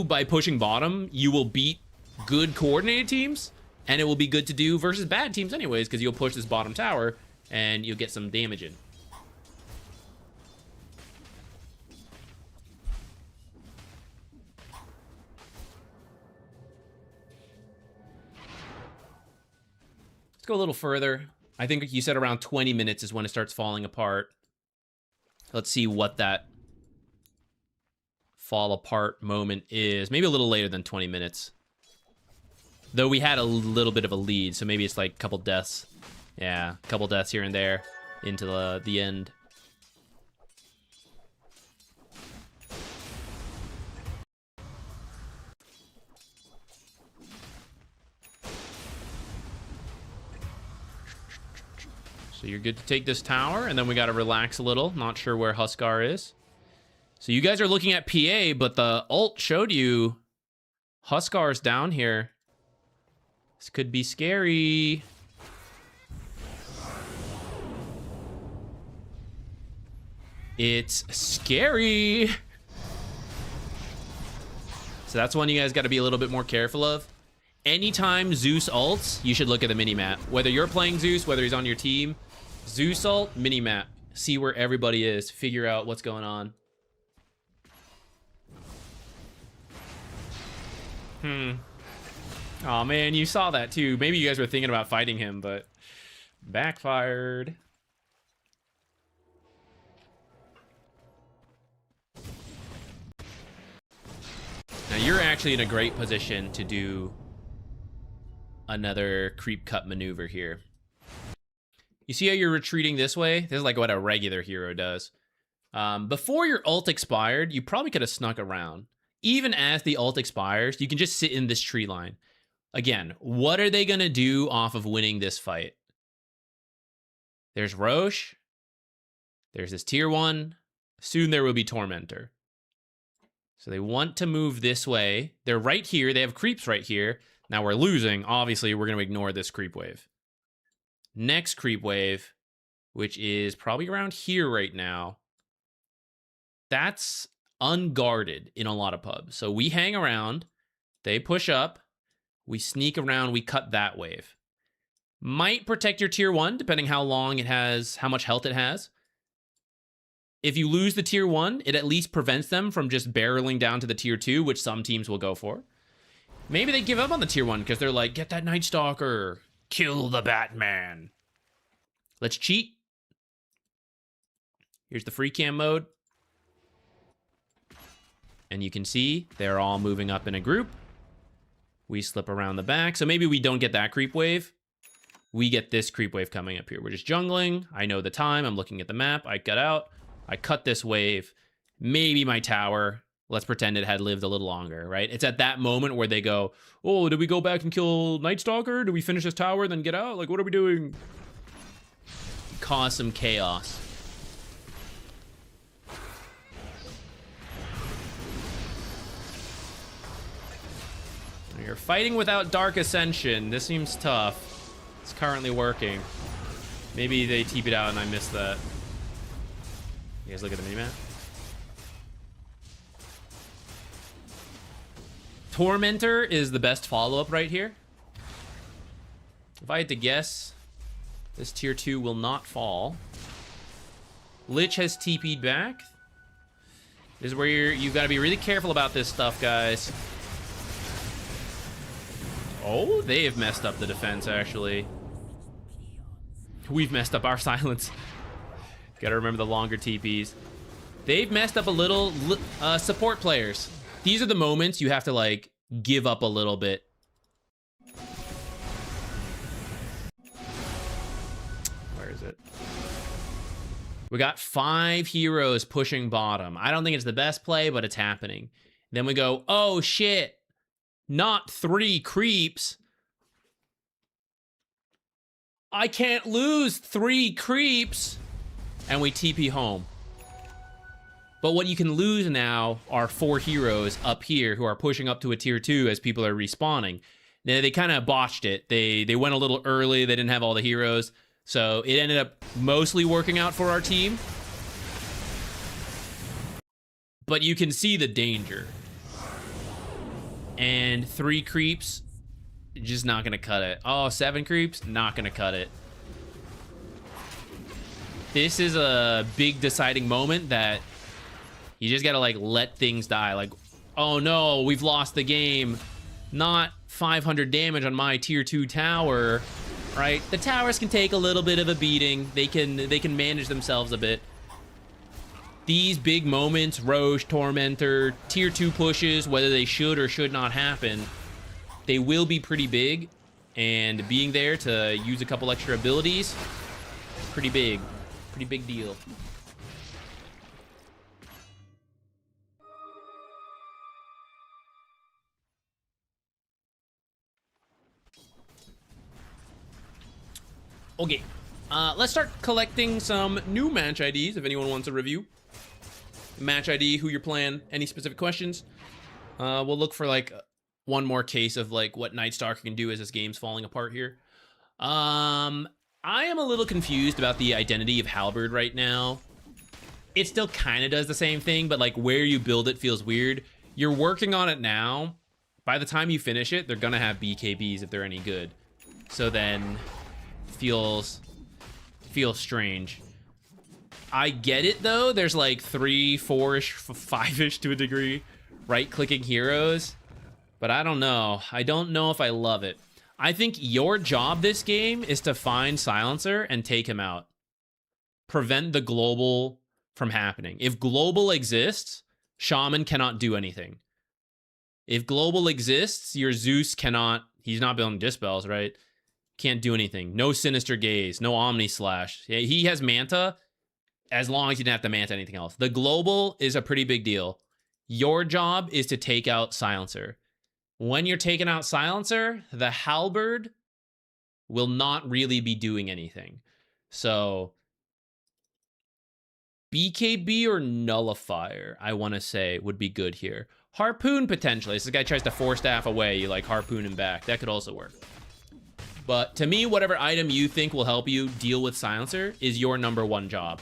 by pushing bottom, you will beat good coordinated teams. And it will be good to do versus bad teams anyways, because you'll push this bottom tower and you'll get some damage in. Let's go a little further. I think you said around 20 minutes is when it starts falling apart. Let's see what that fall apart moment is. Maybe a little later than 20 minutes. Though we had a little bit of a lead, so maybe it's like a couple deaths. Yeah, a couple deaths here and there into the end. So you're good to take this tower, and then we got to relax a little. Not sure where Huskar is. So you guys are looking at PA, but the ult showed you Huskar's down here. This could be scary. It's scary. So that's one you guys got to be a little bit more careful of. Anytime Zeus ults, you should look at the minimap. Whether you're playing Zeus, whether he's on your team, Zeus ult, minimap. See where everybody is. Figure out what's going on. Oh man, you saw that too. Maybe you guys were thinking about fighting him, but backfired. Now you're actually in a great position to do another creep cut maneuver here. You see how you're retreating this way? This is like what a regular hero does. Before your ult expired, you probably could have snuck around. Even as the ult expires, you can just sit in this tree line. Again, what are they going to do off of winning this fight? There's Roche. There's this tier 1. Soon there will be Tormentor. So they want to move this way. They're right here. They have creeps right here. Now we're losing. Obviously, we're going to ignore this creep wave. Next creep wave, which is probably around here right now. That's unguarded in a lot of pubs. So we hang around. They push up. We sneak around. We cut that wave. Might protect your tier 1, depending how long it has, how much health it has. If you lose the tier 1, it at least prevents them from just barreling down to the tier 2, which some teams will go for. Maybe they give up on the tier 1 because they're like, get that Nightstalker. Kill the Batman. Let's cheat. Here's the free cam mode. And you can see they're all moving up in a group. We slip around the back. So maybe we don't get that creep wave. We get this creep wave coming up here. We're just jungling. I know the time. I'm looking at the map. I cut out. I cut this wave. Maybe my tower. Let's pretend it had lived a little longer, right? It's at that moment where they go, oh, did we go back and kill Nightstalker? Do we finish this tower, then get out? Like, what are we doing? Cause some chaos. You're fighting without Dark Ascension. This seems tough. It's currently working. Maybe they TP'd out and I missed that. You guys look at the minimap. Tormentor is the best follow-up right here. If I had to guess, this tier 2 will not fall. Lich has TP'd back. This is where you've got to be really careful about this stuff, guys. Oh, they have messed up the defense, actually. We've messed up our silence. Gotta remember the longer TPs. They've messed up a little support players. These are the moments you have to, like, give up a little bit. Where is it? We got 5 heroes pushing bottom. I don't think it's the best play, but it's happening. Then we go, oh, shit. Not 3 creeps. I can't lose 3 creeps. And we TP home. But what you can lose now are 4 heroes up here who are pushing up to a tier 2 as people are respawning. Now, they kind of botched it. They went a little early. They didn't have all the heroes. So it ended up mostly working out for our team. But you can see the danger. And 3 creeps, just not going to cut it. Oh, 7 creeps, not going to cut it. This is a big deciding moment that you just got to, like, let things die. Like, oh no, we've lost the game. Not 500 damage on my tier 2 tower. right? The towers can take a little bit of a beating. They can manage themselves a bit. These big moments, Roche, Tormentor, tier 2 pushes, whether they should or should not happen, they will be pretty big. And being there to use a couple extra abilities, pretty big deal. Okay, let's start collecting some new match IDs if anyone wants a review. Match ID, who you're playing, any specific questions. We'll look for like one more case of like what Nightstalker can do as this game's falling apart here. I am a little confused about the identity of Halberd right now. It still kind of does the same thing, but like where you build it feels weird. You're working on it now. By the time you finish it, they're gonna have BKBs if they're any good. So then feels strange. I get it though. There's like 3, 4-ish, 5-ish to a degree right-clicking heroes, but I don't know. I don't know if I love it. I think your job this game is to find Silencer and take him out. Prevent the global from happening. If global exists, Shaman cannot do anything. If global exists, your Zeus cannot, he's not building dispels, right? Can't do anything. No Sinister Gaze, no Omni Slash. He has Manta as long as you didn't have to Manta anything else. The global is a pretty big deal. Your job is to take out Silencer. When you're taking out Silencer, the Halberd will not really be doing anything. So BKB or Nullifier, I want to say, would be good here. Harpoon, potentially. So this guy tries to 4-staff away, you like Harpoon him back. That could also work. But to me, whatever item you think will help you deal with Silencer is your #1 job.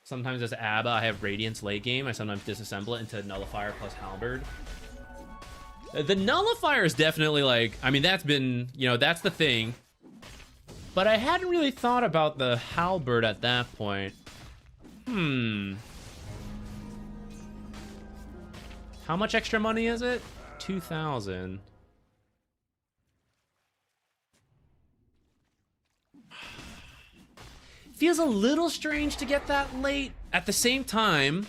Sometimes as Abba, I have Radiance late game. I sometimes disassemble it into Nullifier plus Halberd. The Nullifier is definitely like, I mean, that's been, you know, that's the thing. But I hadn't really thought about the Halberd at that point. How much extra money is it? 2,000. Feels a little strange to get that late. At the same time,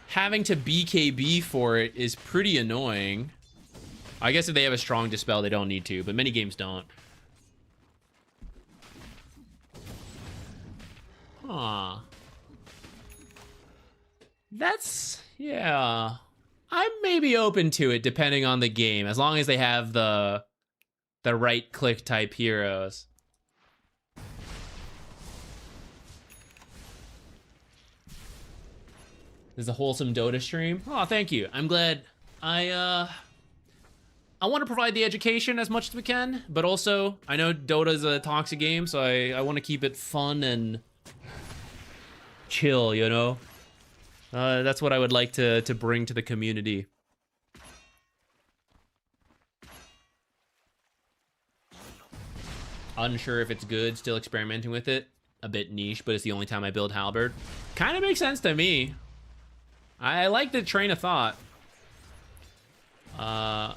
having to BKB for it is pretty annoying. I guess if they have a strong dispel, they don't need to, but many games don't. Huh. That's, yeah. I'm maybe open to it depending on the game, as long as they have the right click type heroes. This is a wholesome Dota stream. Oh, thank you. I'm glad. I want to provide the education as much as we can, but also I know Dota's a toxic game, so I want to keep it fun and chill, you know? That's what I would like to bring to the community. Unsure if it's good, still experimenting with it. A bit niche, but it's the only time I build Halberd. Kind of makes sense to me. I like the train of thought.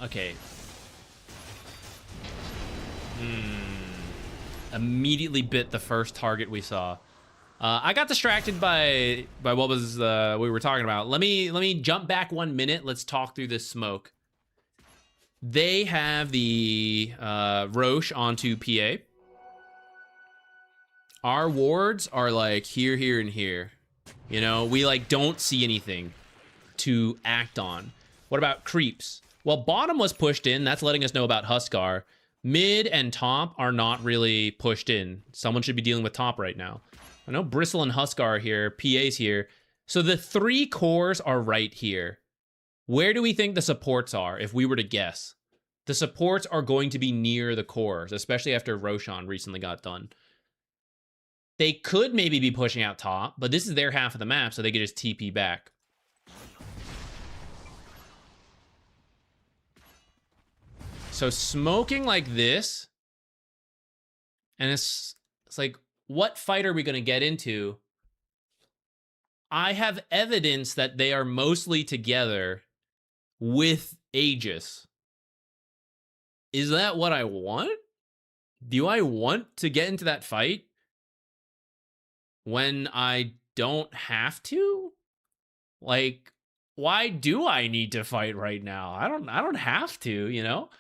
Okay. Immediately bit the first target we saw. I got distracted by what was we were talking about. Let me jump back 1 minute. Let's talk through this smoke. They have the Roche onto PA. Our wards are like here, here, and here. You know, we like don't see anything to act on. What about creeps? Well, bottom was pushed in. That's letting us know about Huskar. Mid and top are not really pushed in. Someone should be dealing with top right now. I know Bristle and Huskar are here. PA's here. So the 3 cores are right here. Where do we think the supports are, if we were to guess? The supports are going to be near the cores, especially after Roshan recently got done. They could maybe be pushing out top, but this is their half of the map, so they could just TP back. So smoking like this, and it's like, what fight are we going to get into I have evidence that they are mostly together with Aegis. Is that what I want? Do I want to get into that fight when I don't have to? Like, why do I need to fight right now? I don't have to, you know?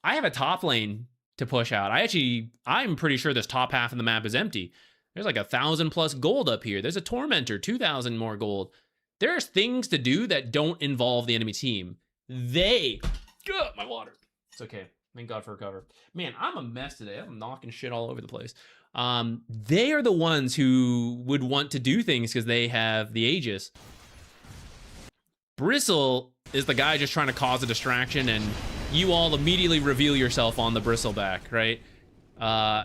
I have a top lane to push out. I'm pretty sure this top half of the map is empty. There's like 1,000 plus gold up here. There's a Tormentor, 2,000 more gold. There's things to do that don't involve the enemy team. My water. It's okay. Thank God for recover. Man, I'm a mess today. I'm knocking shit all over the place. They are the ones who would want to do things because they have the Aegis. Bristle is the guy just trying to cause a distraction, and you all immediately reveal yourself on the Bristleback, right?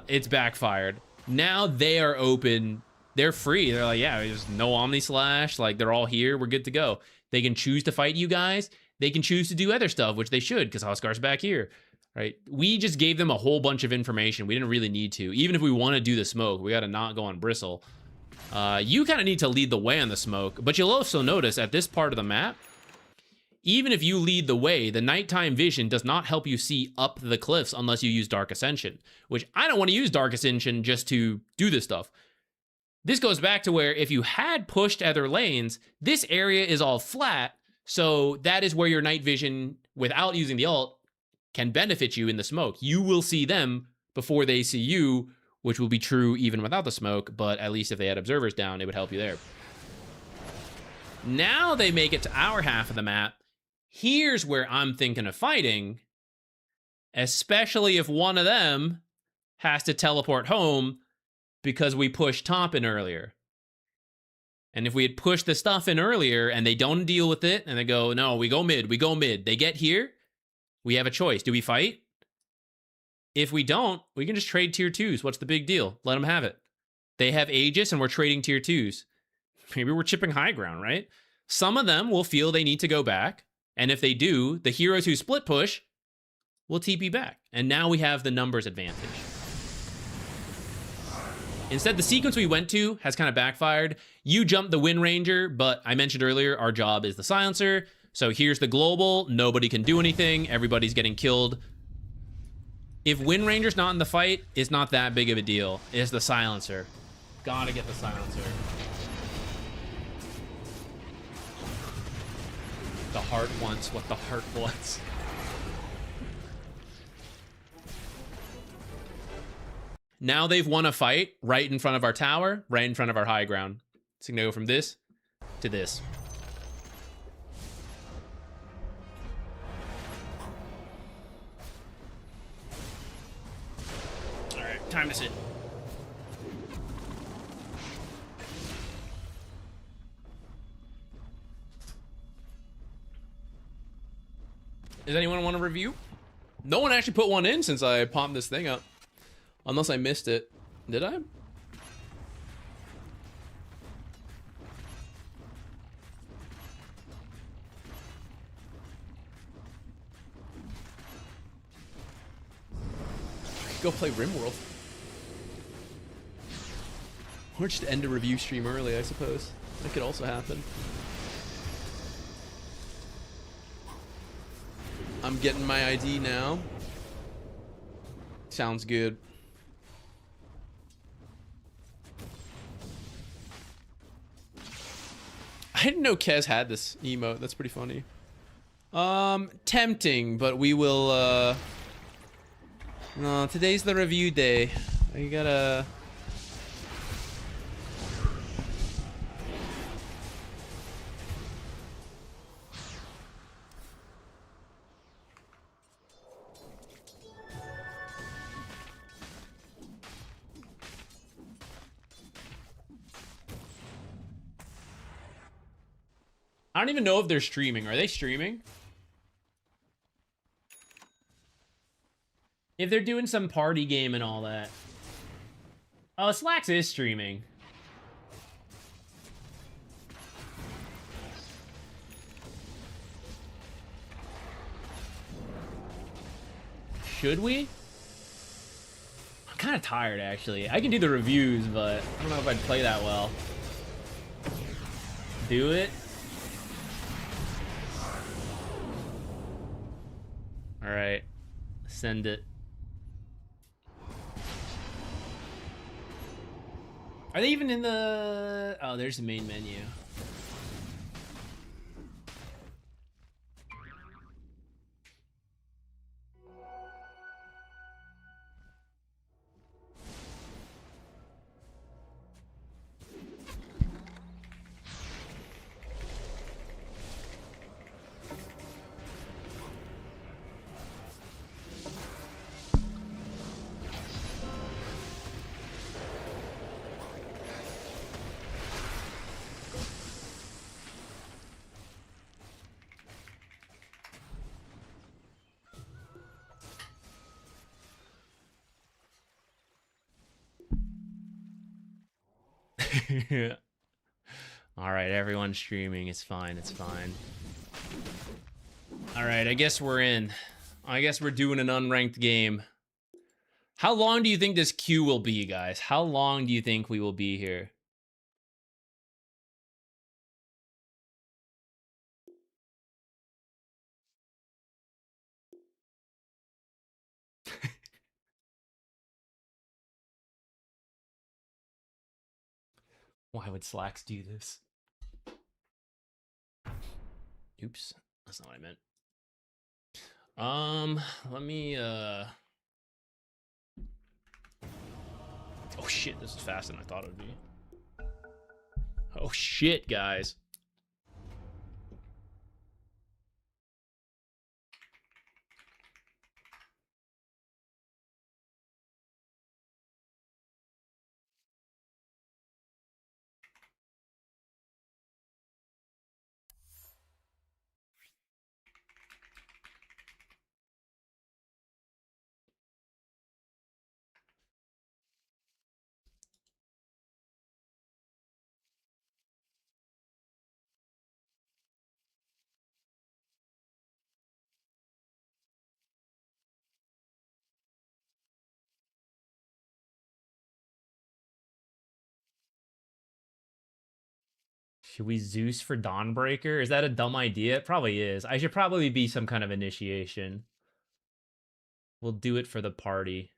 It's backfired. Now they are open. They're free. They're like, yeah, there's no Omni Slash. Like, they're all here. We're good to go. They can choose to fight you guys. They can choose to do other stuff, which they should, because Huskar's back here, right? We just gave them a whole bunch of information. We didn't really need to. Even if we want to do the smoke, we got to not go on Bristle. You kind of need to lead the way on the smoke, but you'll also notice at this part of the map, even if you lead the way, the nighttime vision does not help you see up the cliffs unless you use Dark Ascension, which I don't want to use Dark Ascension just to do this stuff. This goes back to where if you had pushed other lanes, this area is all flat, so that is where your night vision, without using the ult, can benefit you in the smoke. You will see them before they see you, which will be true even without the smoke, but at least if they had observers down, it would help you there. Now they make it to our half of the map. Here's where I'm thinking of fighting, especially if one of them has to teleport home because we pushed top in earlier. And if we had pushed the stuff in earlier and they don't deal with it and they go, no, we go mid. They get here, we have a choice. Do we fight? If we don't, we can just trade tier 2s. What's the big deal? Let them have it. They have Aegis and we're trading tier 2s. Maybe we're chipping high ground, right? Some of them will feel they need to go back. And if they do, the heroes who split push will TP back. And now we have the numbers advantage. Instead, the sequence we went to has kind of backfired. You jumped the Wind Ranger, but I mentioned earlier, our job is the Silencer. So here's the global. Nobody can do anything. Everybody's getting killed. If Wind Ranger's not in the fight, it's not that big of a deal. It's the Silencer. Gotta get the Silencer. The heart wants what the heart wants. Now they've won a fight right in front of our tower, right in front of our high ground. So you can go from this to this. All right, time to sit. Does anyone want to review? No one actually put one in since I popped this thing up. Unless I missed it. Did I? Go play RimWorld. Or just end a review stream early, I suppose. That could also happen. I'm getting my ID now. Sounds good. I didn't know Kez had this emote. That's pretty funny. Tempting, but we will, no, today's the review day. I gotta... I don't even know if they're streaming. Are they streaming? If they're doing some party game and all that. Oh, Slacks is streaming. Should we? I'm kind of tired, actually. I can do the reviews, but I don't know if I'd play that well. do it. All right, send it. Are they even in the... Oh, there's the main menu. All right, everyone's streaming. It's fine. It's fine. All right, I guess we're in. I guess we're doing an unranked game. How long do you think this queue will be, guys? How long do you think we will be here? Why would Slacks do this? Oops, that's not what I meant. Let me, Oh shit, this is faster than I thought it would be. Oh shit, guys. Should we Zeus for Dawnbreaker? Is that a dumb idea? It probably is. I should probably be some kind of initiation. We'll do it for the party.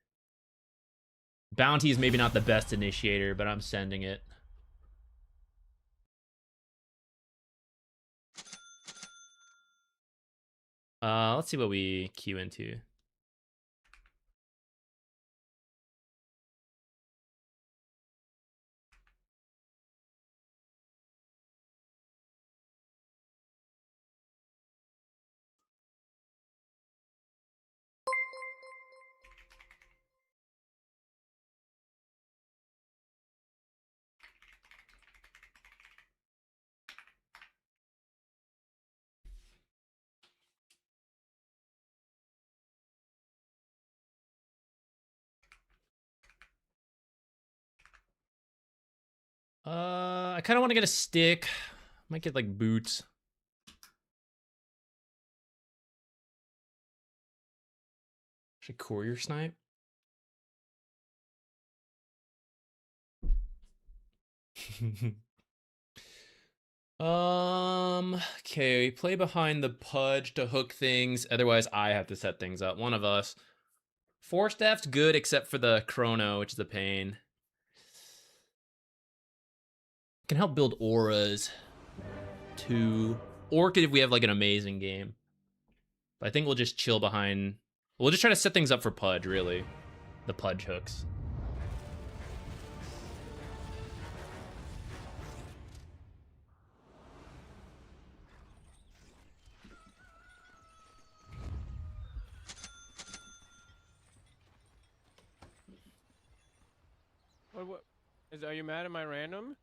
Bounty is maybe not the best initiator, but I'm sending it. Let's see what we queue into. I kind of want to get a stick. Might get like boots. Should courier snipe? Okay, play behind the pudge to hook things. Otherwise, I have to set things up. One of us. Force staff's good except for the chrono, which is a pain. Can help build auras too. Or could if we have like an amazing game. But I think we'll just chill behind. We'll just try to set things up for Pudge, really. The Pudge hooks. What are you mad at my random?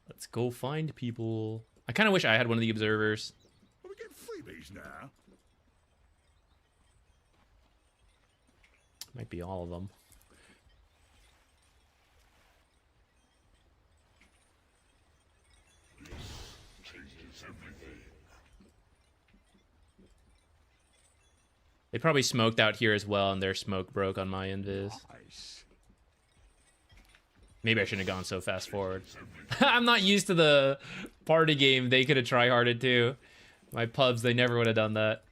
Let's go find people. I kind of wish I had one of the observers. Are we getting freebies now? Might be all of them. They probably smoked out here as well, and their smoke broke on my invis. Nice. Maybe I shouldn't have gone so fast forward. I'm not used to the party game. They could have tryharded too. My pubs, they never would have done that.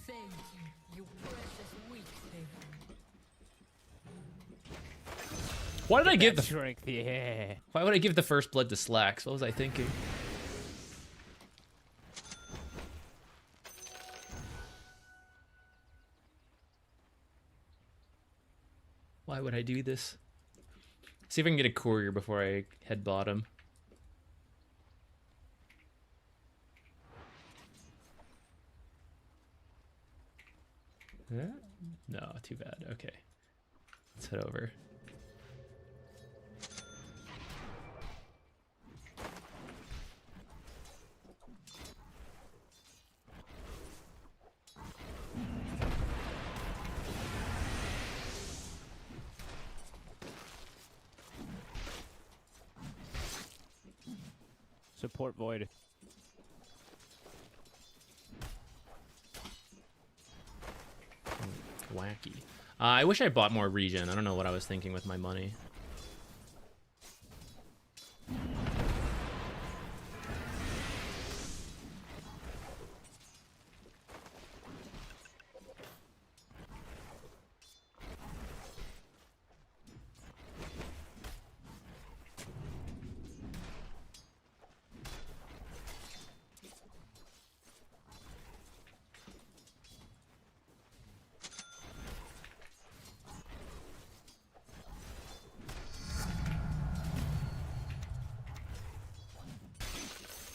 Thank you, you precious weak thing. Why did I give the? Strength, yeah. Why would I give the first blood to Slacks? What was I thinking? Why would I do this? See if I can get a courier before I head bottom. No, too bad. Okay. Let's head over. Support void. Wacky. I wish I bought more regen. I don't know what I was thinking with my money.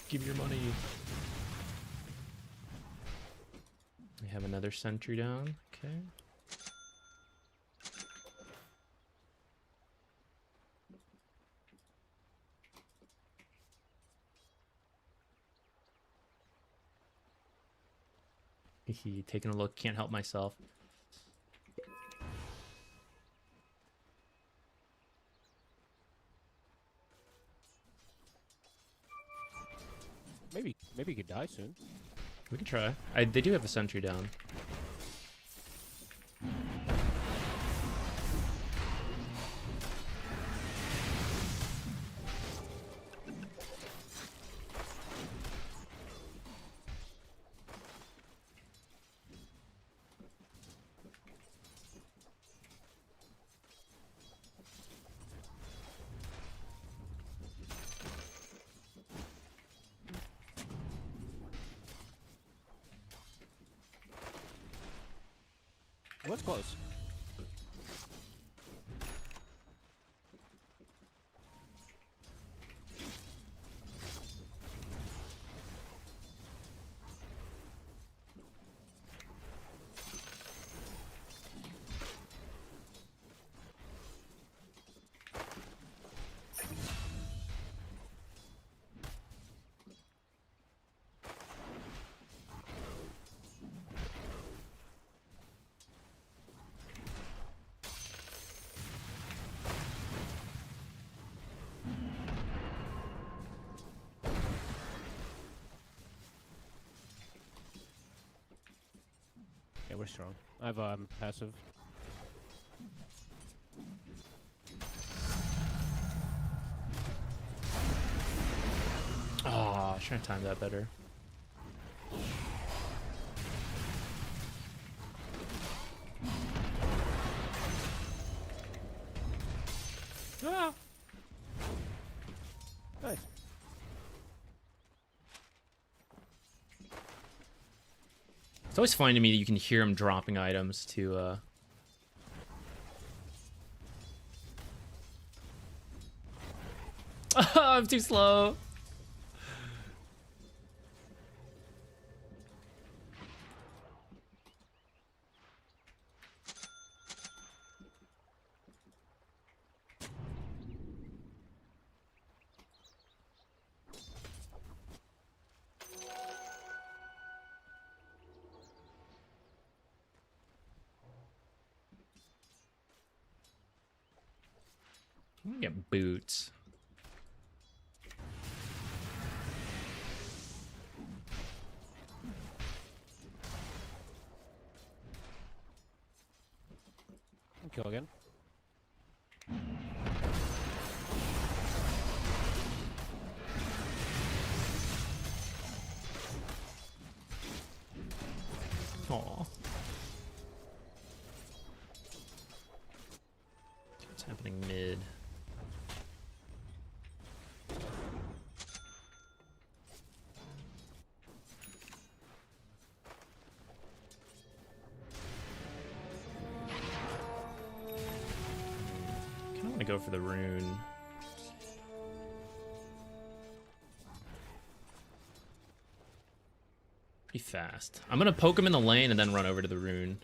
Give your money. We have another sentry down. Okay. Taking a look. Can't help myself. Maybe you could die soon. We could try. They do have a sentry down. What's close? Yeah, we're strong. I have passive. Oh, I was trying to time that better. Ah! Nice. It's always funny to me that you can hear him dropping items to I'm too slow. Get boots. Kill again. Aw. What's happening mid? Kinda wanna go for the rune. Pretty fast. I'm gonna poke him in the lane and then run over to the rune.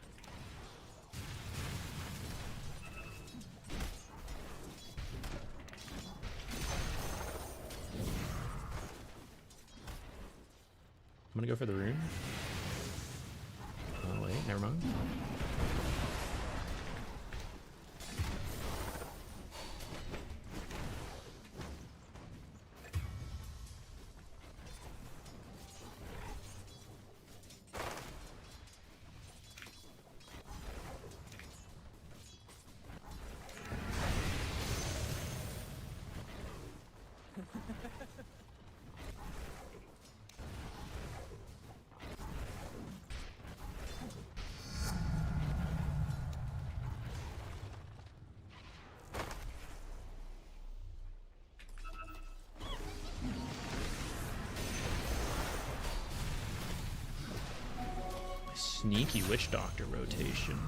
I'm gonna go for the rune. Oh wait, never mind. Sneaky witch doctor rotation.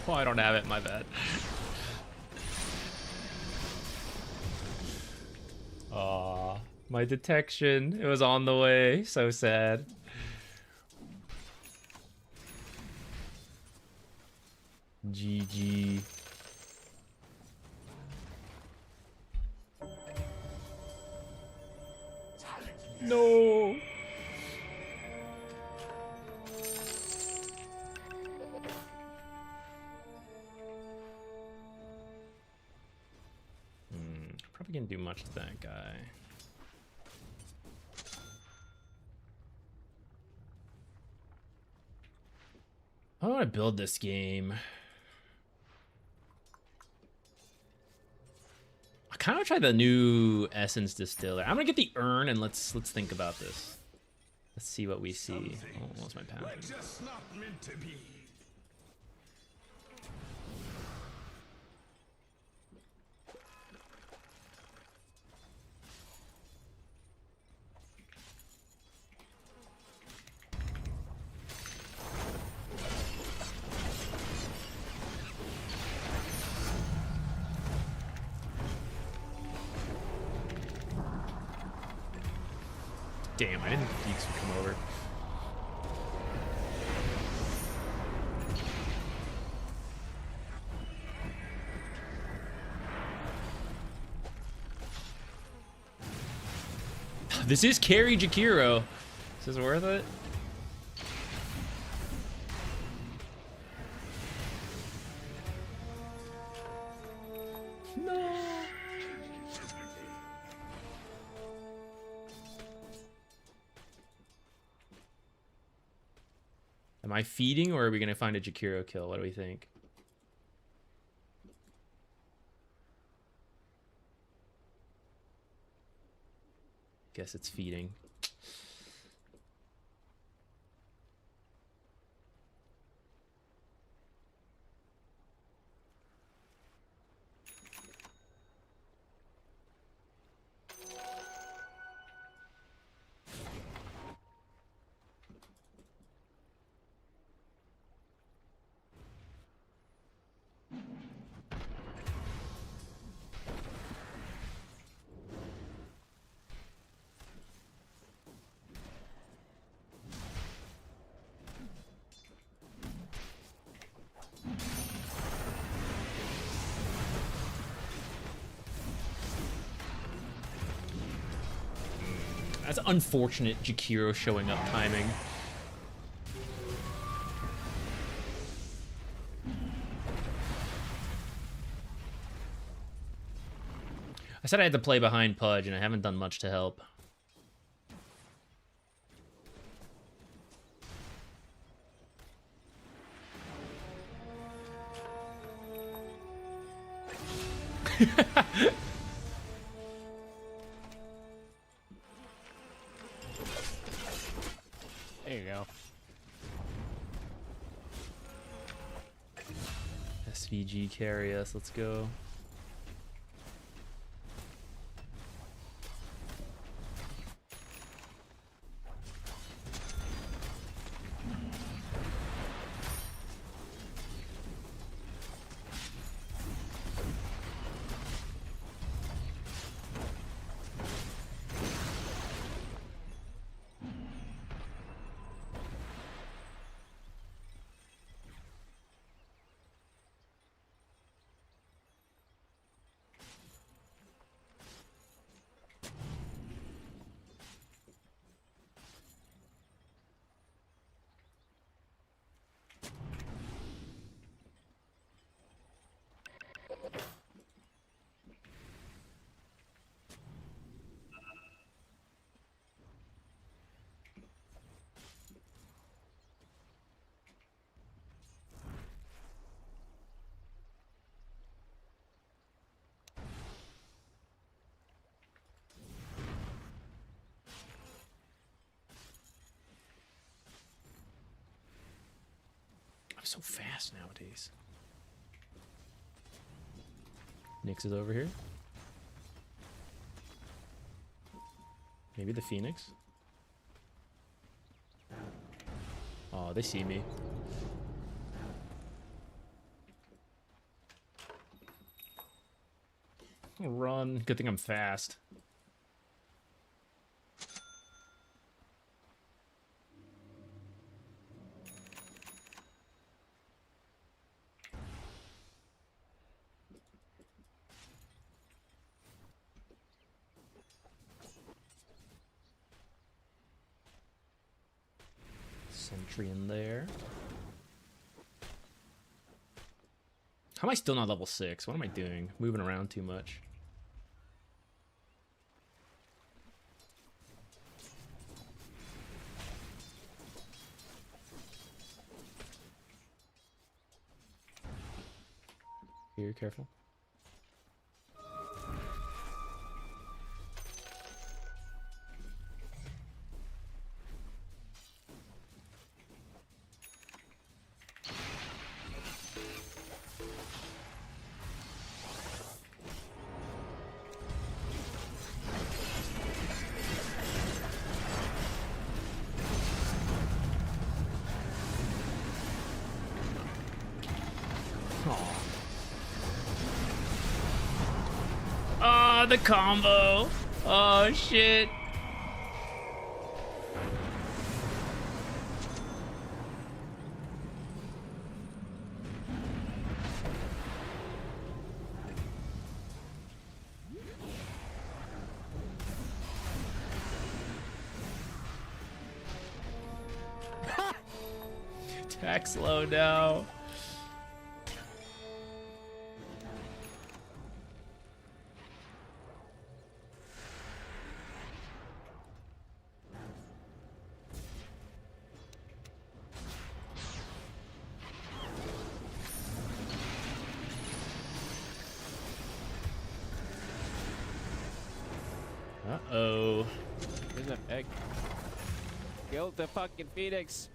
Oh, I don't have it, my bad. Aw, my detection. It was on the way. So sad. GG. No. Probably can't do much to that guy. I want to build this game. I kind of try the new essence distiller. I'm gonna get the urn and let's think about this. Let's see what we see. Oh, what's my path? Just not meant to be. Damn, I didn't think Geeks would come over. This is carry Jakiro. Is this worth it? No. Am I feeding or are we going to find a Jakiro kill? What do we think? Guess it's feeding. That's unfortunate, Jakiro showing up timing. I said I had to play behind Pudge, and I haven't done much to help. There you go. SVG carry us, let's go. I'm so fast nowadays. Nyx is over here. Maybe the Phoenix. Oh, they see me. Run. Good thing I'm fast. Sentry in there. How am I still not level 6? What am I doing? Moving around too much. Here, careful. Oh, the combo. Oh, shit. Attack slow now. Uh-oh. There's an egg. Kill the fucking Phoenix.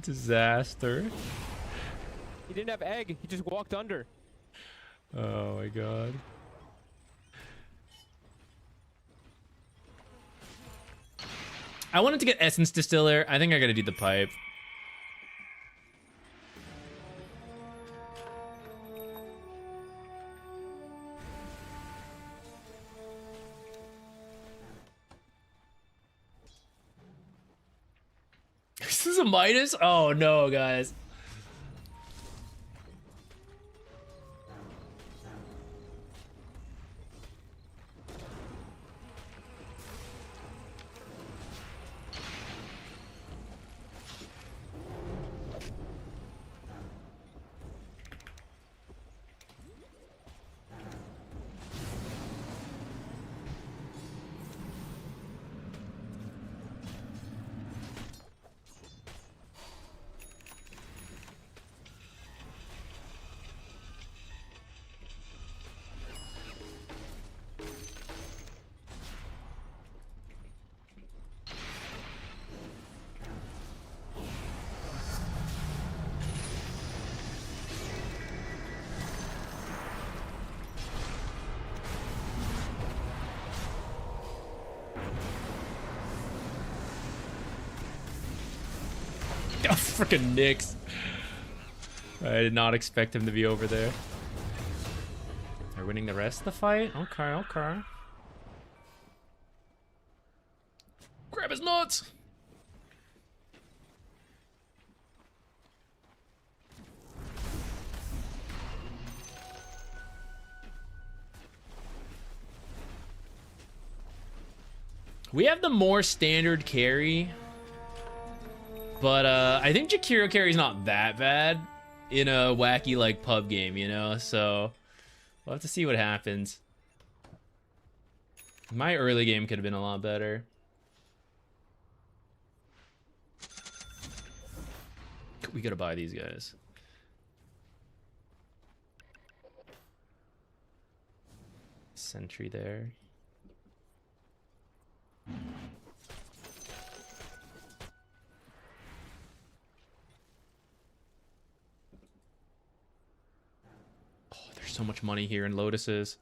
Disaster. He didn't have egg. He just walked under. Oh my god. I wanted to get Essence Distiller. I think I gotta do the pipe. This is a Midas? Oh no, guys. Freaking Nyx. I did not expect him to be over there. They're winning the rest of the fight? Okay, okay. Grab his nuts! We have the more standard carry, but I think Jakiro carry's not that bad in a wacky like pub game, you know? So we'll have to see what happens. My early game could have been a lot better. We gotta buy these guys. Sentry there. Oh, there's so much money here in Lotuses.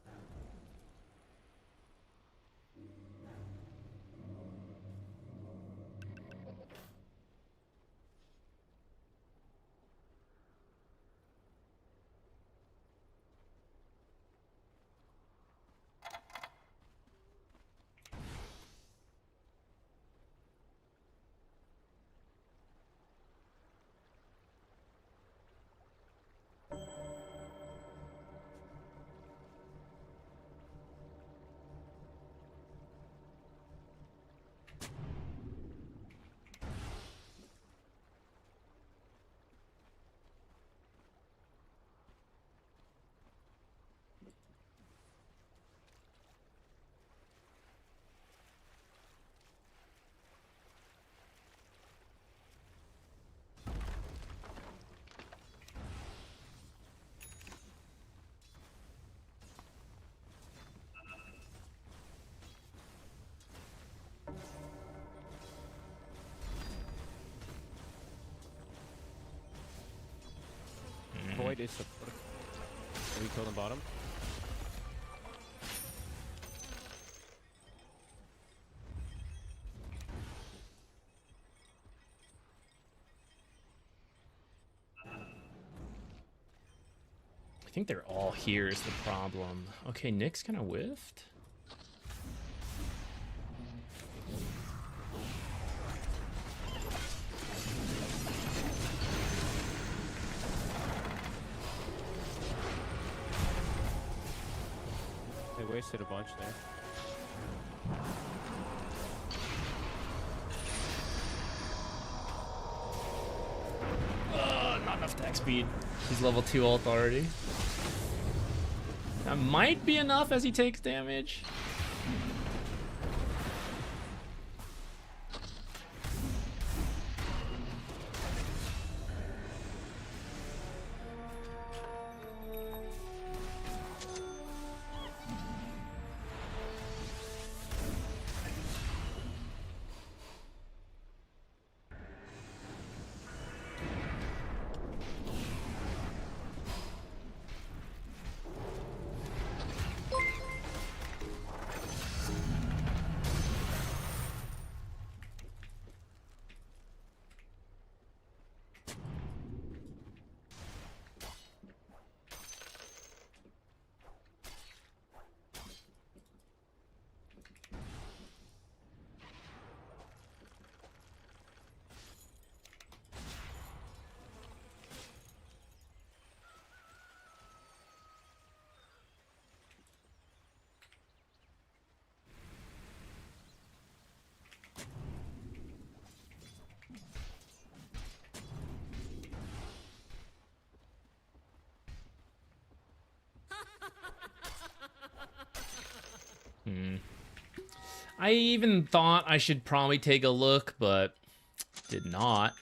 Void is support. Can we kill the bottom? I think they're all here is the problem. Okay, Nick's kind of whiffed. They wasted a bunch there. Not enough attack speed. He's level 2 ult already. That might be enough as he takes damage. I even thought I should probably take a look, but did not.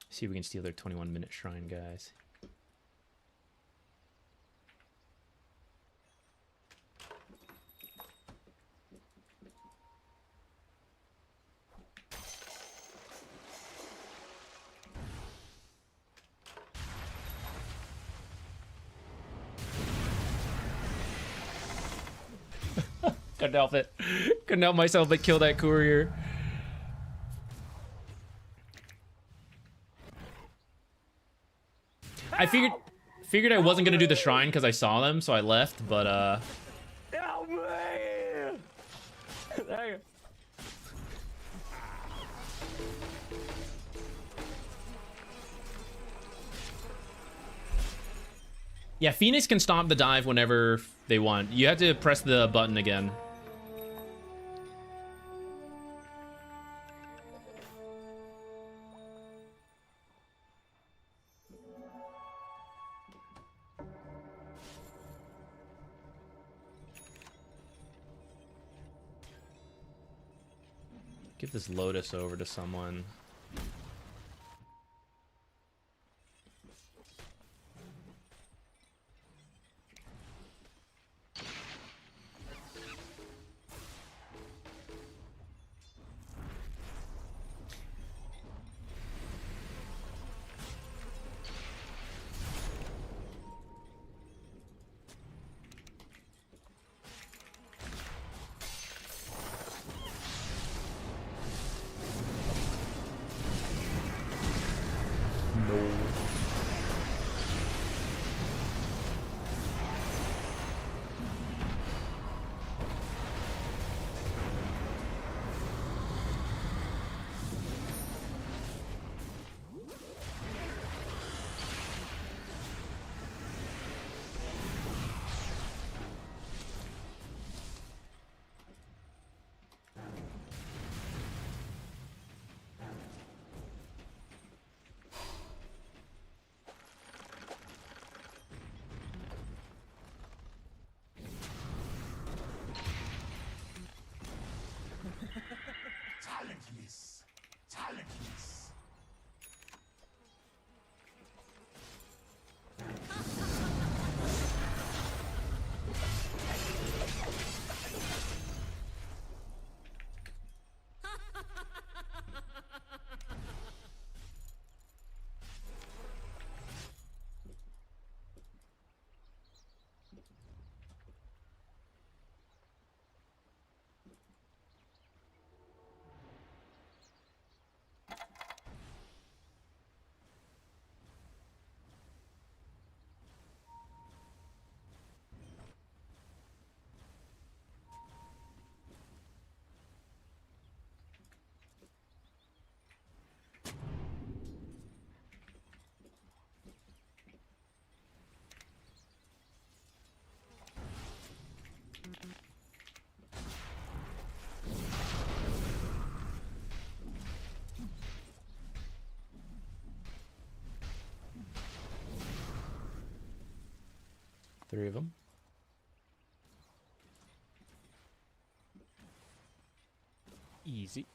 See if we can steal their 21-minute shrine, guys. Couldn't help it. Couldn't help myself but kill that courier. I figured I wasn't gonna do the shrine because I saw them, so I left. But Help me! There you yeah, Phoenix can stop the dive whenever they want. You have to press the button again. Give this Lotus over to someone. Talentless. Talentless. Three of them. easy.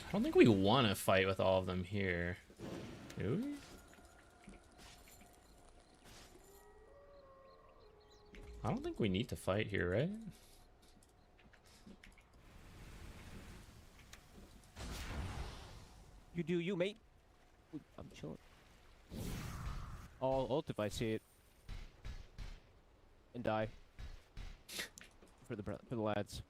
I don't think we want to fight with all of them here. Do we? I don't think we need to fight here, right? You do you, mate. Ooh, I'm chilling. I'll ult if I see it. And die. For the lads.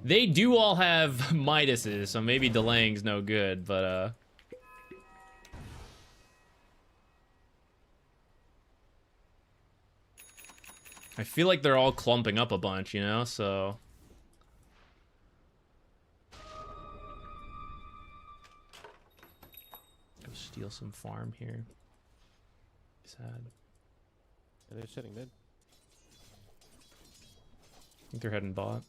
They do all have Midases, so maybe delaying's no good, but I feel like they're all clumping up a bunch, you know, so go steal some farm here. Sad. And they're sitting mid. I think they're heading bot.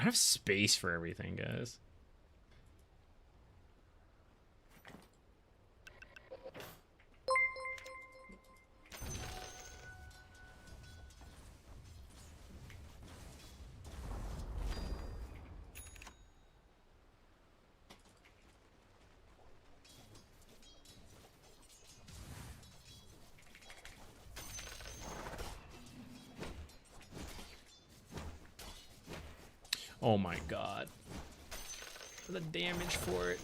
don't have space for everything, guys. Oh my god. The damage for it.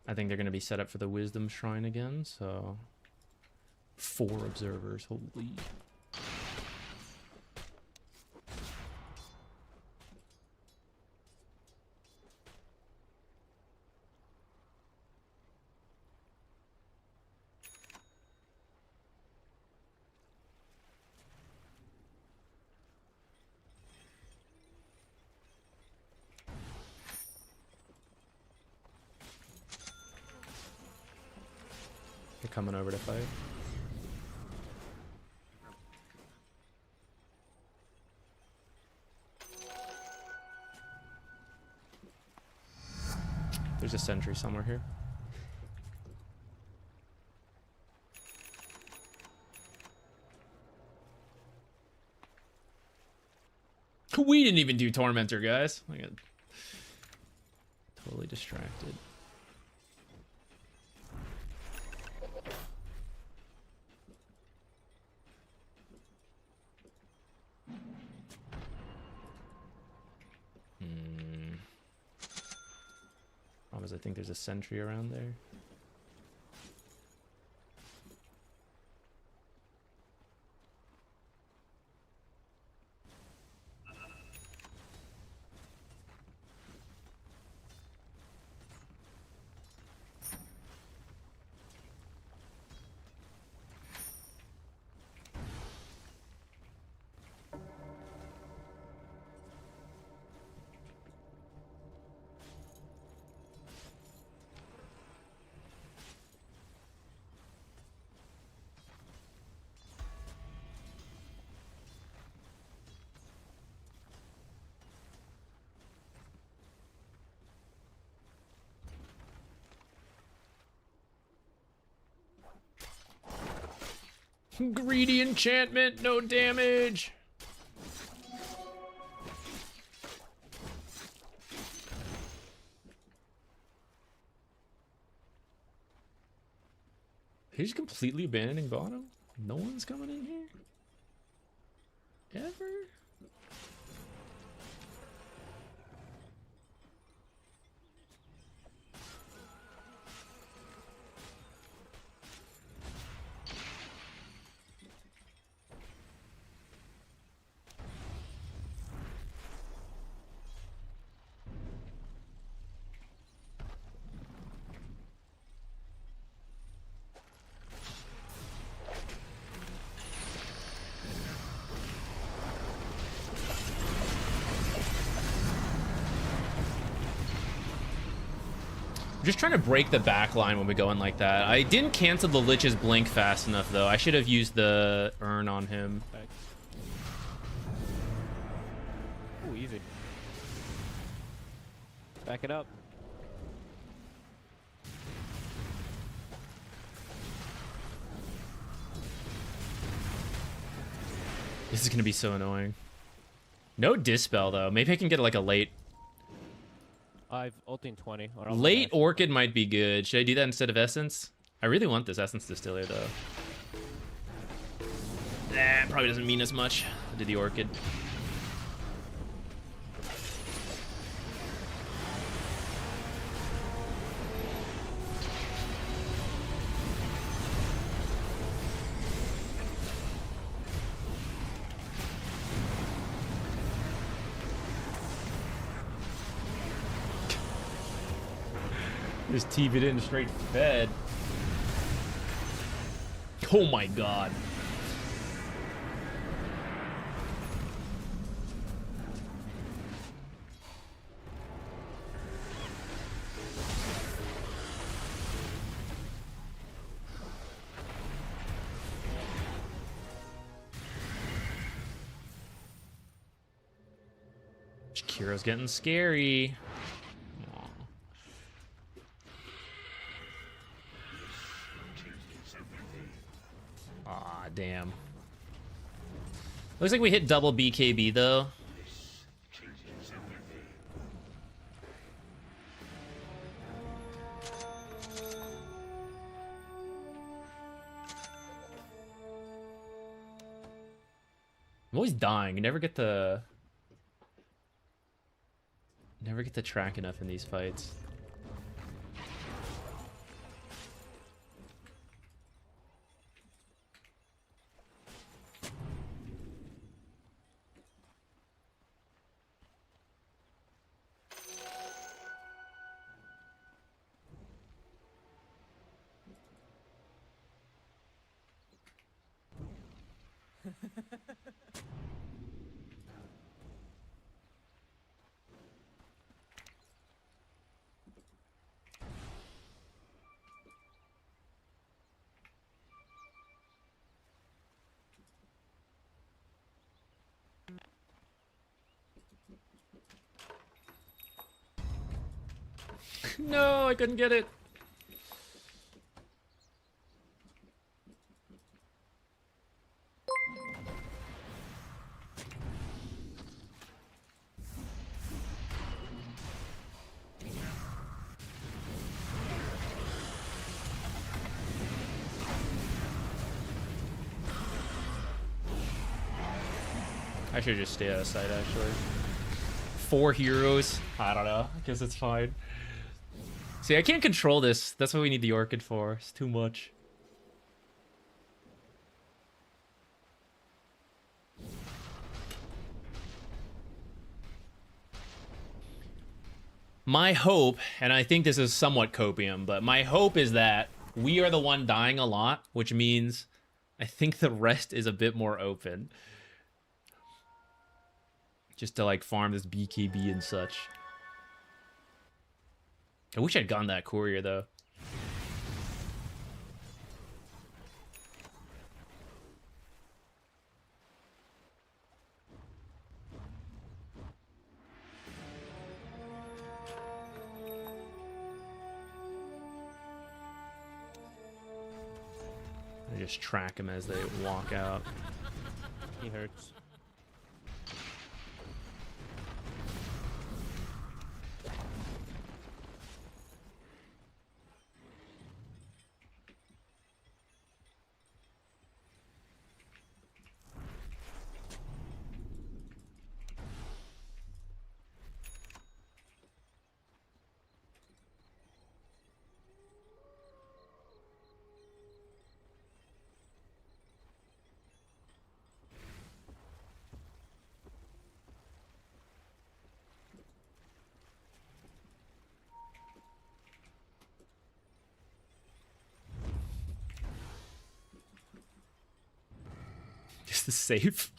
I think they're going to be set up for the Wisdom Shrine again, so 4 observers, holy. They're coming over to fight. There's a sentry somewhere here. We didn't even do Tormentor, guys. I got totally distracted. I think there's a sentry around there. Greedy enchantment, no damage. He's completely abandoning bottom? No one's coming in here? Ever? I'm just trying to break the back line when we go in like that. I didn't cancel the Lich's blink fast enough, though. I should have used the urn on him. Ooh, easy. Back it up. This is going to be so annoying. No Dispel, though. Maybe I can get like a late... I've ulting 20. Late Orchid might be good. Should I do that instead of Essence? I really want this Essence Distiller, though. Nah, probably doesn't mean as much. I did the Orchid. Just TV'd in straight fed. Oh my god. Kira's getting scary. Aw. Aw, damn. Looks like we hit double BKB though. I'm always dying. You never get to track enough in these fights. No, I couldn't get it. I should just stay out of sight, actually. 4 heroes. I don't know. I guess it's fine. See, I can't control this. That's what we need the Orchid for. It's too much. My hope, and I think this is somewhat copium, but my hope is that we are the one dying a lot, which means I think the rest is a bit more open. Just to, like, farm this BKB and such. I wish I'd gotten that courier, though. I just track them as they walk out. He hurts. Just the safe.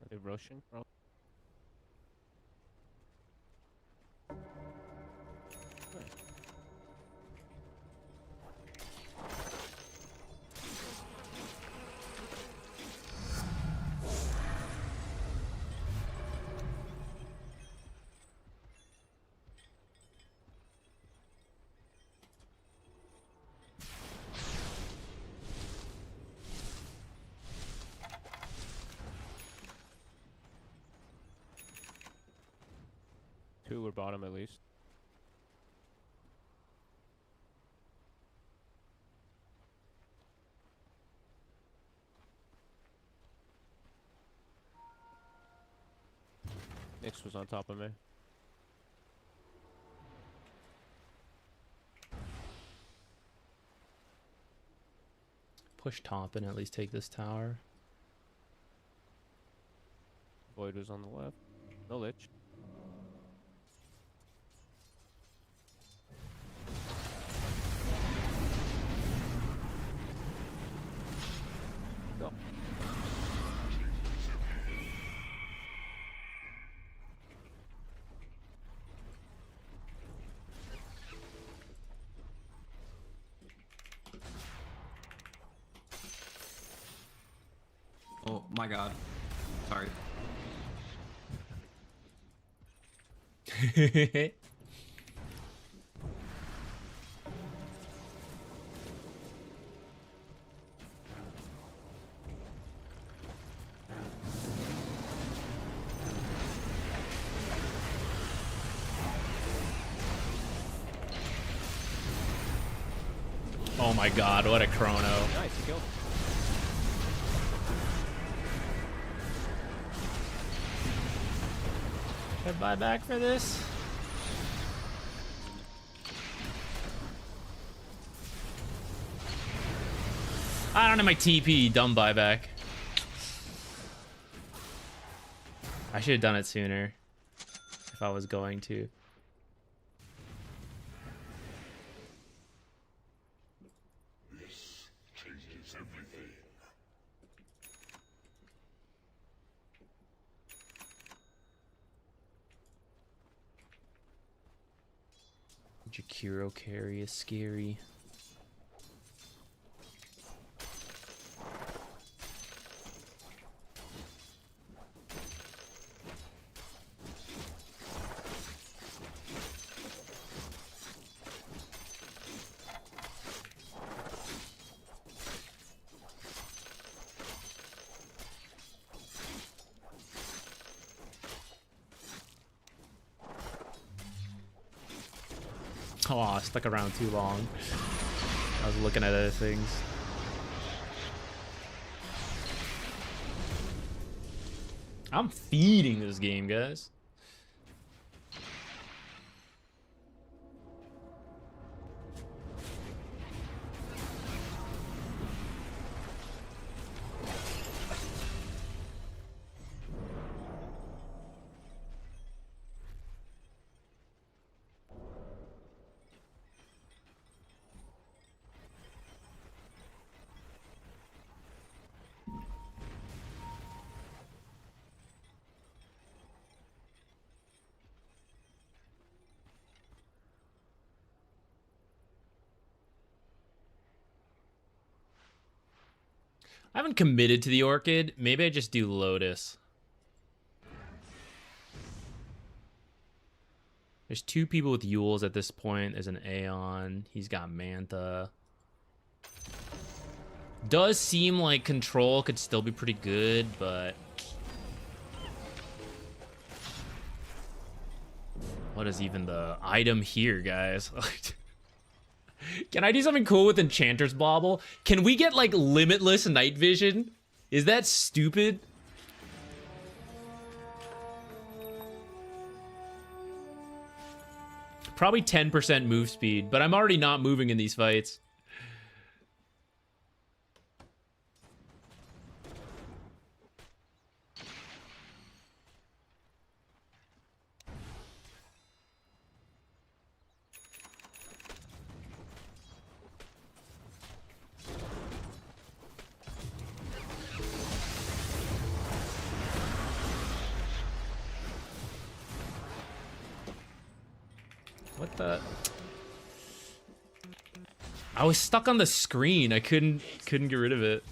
Are they rushing? Bro? Two were bottom at least. Nyx was on top of me. Push top and at least take this tower. Void was on the left. No lich. Go. my god. Sorry. Oh my god, what a chrono. Nice kill. Should I buy back for this? I don't have my TP, dumb buyback. I should have done it sooner if I was going to. This changes everything. Jakiro carry is scary. Oh, I stuck around too long. I was looking at other things. I'm feeding this game, guys. I haven't committed to the Orchid. Maybe I just do Lotus. There's two people with Yules at this point. There's an Aeon. He's got Manta. Does seem like Control could still be pretty good, but... what is even the item here, guys? Can I do something cool with Enchanter's Bauble? Can we get, like, limitless night vision? Is that stupid? Probably 10% move speed, but I'm already not moving in these fights. What the? I was stuck on the screen. I couldn't get rid of it.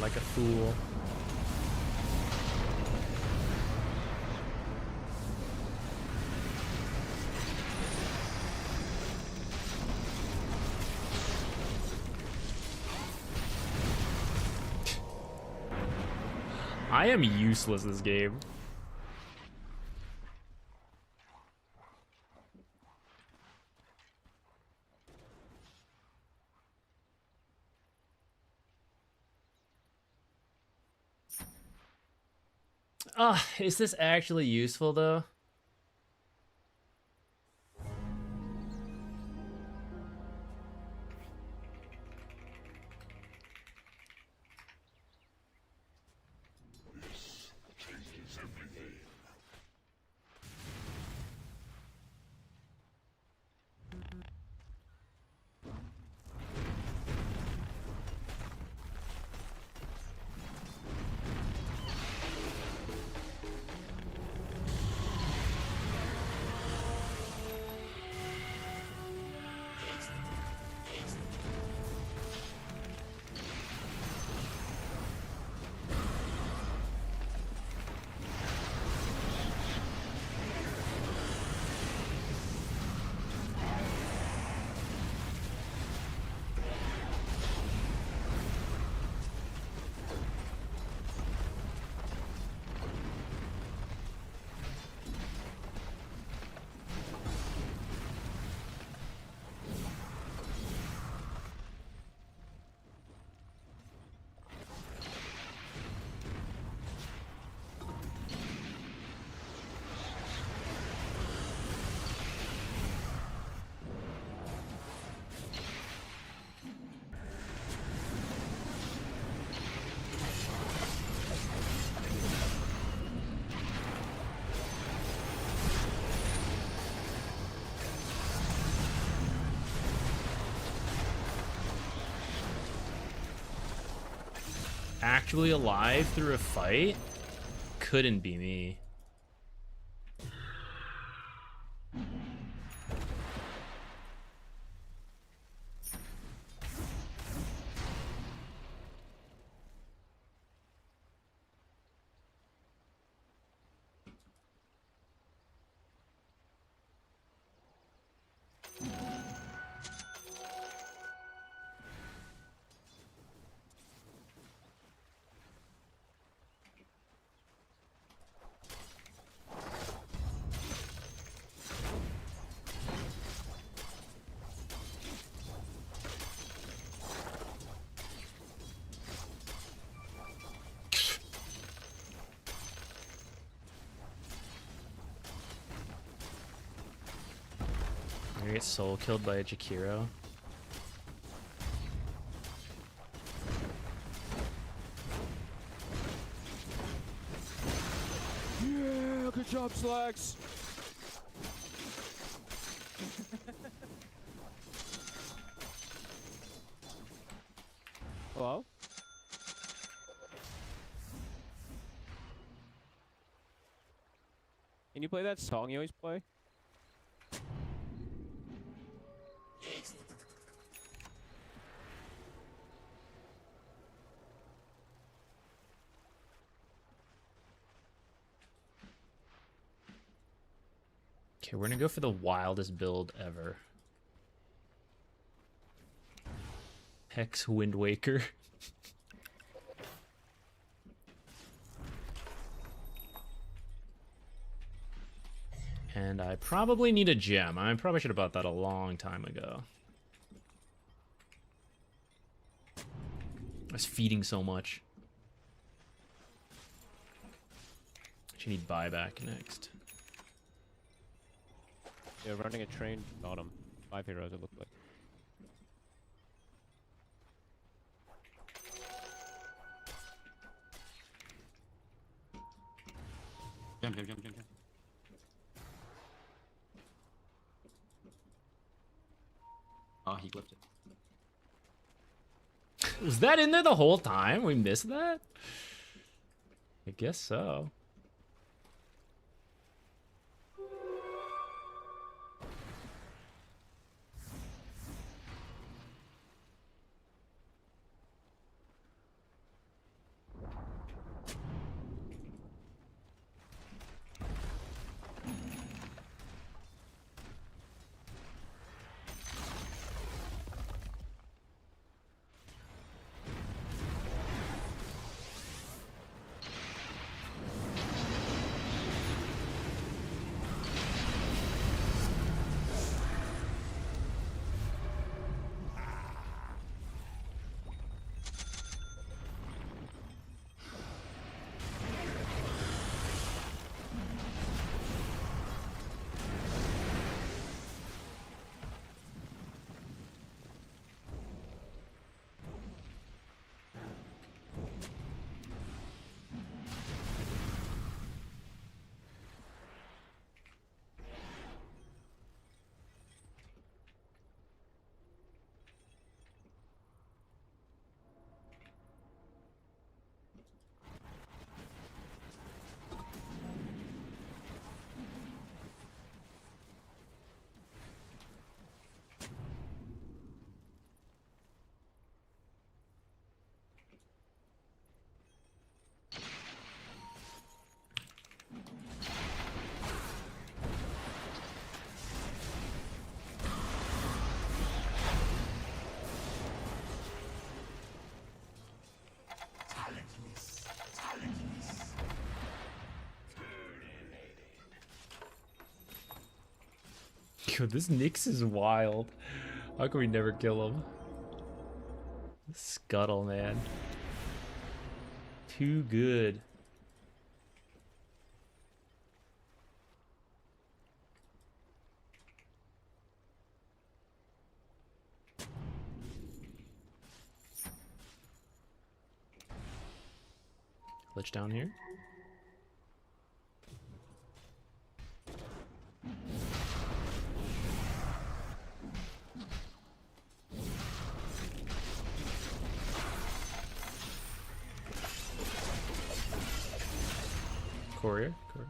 Like a fool. I am useless this game. Is this actually useful though? actually alive through a fight? Couldn't be me. I get soul killed by a Jakiro. Yeah, good job, Slacks. Hello? Can you play that song you always play? Okay, we're gonna go for the wildest build ever. Hex Wind Waker. And I probably need a gem. I probably should have bought that a long time ago. I was feeding so much. Should need buyback next. Yeah, running a train on him. 5 heroes, it looked like. Jump, jump, jump, jump, jump. Oh, he clipped it. Was that in there the whole time? We missed that? I guess so. Yo, this Nyx is wild. How can we never kill him? Scuttle, man. Too good. Lich down here. Courier. Courier.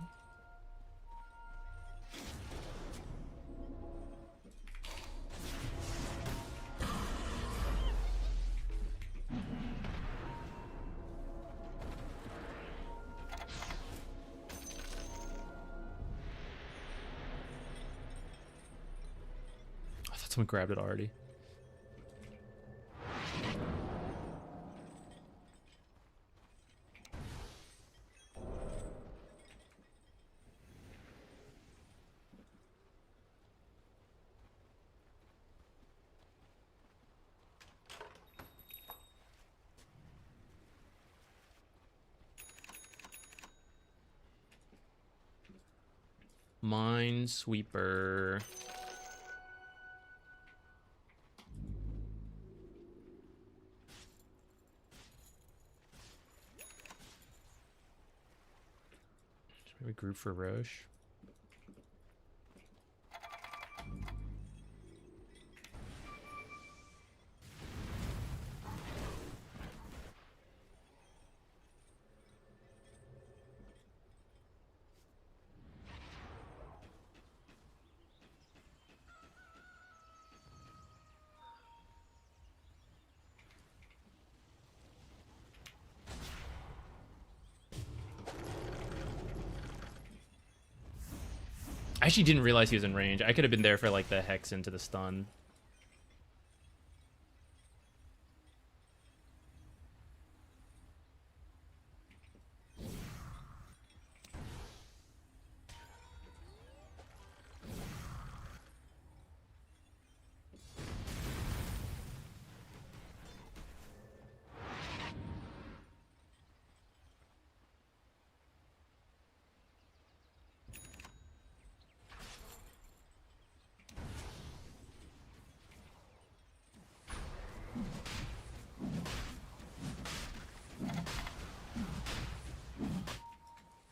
I thought someone grabbed it already. Minesweeper. Maybe group for Roche. I actually didn't realize he was in range. I could have been there for like the hex into the stun.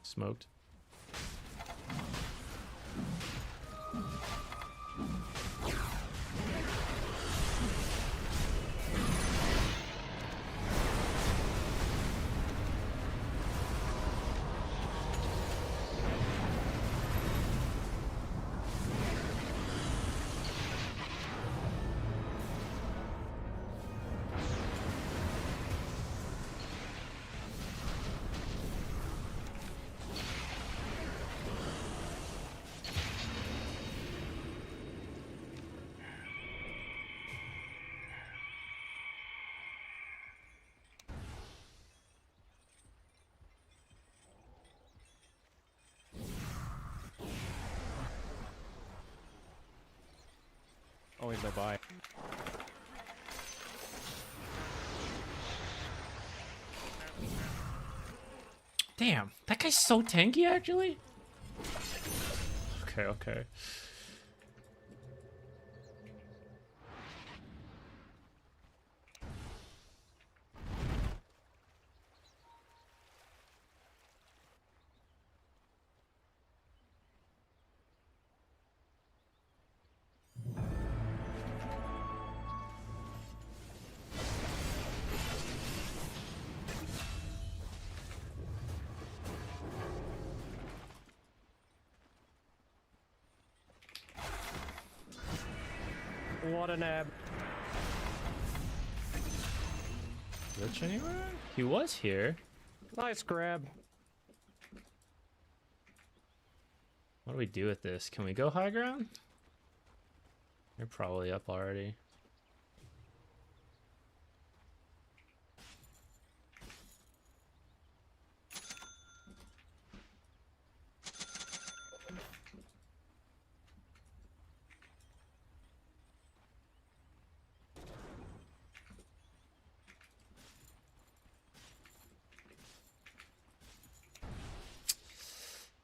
Smoked. Oh, he's no buy. Damn, that guy's so tanky actually. Okay, okay. What a nab. Glitch anywhere? He was here. Nice grab. What do we do with this? Can we go high ground? They're probably up already.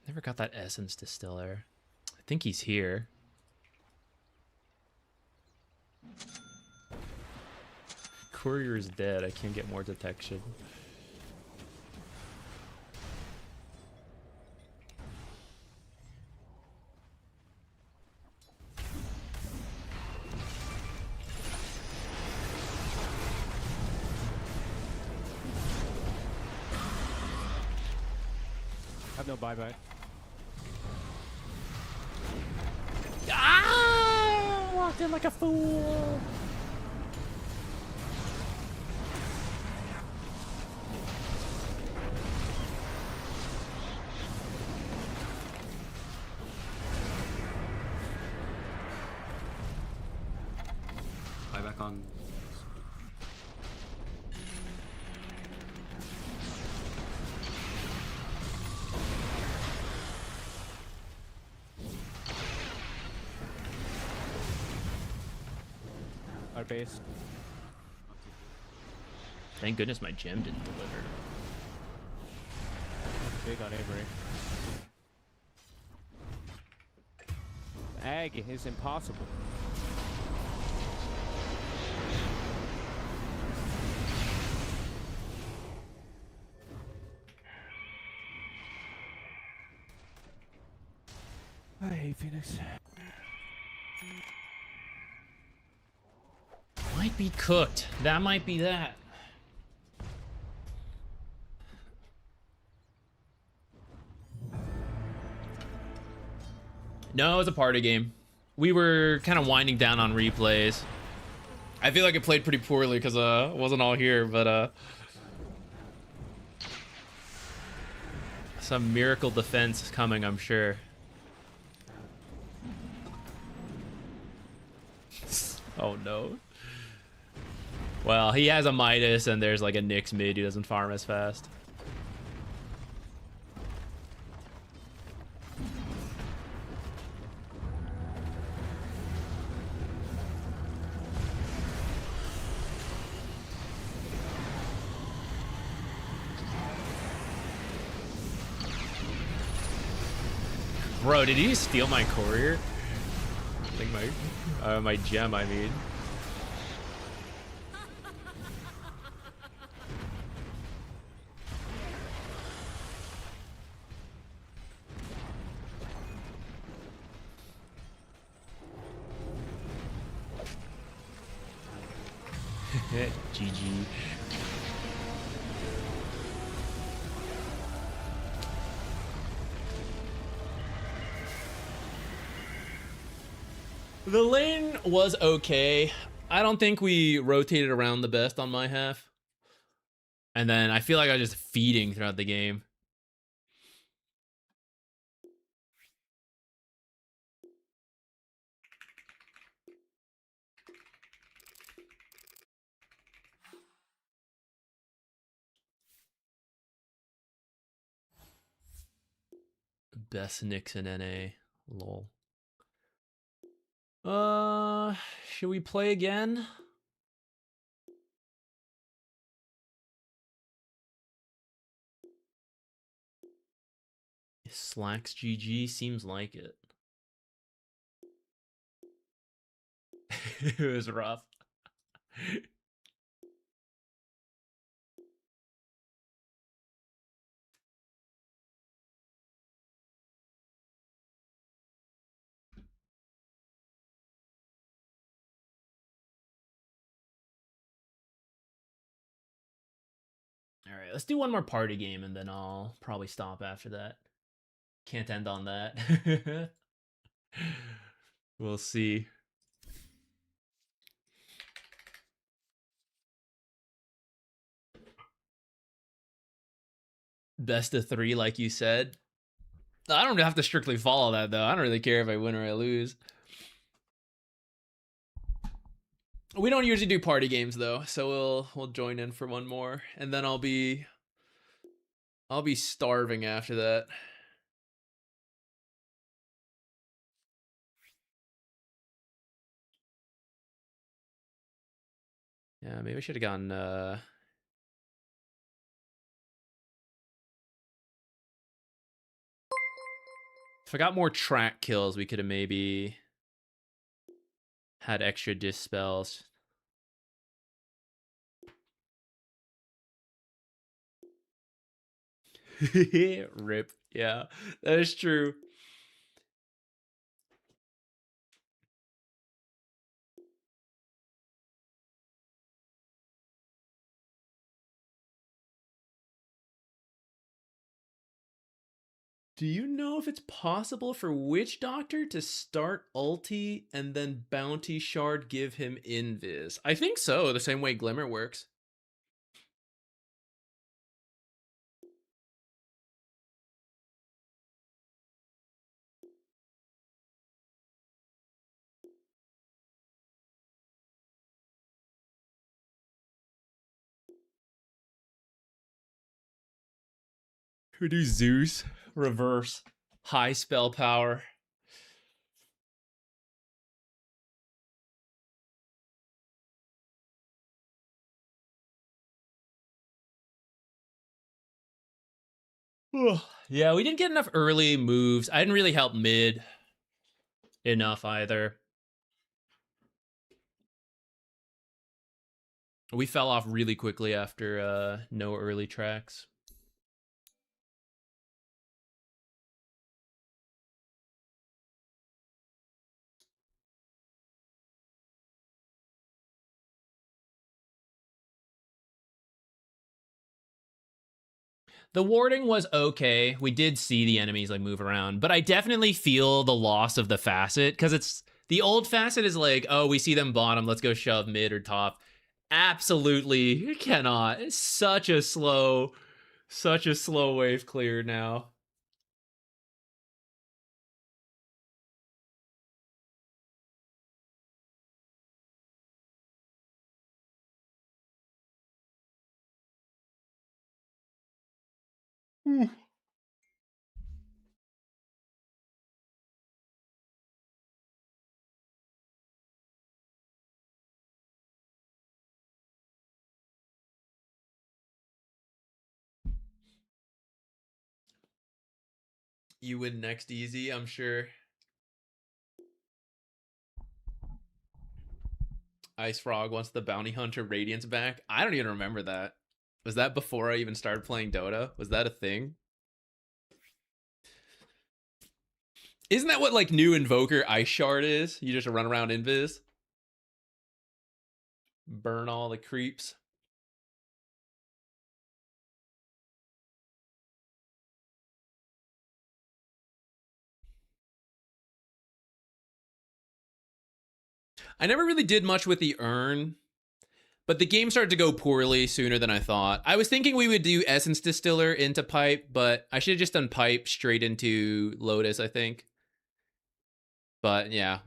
Never got that essence distiller. I think he's here. Courier is dead. I can't get more detection. No buyback. Ah! Walked in like a fool. Buyback on. Our base. Thank goodness my gem didn't deliver. Big on Avery. Ag is impossible. I hate Phoenix. Might be cooked. That might be that. No, it was a party game. We were kind of winding down on replays. I feel like it played pretty poorly because it wasn't all here, but some miracle defense is coming, I'm sure. Oh no. Well, he has a Midas and there's like a Nyx mid who doesn't farm as fast. Bro, did he steal my courier? I think my gem, I mean. GG. The lane was okay. I don't think we rotated around the best on my half. And then I feel like I was just feeding throughout the game. Best Nyx in NA. Lol. Should we play again? Slacks GG seems like it. It was rough. All right, let's do one more party game and then I'll probably stop after that. Can't end on that. We'll see. Best of 3, like you said. I don't have to strictly follow that, though. I don't really care if I win or I lose. We don't usually do party games, though, so we'll join in for one more, and then I'll be starving after that. Yeah, maybe I should have gone. If I got more track kills, we could have maybe had extra dispels. Rip. Yeah, that is true. Do you know if it's possible for Witch Doctor to start ulti and then Bounty Shard give him invis? I think so, the same way Glimmer works. We do Zeus, reverse, high spell power. Yeah, we didn't get enough early moves. I didn't really help mid enough either. We fell off really quickly after no early tracks. The warding was okay. We did see the enemies like move around, but I definitely feel the loss of the facet because it's the old facet is like, oh, we see them bottom, let's go shove mid or top. Absolutely cannot. It's such a slow wave clear now. You win next easy, I'm sure. Ice Frog wants the Bounty Hunter Radiance back. I don't even remember that. Was that before I even started playing Dota? Was that a thing? Isn't that what like new Invoker Ice Shard is? You just run around invis? Burn all the creeps. I never really did much with the urn, but the game started to go poorly sooner than I thought. I was thinking we would do Essence Distiller into Pipe, but I should have just done Pipe straight into Lotus, I think. But yeah,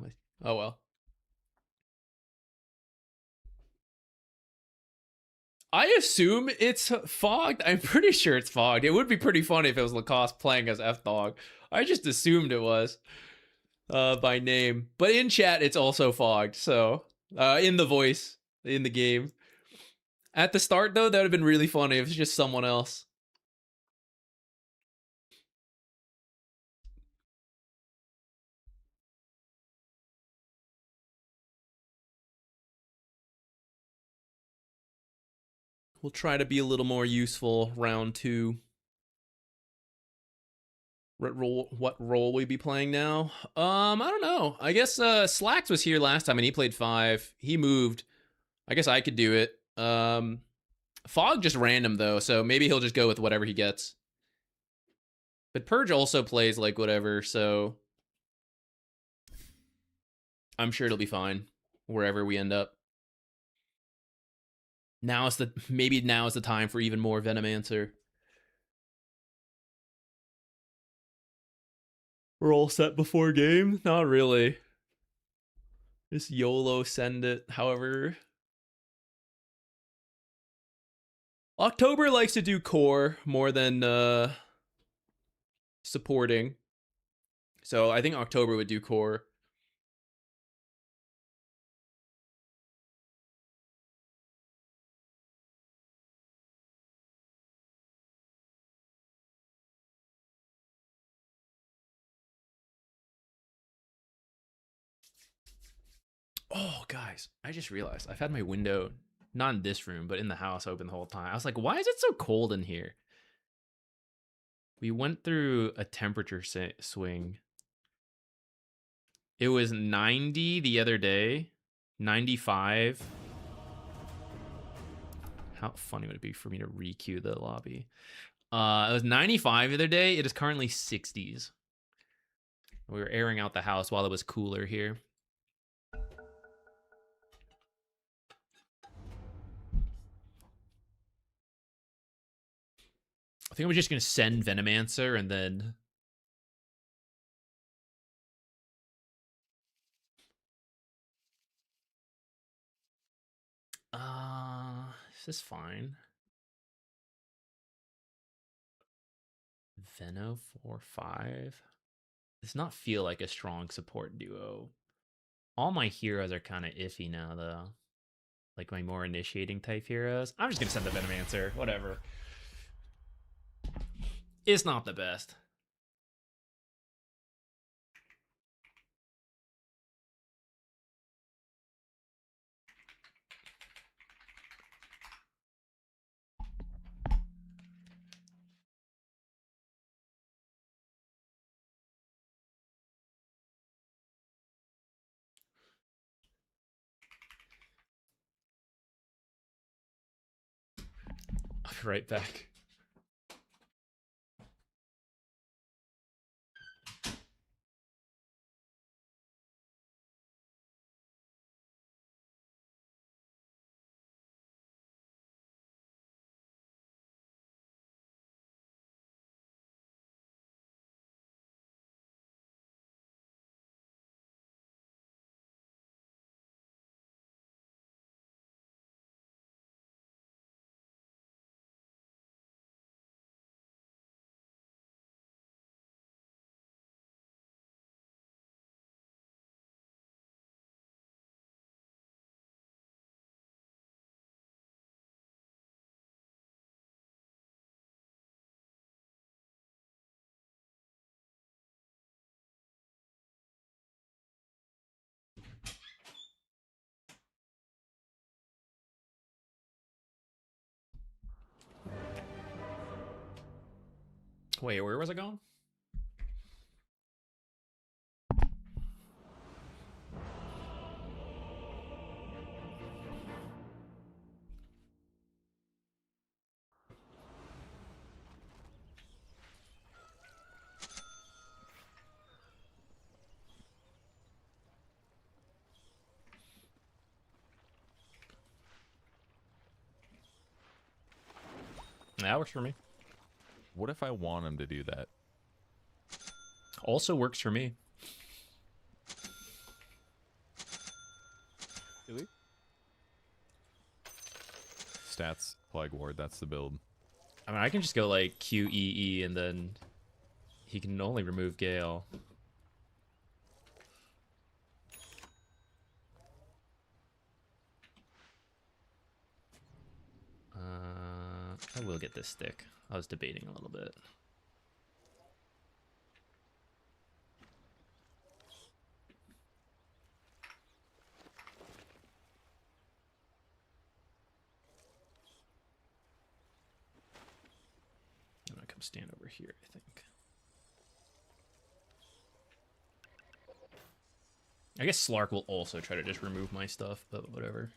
oh well. I assume it's fogged. I'm pretty sure it's fogged. It would be pretty funny if it was Lacoste playing as F-Dog. I just assumed it was. By name, but in chat it's also fogged, so in the voice in the game. At the start though, that would have been really funny if it's just someone else. We'll try to be a little more useful round 2. What role we be playing now? I don't know. I guess Slacks was here last time and he played 5. He moved. I guess I could do it. Fog just random though, so maybe he'll just go with whatever he gets. But Purge also plays like whatever, so I'm sure it'll be fine wherever we end up. Now is the time for even more Venomancer. We're all set before game? Not really. Just YOLO send it, however. October likes to do core more than supporting. So I think October would do core. Oh, guys, I just realized I've had my window, not in this room, but in the house open the whole time. I was like, why is it so cold in here? We went through a temperature swing. It was 90 the other day, 95. How funny would it be for me to re-queue the lobby? It was 95 the other day. It is currently 60s. We were airing out the house while it was cooler here. I think I'm just gonna send Venomancer and then this is fine. Veno 4/5 does not feel like a strong support duo. All my heroes are kind of iffy now, though. Like my more initiating type heroes. I'm just gonna send the Venomancer. Whatever. It's not the best. I'll be right back. Wait, where was I going? That works for me. What if I want him to do that? Also works for me. Really? Stats, Plague Ward, that's the build. I mean, I can just go like QEE and then he can only remove Gale. I will get this stick. I was debating a little bit. I'm gonna come stand over here, I think. I guess Slark will also try to just remove my stuff, but whatever.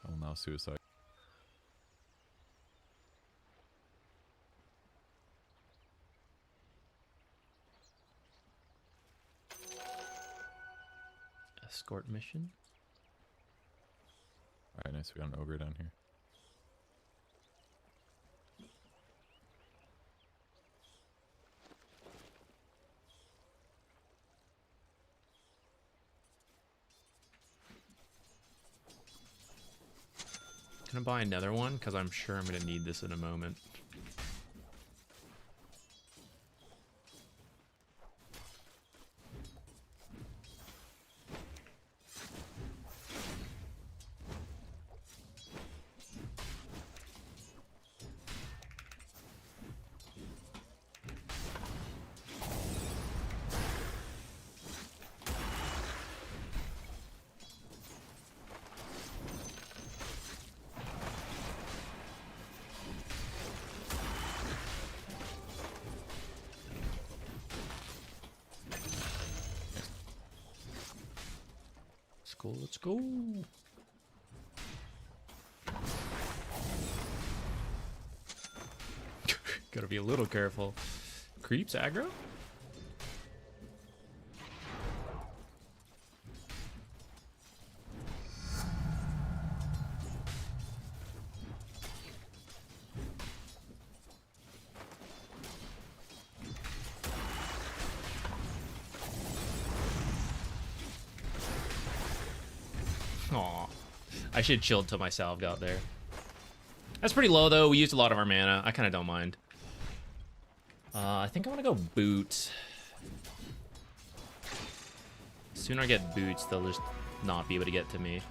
Oh, now suicide. Escort mission. Alright, nice. We got an ogre down here. Gonna buy another one because I'm sure I'm gonna need this in a moment. go, let's go. Gotta be a little careful. Creeps aggro? Aw. I should have chilled till my salve got there. That's pretty low, though. We used a lot of our mana. I kind of don't mind. I think I want to go boot. Sooner I get boots, they'll just not be able to get to me.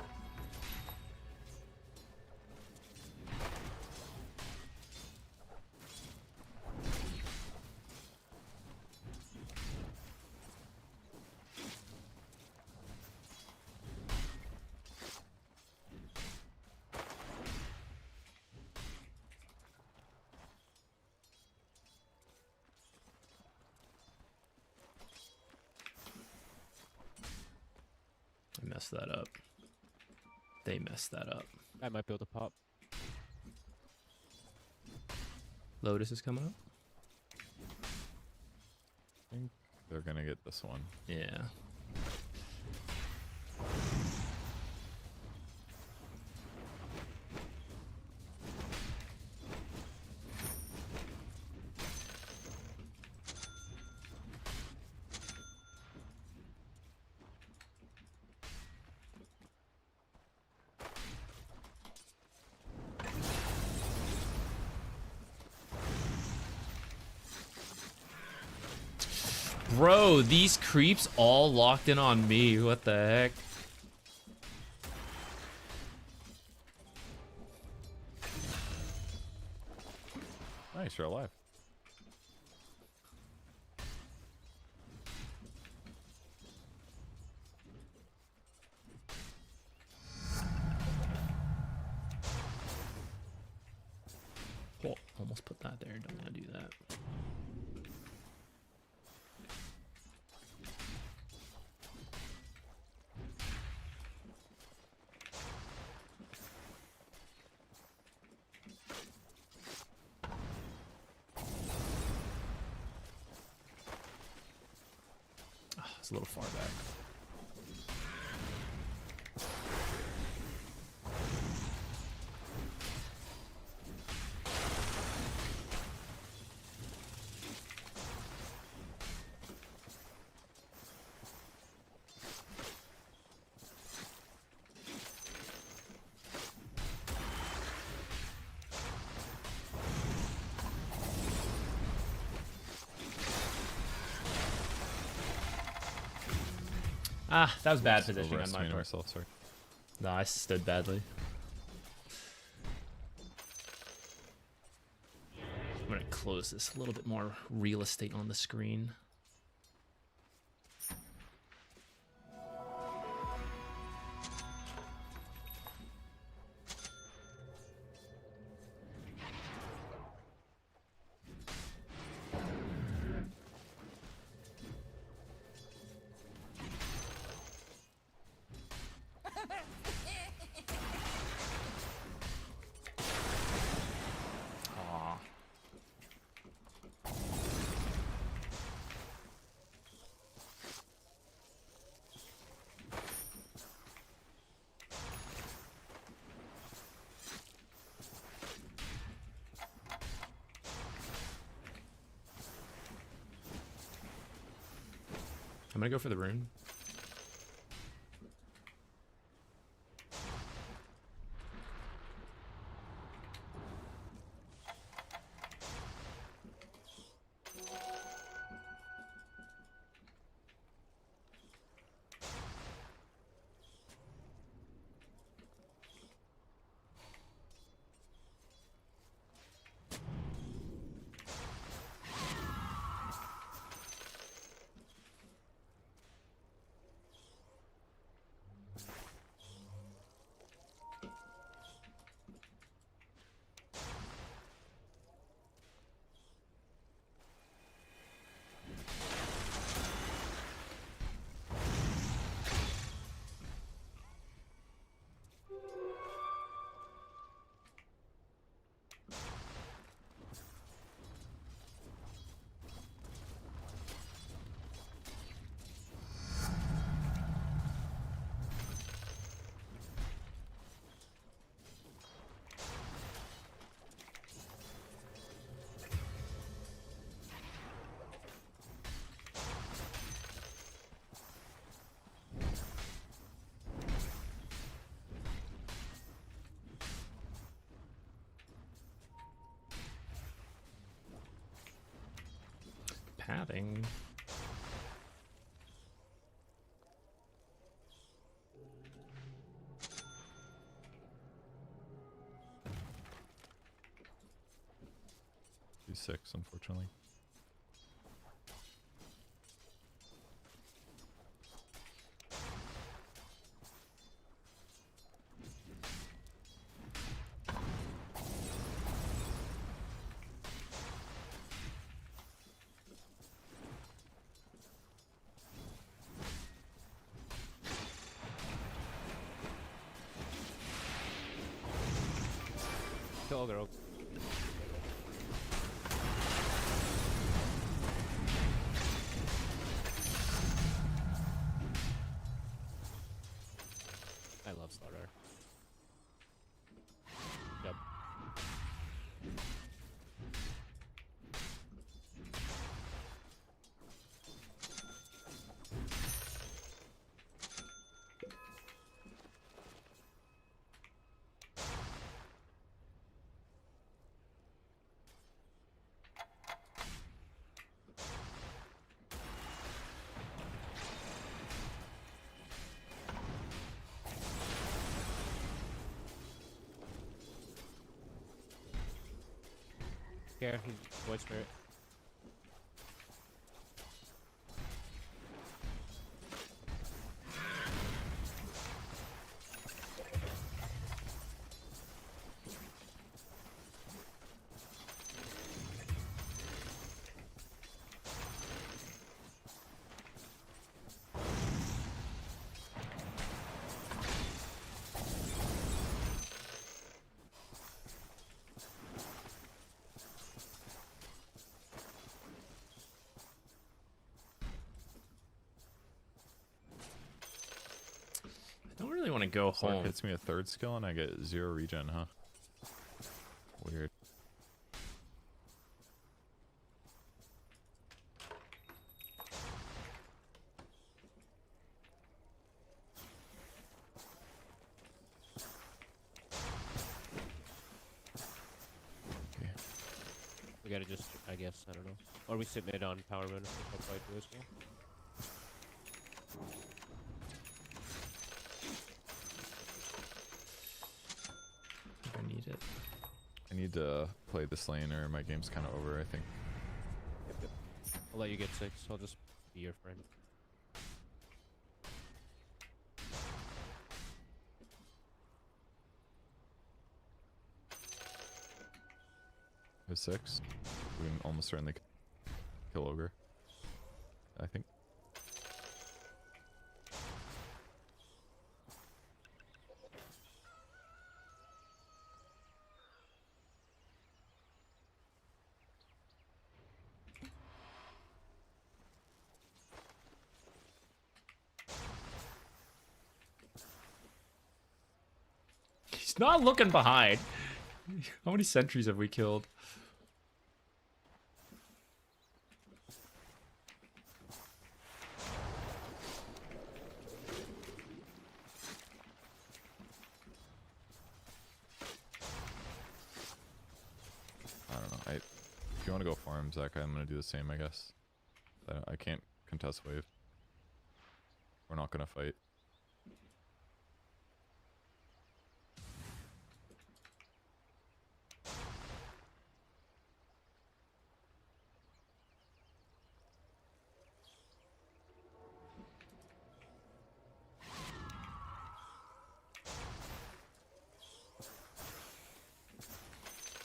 I messed that up. They messed that up. I might build a pop. Lotus is coming up? I think they're gonna get this one. Yeah. Bro, these creeps all locked in on me. What the heck? Nice, you're alive. Oh, almost put that there. Don't want to do that. A little far back. Ah, that was bad positioning on my Overestimating part. ourselves, sorry. No, I stood badly. I'm gonna close this a little bit more real estate on the screen. Aw. I'm gonna go for the rune. pathing. He's 6, unfortunately. Kill girl. I love Slaughter. Yep. Here, void spirit. I don't really want to go Slark home. hits me a 3rd skill and I get 0 regen, huh? Weird. We gotta just, I guess, I don't know. Or we sit mid on power moon if we'll fight for this game. I need it. I need to play this lane or my game's kind of over, I think. Yep. I'll let you get 6. I'll just be your friend. With 6. We can almost certainly kill Ogre, I think. He's not looking behind. How many sentries have we killed? I don't know. If you want to go farm, Zach, I'm going to do the same, I guess. I can't contest wave. We're not going to fight.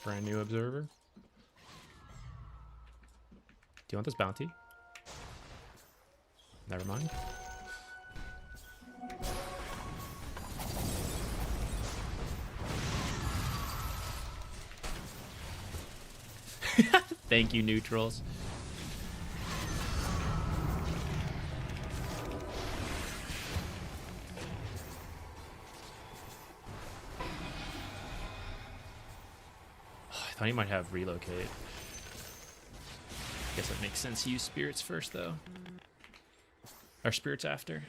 Brand new observer. Do you want this bounty? Never mind. Thank you, neutrals. I thought he might have relocate. Guess it makes sense to use spirits first, though. Or spirits after.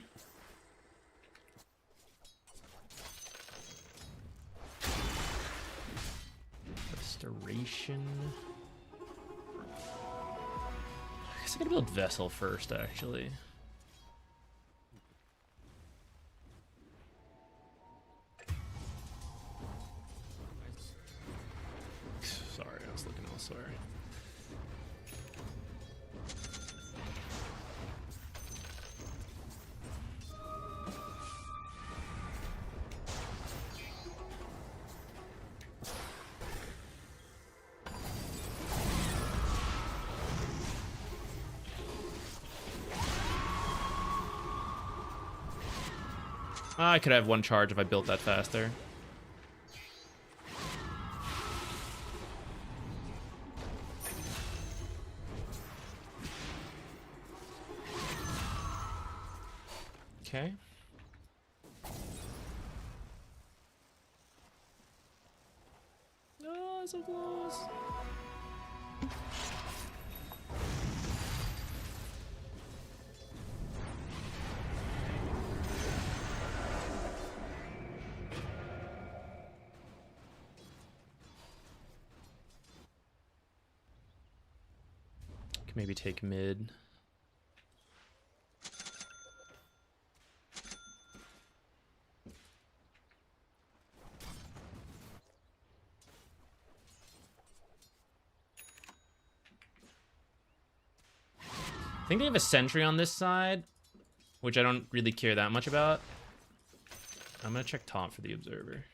Restoration. I guess I gotta build Vessel first, actually. Sorry, I was looking elsewhere. I could have one charge if I built that faster. Okay. Oh, so close. Maybe take mid. I think they have a sentry on this side, which I don't really care that much about. I'm gonna check top for the observer.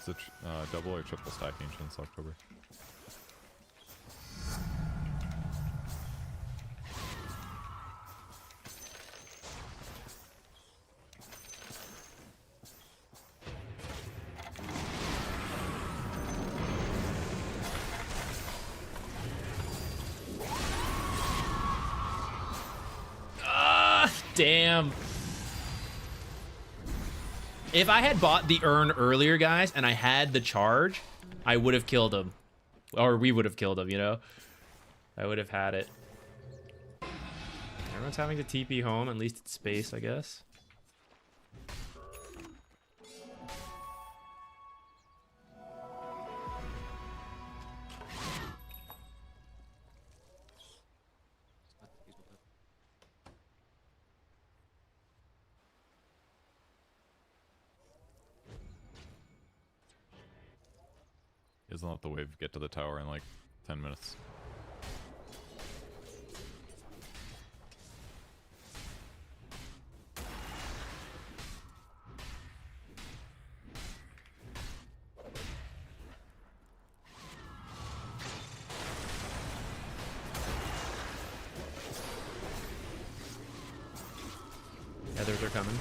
Is it double or triple stack Ancients October? Damn. If I had bought the urn earlier, guys, and I had the charge, I would have killed him. Or we would have killed him, you know? I would have had it. Everyone's having to TP home, at least it's space, I guess. He doesn't let the wave get to the tower in like 10 minutes. Others are coming.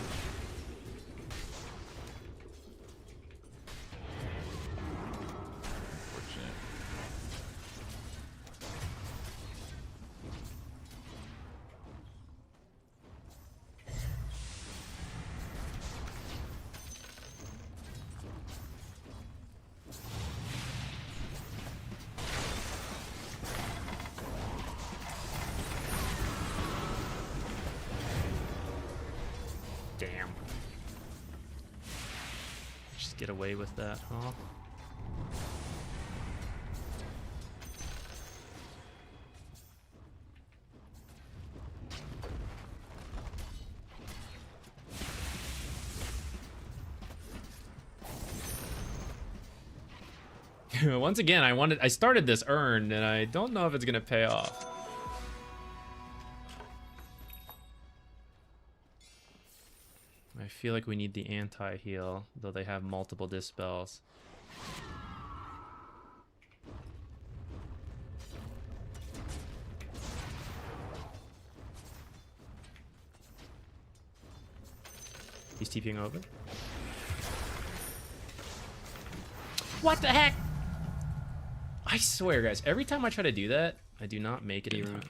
Damn. Just get away with that, huh? Once again, I started this urn and I don't know if it's gonna pay off. I feel like we need the anti-heal, though they have multiple dispels. He's TPing over. What the heck? I swear, guys, every time I try to do that, I do not make it in time.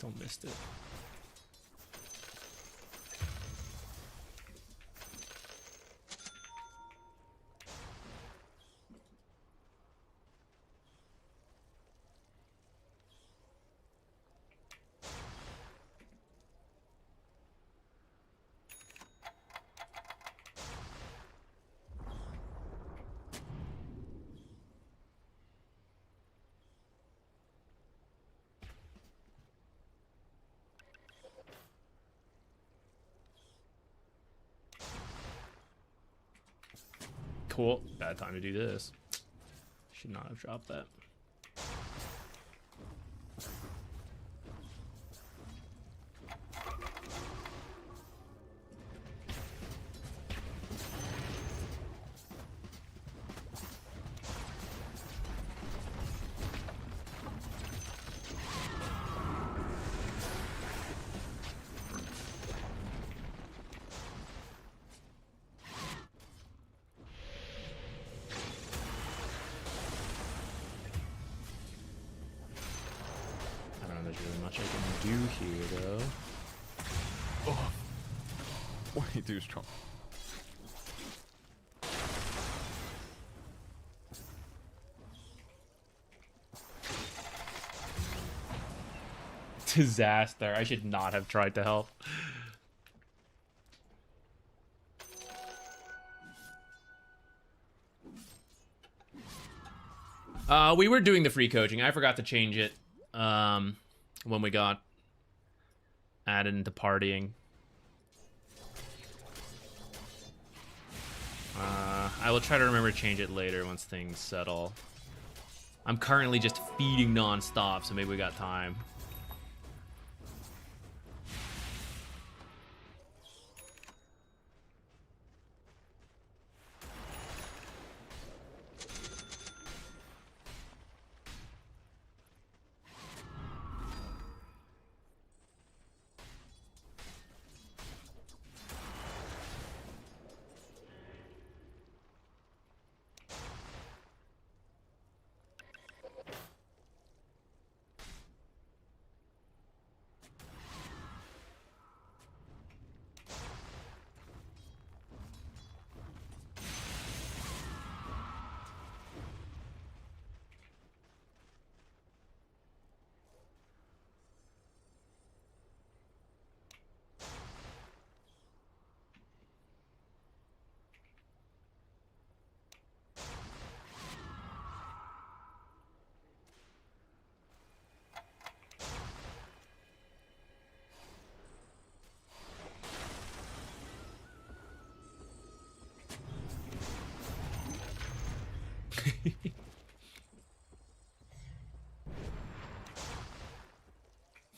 Still missed it. Cool. Bad time to do this. Should not have dropped that. There's really much I can do here, though. Oh. 22 strong. Disaster. I should not have tried to help. We were doing the free coaching. I forgot to change it. When we got added into partying. I will try to remember to change it later once things settle. I'm currently just feeding non-stop, so maybe we got time.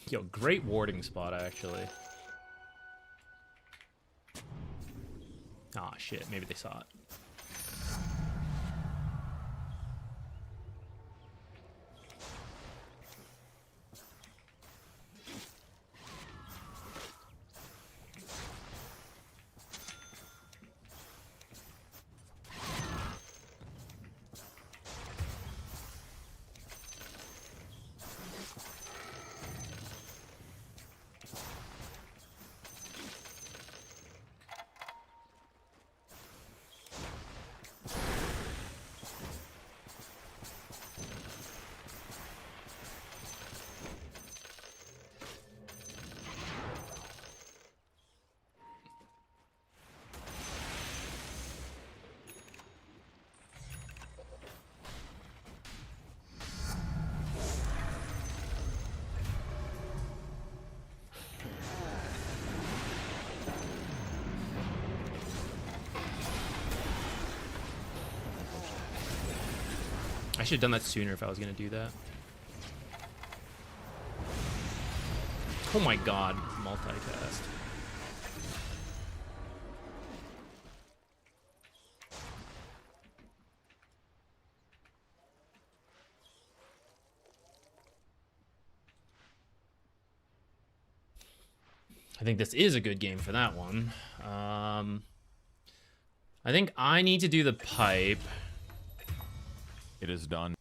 Yo, great warding spot, actually. Aw, shit. Maybe they saw it. I should have done that sooner if I was going to do that. Oh my god, multicast. I think this is a good game for that one. I think I need to do the pipe. It is done.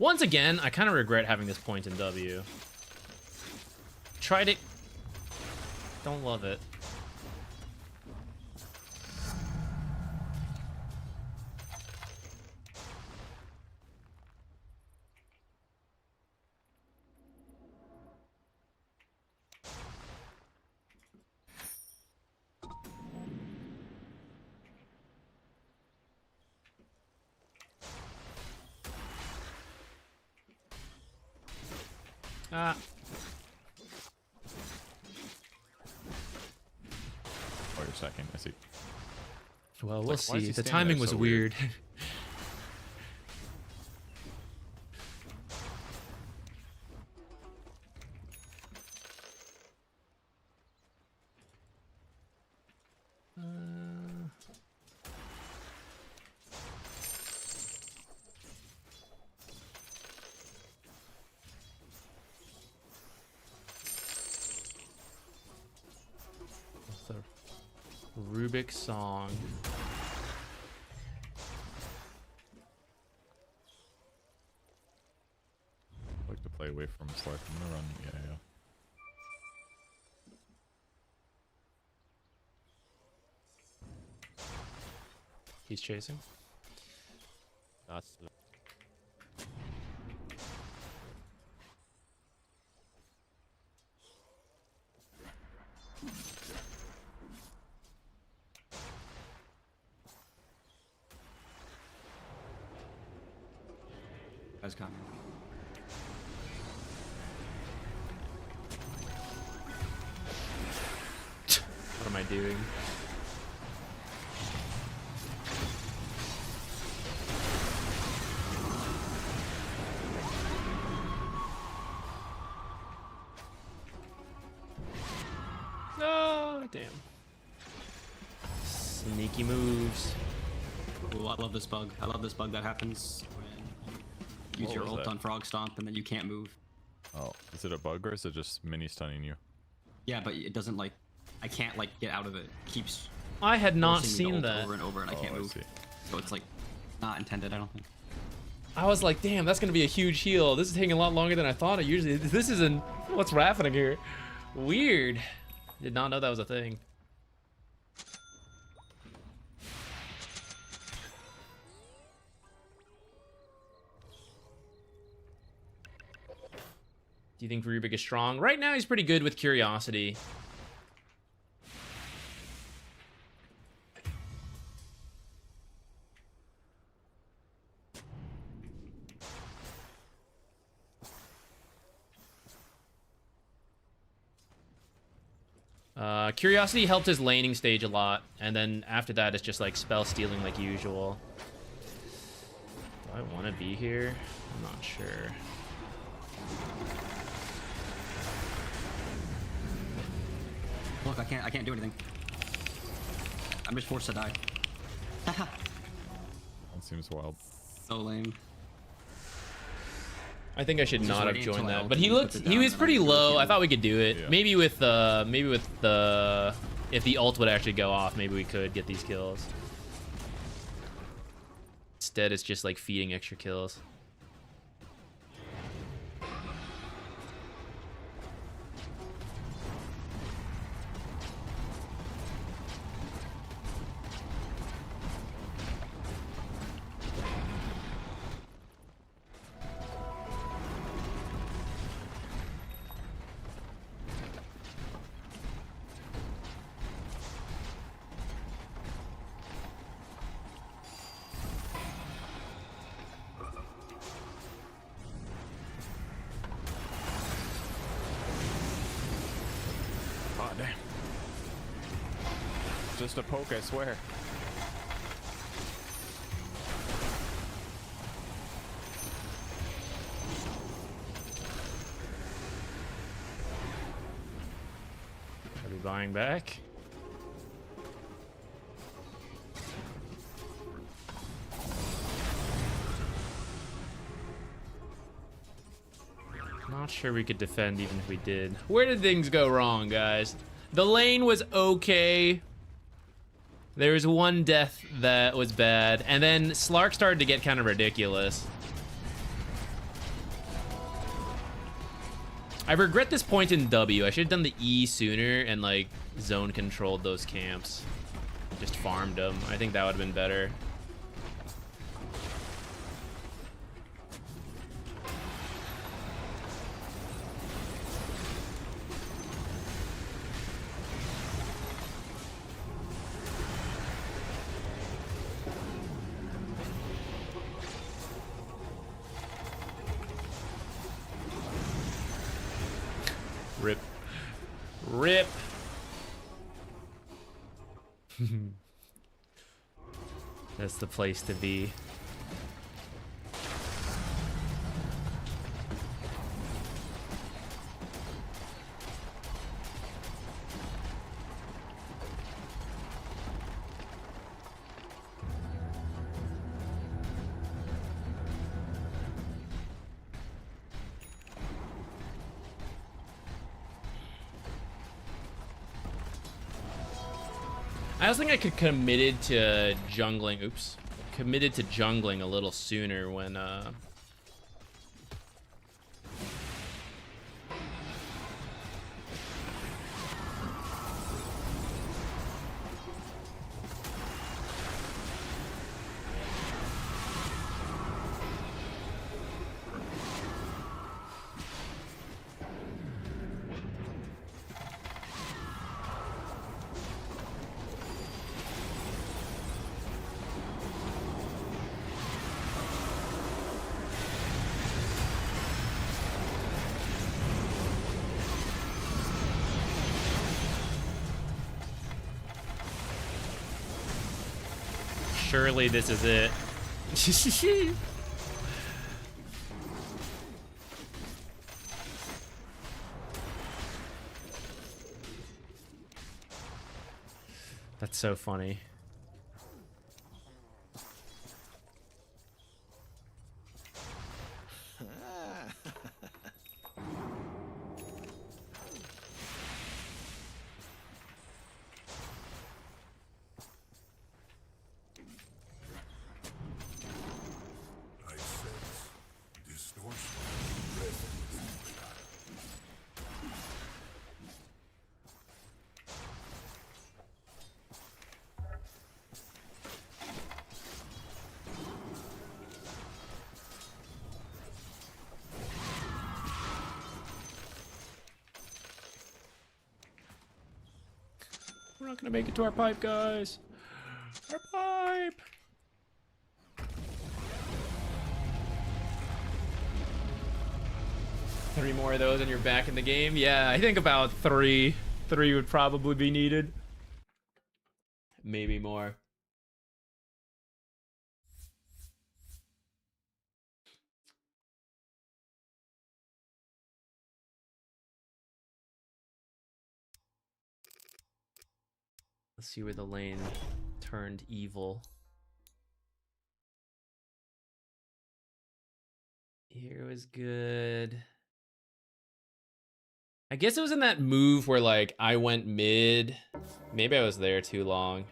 Once again, I kind of regret having this point in W. Tried it. Don't love it. Ah. Oh, you're second. I see. Well, we'll Like, why is see. he The standing timing there was so weird. weird? The Rubick song. I like to play away from Slark. I'm gonna run. Yeah, yeah. He's chasing. That's Guys coming. What am I doing? Oh, damn. Sneaky moves. Ooh, I love this bug. I love this bug that happens when you use What your was ult that? on Frog Stomp and then you can't move. Oh, is it a bug or is it just mini stunning you? Yeah, but it doesn't like, I can't like get out of it. It keeps I had not forcing me to seen ult that. over and over and I can't Oh, I move. see. So it's like not intended, I don't think. I was like, damn, that's gonna be a huge heal. This is taking a lot longer than I thought it usually. This isn't. What's happening here? Weird. Did not know that was a thing. Do you think Rubick is strong? Right now, he's pretty good with Curiosity. Curiosity helped his laning stage a lot, and then after that, it's just like spell stealing like usual. Do I want to be here? I'm not sure. Look, I can't do anything. I'm just forced to die. That seems wild. So lame. I think I should Just not have waiting until joined I that, ult but and he he looked, puts it he down was and pretty I low. kill I him. thought we could do it. Yeah. Maybe with the, if the ult would actually go off, maybe we could get these kills. Instead, it's just like feeding extra kills. Oh, damn. Just a poke, I swear. Are we buying back? Not sure we could defend even if we did. Where did things go wrong, guys? The lane was okay. There was one death that was bad, and then Slark started to get kind of ridiculous. I regret this point in W. I should have done the E sooner and like zone controlled those camps. Just farmed them. I think that would have been better. Rip. Rip. That's the place to be. I also think I could committed to jungling. Oops, committed to jungling a little sooner when surely this is it. That's so funny. I sense distortion present in the shadow. We're not gonna make it to our pipe, guys. Our pipe. Three more of those and you're back in the game. Yeah, I think about three. Three would probably be needed. Maybe more. Let's see where the lane turned evil. Here was good. I guess it was in that move where like I went mid. Maybe I was there too long.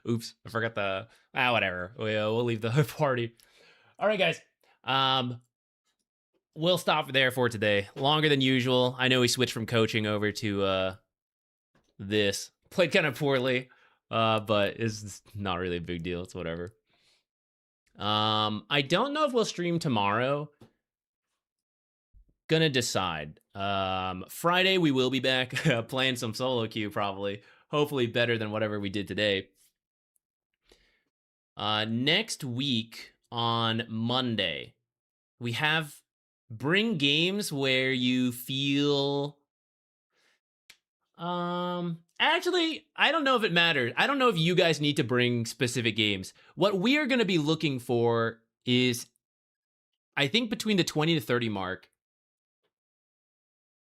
Oops, I forgot the whatever. We'll leave the party. All right, guys. We'll stop there for today. Longer than usual. I know we switched from coaching over to this. Played kind of poorly, but it's not really a big deal. It's whatever. I don't know if we'll stream tomorrow. Gonna decide. Friday we will be back playing some solo queue probably. Hopefully better than whatever we did today. Next week on Monday, we have bring games where you feel... Actually, I don't know if it matters. I don't know if you guys need to bring specific games. What we are going to be looking for is, I think between the 20 to 30 mark,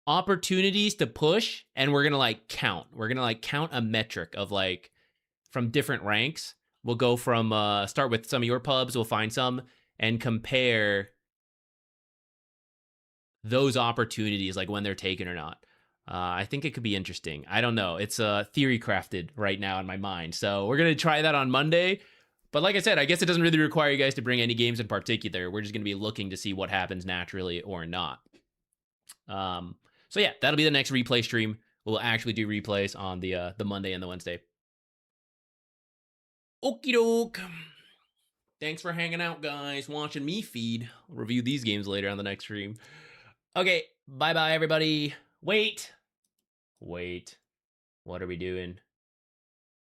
opportunities to push, and we're going to like count. We're going to like count a metric of like from different ranks We'll go from start with some of your pubs. We'll find some and compare those opportunities, like when they're taken or not. I think it could be interesting. I don't know. It's theory crafted right now in my mind. So we're going to try that on Monday. But like I said, I guess it doesn't really require you guys to bring any games in particular. We're just going to be looking to see what happens naturally or not. So yeah, that'll be the next replay stream. We'll actually do replays on the Monday and the Wednesday. Okie doke. Thanks for hanging out, guys. Watching me feed. I'll review these games later on the next stream. Okay, bye-bye, everybody. Wait. What are we doing?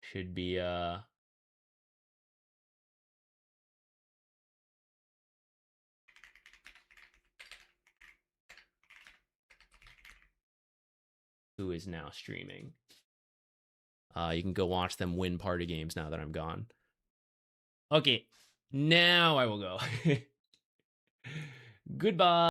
Should be, who is now streaming? You can go watch them win party games now that I'm gone. Okay, now I will go. Goodbye.